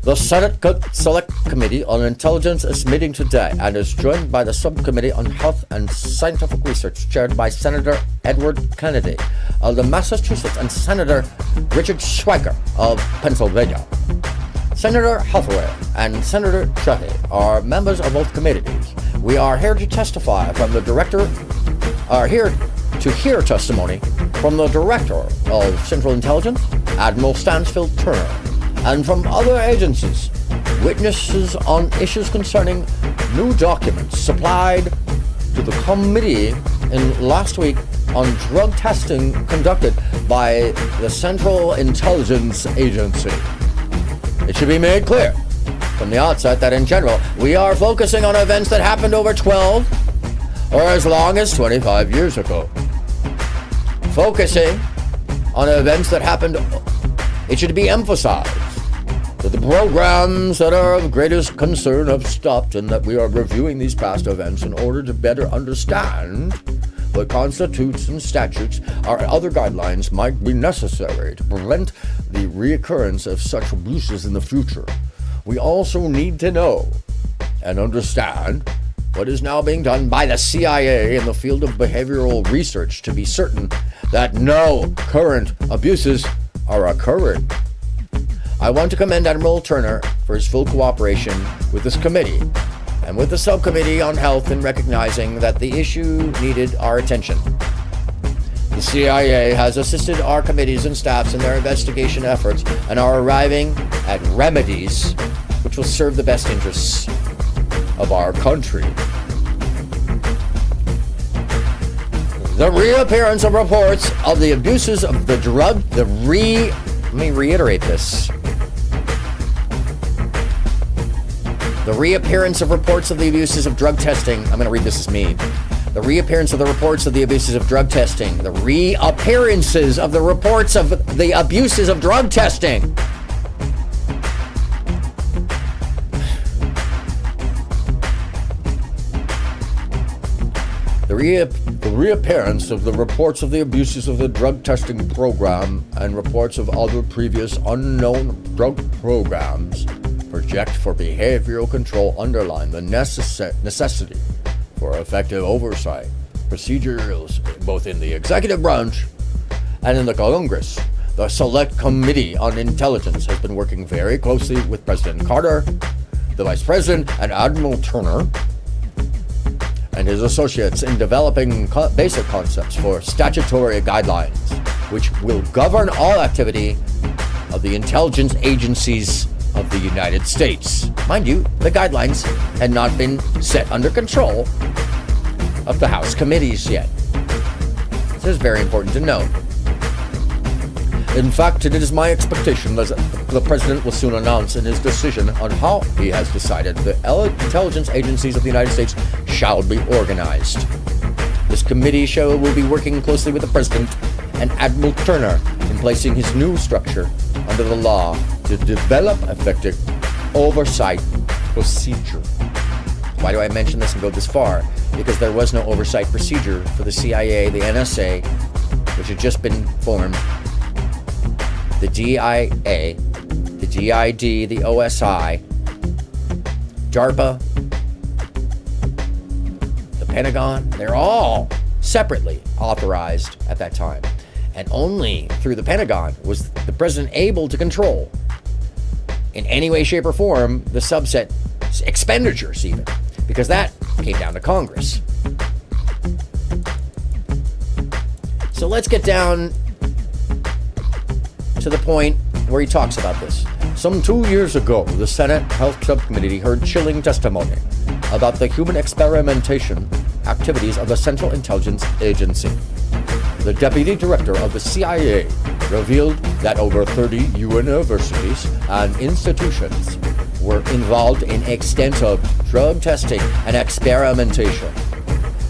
The Senate Select Committee on Intelligence is meeting today and is joined by the Subcommittee on Health and Scientific Research, chaired by Senator Edward Kennedy of the Massachusetts and Senator Richard Schweiker of Pennsylvania. Senator Hathaway and Senator Chaffee are members of both committees. We are here to testify from the director, to hear testimony from the Director of Central Intelligence, Admiral Stansfield Turner, and from other agencies, witnesses on issues concerning new documents supplied to the committee in last week on drug testing conducted by the Central Intelligence Agency. It should be made clear from the outset that in general, we are focusing on events that happened over 12 or as long as 25 years ago. Focusing on events that happened, it should be emphasized that the programs that are of greatest concern have stopped and that we are reviewing these past events in order to better understand what constitutes and statutes or other guidelines might be necessary to prevent the reoccurrence of such abuses in the future. We also need to know and understand what is now being done by the CIA in the field of behavioral research to be certain that no current abuses are occurring. I want to commend Admiral Turner for his full cooperation with this committee and with the subcommittee on health in recognizing that the issue needed our attention. The CIA has assisted our committees and staffs in their investigation efforts and are arriving at remedies which will serve the best interests of our country. The reappearance of reports of the abuses of the drug, let me reiterate this. The reappearance of reports of the abuses of drug testing. I'm going to read this as me. The reappearance of the reports of the abuses of drug testing. The reappearances of the reports of the abuses of drug testing. The reappearance of the reports of the abuses of the drug testing program and reports of other previous unknown drug programs project for behavioral control underline the necessity for effective oversight procedures both in the executive branch and in the Congress. The Select Committee on Intelligence has been working very closely with President Carter, the Vice President, and Admiral Turner and his associates in developing basic concepts for statutory guidelines which will govern all activity of the intelligence agencies of the United States. Mind you, the guidelines had not been set under control of the House committees yet. This is very important to note. In fact, it is my expectation that the President will soon announce in his decision on how he has decided the intelligence agencies of the United States shall be organized. This committee will be working closely with the President and Admiral Turner in placing his new structure under the law to develop effective oversight procedure. Why do I mention this and go this far? Because there was no oversight procedure for the CIA, the NSA, which had just been formed, the DIA, the DID, the OSI, DARPA, the Pentagon. They're all separately authorized at that time. And only through the Pentagon was the president able to control, in any way, shape, or form, the subset expenditures even, because that came down to Congress. So let's get down to the point where he talks about this. Some 2 years ago, the Senate Health Subcommittee heard chilling testimony about the human experimentation activities of the Central Intelligence Agency. The deputy director of the CIA revealed that over 30 universities and institutions were involved in extensive drug testing and experimentation.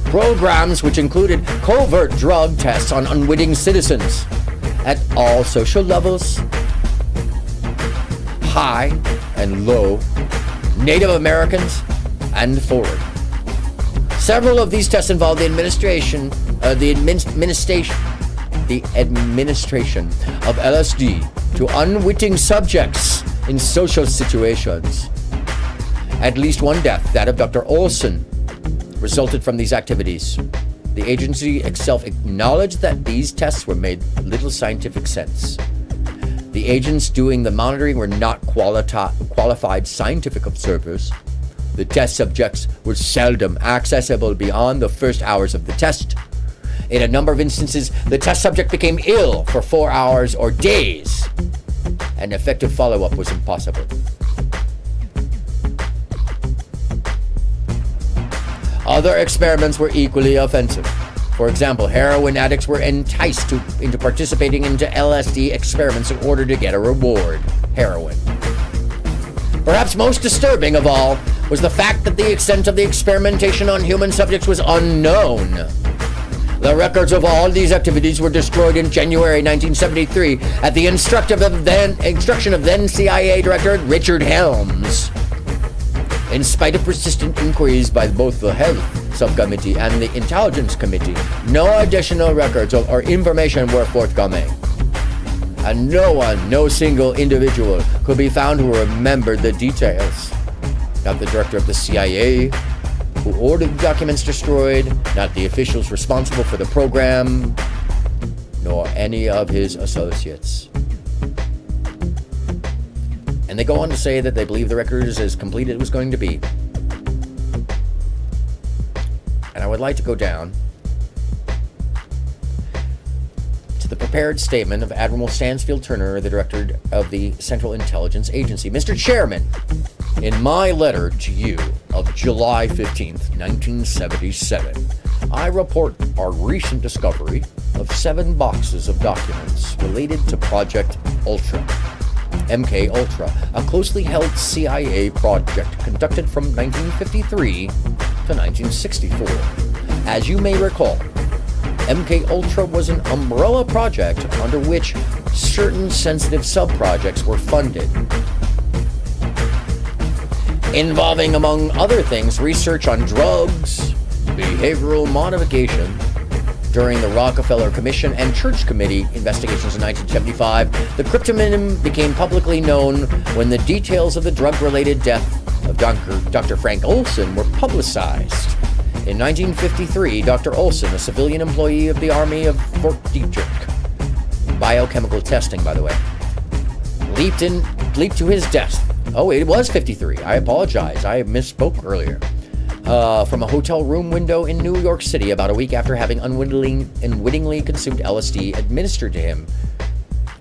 Programs which included covert drug tests on unwitting citizens at all social levels, high and low, Native Americans, and foreign. Several of these tests involved the administration of LSD to unwitting subjects in social situations. At least one death, that of Dr. Olson, resulted from these activities. The agency itself acknowledged that these tests were made little scientific sense. The agents doing the monitoring were not qualified scientific observers. The test subjects were seldom accessible beyond the first hours of the test. In a number of instances, the test subject became ill for 4 hours or days, and effective follow-up was impossible. Other experiments were equally offensive. For example, heroin addicts were enticed into participating into LSD experiments in order to get a reward, heroin. Perhaps most disturbing of all was the fact that the extent of the experimentation on human subjects was unknown. The records of all these activities were destroyed in January 1973 at the instruction of then CIA Director Richard Helms. In spite of persistent inquiries by both the Health Subcommittee and the Intelligence Committee, no additional records or information were forthcoming. And no single individual could be found who remembered the details. Not the director of the CIA, who ordered the documents destroyed, not the officials responsible for the program, nor any of his associates. And they go on to say that they believe the record is as complete as it was going to be. And I would like to go down to the prepared statement of Admiral Stansfield Turner, the director of the Central Intelligence Agency. Mr. Chairman, in my letter to you of July 15th, 1977, I report our recent discovery of 7 boxes of documents related to Project Ultra, MK Ultra, a closely held CIA project conducted from 1953 to 1964. As you may recall, MK Ultra was an umbrella project under which certain sensitive sub-projects were funded, involving, among other things, research on drugs, behavioral modification. During the Rockefeller Commission and Church Committee investigations in 1975, the cryptonym became publicly known when the details of the drug-related death of Dr. Frank Olson were publicized. In 1953, Dr. Olson, a civilian employee of the Army of Fort Detrick, biochemical testing, by the way, leaped to his death. Oh, it was 53. I apologize. I misspoke earlier. From a hotel room window in New York City about a week after having unwittingly consumed LSD administered to him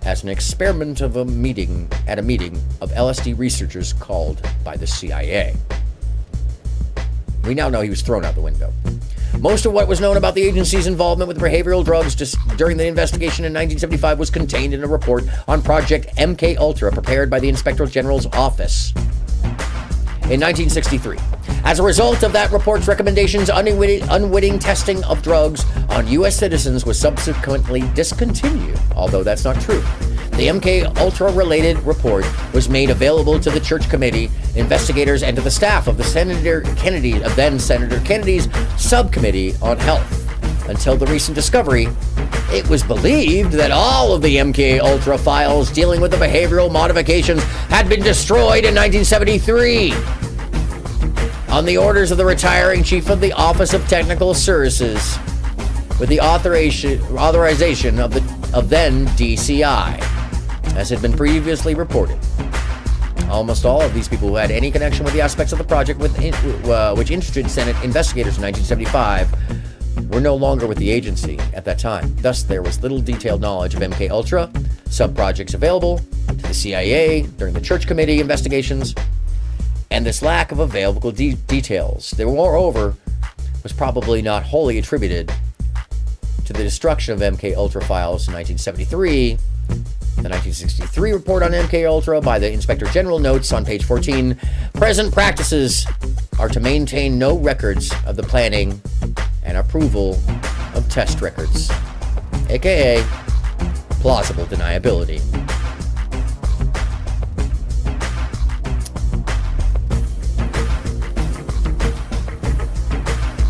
as an experiment of a meeting of LSD researchers called by the CIA. We now know he was thrown out the window. Most of what was known about the agency's involvement with behavioral drugs just during the investigation in 1975 was contained in a report on Project MK Ultra prepared by the Inspector General's office in 1963. As a result of that report's recommendations, unwitting testing of drugs on U.S. citizens was subsequently discontinued, although that's not true. The MK Ultra related report was made available to the Church Committee investigators and to the staff of then Senator Kennedy's Subcommittee on Health. Until the recent discovery, it was believed that all of the MK Ultra files dealing with the behavioral modifications had been destroyed in 1973. On the orders of the retiring chief of the Office of Technical Services, with the authorization of then DCI, as had been previously reported. Almost all of these people who had any connection with the aspects of the project which interested Senate investigators in 1975 were no longer with the agency at that time. Thus, there was little detailed knowledge of MK Ultra, sub-projects available to the CIA during the Church Committee investigations, and this lack of available details, moreover, was probably not wholly attributed to the destruction of MK Ultra files in 1973. The 1963 report on MK Ultra by the Inspector General notes on page 14, present practices are to maintain no records of the planning and approval of test records, aka plausible deniability.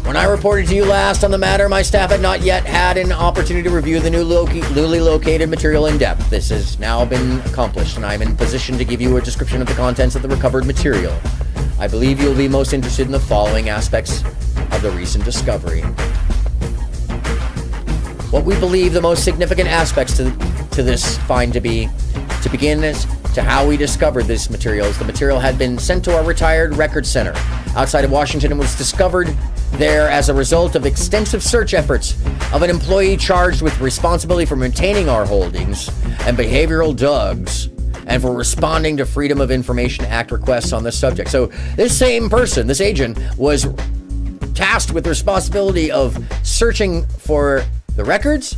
When I reported to you last on the matter, my staff had not yet had an opportunity to review the newly located material in depth. This has now been accomplished, and I am in position to give you a description of the contents of the recovered material. I believe you will be most interested in the following aspects of the recent discovery. What we believe the most significant aspects to this find to be, to begin as to how we discovered this material, is the material had been sent to our retired records center outside of Washington and was discovered there as a result of extensive search efforts of an employee charged with responsibility for maintaining our holdings and behavioral drugs and for responding to Freedom of Information Act requests on this subject. So this same person, this agent, was tasked with the responsibility of searching for the records,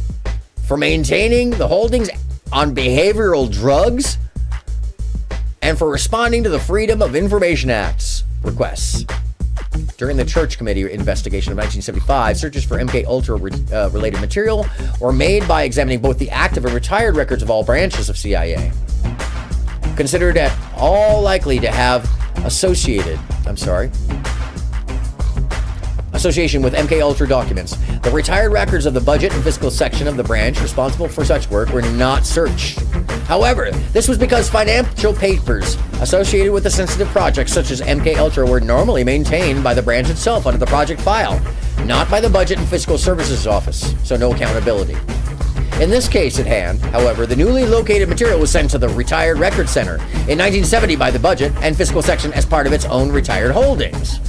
for maintaining the holdings on behavioral drugs, and for responding to the Freedom of Information Act's requests. During the Church Committee investigation of 1975, searches for MK Ultra related material were made by examining both the active and retired records of all branches of CIA. Considered at all likely to have association with MK Ultra documents, the retired records of the budget and fiscal section of the branch responsible for such work were not searched. However, this was because financial papers associated with the sensitive projects such as MK Ultra were normally maintained by the branch itself under the project file, not by the Budget and Fiscal Services Office, so no accountability. In this case at hand, however, the newly located material was sent to the Retired Record Center in 1970 by the Budget and Fiscal Section as part of its own retired holdings.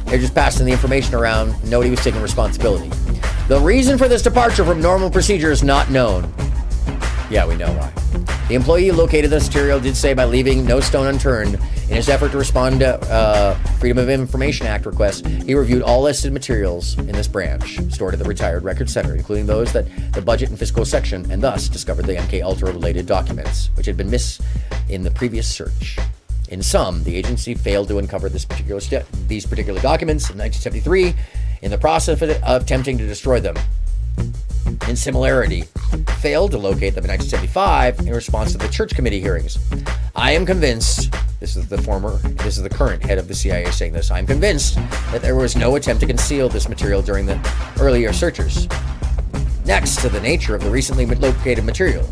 They're just passing the information around. Nobody was taking responsibility. The reason for this departure from normal procedure is not known. Yeah, we know why. The employee who located this material did say by leaving no stone unturned in his effort to respond to Freedom of Information Act requests, he reviewed all listed materials in this branch stored at the Retired Record Center, including those that the Budget and Fiscal Section, and thus discovered the MK Ultra related documents, which had been missed in the previous search. In sum, the agency failed to uncover these particular documents in 1973 in the process of attempting to destroy them. In similarity, failed to locate them in 1975 in response to the Church Committee hearings. I am convinced, this is the current head of the CIA saying this, I am convinced that there was no attempt to conceal this material during the earlier searches. Next, to the nature of the recently located material.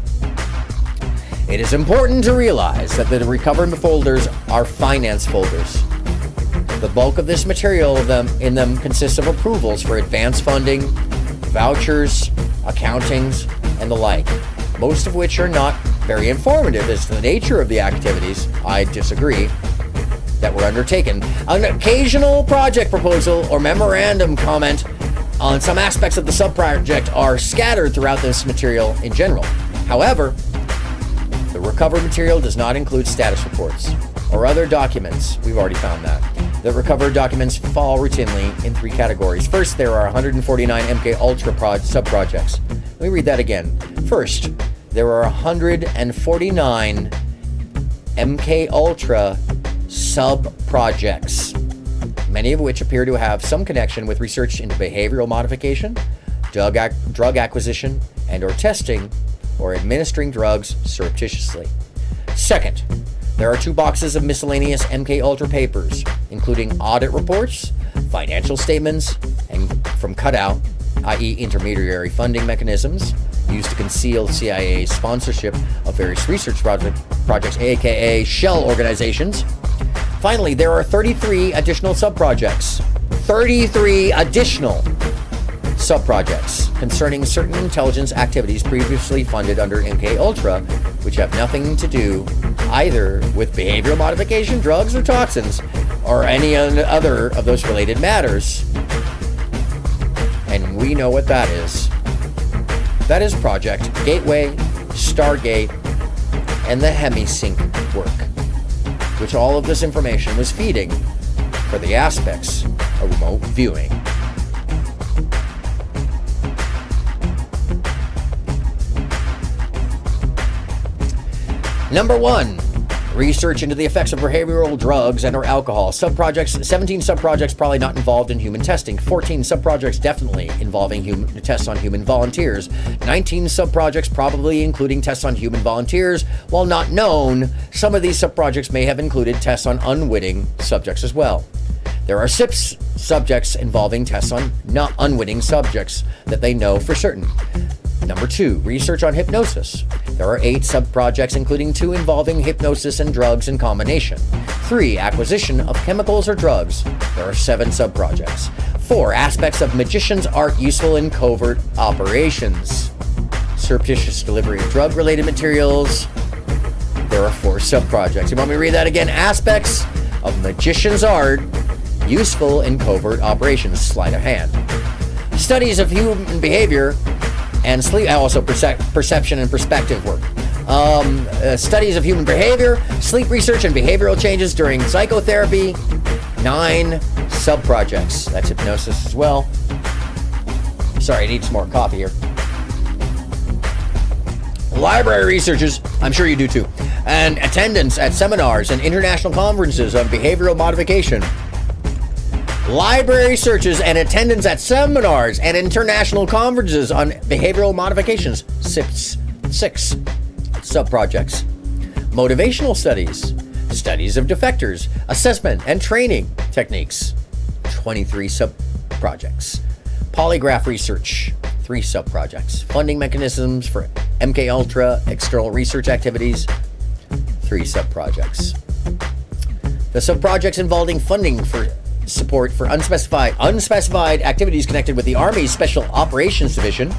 It is important to realize that the recovered folders are finance folders. The bulk of this material in them consists of approvals for advance funding, vouchers, accountings, and the like, most of which are not very informative as to the nature of the activities, I disagree, that were undertaken. An occasional project proposal or memorandum comment on some aspects of the sub-project are scattered throughout this material in general. However, the recovered material does not include status reports or other documents. We've already found that. The recovered documents fall routinely in three categories. First, there are 149 MK Ultra sub-projects. Let me read that again. First, there are 149 MK Ultra sub-projects, many of which appear to have some connection with research into behavioral modification, drug acquisition, and or testing, or administering drugs surreptitiously. Second, there are 2 boxes of miscellaneous MK Ultra papers, including audit reports, financial statements, and from cutout, i.e. intermediary funding mechanisms, used to conceal CIA's sponsorship of various research projects, aka shell organizations. Finally, there are 33 additional sub-projects. 33 additional sub-projects concerning certain intelligence activities previously funded under MK Ultra, which have nothing to do either with behavioral modification, drugs, or toxins, or any other of those related matters. And we know what that is. That is Project Gateway, Stargate, and the Hemisync work, which all of this information was feeding for the aspects of remote viewing. Number 1, research into the effects of behavioral drugs and or alcohol. 17 sub-projects probably not involved in human testing. 14 sub-projects definitely involving tests on human volunteers. 19 sub-projects probably including tests on human volunteers. While not known, some of these sub-projects may have included tests on unwitting subjects as well. There are 6 subjects involving tests on not unwitting subjects that they know for certain. Number 2, research on hypnosis. There are 8 sub-projects, including 2 involving hypnosis and drugs in combination. 3, acquisition of chemicals or drugs. There are 7 sub-projects. 4, aspects of magician's art useful in covert operations. Surreptitious delivery of drug-related materials. There are 4 sub-projects. You want me to read that again? Aspects of magician's art useful in covert operations. Sleight of hand. Studies of human behavior and sleep, also perception and perspective work. Studies of human behavior, sleep research, and behavioral changes during psychotherapy. 9 sub-projects. That's hypnosis as well. Sorry, I need some more coffee here. Library researchers, I'm sure you do too. and attendance at seminars and international conferences on behavioral modification. Library searches and attendance at seminars and international conferences on behavioral modifications. 6 sub-projects. Motivational studies. Studies of defectors. Assessment and training techniques. 23 sub-projects. Polygraph research. 3 sub-projects. Funding mechanisms for MKUltra external research activities. 3 sub-projects. The sub-projects involving funding for support for unspecified activities connected with the Army's Special Operations Division.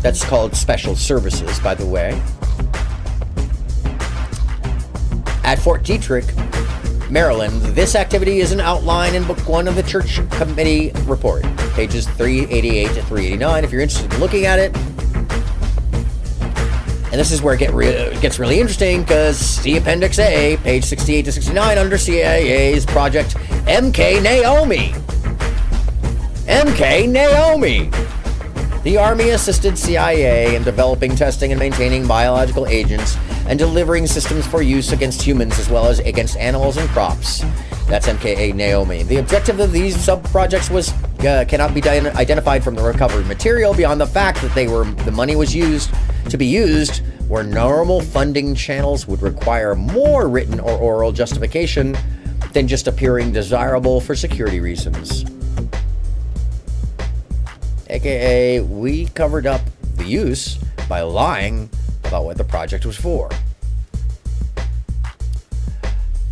That's called Special Services, by the way. At Fort Detrick, Maryland, this activity is an outline in Book 1 of the Church Committee Report, pages 388 to 389, if you're interested in looking at it. And this is where it gets really interesting, because see Appendix A, page 68 to 69, under CIA's Project MK Naomi. MK Naomi! The Army assisted CIA in developing, testing, and maintaining biological agents and delivering systems for use against humans as well as against animals and crops. That's MKA Naomi. The objective of these sub-projects was cannot be identified from the recovered material beyond the fact that the money was used to be used where normal funding channels would require more written or oral justification than just appearing desirable for security reasons. AKA, we covered up the use by lying about what the project was for.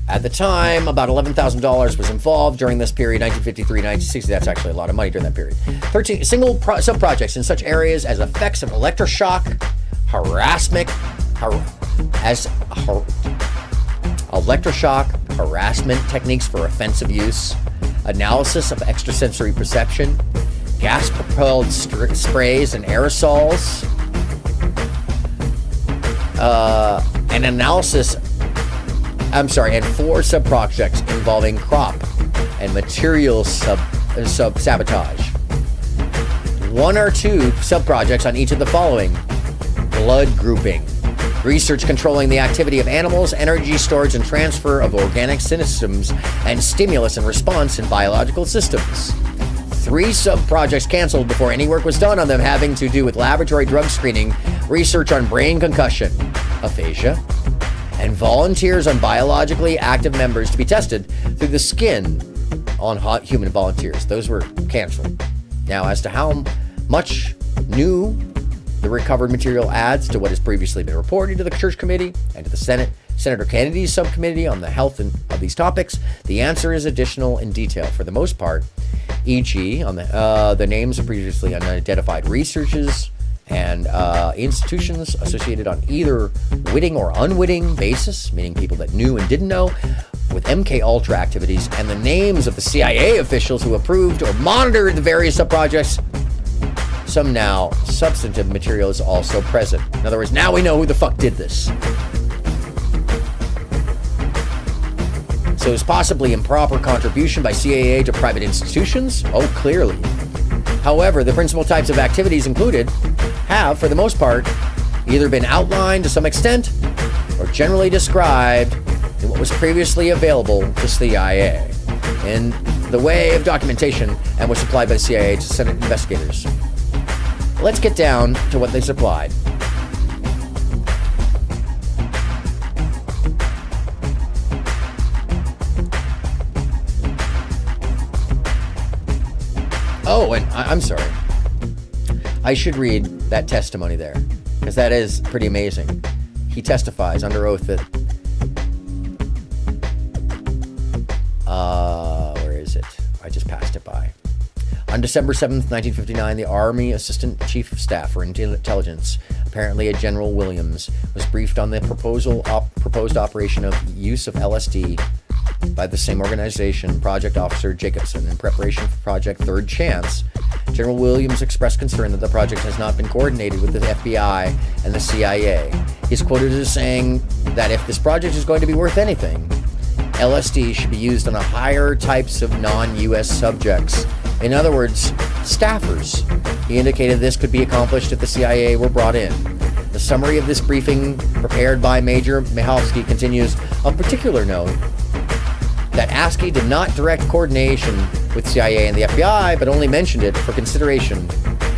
At the time, about $11,000 was involved during this period, 1953-1960. That's actually a lot of money during that period. 13 single sub-projects in such areas as effects of electroshock, harassment, techniques for offensive use, analysis of extrasensory perception, gas-propelled sprays and aerosols, and 4 sub-projects involving crop and material sabotage. 1 or 2 sub-projects on each of the following: blood grouping, research controlling the activity of animals, energy storage and transfer of organic systems, and stimulus and response in biological systems. 3 sub-projects canceled before any work was done on them, having to do with laboratory drug screening, research on brain concussion, aphasia, and volunteers on biologically active members to be tested through the skin on human volunteers. Those were canceled. Now, as to how much new the recovered material adds to what has previously been reported to the Church Committee and to the Senate, Senator Kennedy's subcommittee on the health of these topics, the answer is additional in detail for the most part, e.g. on the names of previously unidentified researchers and institutions associated on either witting or unwitting basis, meaning people that knew and didn't know, with MKUltra activities, and the names of the CIA officials who approved or monitored the various sub-projects. Some now substantive material is also present. In other words, now we know who the fuck did this. So it's possibly improper contribution by CIA to private institutions? Oh, clearly. However, the principal types of activities included have, for the most part, either been outlined to some extent or generally described in what was previously available to CIA in the way of documentation and was supplied by the CIA to Senate investigators. Let's get down to what they supplied. Oh, and I'm sorry. I should read that testimony there, because that is pretty amazing. He testifies under oath that... where is it? I just passed it by. On December 7th, 1959, the Army Assistant Chief of Staff for Intelligence, apparently a General Williams, was briefed on the proposed operation of use of LSD by the same organization, Project Officer Jacobson, in preparation for Project Third Chance. General Williams expressed concern that the project has not been coordinated with the FBI and the CIA. He's quoted as saying that if this project is going to be worth anything, LSD should be used on higher types of non-U.S. subjects. In other words, staffers. He indicated this could be accomplished if the CIA were brought in. The summary of this briefing prepared by Major Michalski continues, of particular note that ASCII did not direct coordination with CIA and the FBI, but only mentioned it for consideration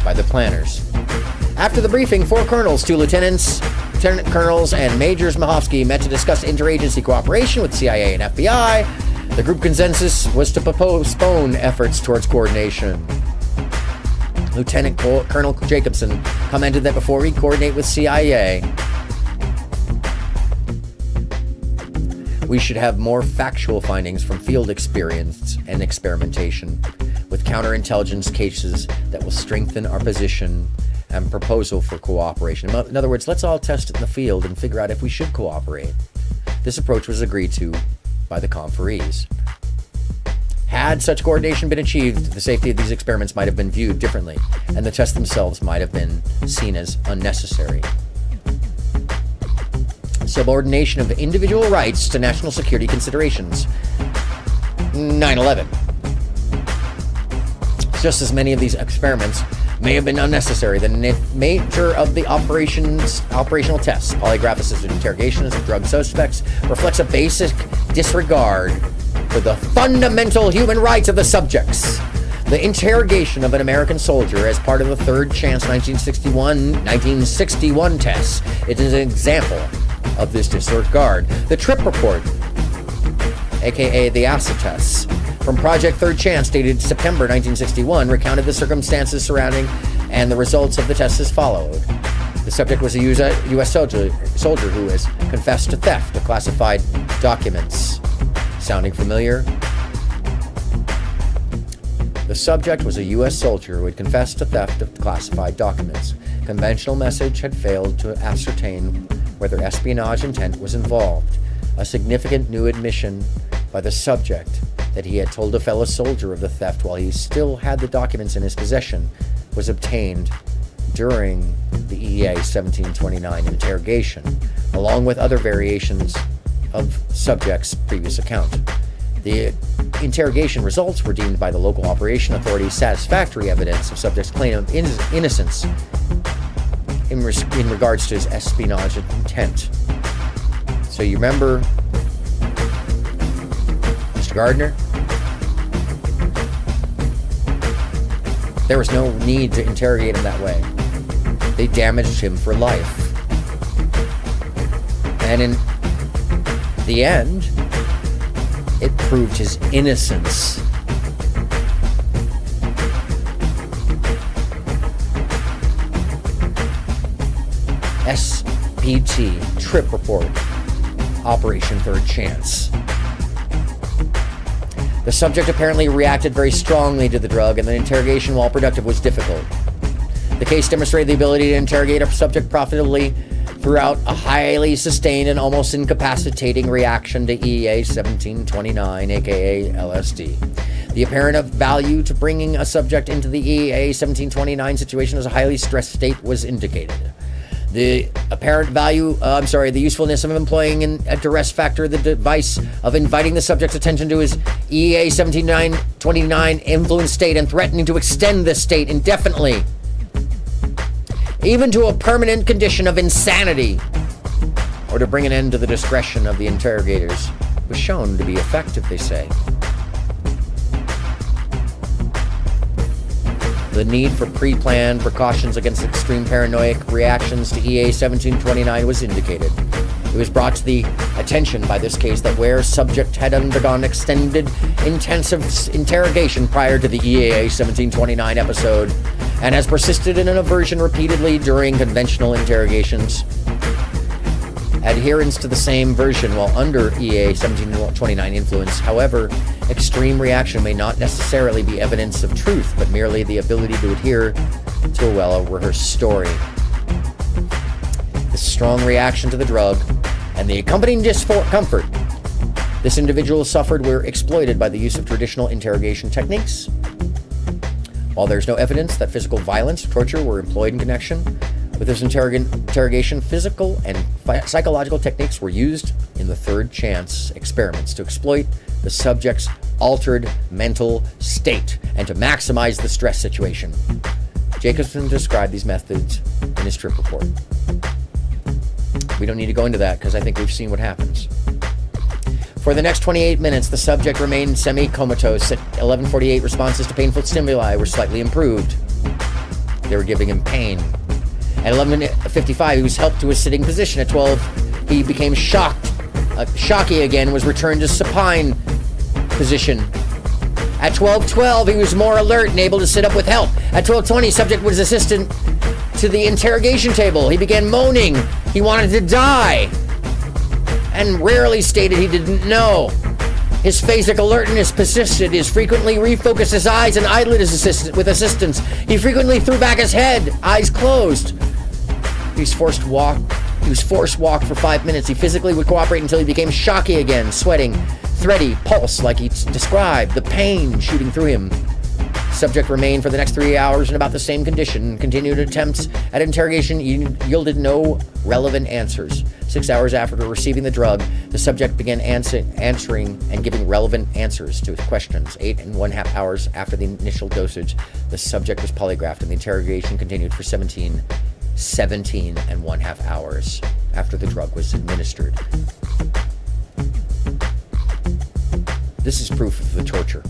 by the planners. After the briefing, 4 colonels, 2 lieutenants, lieutenant colonels, and Majors Michalski met to discuss interagency cooperation with CIA and FBI. The group consensus was to postpone efforts towards coordination. Lieutenant Colonel Jacobson commented that before we coordinate with CIA, we should have more factual findings from field experience and experimentation with counterintelligence cases that will strengthen our position and proposal for cooperation. In other words, let's all test it in the field and figure out if we should cooperate. This approach was agreed to by the conferees. Had such coordination been achieved, the safety of these experiments might have been viewed differently, and the tests themselves might have been seen as unnecessary. Subordination of individual rights to national security considerations. 9/11. Just as many of these experiments may have been unnecessary, the nature of the operational tests, polygraph assisted interrogations of drug suspects, reflects a basic disregard for the fundamental human rights of the subjects. The interrogation of an American soldier as part of the Third Chance 1961 tests, it is an example of this disregard. The trip report, aka the acid tests, from Project Third Chance, dated September 1961, recounted the circumstances surrounding and the results of the tests as followed. The subject was a U.S. soldier who has confessed to theft of classified documents. Sounding familiar? The subject was a U.S. soldier who had confessed to theft of classified documents. Conventional message had failed to ascertain whether espionage intent was involved. A significant new admission by the subject that he had told a fellow soldier of the theft while he still had the documents in his possession was obtained during the EA 1729 interrogation, along with other variations of subject's previous account. The interrogation results were deemed by the local operation authorities satisfactory evidence of subject's claim of innocence in regards to his espionage intent. So you remember Mr. Gardner? There was no need to interrogate him that way. They damaged him for life. And in the end, it proved his innocence. SPT, Trip Report, Operation Third Chance. The subject apparently reacted very strongly to the drug, and the interrogation, while productive, was difficult. The case demonstrated the ability to interrogate a subject profitably throughout a highly sustained and almost incapacitating reaction to EA 1729, aka LSD. The apparent value to bringing a subject into the EA 1729 situation as a highly stressed state was indicated. The apparent value, the usefulness of employing a duress factor, the device of inviting the subject's attention to his EA 1729 influence state and threatening to extend this state indefinitely, even to a permanent condition of insanity, or to bring an end to the discretion of the interrogators, was shown to be effective, they say. The need for pre-planned precautions against extreme paranoid reactions to EA 1729 was indicated. It was brought to the attention by this case that where subject had undergone extended intensive interrogation prior to the EA 1729 episode and has persisted in an aversion repeatedly during conventional interrogations, adherence to the same version while under EA 1729 influence. However, extreme reaction may not necessarily be evidence of truth, but merely the ability to adhere to a well-rehearsed story. The strong reaction to the drug and the accompanying discomfort this individual suffered were exploited by the use of traditional interrogation techniques. While there's no evidence that physical violence or torture were employed in connection with this interrogation, physical and psychological techniques were used in the Third Chance experiments to exploit the subject's altered mental state and to maximize the stress situation. Jacobson described these methods in his trip report. We don't need to go into that because I think we've seen what happens. For the next 28 minutes, the subject remained semi-comatose. At 11:48, responses to painful stimuli were slightly improved. They were giving him pain. At 11:55, he was helped to a sitting position. At 12, he became shocked. Shocky again, was returned to supine position. At 12:12, he was more alert and able to sit up with help. At 12:20, subject was assisted to the interrogation table. He began moaning. He wanted to die, and rarely stated he didn't know. His phasic alertness persisted. He frequently refocused his eyes and eyelid with assistance. He frequently threw back his head, eyes closed. He was forced to walk for 5 minutes. He physically would cooperate until he became shocky again, sweating, thready, pulse like he described, the pain shooting through him. Subject remained for the next 3 hours in about the same condition. Continued attempts at interrogation yielded no relevant answers. 6 hours after receiving the drug, the subject began answering and giving relevant answers to his questions. 8.5 hours after the initial dosage, the subject was polygraphed, and the interrogation continued for 17.5 hours after the drug was administered. This is proof of the torture.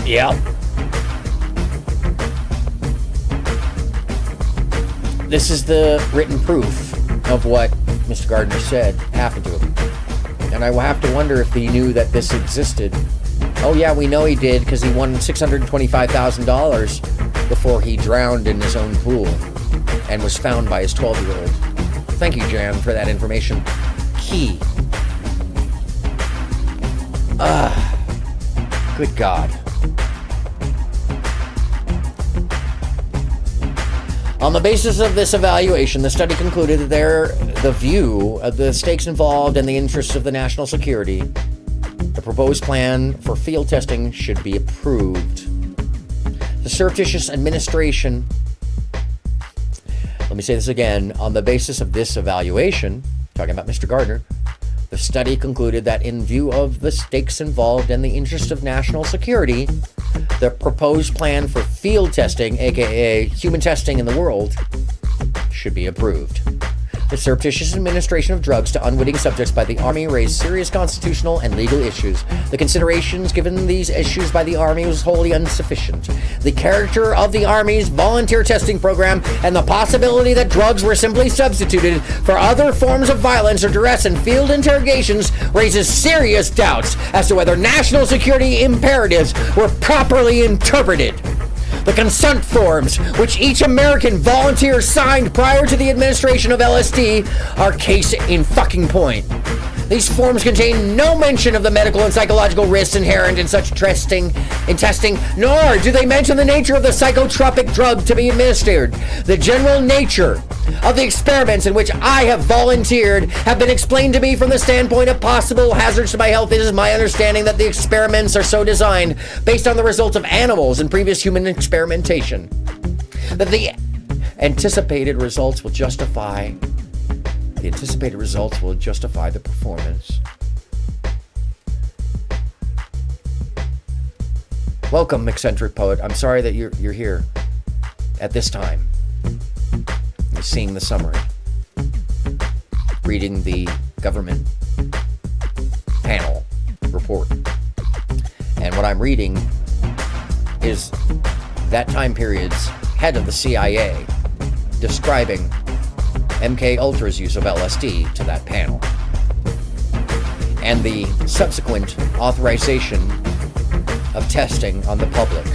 Yep. This is the written proof of what Mr. Gardner said happened to him. And I will have to wonder if he knew that this existed. Oh yeah, we know he did, because he won $625,000 before he drowned in his own pool and was found by his 12-year-old. Thank you, Jan, for that information. Key. Good God. On the basis of this evaluation, the study concluded that the view of the stakes involved and the interests of the national security, the proposed plan for field testing should be approved. The surreptitious administration, let me say this again, on the basis of this evaluation, talking about Mr. Gardner, the study concluded that in view of the stakes involved and the interest of national security, the proposed plan for field testing, aka human testing in the world, should be approved. The surreptitious administration of drugs to unwitting subjects by the Army raised serious constitutional and legal issues. The considerations given these issues by the Army was wholly insufficient. The character of the Army's volunteer testing program and the possibility that drugs were simply substituted for other forms of violence or duress in field interrogations raises serious doubts as to whether national security imperatives were properly interpreted. The consent forms, which each American volunteer signed prior to the administration of LSD, are case in fucking point. These forms contain no mention of the medical and psychological risks inherent in such testing, nor do they mention the nature of the psychotropic drug to be administered. The general nature of the experiments in which I have volunteered have been explained to me from the standpoint of possible hazards to my health. It is my understanding that the experiments are so designed based on the results of animals in previous human experimentation, that the anticipated results will justify the performance. Welcome, eccentric poet. I'm sorry that you're here at this time. You're seeing the summary, reading the government panel report. And what I'm reading is that time period's head of the CIA describing MK Ultra's use of LSD to that panel, and the subsequent authorization of testing on the public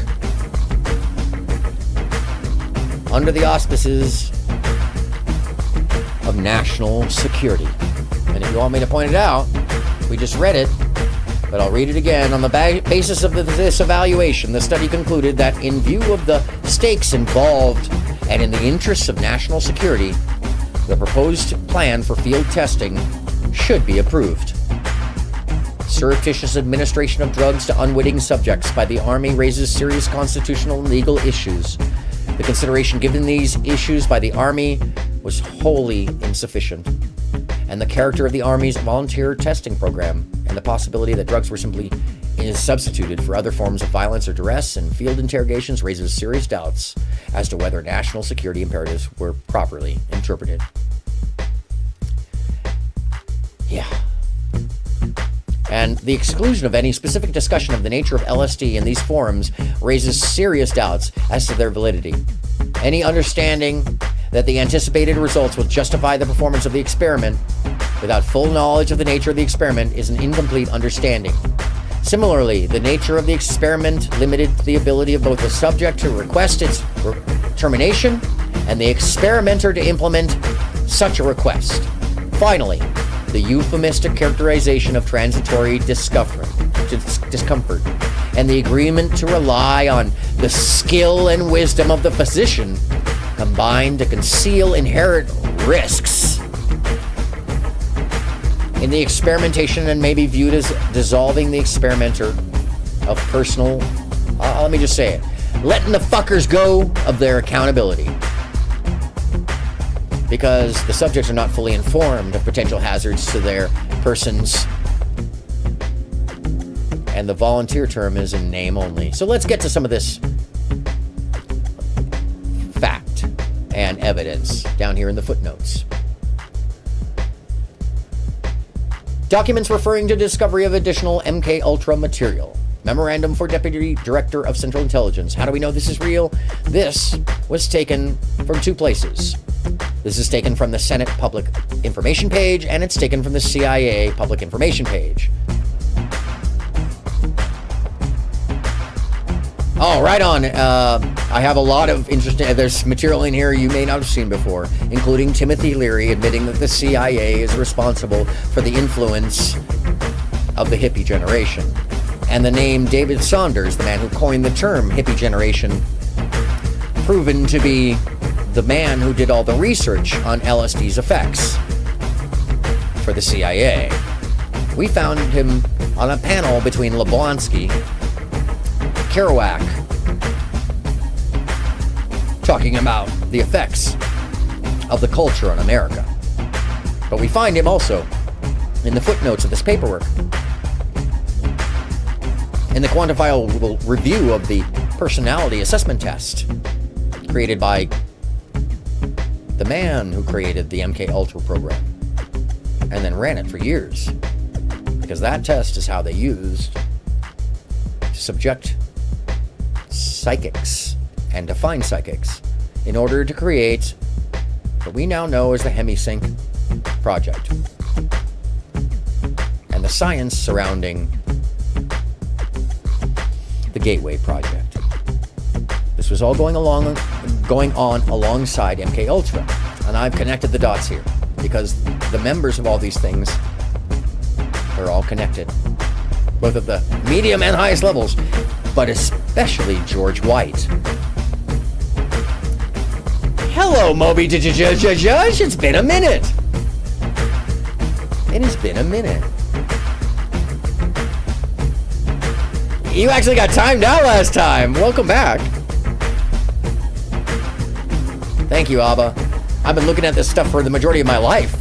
under the auspices of national security. And if you want me to point it out, we just read it, but I'll read it again. On the basis of this evaluation, the study concluded that in view of the stakes involved and in the interests of national security, the proposed plan for field testing should be approved. Surreptitious administration of drugs to unwitting subjects by the Army raises serious constitutional and legal issues. The consideration given these issues by the Army was wholly insufficient, and the character of the Army's volunteer testing program and the possibility that drugs were simply substituted for other forms of violence or duress and field interrogations raises serious doubts as to whether national security imperatives were properly interpreted. Yeah. And the exclusion of any specific discussion of the nature of LSD in these forums raises serious doubts as to their validity. Any understanding that the anticipated results will justify the performance of the experiment without full knowledge of the nature of the experiment is an incomplete understanding. Similarly, the nature of the experiment limited the ability of both the subject to request its termination and the experimenter to implement such a request. Finally, the euphemistic characterization of transitory discomfort and the agreement to rely on the skill and wisdom of the physician combined to conceal inherent risks in the experimentation and may be viewed as dissolving the experimenter of personal, let me just say it, letting the fuckers go of their accountability. Because the subjects are not fully informed of potential hazards to their persons, and the volunteer term is in name only. So let's get to some of this fact and evidence down here in the footnotes. Documents referring to discovery of additional MK-Ultra material. Memorandum for Deputy Director of Central Intelligence. How do we know this is real? This was taken from two places. This is taken from the Senate Public Information page, and it's taken from the CIA Public Information page. Oh, right on. I have a lot of interesting... There's material in here you may not have seen before, including Timothy Leary admitting that the CIA is responsible for the influence of the hippie generation. And the name David Saunders, the man who coined the term hippie generation, proven to be the man who did all the research on LSD's effects for the CIA. We found him on a panel between Blavatsky, Kerouac, talking about the effects of the culture on America. But we find him also in the footnotes of this paperwork, in the quantifiable review of the personality assessment test created by the man who created the MK-Ultra program and then ran it for years, because that test is how they used to subject psychics and define psychics in order to create what we now know as the Hemisync project and the science surrounding the Gateway project. This was all going on alongside MK-Ultra, and I've connected the dots here because the members of all these things, they're all connected, both at the medium and highest levels, but especially George White. Hello, Moby Judge. It's been a minute. It has been a minute. You actually got timed out last time. Welcome back. Thank you, Abba. I've been looking at this stuff for the majority of my life.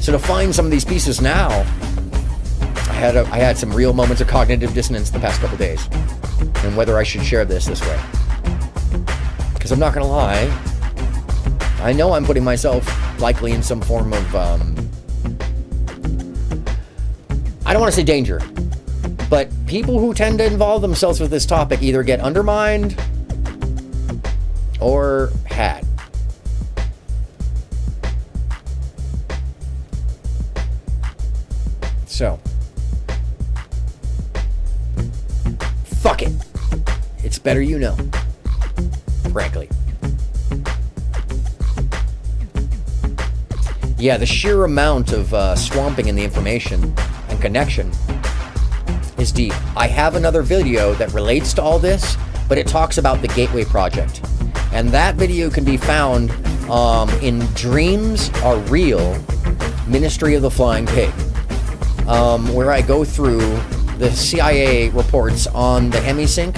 So to find some of these pieces now, I had some real moments of cognitive dissonance the past couple days. And whether I should share this way. Because I'm not going to lie, I know I'm putting myself likely in some form of, I don't want to say danger, but people who tend to involve themselves with this topic either get undermined or had. So, fuck it. It's better you know, frankly. Yeah, the sheer amount of swamping in the information and connection is deep. I have another video that relates to all this, but it talks about the Gateway Project. And that video can be found in Dreams Are Real, Ministry of the Flying Pig, where I go through the CIA reports on the Hemisync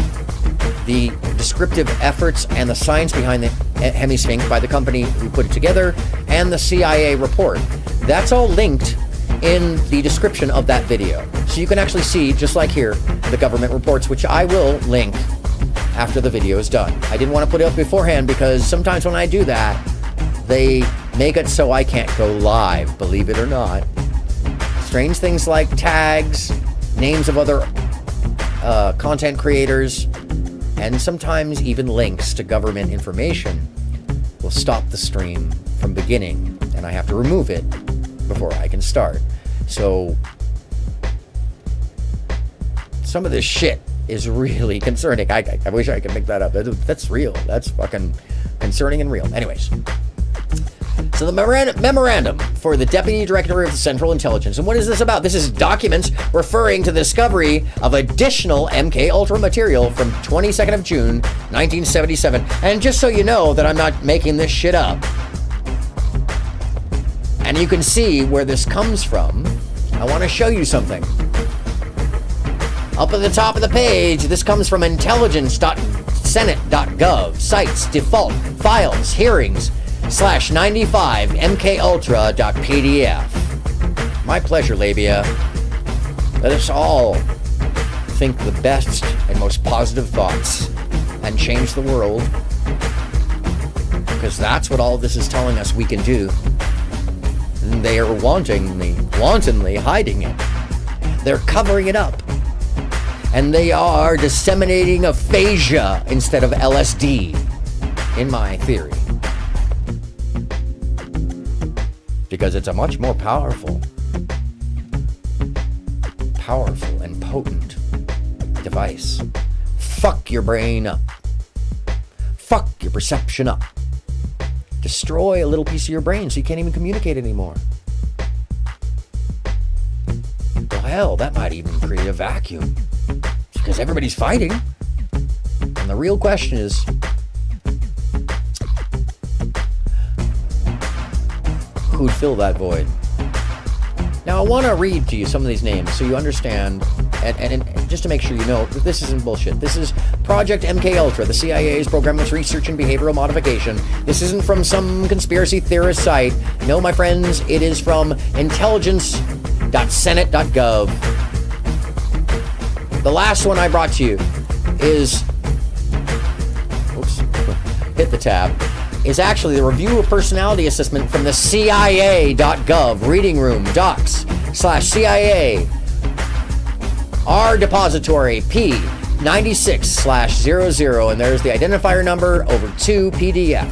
the descriptive efforts and the science behind the hemisphinx by the company who put it together, and the CIA report. That's all linked in the description of that video. So you can actually see, just like here, the government reports, which I will link after the video is done. I didn't want to put it up beforehand because sometimes when I do that, they make it so I can't go live, believe it or not. Strange things like tags, names of other content creators, and sometimes even links to government information will stop the stream from beginning, and I have to remove it before I can start. So some of this shit is really concerning. I wish I could make that up. That's real. That's fucking concerning and real. Anyways. So the memorandum for the Deputy Director of the Central Intelligence. And what is this about? This is documents referring to the discovery of additional MK Ultra material from 22nd of June, 1977. And just so you know that I'm not making this shit up. And you can see where this comes from. I want to show you something. Up at the top of the page, this comes from intelligence.senate.gov. Sites, default, files, hearings, /95 mkultra.pdf. My pleasure, labia. Let us all think the best and most positive thoughts and change the world, because that's what all this is telling us we can do. And they are wantonly hiding it. They're covering it up. And they are disseminating aphasia instead of LSD, in my theory. Because it's a much more powerful and potent device. Fuck your brain up. Fuck your perception up. Destroy a little piece of your brain so you can't even communicate anymore. Well, hell, that might even create a vacuum. Because everybody's fighting. And the real question is, who'd fill that void? Now, I want to read to you some of these names so you understand, and just to make sure you know that this isn't bullshit. This is Project MK Ultra, the CIA's program of research and behavioral modification. This isn't from some conspiracy theorist site. No, my friends, it is from intelligence.senate.gov. The last one I brought to you is, oops, hit the tab, is actually the review of personality assessment from the CIA.gov, reading room, docs, /CIA, R depository, P96/00, and there's the identifier number over 2 PDF.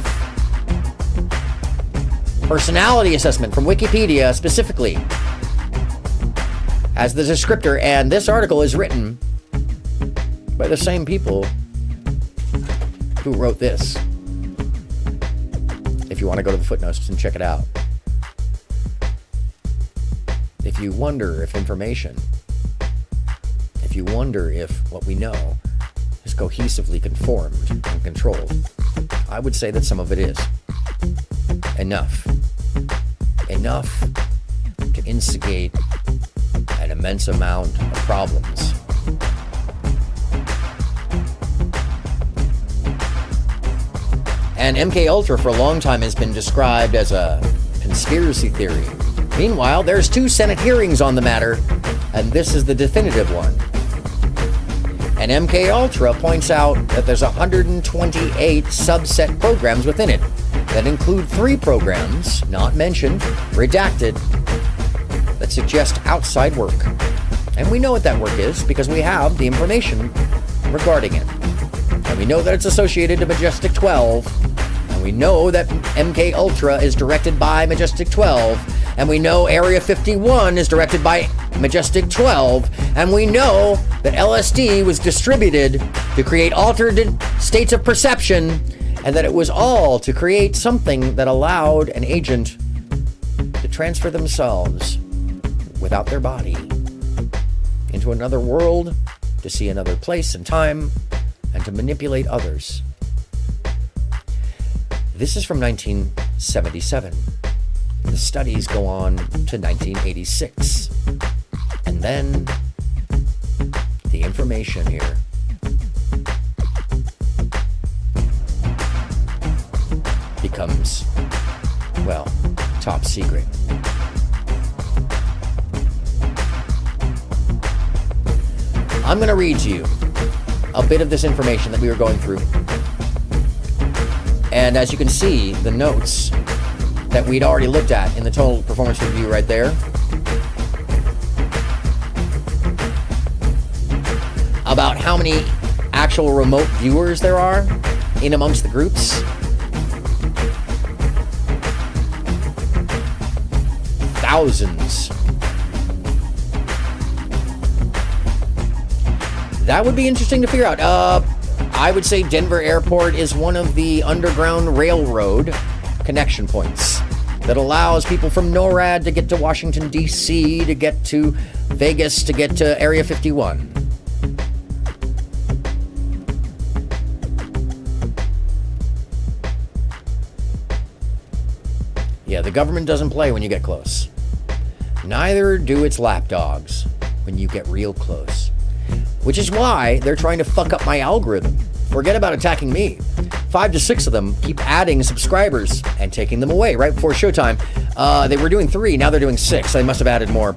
Personality assessment from Wikipedia specifically as the descriptor, and this article is written by the same people who wrote this. If you want to go to the footnotes and check it out. If you wonder if what we know is cohesively conformed and controlled, I would say that some of it is. Enough to instigate an immense amount of problems. And MK Ultra for a long time has been described as a conspiracy theory. Meanwhile, there's 2 Senate hearings on the matter, and this is the definitive one. And MK Ultra points out that there's 128 subset programs within it that include 3 programs, not mentioned, redacted, that suggest outside work. And we know what that work is because we have the information regarding it. And we know that it's associated to Majestic 12. And we know that MK Ultra is directed by Majestic 12. And we know Area 51 is directed by Majestic 12. And we know that LSD was distributed to create altered states of perception, and that it was all to create something that allowed an agent to transfer themselves without their body into another world, to see another place and time, and to manipulate others. This is from 1977. The studies go on to 1986. And then the information here becomes, well, top secret. I'm going to read to you a bit of this information that we were going through. And as you can see, the notes that we'd already looked at in the total performance review right there, about how many actual remote viewers there are in amongst the groups. Thousands. That would be interesting to figure out. I would say Denver Airport is one of the underground railroad connection points that allows people from NORAD to get to Washington, D.C., to get to Vegas, to get to Area 51. Yeah, the government doesn't play when you get close. Neither do its lapdogs when you get real close. Which is why they're trying to fuck up my algorithm. Forget about attacking me. 5 to 6 of them keep adding subscribers and taking them away right before showtime. They were doing 3, now they're doing 6. They must have added more.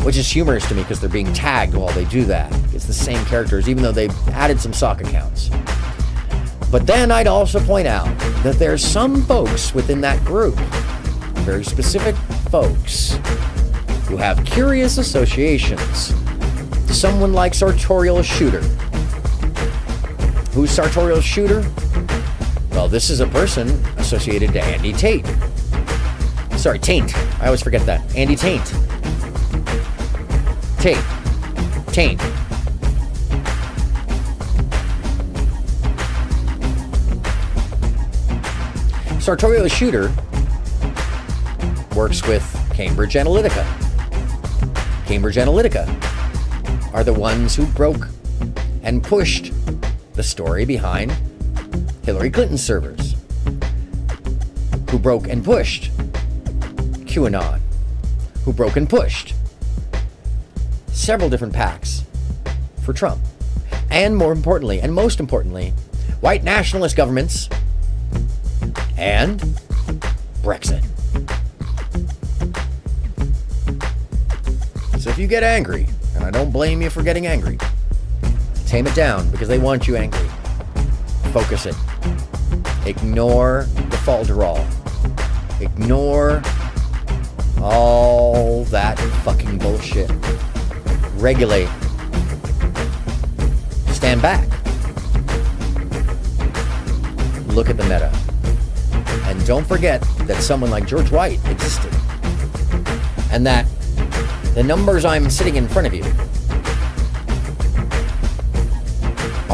Which is humorous to me because they're being tagged while they do that. It's the same characters, even though they've added some sock accounts. But then I'd also point out that there's some folks within that group, very specific folks, who have curious associations. Someone like Sartorial Shooter. Who's Sartorial Shooter? Well, this is a person associated to Andy Tate. Sorry, Taint. I always forget that. Andy Taint. Taint. Sartorial Shooter works with Cambridge Analytica. Cambridge Analytica are the ones who broke and pushed the story behind Hillary Clinton's servers, who broke and pushed QAnon, who broke and pushed several different PACs for Trump, and more importantly, and most importantly, white nationalist governments and Brexit. So if you get angry, and I don't blame you for getting angry, tame it down because they want you angry. Focus it. Ignore the falderall. Ignore all that fucking bullshit. Regulate. Stand back. Look at the meta. And don't forget that someone like George White existed. And that the numbers I'm sitting in front of you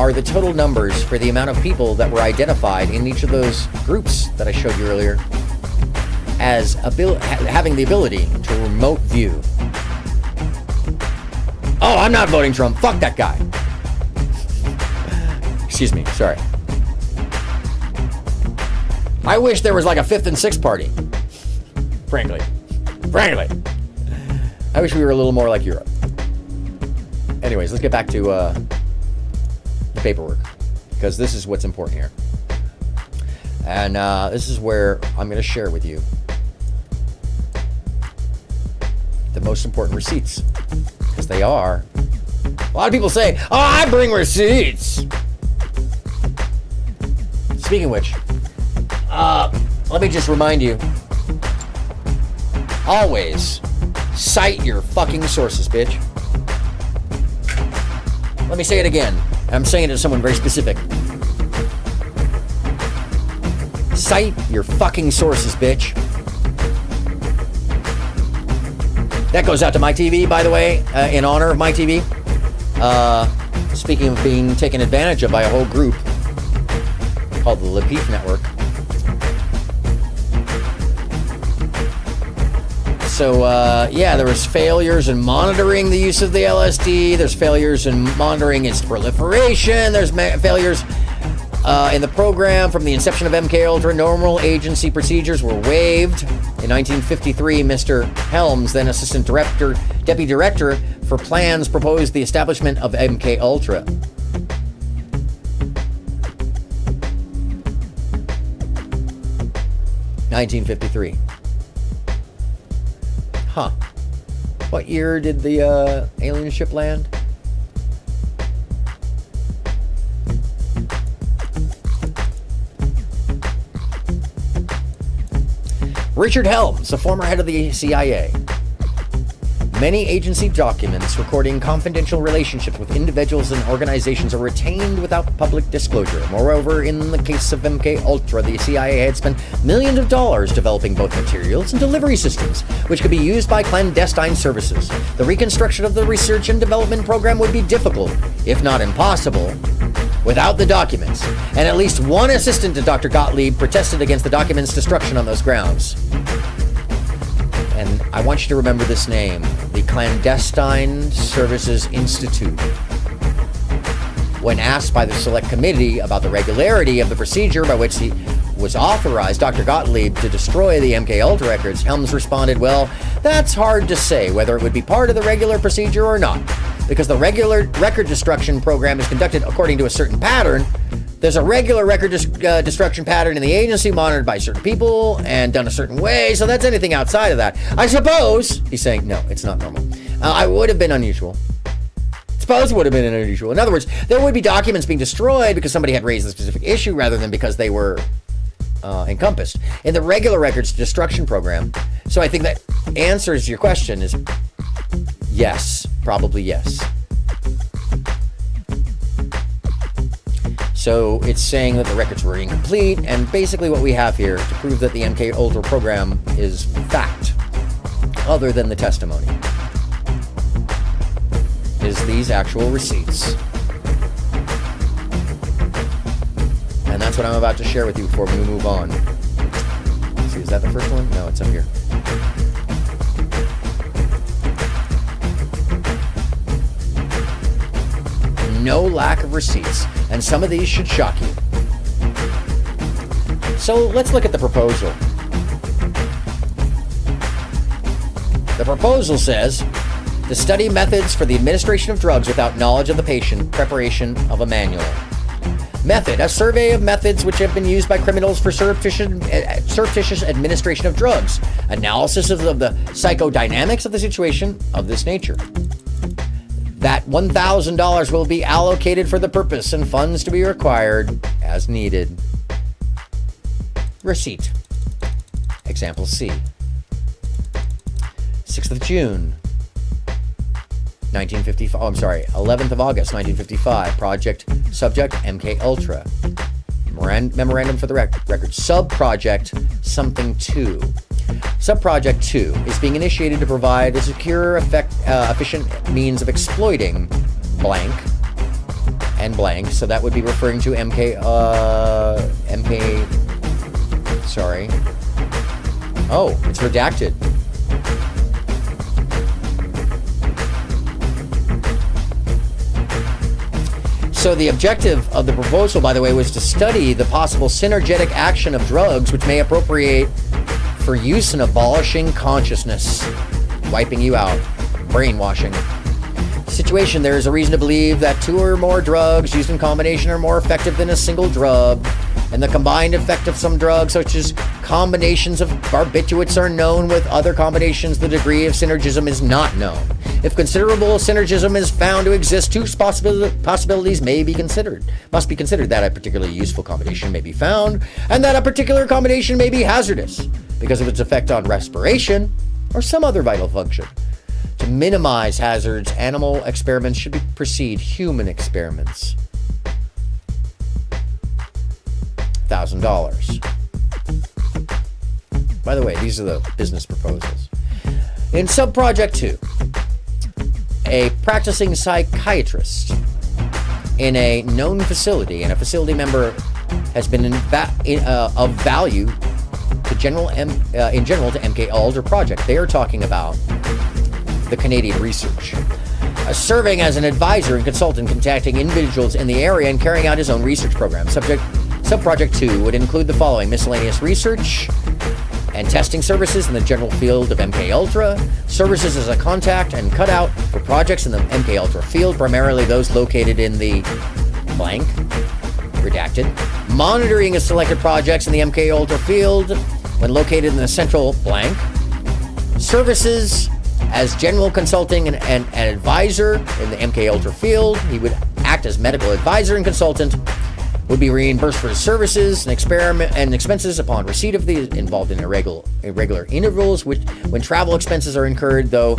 are the total numbers for the amount of people that were identified in each of those groups that I showed you earlier as having the ability to remote view. Oh, I'm not voting Trump. Fuck that guy. Excuse me. Sorry. I wish there was like a 5th and 6th party. Frankly. I wish we were a little more like Europe. Anyways, let's get back to the paperwork, because this is what's important here. And this is where I'm going to share with you the most important receipts, because they are. A lot of people say, "Oh, I bring receipts." Speaking of which, let me just remind you, always cite your fucking sources, bitch. Let me say it again. I'm saying it to someone very specific. Cite your fucking sources, bitch. That goes out to MyTV, by the way, in honor of MyTV. Speaking of being taken advantage of by a whole group called the Lookup Network. So, yeah, there was failures in monitoring the use of the LSD. There's failures in monitoring its proliferation. There's failures in the program from the inception of MKUltra. Normal agency procedures were waived. In 1953, Mr. Helms, then assistant director, deputy director for plans, proposed the establishment of MKUltra. 1953. Huh. What year did the alien ship land? Richard Helms, the former head of the CIA. Many agency documents recording confidential relationships with individuals and organizations are retained without public disclosure. Moreover, in the case of MK Ultra, the CIA had spent millions of dollars developing both materials and delivery systems, which could be used by clandestine services. The reconstruction of the research and development program would be difficult, if not impossible, without the documents. And at least one assistant to Dr. Gottlieb protested against the documents' destruction on those grounds. And I want you to remember this name, the Clandestine Services Institute. When asked by the Select Committee about the regularity of the procedure by which he was authorized, Dr. Gottlieb, to destroy the MK Ultra records, Helms responded, well, that's hard to say whether it would be part of the regular procedure or not. Because the regular record destruction program is conducted according to a certain pattern, there's a regular record destruction pattern in the agency monitored by certain people and done a certain way, so that's anything outside of that. I suppose, he's saying, no, it's not normal. I would have been unusual. Suppose it would have been unusual. In other words, there would be documents being destroyed because somebody had raised a specific issue rather than because they were encompassed in the regular records destruction program. So I think that answers your question is yes, probably yes. So it's saying that the records were incomplete, and basically what we have here to prove that the MK Ultra program is fact, other than the testimony, is these actual receipts. And that's what I'm about to share with you before we move on. Let's see, is that the first one? No, it's up here. No lack of receipts, and some of these should shock you. So let's look at the proposal. The proposal says to study methods for the administration of drugs without knowledge of the patient, preparation of a manual. Method, a survey of methods which have been used by criminals for surreptitious administration of drugs. Analysis of the psychodynamics of the situation of this nature. That $1,000 will be allocated for the purpose and funds to be required as needed. Receipt. Example C. 6th of June, 1955. Oh, I'm sorry. 11th of August, 1955. Project subject MK Ultra. Memorandum for the record. Sub-project something 2. Subproject 2 is being initiated to provide a secure, efficient means of exploiting blank and blank. So that would be referring to sorry. Oh, it's redacted. So the objective of the proposal, by the way, was to study the possible synergetic action of drugs which may appropriate for use in abolishing consciousness, wiping you out, brainwashing. Situation, there is a reason to believe that 2 or more drugs used in combination are more effective than a single drug, and the combined effect of some drugs, such as combinations of barbiturates, are known. With other combinations, the degree of synergism is not known. If considerable synergism is found to exist, 2 possibilities must be considered. That a particularly useful combination may be found, and that a particular combination may be hazardous because of its effect on respiration or some other vital function. To minimize hazards, animal experiments should precede human experiments. $1,000. By the way, these are the business proposals. In Subproject 2, a practicing psychiatrist in a known facility, and a facility member has been of value to in general to MK Ultra project. They are talking about the Canadian research. Serving as an advisor and consultant, contacting individuals in the area and carrying out his own research program. Subproject 2 would include the following: miscellaneous research and testing services in the general field of MK Ultra, services as a contact and cutout for projects in the MK Ultra field, primarily those located in the blank, redacted, monitoring of selected projects in the MK Ultra field, when located in the central blank. Services as general consulting and advisor in the MK Ultra field. He would act as medical advisor and consultant, would be reimbursed for his services and expenses upon receipt of these, involved in irregular intervals, which when travel expenses are incurred, though,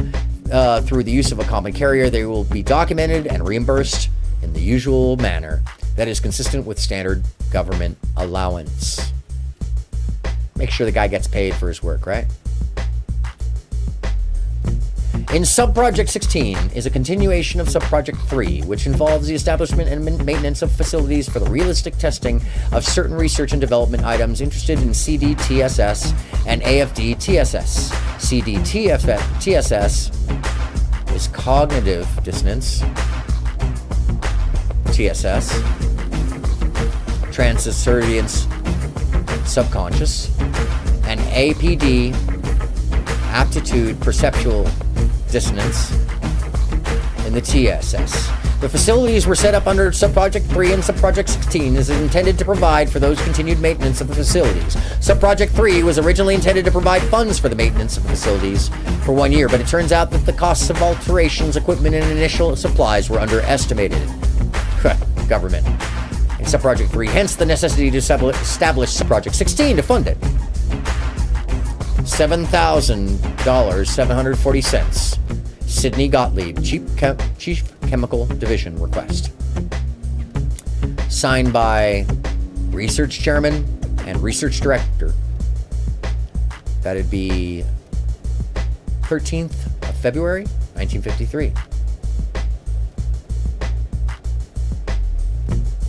through the use of a common carrier, they will be documented and reimbursed in the usual manner that is consistent with standard government allowance. Make sure the guy gets paid for his work, right? In Subproject 16 is a continuation of Subproject 3, which involves the establishment and maintenance of facilities for the realistic testing of certain research and development items interested in CD-TSS and AFD-TSS. CD-TSS is cognitive dissonance. TSS, transsubservience, subconscious, and APD, aptitude perceptual dissonance, in the TSS. The facilities were set up under Subproject 3 and Subproject 16 is intended to provide for those continued maintenance of the facilities. Subproject 3 was originally intended to provide funds for the maintenance of the facilities for 1 year, but it turns out that the costs of alterations, equipment, and initial supplies were underestimated. Government. In Subproject 3, hence the necessity to establish Subproject 16 to fund it. $7,000.740. Sidney Gottlieb, Chief Chemical Division request. Signed by Research Chairman and Research Director. That'd be 13th of February, 1953.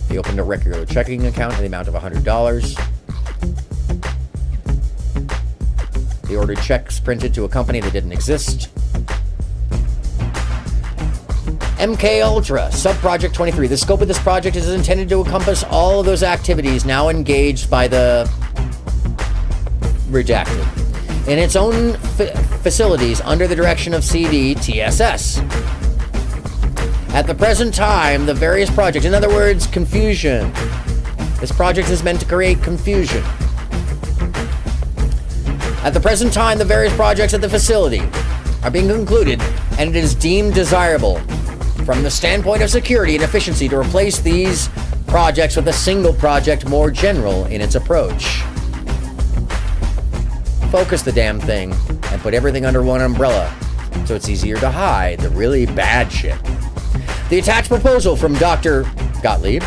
They opened a regular checking account in the amount of $100. They ordered checks printed to a company that didn't exist. MK Ultra, Subproject 23. The scope of this project is intended to encompass all of those activities now engaged by the redacted in its own facilities under the direction of CD-TSS. At the present time, the various projects, in other words, confusion. This project is meant to create confusion. At the present time, the various projects at the facility are being concluded, and it is deemed desirable from the standpoint of security and efficiency to replace these projects with a single project more general in its approach. Focus the damn thing and put everything under one umbrella so it's easier to hide the really bad shit. The attached proposal from Dr. Gottlieb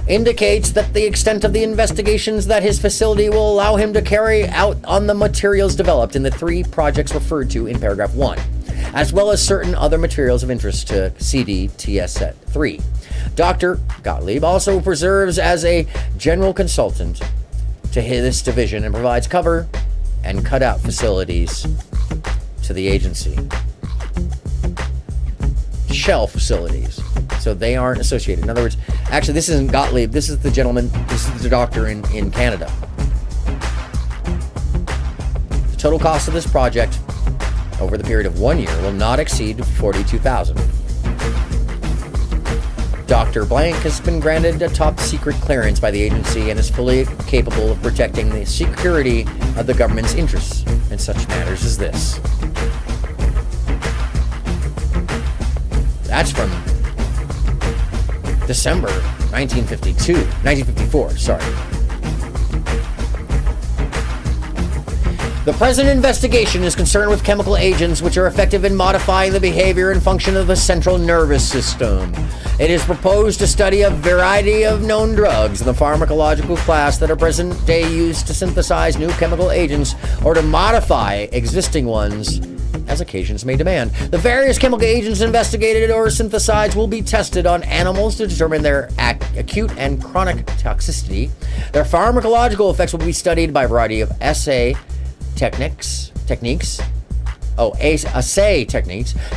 indicates that the extent of the investigations that his facility will allow him to carry out on the materials developed in the 3 projects referred to in paragraph 1, as well as certain other materials of interest to CD-TSS 3. Dr. Gottlieb also preserves as a general consultant to this division and provides cover and cutout facilities to the agency. Shell facilities. So they aren't associated. In other words, actually, this isn't Gottlieb. This is the gentleman, this is the doctor in Canada. The total cost of this project over the period of 1 year will not exceed $42,000. Dr. Blank has been granted a top secret clearance by the agency and is fully capable of protecting the security of the government's interests in such matters as this. That's from December 1954, sorry. The present investigation is concerned with chemical agents which are effective in modifying the behavior and function of the central nervous system. It is proposed to study a variety of known drugs in the pharmacological class that are present day used to synthesize new chemical agents or to modify existing ones as occasions may demand. The various chemical agents investigated or synthesized will be tested on animals to determine their acute and chronic toxicity. Their pharmacological effects will be studied by a variety of assay techniques,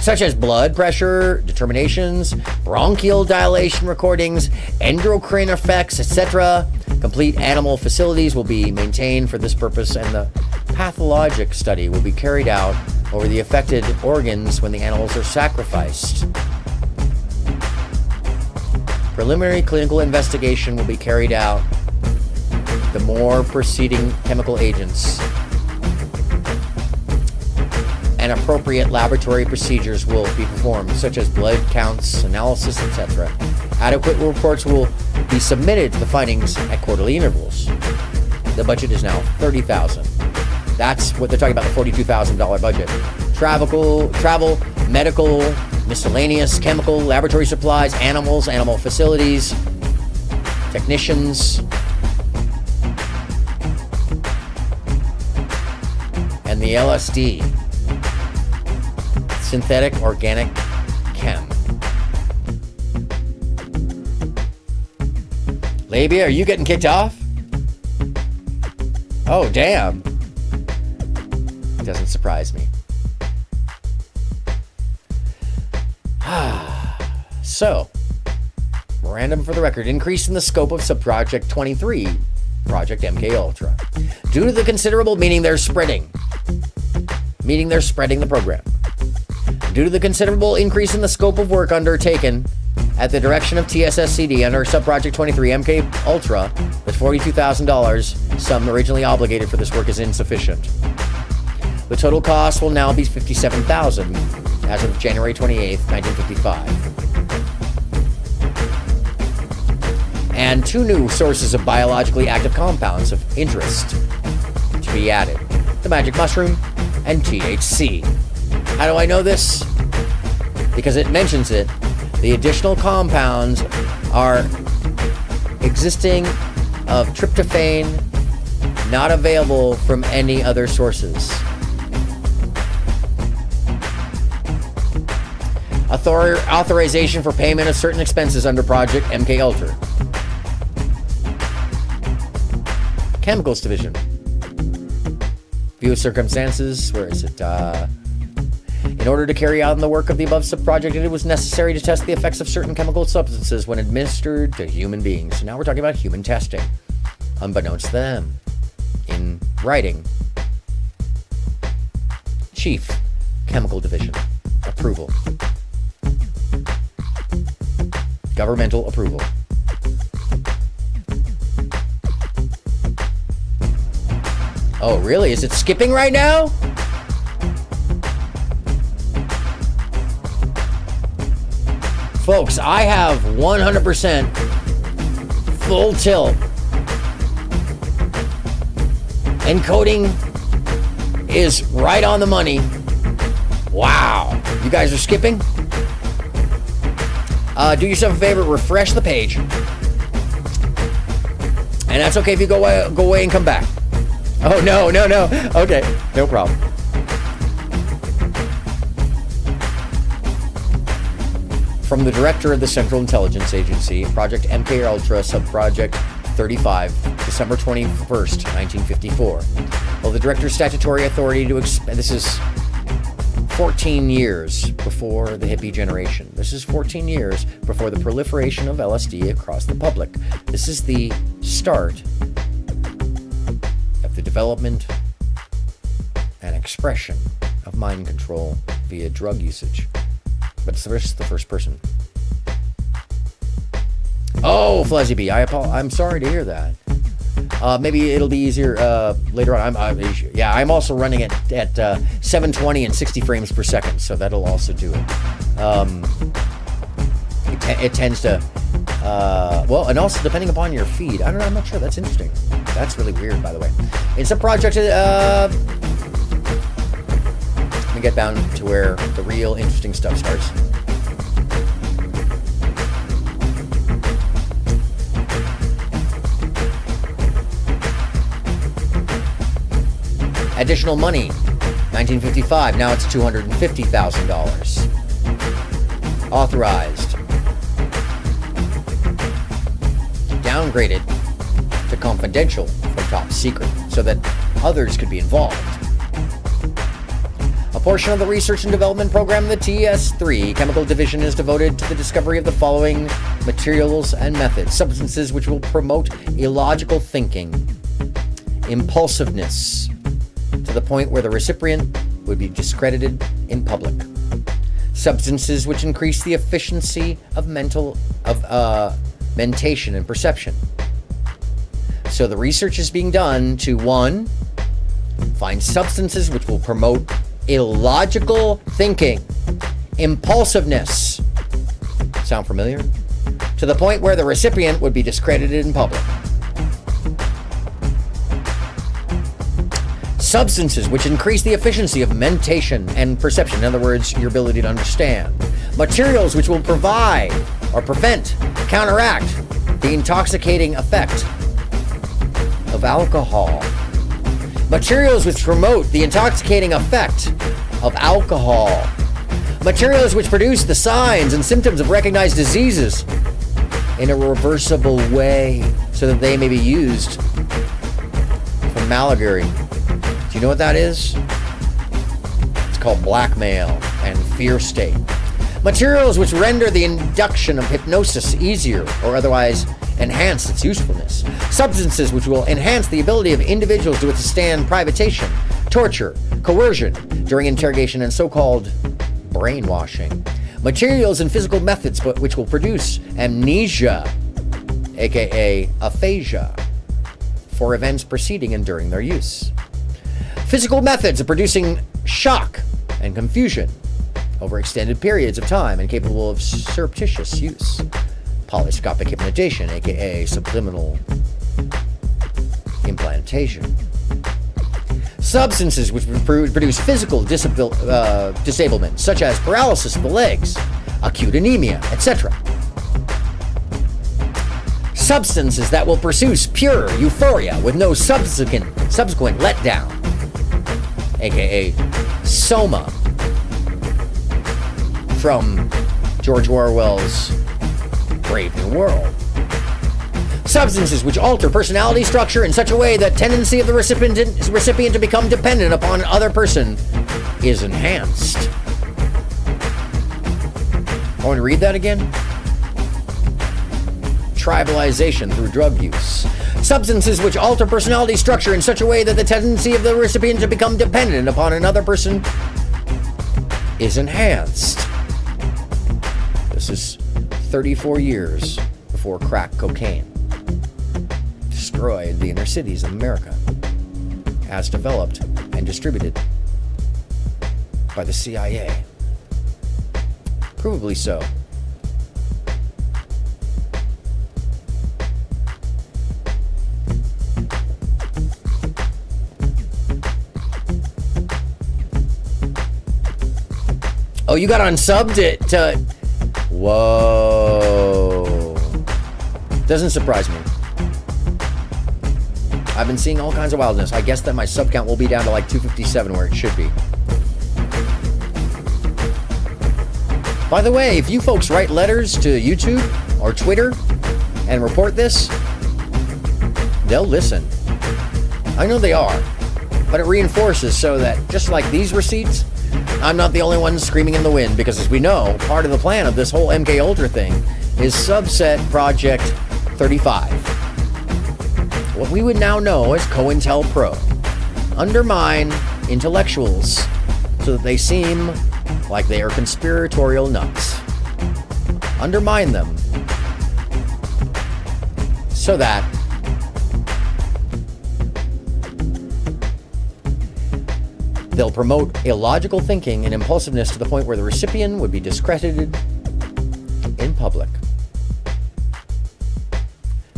such as blood pressure determinations, bronchial dilation recordings, endocrine effects, etc. Complete animal facilities will be maintained for this purpose, and the pathologic study will be carried out over the affected organs when the animals are sacrificed. Preliminary clinical investigation will be carried out. The more preceding chemical agents and appropriate laboratory procedures will be performed, such as blood counts, analysis, etc. Adequate reports will be submitted to the findings at quarterly intervals. The budget is now $30,000. That's what they're talking about, the $42,000 budget. Travel, medical, miscellaneous, chemical, laboratory supplies, animals, animal facilities, technicians, and the LSD, synthetic organic chem. Labia, are you getting kicked off? Oh, damn. It doesn't surprise me. So, memorandum for the record, increase in the scope of subproject 23, Project MK Ultra. Due to the considerable, meaning they're spreading the program. Due to the considerable increase in the scope of work undertaken at the direction of TSSCD under subproject 23 MK Ultra, the $42,000 sum originally obligated for this work is insufficient. The total cost will now be $57,000 as of January 28th, 1955. And 2 new sources of biologically active compounds of interest to be added: the magic mushroom and THC. How do I know this? Because it mentions it. The additional compounds are existing of tryptophan, not available from any other sources. Authorization for payment of certain expenses under Project MK Ultra. Chemicals Division. View of circumstances. Where is it? In order to carry out the work of the above subproject, it was necessary to test the effects of certain chemical substances when administered to human beings. So now we're talking about human testing, unbeknownst to them. In writing, Chief Chemical Division. Approval. Governmental approval. Oh, really? Is it skipping right now? Folks, I have 100% full tilt. Encoding is right on the money. Wow. You guys are skipping? Do yourself a favor, refresh the page. And that's okay if you go away and come back. Oh, no. Okay, no problem. From the director of the Central Intelligence Agency, Project MK Ultra, Subproject 35, December 21st, 1954. Well, the director's statutory authority to this is 14 years before the hippie generation. This is 14 years before the proliferation of LSD across the public. This is the start of the development and expression of mind control via drug usage. But it's the first person. Oh, Flezzy B, I'm sorry to hear that. Maybe it'll be easier later on. I'm also running it at 720 and 60 frames per second, so that'll also do it. It tends to, and also depending upon your feed. I don't know, I'm not sure. That's interesting. That's really weird, by the way. It's a project, let me get down to where the real interesting stuff starts. Additional money, 1955. Now it's $250,000. Authorized. Downgraded to confidential from top secret so that others could be involved. A portion of the research and development program, the TS3 Chemical Division, is devoted to the discovery of the following materials and methods: substances which will promote illogical thinking, impulsiveness, to the point where the recipient would be discredited in public. Substances which increase the efficiency of mentation and perception. So the research is being done to, 1, find substances which will promote illogical thinking, impulsiveness. Sound familiar? To the point where the recipient would be discredited in public. Substances which increase the efficiency of mentation and perception. In other words, your ability to understand. Materials which will provide or prevent, counteract the intoxicating effect of alcohol. Materials which promote the intoxicating effect of alcohol. Materials which produce the signs and symptoms of recognized diseases in a reversible way so that they may be used for malagry. Do you know what that is? It's called blackmail and fear state. Materials which render the induction of hypnosis easier or otherwise enhance its usefulness. Substances which will enhance the ability of individuals to withstand privation, torture, coercion during interrogation, and so-called brainwashing. Materials and physical methods which will produce amnesia, aka aphasia, for events preceding and during their use. Physical methods of producing shock and confusion over extended periods of time and capable of surreptitious use. Polyscopic hypnotation, aka subliminal implantation. Substances which produce physical disablement, such as paralysis of the legs, acute anemia, etc. Substances that will produce pure euphoria with no subsequent letdown, aka soma, from George Orwell's Brave New World. Substances which alter personality structure in such a way that tendency of the recipient to become dependent upon another person is enhanced. I want to read that again. Tribalization through drug use. Substances which alter personality structure in such a way that the tendency of the recipient to become dependent upon another person is enhanced. This is 34 years before crack cocaine destroyed the inner cities of America, as developed and distributed by the CIA. Provably so. Oh, you got unsubbed to whoa. Doesn't surprise me. I've been seeing all kinds of wildness. I guess that my sub count will be down to like 257 where it should be. By the way, if you folks write letters to YouTube or Twitter and report this, they'll listen. I know they are, but it reinforces so that just like these receipts, I'm not the only one screaming in the wind, because as we know, part of the plan of this whole MK Ultra thing is subset Project 35. What we would now know as COINTELPRO. Undermine intellectuals so that they seem like they are conspiratorial nuts. Undermine them so that they'll promote illogical thinking and impulsiveness to the point where the recipient would be discredited in public.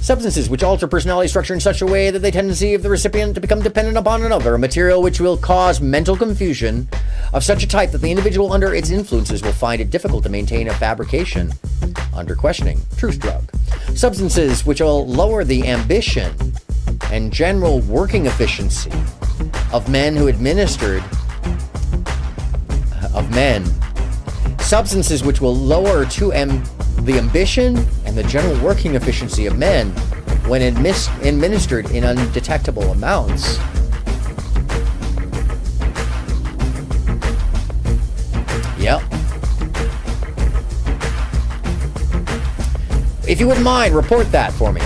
Substances which alter personality structure in such a way that they tendency of the recipient to become dependent upon another. A material which will cause mental confusion of such a type that the individual under its influences will find it difficult to maintain a fabrication under questioning. Truth drug. Substances which will lower the ambition and general working efficiency of men who administered substances which will lower the ambition and the general working efficiency of men when administered in undetectable amounts. Yep. If you wouldn't mind, report that for me.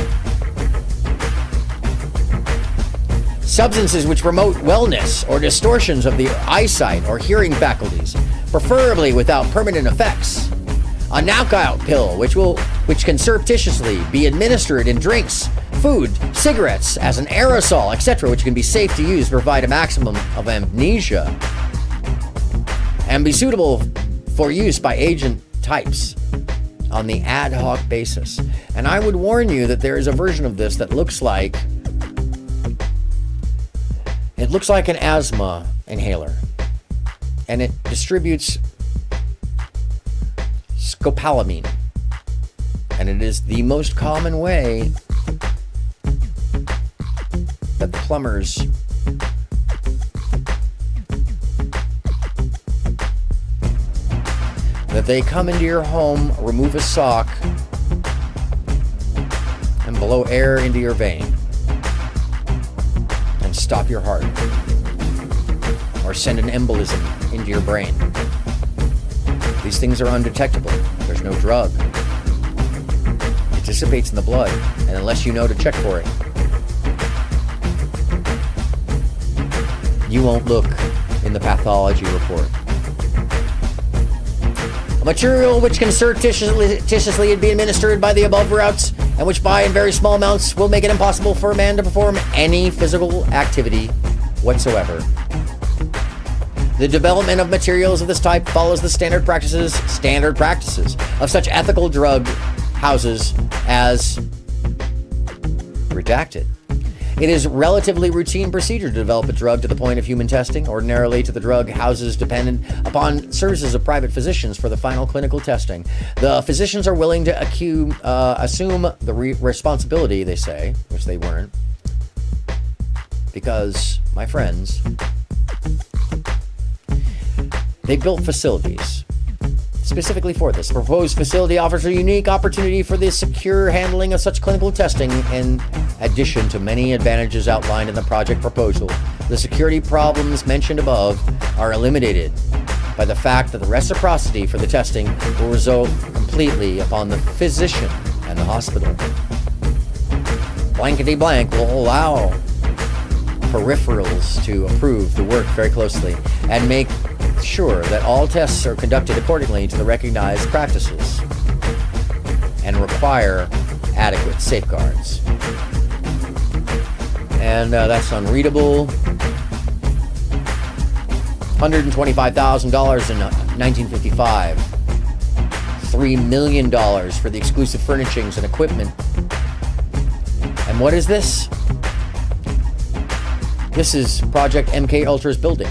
Substances which promote wellness or distortions of the eyesight or hearing faculties, preferably without permanent effects. A knockout pill which can surreptitiously be administered in drinks, food, cigarettes, as an aerosol, etc., which can be safe to use to provide a maximum of amnesia. and be suitable for use by agent types on the ad hoc basis. And I would warn you that there is a version of this that looks like an asthma inhaler, and it distributes scopolamine, and it is the most common way that the plumbers that they come into your home, remove a sock, and blow air into your vein and stop your heart, or send an embolism into your brain. These things are undetectable. There's no drug. It dissipates in the blood, and unless you know to check for it, you won't look in the pathology report. A material which can surreptitiously be administered by the above routes, and which by in very small amounts will make it impossible for a man to perform any physical activity whatsoever. The development of materials of this type follows the standard practices of such ethical drug houses as redacted. It is relatively routine procedure to develop a drug to the point of human testing. Ordinarily, to the drug houses dependent upon services of private physicians for the final clinical testing. The physicians are willing to assume the responsibility, they say, which they weren't, because, my friends, they built facilities specifically for this. The proposed facility offers a unique opportunity for the secure handling of such clinical testing in addition to many advantages outlined in the project proposal. The security problems mentioned above are eliminated by the fact that the reciprocity for the testing will result completely upon the physician and the hospital. Blankety blank will allow peripherals to approve the work very closely and make sure that all tests are conducted accordingly to the recognized practices and require adequate safeguards. And that's unreadable. $125,000 in 1955. $3 million for the exclusive furnishings and equipment. And what is this? This is Project MK Ultra's building.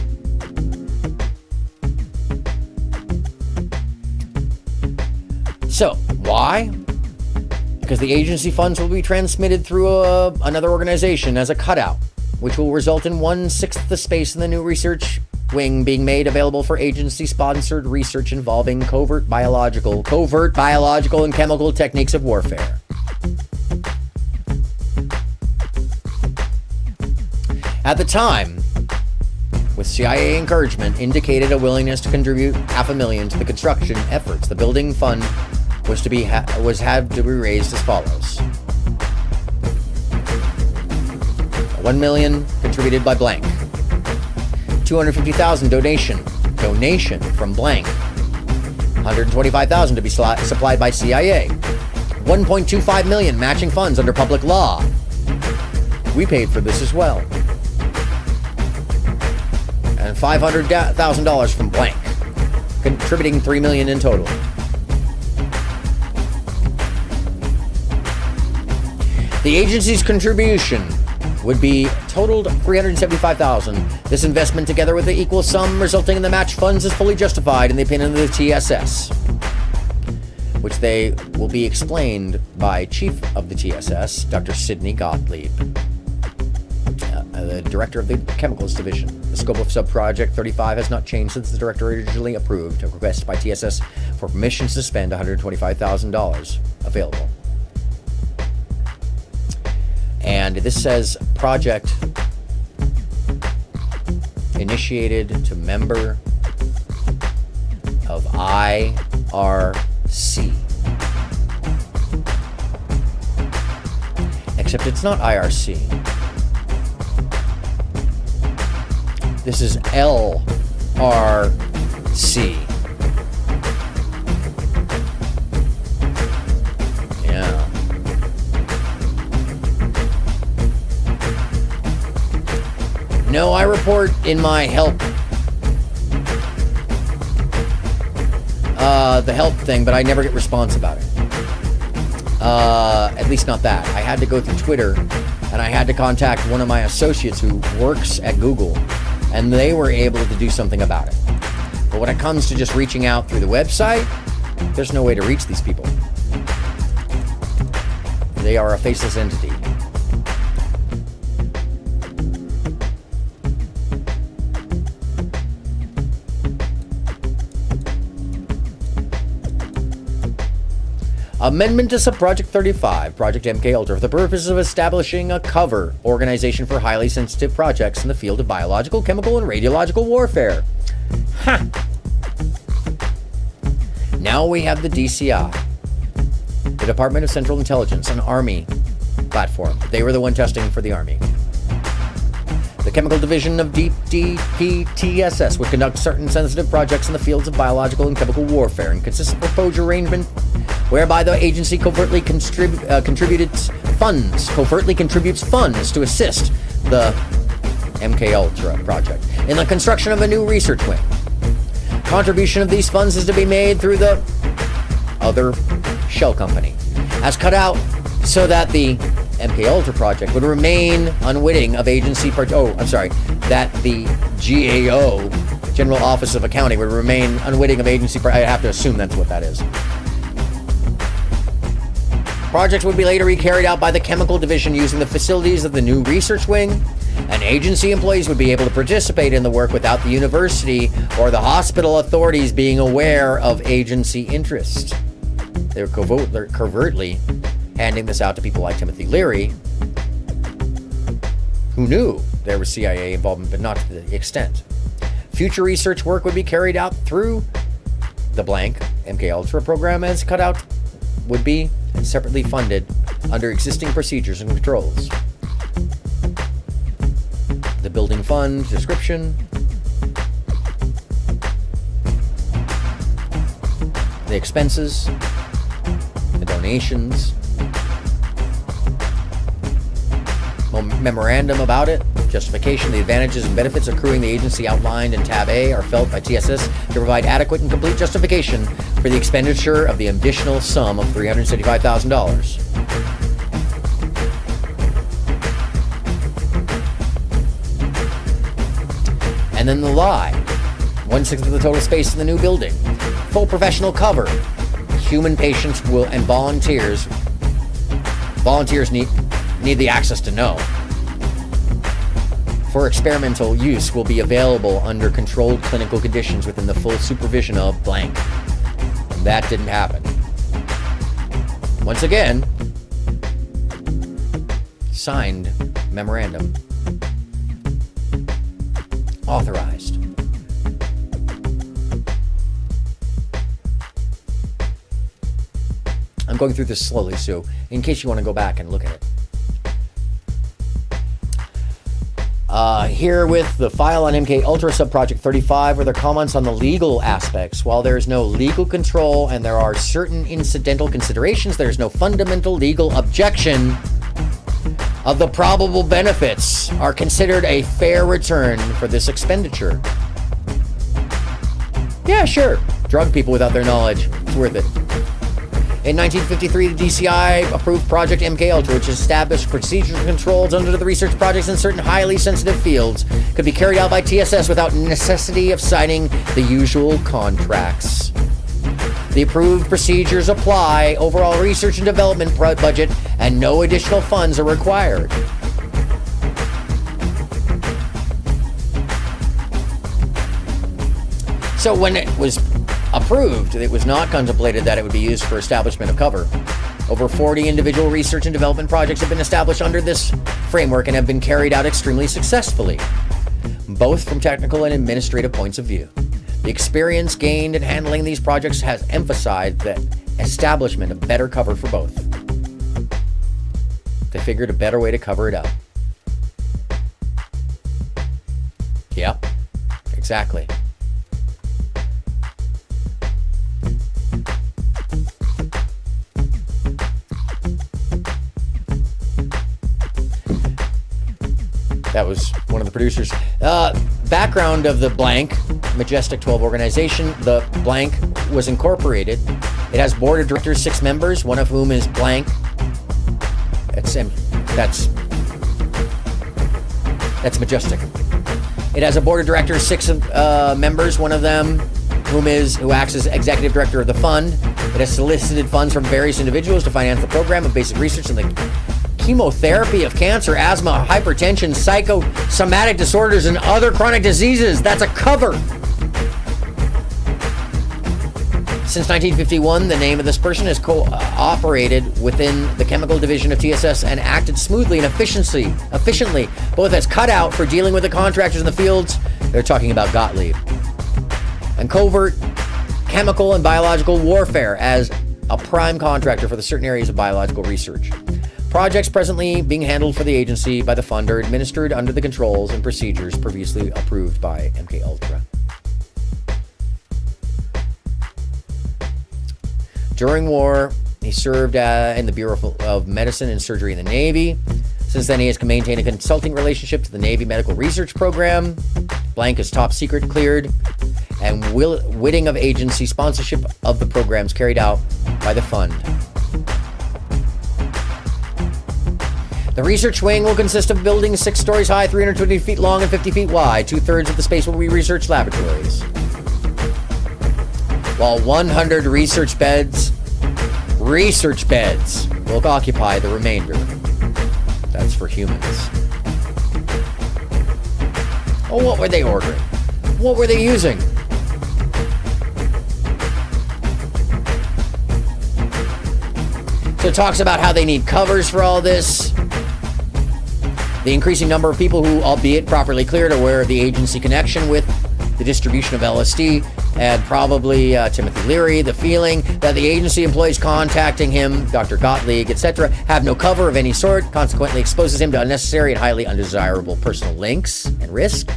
So, why? Because the agency funds will be transmitted through another organization as a cutout, which will result in 1/6 the space in the new research wing being made available for agency-sponsored research involving covert biological and chemical techniques of warfare. At the time, with CIA encouragement, indicated a willingness to contribute $500,000 to the construction efforts. The building fund was had to be raised as follows: $1 million contributed by blank, $250,000 donation from blank, $125,000 to be supplied by CIA, $1.25 million matching funds under public law. We paid for this as well. And $500,000 from blank, contributing $3 million in total. The agency's contribution would be totaled $375,000. This investment, together with the equal sum resulting in the match funds, is fully justified in the opinion of the TSS, which they will be explained by Chief of the TSS, Dr. Sidney Gottlieb, the Director of the Chemicals Division. The scope of Subproject 35 has not changed since the Director originally approved a request by TSS for permission to spend $125,000 available. And this says project initiated to member of IRC. Except it's not IRC. This is LRC. Yeah. No, I report in my help the help thing, but I never get response about it. At least not that. I had to go through Twitter, and I had to contact one of my associates who works at Google, and they were able to do something about it. But when it comes to just reaching out through the website, there's no way to reach these people. They are a faceless entity. Amendment to Subproject 35, Project MK Ultra, for the purpose of establishing a cover organization for highly sensitive projects in the field of biological, chemical, and radiological warfare. Ha! Now we have the DCI, the Department of Central Intelligence, an Army platform. They were the one testing for the Army. The Chemical Division of DPTSS would conduct certain sensitive projects in the fields of biological and chemical warfare and consists of a proposed arrangement whereby the agency covertly contributes funds to assist the MK Ultra project in the construction of a new research wing. Contribution of these funds is to be made through the other shell company, as cut out so that the MK Ultra project would remain unwitting of agency that the GAO, General Office of Accounting, would remain unwitting of agency. I have to assume that's what that is. Projects would be later carried out by the Chemical Division using the facilities of the new research wing, and agency employees would be able to participate in the work without the university or the hospital authorities being aware of agency interest. They're covertly handing this out to people like Timothy Leary, who knew there was CIA involvement, but not to the extent. Future research work would be carried out through the blank MK Ultra program, as cut out would be separately funded under existing procedures and controls. The building fund description, the expenses, the donations, memorandum about it, justification, the advantages and benefits accruing the agency outlined in Tab A are felt by TSS to provide adequate and complete justification for the expenditure of the additional sum of $375,000. And then the lie. 1/6 of the total space in the new building. Full professional cover. Human patients and volunteers need the access to know. For experimental use will be available under controlled clinical conditions within the full supervision of blank. And that didn't happen. Once again, signed memorandum. Authorized. I'm going through this slowly, so in case you want to go back and look at it. Here with the file on MK Ultra Subproject 35 are their comments on the legal aspects. While there is no legal control and there are certain incidental considerations, there is no fundamental legal objection of the probable benefits are considered a fair return for this expenditure. Yeah, sure. Drug people without their knowledge. It's worth it. In 1953, the DCI approved Project MK Ultra, which established procedural controls under the research projects in certain highly sensitive fields could be carried out by TSS without necessity of signing the usual contracts. The approved procedures apply overall research and development budget, and no additional funds are required. So when it was approved, it was not contemplated that it would be used for establishment of cover. Over 40 individual research and development projects have been established under this framework and have been carried out extremely successfully, both from technical and administrative points of view. The experience gained in handling these projects has emphasized the establishment of better cover for both. They figured a better way to cover it up. Yep, exactly. That was one of the producers. Background of the blank Majestic 12 organization. The blank was incorporated. It has board of directors, 6 members, one of whom is blank. That's majestic. It has a board of directors, 6 members, one of them who acts as executive director of the fund. It has solicited funds from various individuals to finance the program of basic research in the chemotherapy of cancer, asthma, hypertension, psychosomatic disorders, and other chronic diseases. That's a cover. Since 1951, the name of this person has cooperated within the chemical division of TSS and acted smoothly and efficiently, both as cutout for dealing with the contractors in the fields. They're talking about Gottlieb. And covert chemical and biological warfare as a prime contractor for the certain areas of biological research. Projects presently being handled for the agency by the fund are administered under the controls and procedures previously approved by MKUltra. During war, he served in the Bureau of Medicine and Surgery in the Navy. Since then, he has maintained a consulting relationship to the Navy Medical Research Program. Blank is top secret cleared, and witting of agency sponsorship of the programs carried out by the fund. The research wing will consist of buildings 6 stories high, 320 feet long, and 50 feet wide. 2/3 of the space will be research laboratories, while 100 research beds will occupy the remainder. That's for humans. Oh, what were they ordering? What were they using? So it talks about how they need covers for all this. The increasing number of people who, albeit properly cleared, are aware of the agency connection with the distribution of LSD, and probably Timothy Leary, the feeling that the agency employees contacting him, Dr. Gottlieb, etc., have no cover of any sort, consequently exposes him to unnecessary and highly undesirable personal links and risk.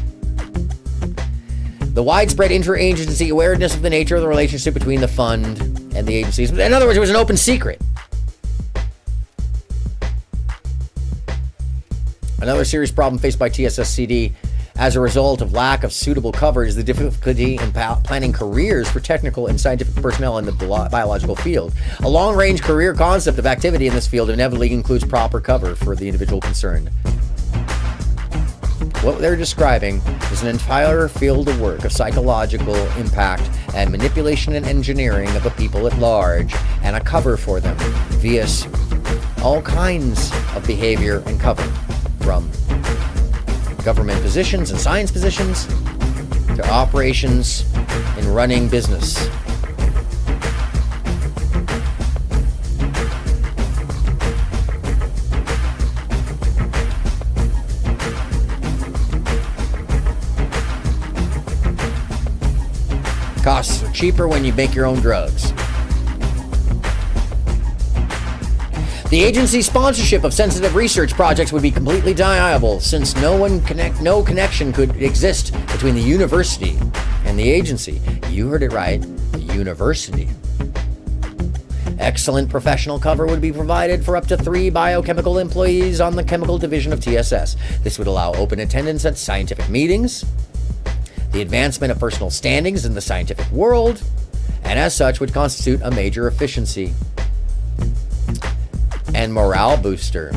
The widespread interagency awareness of the nature of the relationship between the fund and the agencies. In other words, it was an open secret. Another serious problem faced by TSSCD as a result of lack of suitable coverage is the difficulty in planning careers for technical and scientific personnel in the biological field. A long-range career concept of activity in this field inevitably includes proper cover for the individual concerned. What they're describing is an entire field of work of psychological impact and manipulation and engineering of the people at large, and a cover for them via all kinds of behavior and cover, from government positions and science positions to operations in running business. Costs are cheaper when you make your own drugs. The agency's sponsorship of sensitive research projects would be completely deniable, since no connection could exist between the university and the agency. You heard it right, the university. Excellent professional cover would be provided for up to 3 biochemical employees on the chemical division of TSS. This would allow open attendance at scientific meetings, the advancement of personal standings in the scientific world, and as such would constitute a major efficiency and morale booster.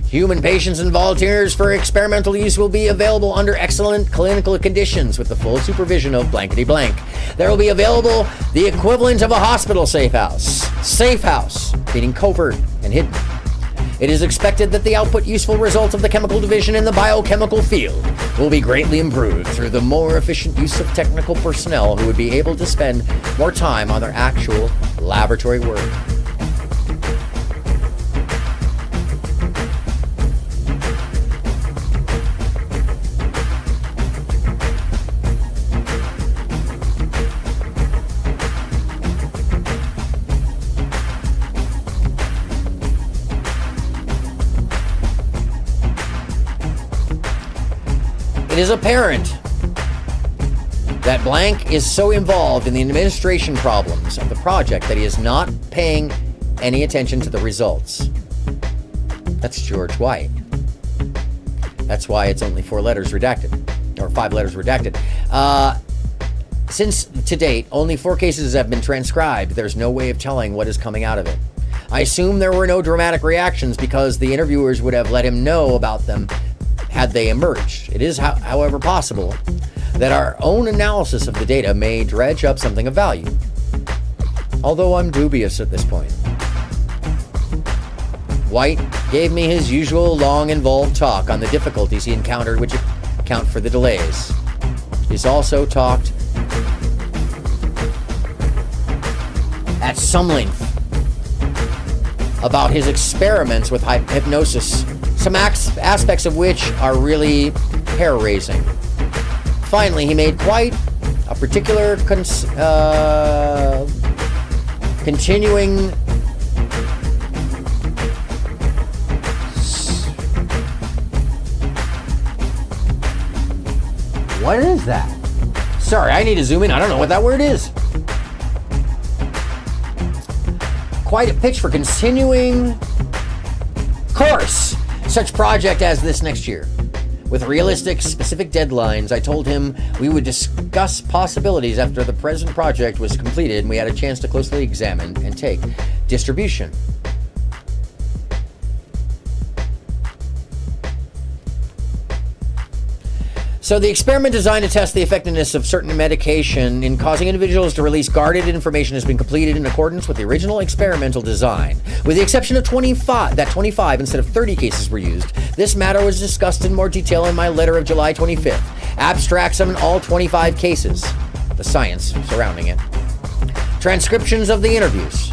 Human patients and volunteers for experimental use will be available under excellent clinical conditions with the full supervision of blankety blank. There will be available the equivalent of a hospital safe house. Safe house, meaning covert and hidden. It is expected that the output useful results of the chemical division in the biochemical field will be greatly improved through the more efficient use of technical personnel who would be able to spend more time on their actual laboratory work. It is apparent that Blank is so involved in the administration problems of the project that he is not paying any attention to the results. That's George White. That's why it's only 4 letters redacted, or 5 letters redacted. Since to date, only 4 cases have been transcribed, there's no way of telling what is coming out of it. I assume there were no dramatic reactions because the interviewers would have let him know about them had they emerged. It is, however, possible that our own analysis of the data may dredge up something of value, although I'm dubious at this point. White gave me his usual long, involved talk on the difficulties he encountered which account for the delays. He's also talked at some length about his experiments with hypnosis, some aspects of which are really hair-raising. Finally, he made quite a particular continuing what is that? Sorry, I need to zoom in. I don't know what that word is. Quite a pitch for continuing course such project as this next year. With realistic, specific deadlines, I told him we would discuss possibilities after the present project was completed and we had a chance to closely examine and take distribution. So the experiment designed to test the effectiveness of certain medication in causing individuals to release guarded information has been completed in accordance with the original experimental design. With the exception of 25 instead of 30 cases were used. This matter was discussed in more detail in my letter of July 25th. Abstracts on all 25 cases. The science surrounding it. Transcriptions of the interviews.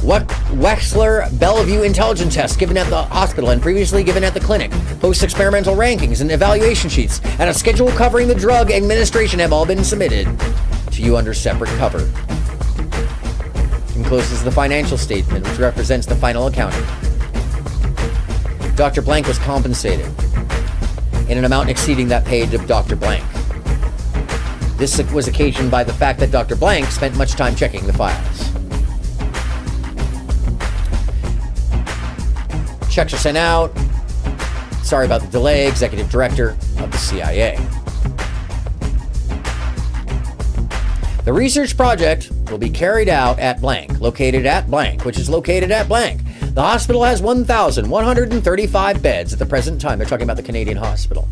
What Wechsler-Bellevue intelligence tests given at the hospital and previously given at the clinic, post-experimental rankings and evaluation sheets, and a schedule covering the drug administration have all been submitted to you under separate cover. Encloses the financial statement, which represents the final accounting. Dr. Blank was compensated in an amount exceeding that paid to Dr. Blank. This was occasioned by the fact that Dr. Blank spent much time checking the files. Checks are sent out. Sorry about the delay, Executive Director of the CIA. The research project will be carried out at blank, located at blank, which is located at blank. The hospital has 1,135 beds at the present time. They're talking about the Canadian hospital.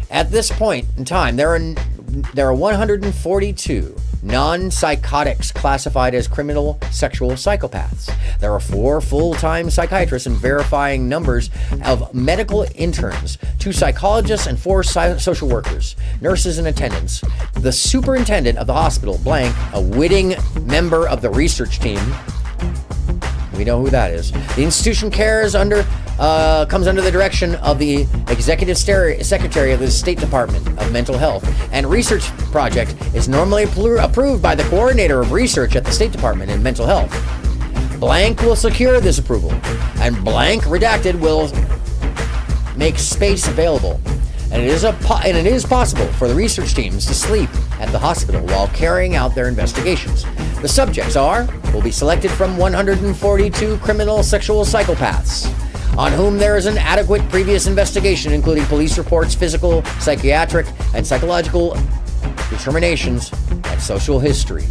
At this point in time, there are 142 non-psychotics classified as criminal sexual psychopaths. There are 4 full-time psychiatrists and verifying numbers of medical interns, 2 psychologists and 4 social workers, nurses and attendants. The superintendent of the hospital, Blank, a witting member of the research team. We know who that is. The institution comes under the direction of the Executive Secretary of the State Department of Mental Health, and research project is normally approved by the coordinator of research at the State Department in Mental Health. Blank will secure this approval, and Blank redacted will make space available. And it is possible for the research teams to sleep at the hospital while carrying out their investigations. The subjects will be selected from 142 criminal sexual psychopaths on whom there is an adequate previous investigation, including police reports, physical, psychiatric, and psychological determinations, and social history.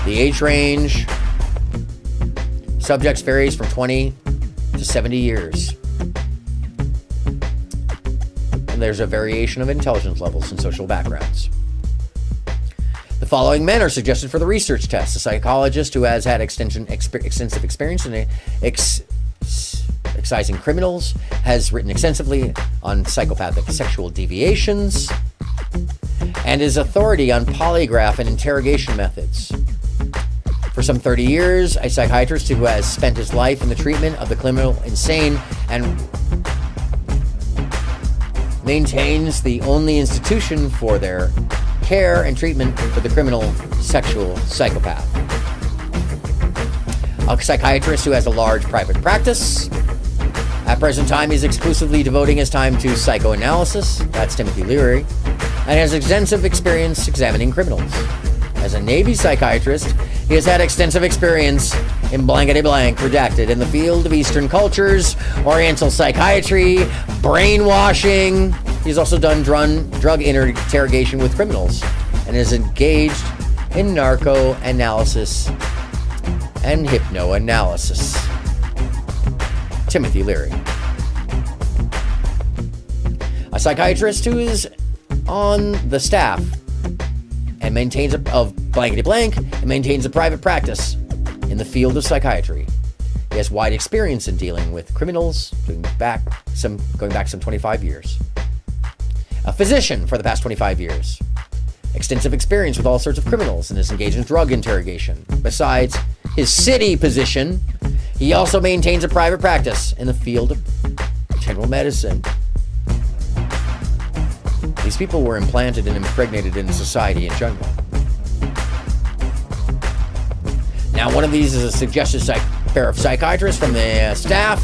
The age range subjects varies from 20 to 70 years. And there's a variation of intelligence levels and social backgrounds. The following men are suggested for the research test. A psychologist who has had extensive experience in excising criminals, has written extensively on psychopathic sexual deviations, and is authority on polygraph and interrogation methods. For some 30 years, a psychiatrist who has spent his life in the treatment of the criminal insane and maintains the only institution for their care and treatment for the criminal sexual psychopath. A psychiatrist who has a large private practice. At present time, he's exclusively devoting his time to psychoanalysis. That's Timothy Leary. And has extensive experience examining criminals. As a Navy psychiatrist, he has had extensive experience in blankety blank redacted in the field of Eastern cultures, Oriental psychiatry, brainwashing, He's also done drug interrogation with criminals and is engaged in narco-analysis and hypnoanalysis. Timothy Leary. A psychiatrist who is on the staff and maintains of blankety blank and maintains a private practice in the field of psychiatry. He has wide experience in dealing with criminals going back some 25 years. A physician for the past 25 years. Extensive experience with all sorts of criminals and is engaged in drug interrogation. Besides his city position, he also maintains a private practice in the field of general medicine. These people were implanted and impregnated into society in general. Now, one of these is a suggested pair of psychiatrists from the staff.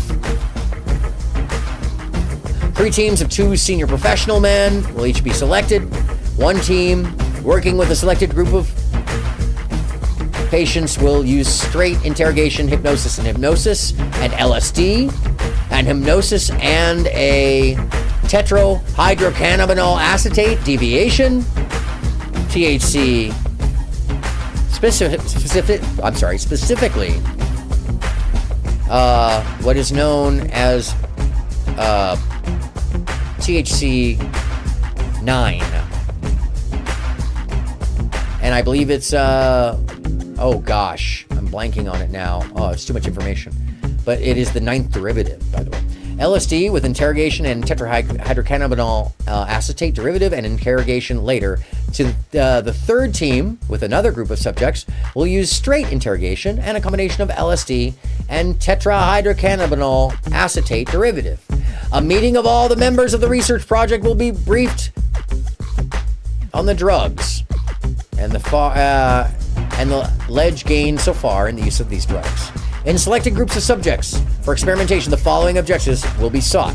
3 teams of 2 senior professional men will each be selected. 1 team working with a selected group of patients will use straight interrogation, hypnosis, and LSD, and hypnosis and a tetrahydrocannabinol acetate deviation, THC, specifically what is known as THC 9, and I believe it's oh gosh, I'm blanking on it now. Oh, it's too much information, but it is the 9th derivative, by the way. LSD with interrogation and tetrahydrocannabinol acetate derivative, and interrogation later. To the 3rd team with another group of subjects will use straight interrogation and a combination of LSD and tetrahydrocannabinol acetate derivative. A meeting of all the members of the research project will be briefed on the drugs and the alleged gain so far in the use of these drugs. In selected groups of subjects for experimentation, the following objectives will be sought.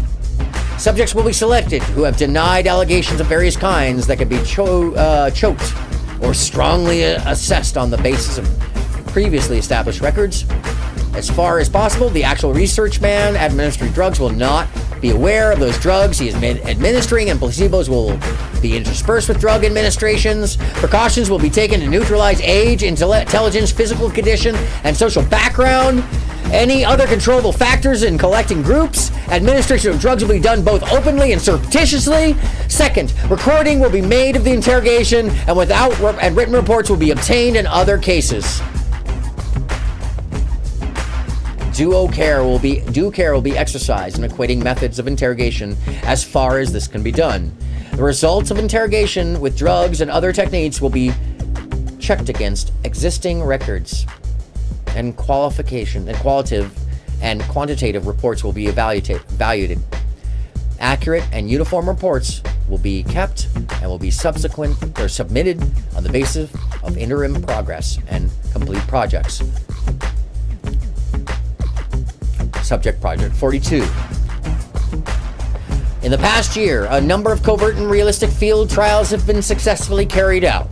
Subjects will be selected who have denied allegations of various kinds that can be choked or strongly assessed on the basis of previously established records. As far as possible, the actual research man administering drugs will not be aware of those drugs he is administering, and placebos will be interspersed with drug administrations. Precautions will be taken to neutralize age, intelligence, physical condition, and social background. Any other controllable factors in collecting groups. Administration of drugs will be done both openly and surreptitiously. Second, recording will be made of the interrogation, and written reports will be obtained in other cases. Due care will be exercised in equating methods of interrogation as far as this can be done. The results of interrogation with drugs and other techniques will be checked against existing records, and qualitative and quantitative reports will be evaluated. Accurate and uniform reports will be kept and will be submitted on the basis of interim progress and complete projects. Subject Project 42. In the past year, a number of covert and realistic field trials have been successfully carried out.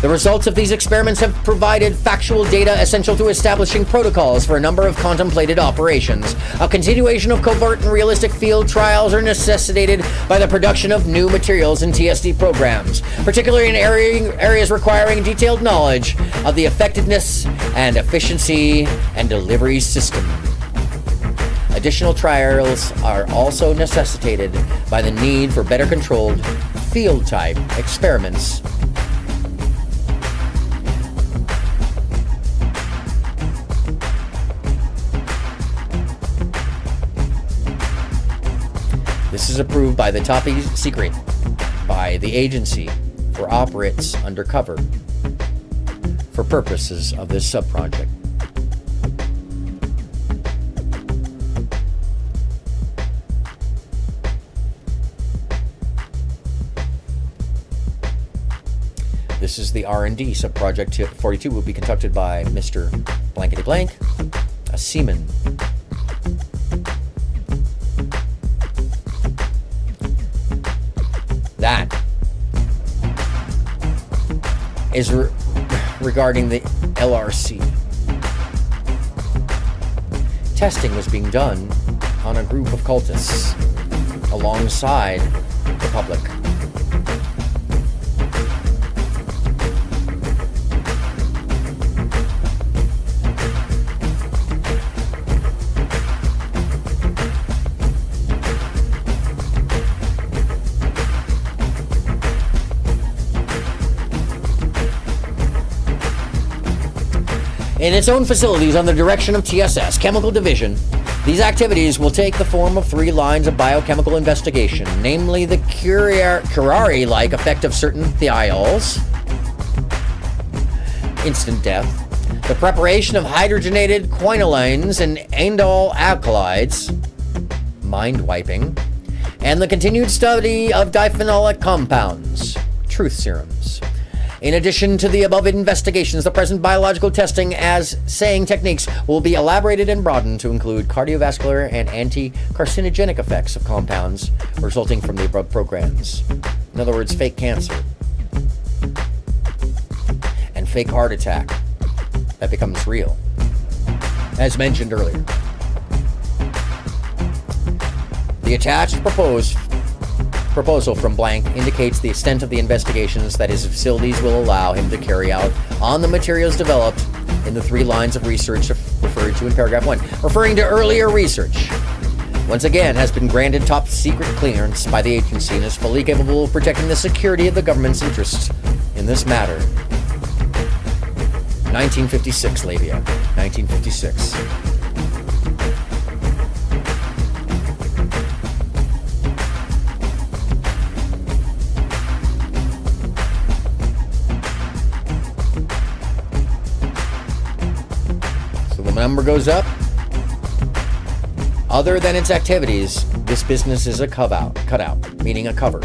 The results of these experiments have provided factual data essential to establishing protocols for a number of contemplated operations. A continuation of covert and realistic field trials are necessitated by the production of new materials in TSD programs, particularly in areas requiring detailed knowledge of the effectiveness and efficiency and delivery system. Additional trials are also necessitated by the need for better controlled field-type experiments. This is approved by the top secret by the agency for operates undercover for purposes of this subproject. This is the R&D subproject 42 will be conducted by Mr. Blankety Blank, a seaman. That is regarding the LRC. Testing was being done on a group of cultists alongside the public. In its own facilities under the direction of TSS, Chemical Division, these activities will take the form of 3 lines of biochemical investigation, namely the curare-like effect of certain thiols, instant death, the preparation of hydrogenated quinolines and indole alkalides, mind wiping, and the continued study of diphenolic compounds, truth serums. In addition to the above investigations, the present biological testing as saying techniques will be elaborated and broadened to include cardiovascular and anti-carcinogenic effects of compounds resulting from the above programs. In other words, fake cancer and fake heart attack that becomes real, as mentioned earlier. The attached proposal from Blank indicates the extent of the investigations that his facilities will allow him to carry out on the materials developed in the 3 lines of research referred to in paragraph 1, referring to earlier research. Once again, has been granted top secret clearance by the agency and is fully capable of protecting the security of the government's interests in this matter. 1956, Labia. 1956. Number goes up. Other than its activities, this business is a cutout, meaning a cover.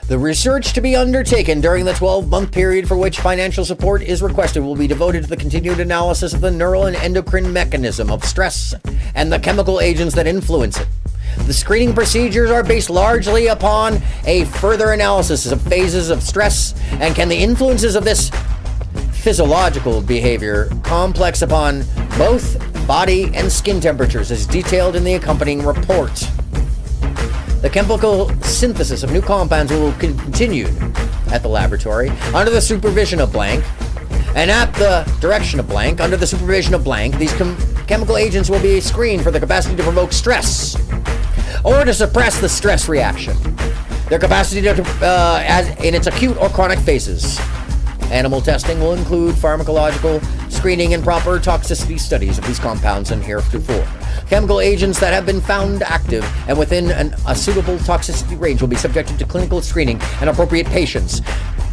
The research to be undertaken during the 12-month period for which financial support is requested will be devoted to the continued analysis of the neural and endocrine mechanism of stress and the chemical agents that influence it. The screening procedures are based largely upon a further analysis of phases of stress and can the influences of this physiological behavior complex upon both body and skin temperatures as detailed in the accompanying report. The chemical synthesis of new compounds will continue at the laboratory under the supervision of Blank, and at the direction of Blank, under the supervision of Blank, these chemical agents will be screened for their capacity to provoke stress or to suppress the stress reaction. Their capacity to, as in its acute or chronic phases. Animal testing will include pharmacological screening and proper toxicity studies of these compounds and heretofore. Chemical agents that have been found active and within a suitable toxicity range will be subjected to clinical screening and appropriate patients.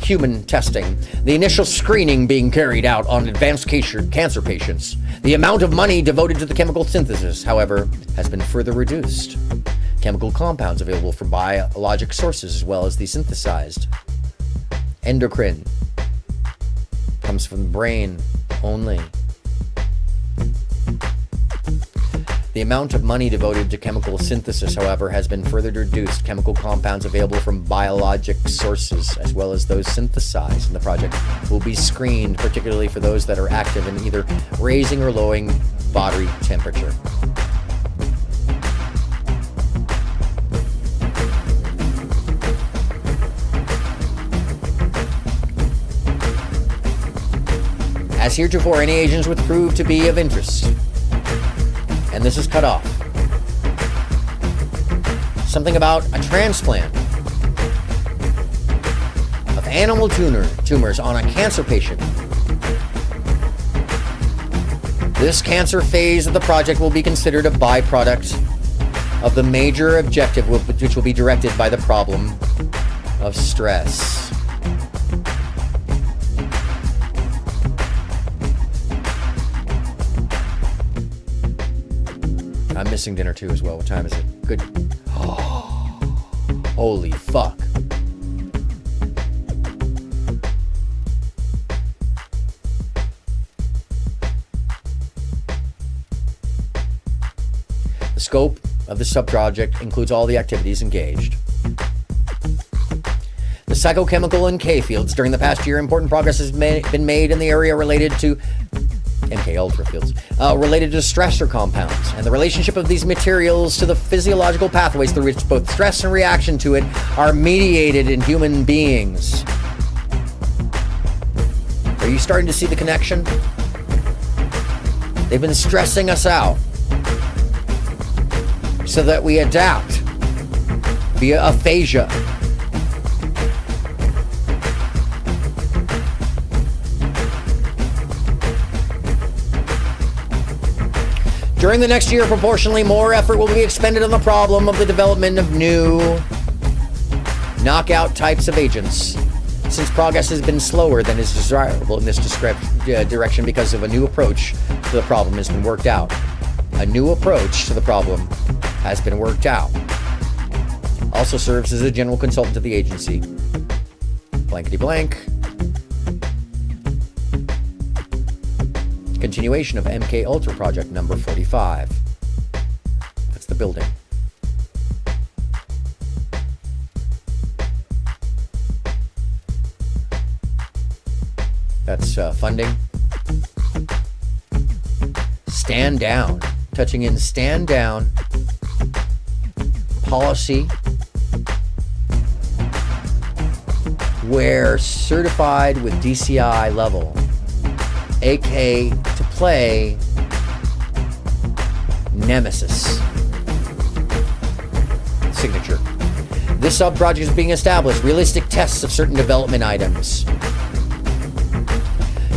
Human testing. The initial screening being carried out on advanced cancer patients. The amount of money devoted to the chemical synthesis, however, has been further reduced. Chemical compounds available from biologic sources as well as the synthesized. Endocrine. Comes from the brain only. The amount of money devoted to chemical synthesis, however, has been further reduced. Chemical compounds available from biologic sources, as well as those synthesized in the project, will be screened, particularly for those that are active in either raising or lowering body temperature. As heretofore, any agents would prove to be of interest. And this is cut off. Something about a transplant of animal tumors on a cancer patient. This cancer phase of the project will be considered a byproduct of the major objective, which will be directed by the problem of stress. I'm missing dinner too as well. What time is it? Good. Oh, holy fuck. The scope of the subproject includes all the activities engaged. The psychochemical and K fields. During the past year, important progress has been made in the area related to MK Ultra fields, related to stressor compounds, and the relationship of these materials to the physiological pathways through which both stress and reaction to it are mediated in human beings. Are you starting to see the connection? They've been stressing us out so that we adapt via aphasia. During the next year, proportionally more effort will be expended on the problem of the development of new knockout types of agents, since progress has been slower than is desirable in this direction because of a new approach to the problem has been worked out. A new approach to the problem has been worked out. Also serves as a general consultant to the agency. Blankety blank. Continuation of MK Ultra project number 45. That's the building. That's funding. Stand down. Touching in stand down. Policy. Where certified with DCI level. AK to play Nemesis. Signature. This sub-project is being established. Realistic tests of certain development items.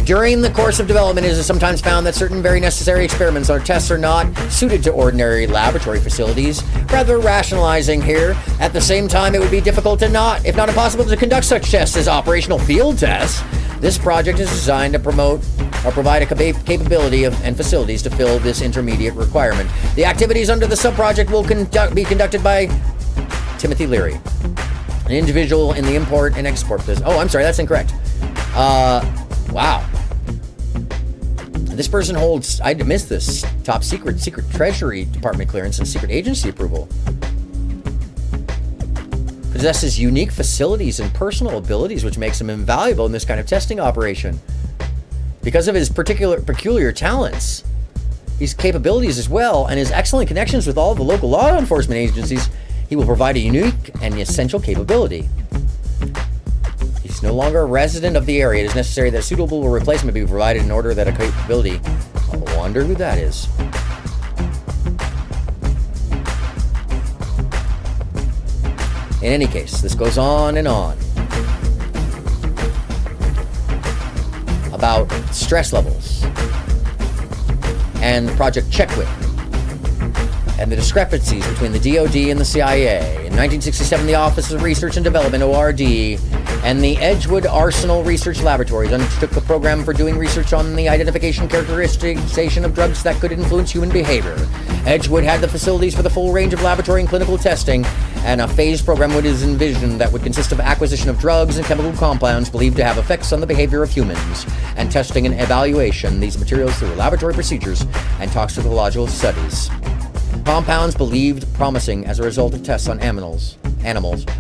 During the course of development, it is sometimes found that certain very necessary experiments or tests are not suited to ordinary laboratory facilities, rather rationalizing here. At the same time, it would be difficult to not, if not impossible, to conduct such tests as operational field tests. This project is designed to promote or provide a capability and facilities to fill this intermediate requirement. The activities under the sub-project will be conducted by Timothy Leary, an individual in the import and export business. Oh, I'm sorry, that's incorrect. Wow. This person holds, I missed this, top secret Treasury Department clearance and secret agency approval. Possesses unique facilities and personal abilities which makes him invaluable in this kind of testing operation. Because of his peculiar talents, his capabilities as well, and his excellent connections with all the local law enforcement agencies, he will provide a unique and essential capability. He's no longer a resident of the area. It is necessary that a suitable replacement be provided in order that a capability. I wonder who that is. In any case, this goes on and on about stress levels and Project Checkwit and the discrepancies between the DoD and the CIA. In 1967, the Office of Research and Development, ORD, and the Edgewood Arsenal Research Laboratories undertook a program for doing research on the identification and characterization of drugs that could influence human behavior. Edgewood had the facilities for the full range of laboratory and clinical testing, and a phased program was envisioned that would consist of acquisition of drugs and chemical compounds believed to have effects on the behavior of humans, and testing and evaluation these materials through laboratory procedures and toxicological studies. Compounds believed promising as a result of tests on animals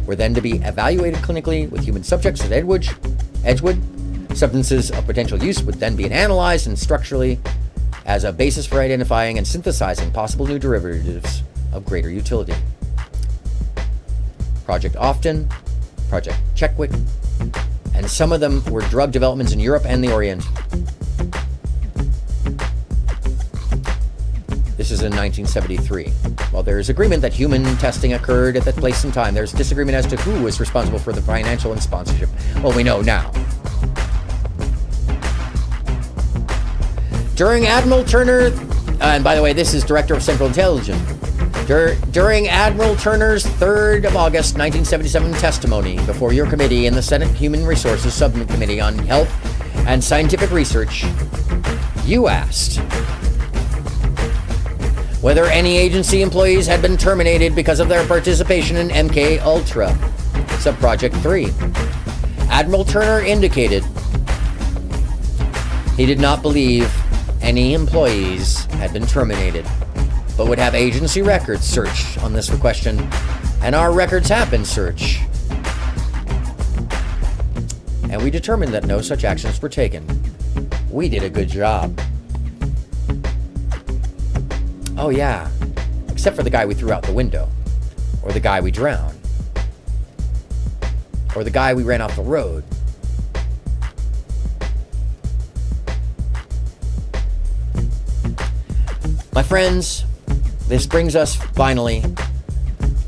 were then to be evaluated clinically with human subjects at Edgewood. Substances of potential use would then be analyzed and structurally as a basis for identifying and synthesizing possible new derivatives of greater utility. Project Often, Project Checkwit, and some of them were drug developments in Europe and the Orient. This is in 1973. While there is agreement that human testing occurred at that place and time, there's disagreement as to who was responsible for the financial and sponsorship. Well, we know now. During Admiral Turner, and by the way, this is Director of Central Intelligence. During Admiral Turner's 3rd of August 1977 testimony before your committee in the Senate Human Resources Subcommittee on Health and Scientific Research, you asked whether any agency employees had been terminated because of their participation in MK Ultra, Subproject 3. Admiral Turner indicated he did not believe any employees had been terminated. but would have agency records searched on this question, and our records have been searched. And we determined that no such actions were taken. We did a good job. Oh yeah, except for the guy we threw out the window, or the guy we drowned, or the guy we ran off the road. My friends, this brings us finally,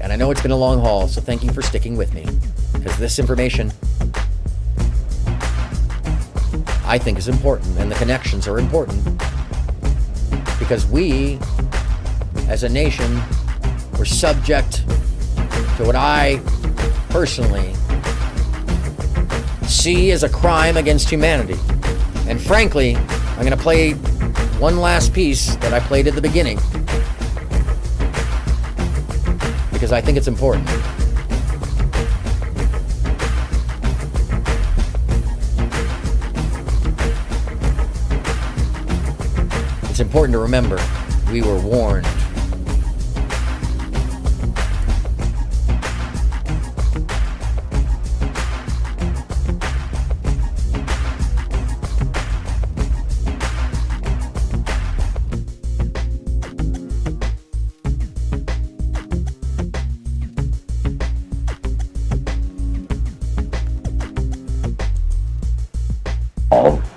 and I know it's been a long haul, so thank you for sticking with me, because this information I think is important, and the connections are important, because we, as a nation, were subject to what I personally see as a crime against humanity. And frankly, I'm going to play one last piece that I played at the beginning, because I think it's important. It's important to remember, we were warned.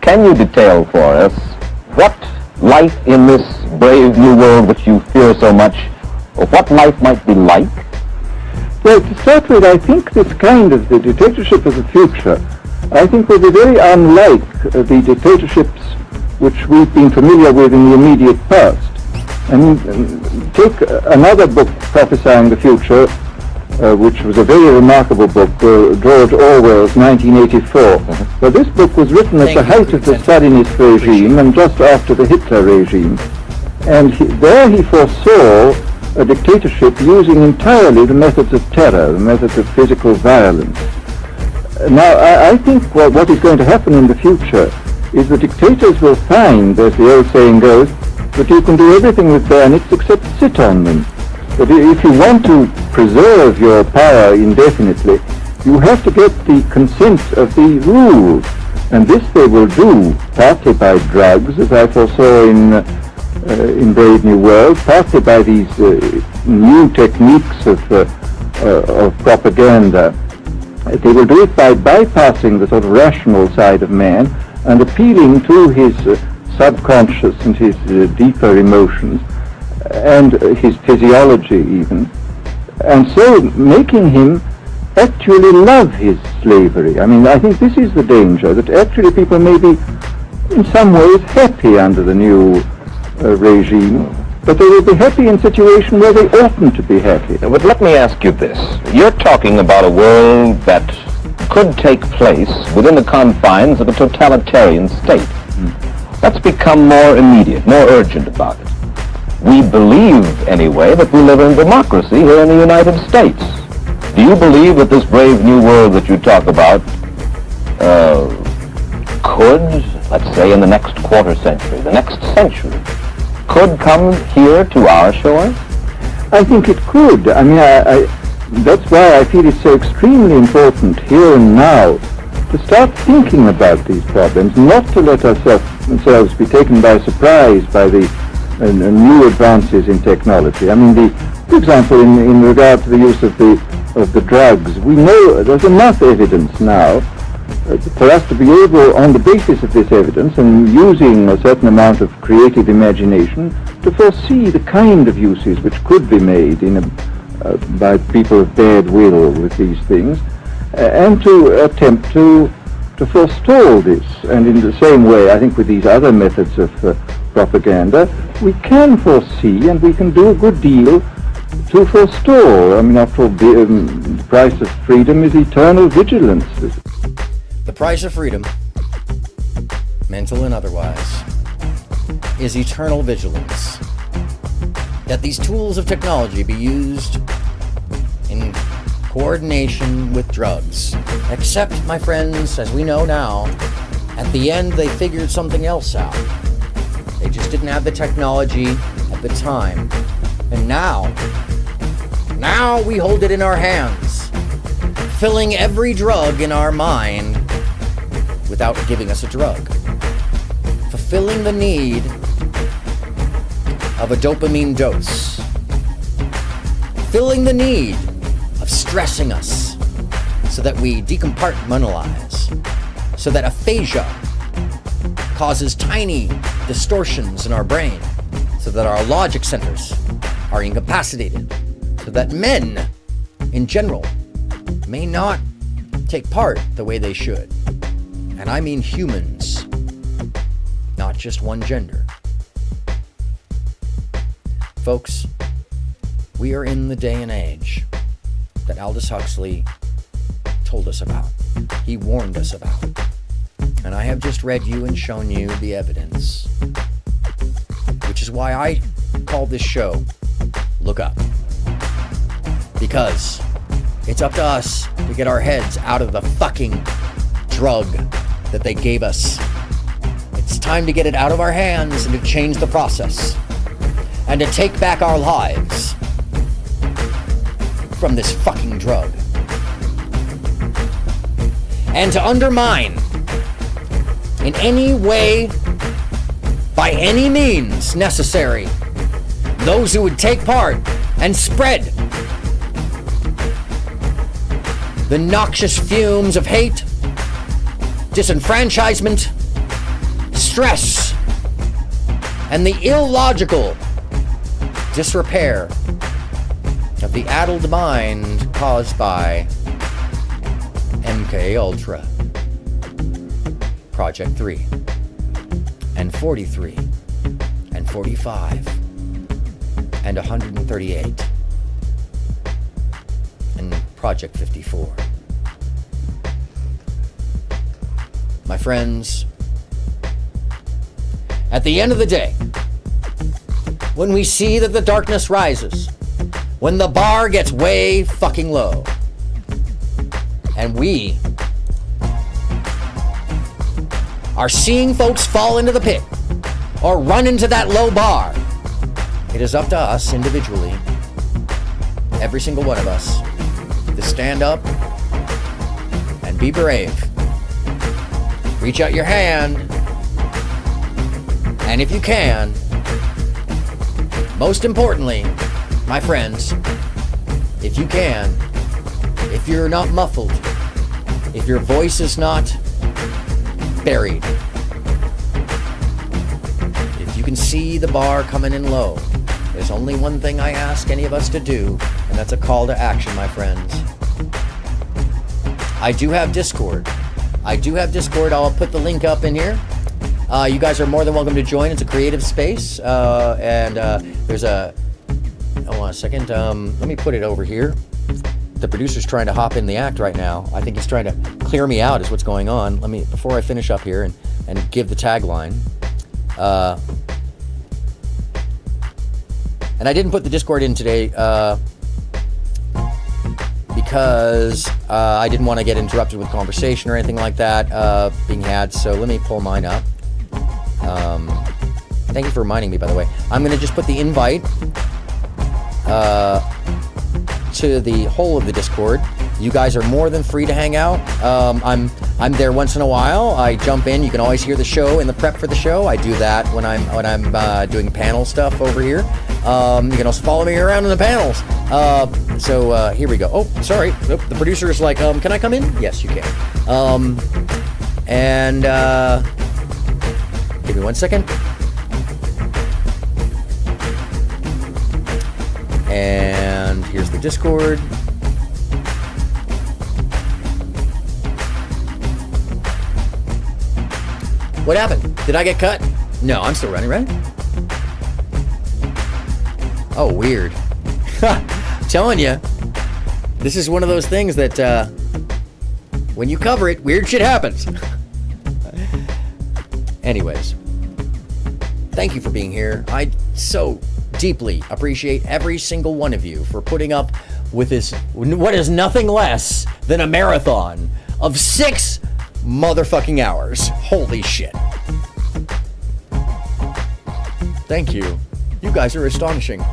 Can you detail for us what life in this brave new world which you fear so much, or what life might be like? Well, to start with, I think this kind of the dictatorship of the future, I think will be very unlike the dictatorships which we've been familiar with in the immediate past. I mean, take another book prophesying the future, which was a very remarkable book, George Orwell's 1984. Well, this book was written at the height of the Stalinist regime and just after the Hitler regime. And there he foresaw a dictatorship using entirely the methods of terror, the methods of physical violence. Now, I think what is going to happen in the future is the dictators will find, as the old saying goes, that you can do everything with bayonets except sit on them. But if you want to preserve your power indefinitely, you have to get the consent of the ruled. And this they will do partly by drugs, as I foresaw in Brave New World, partly by these new techniques of propaganda. They will do it by bypassing the sort of rational side of man and appealing to his subconscious and his deeper emotions, and his physiology even, and so making him actually love his slavery. I mean, I think this is the danger, that actually people may be in some ways happy under the new regime, but they will be happy in a situation where they oughtn't to be happy. But let me ask you this. You're talking about a world that could take place within the confines of a totalitarian state. Let's become more immediate, more urgent about it. We believe, anyway, that we live in democracy here in the United States. Do you believe that this brave new world that you talk about could, let's say in the next quarter century, the next century, could come here to our shores? I think it could. I mean, that's why I feel it's so extremely important here and now to start thinking about these problems, not to let ourselves be taken by surprise by the new advances in technology. I mean, for example, in regard to the use of the drugs, we know there's enough evidence now for us to be able, on the basis of this evidence and using a certain amount of creative imagination, to foresee the kind of uses which could be made by people of bad will with these things, and to attempt to forestall this. And in the same way, I think with these other methods of propaganda, we can foresee and we can do a good deal to forestall. I mean, after all, the price of freedom is eternal vigilance. The price of freedom, mental and otherwise, is eternal vigilance. That these tools of technology be used in coordination with drugs. Except, my friends, as we know now, at the end they figured something else out. They just didn't have the technology at the time And now we hold it in our hands, filling every drug in our mind without giving us a drug. Fulfilling the need of a dopamine dose. Filling the need of stressing us so that we decompartmentalize, so that aphasia causes tiny distortions in our brain, so that our logic centers are incapacitated, so that men in general may not take part the way they should. And I mean humans, not just one gender. Folks, we are in the day and age that Aldous Huxley told us about. He warned us about. And I have just read you and shown you the evidence. Which is why I call this show Look Up. Because it's up to us to get our heads out of the fucking drug that they gave us. It's time to get it out of our hands and to change the process. And to take back our lives from this fucking drug. And to undermine in any way, by any means necessary, those who would take part and spread the noxious fumes of hate, disenfranchisement, stress, and the illogical disrepair of the addled mind caused by MK Ultra, Project 3, and 43, and 45, and 138, and Project 54. My friends, at the end of the day, when we see that the darkness rises, when the bar gets way fucking low, and we are seeing folks fall into the pit or run into that low bar, it is up to us individually, every single one of us, to stand up and be brave. Reach out your hand, and if you can, most importantly, my friends, if you can, if you're not muffled, if your voice is not buried, if you can see the bar coming in low, there's only one thing I ask any of us to do, and that's a call to action, my friends. I do have Discord. I'll put the link up in here. You guys are more than welcome to join. It's a creative space, and there's a... Hold on a second. Let me put it over here. The producer's trying to hop in the act right now. I think he's trying to clear me out is what's going on. Let me, before I finish up here and give the tagline. And I didn't put the Discord in today because I didn't want to get interrupted with conversation or anything like that being had. So let me pull mine up. Thank you for reminding me, by the way. I'm going to just put the invite to the whole of the Discord. You guys are more than free to hang out. I'm there once in a while. I jump in. You can always hear the show in the prep for the show. I do that when I'm doing panel stuff over here. You can also follow me around in the panels. So here we go. Oh, sorry. Nope, the producer is like, can I come in? Yes, you can. And give me 1 second. And here's the Discord. What happened? Did I get cut? No, I'm still running, right? Oh, weird. I'm telling you, this is one of those things that when you cover it, weird shit happens. Anyways, thank you for being here. I so deeply appreciate every single one of you for putting up with this, what is nothing less than a marathon of 6 motherfucking hours. Holy shit. Thank you. You guys are astonishing.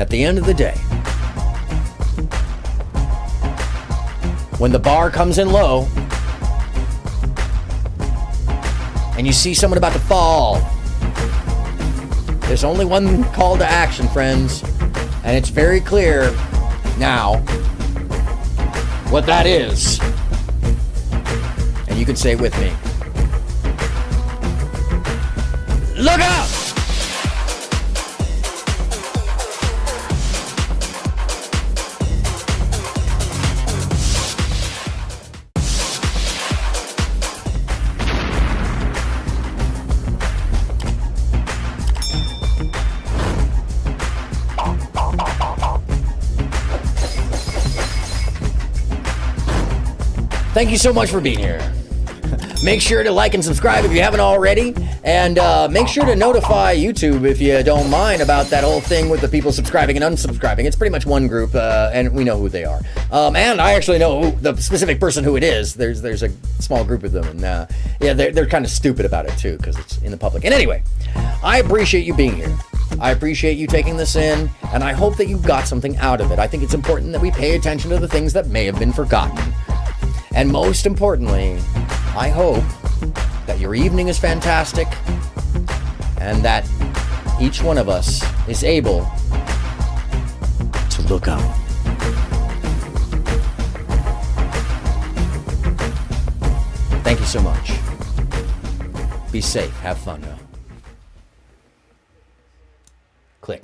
at the end of the day, when the bar comes in low and you see someone about to fall, there's only one call to action, friends, and it's very clear now what that is. And you can say it with me. Look out! Thank you so much for being here. Make sure to like and subscribe if you haven't already, and make sure to notify YouTube, if you don't mind, about that whole thing with the people subscribing and unsubscribing. It's pretty much one group, and we know who they are. And I actually know the specific person who it is. There's a small group of them, and yeah, they're kind of stupid about it too, because it's in the public. And anyway, I appreciate you being here. I appreciate you taking this in, and I hope that you got something out of it. I think it's important that we pay attention to the things that may have been forgotten. And most importantly, I hope that your evening is fantastic and that each one of us is able to look up. Thank you so much. Be safe. Have fun now. Click.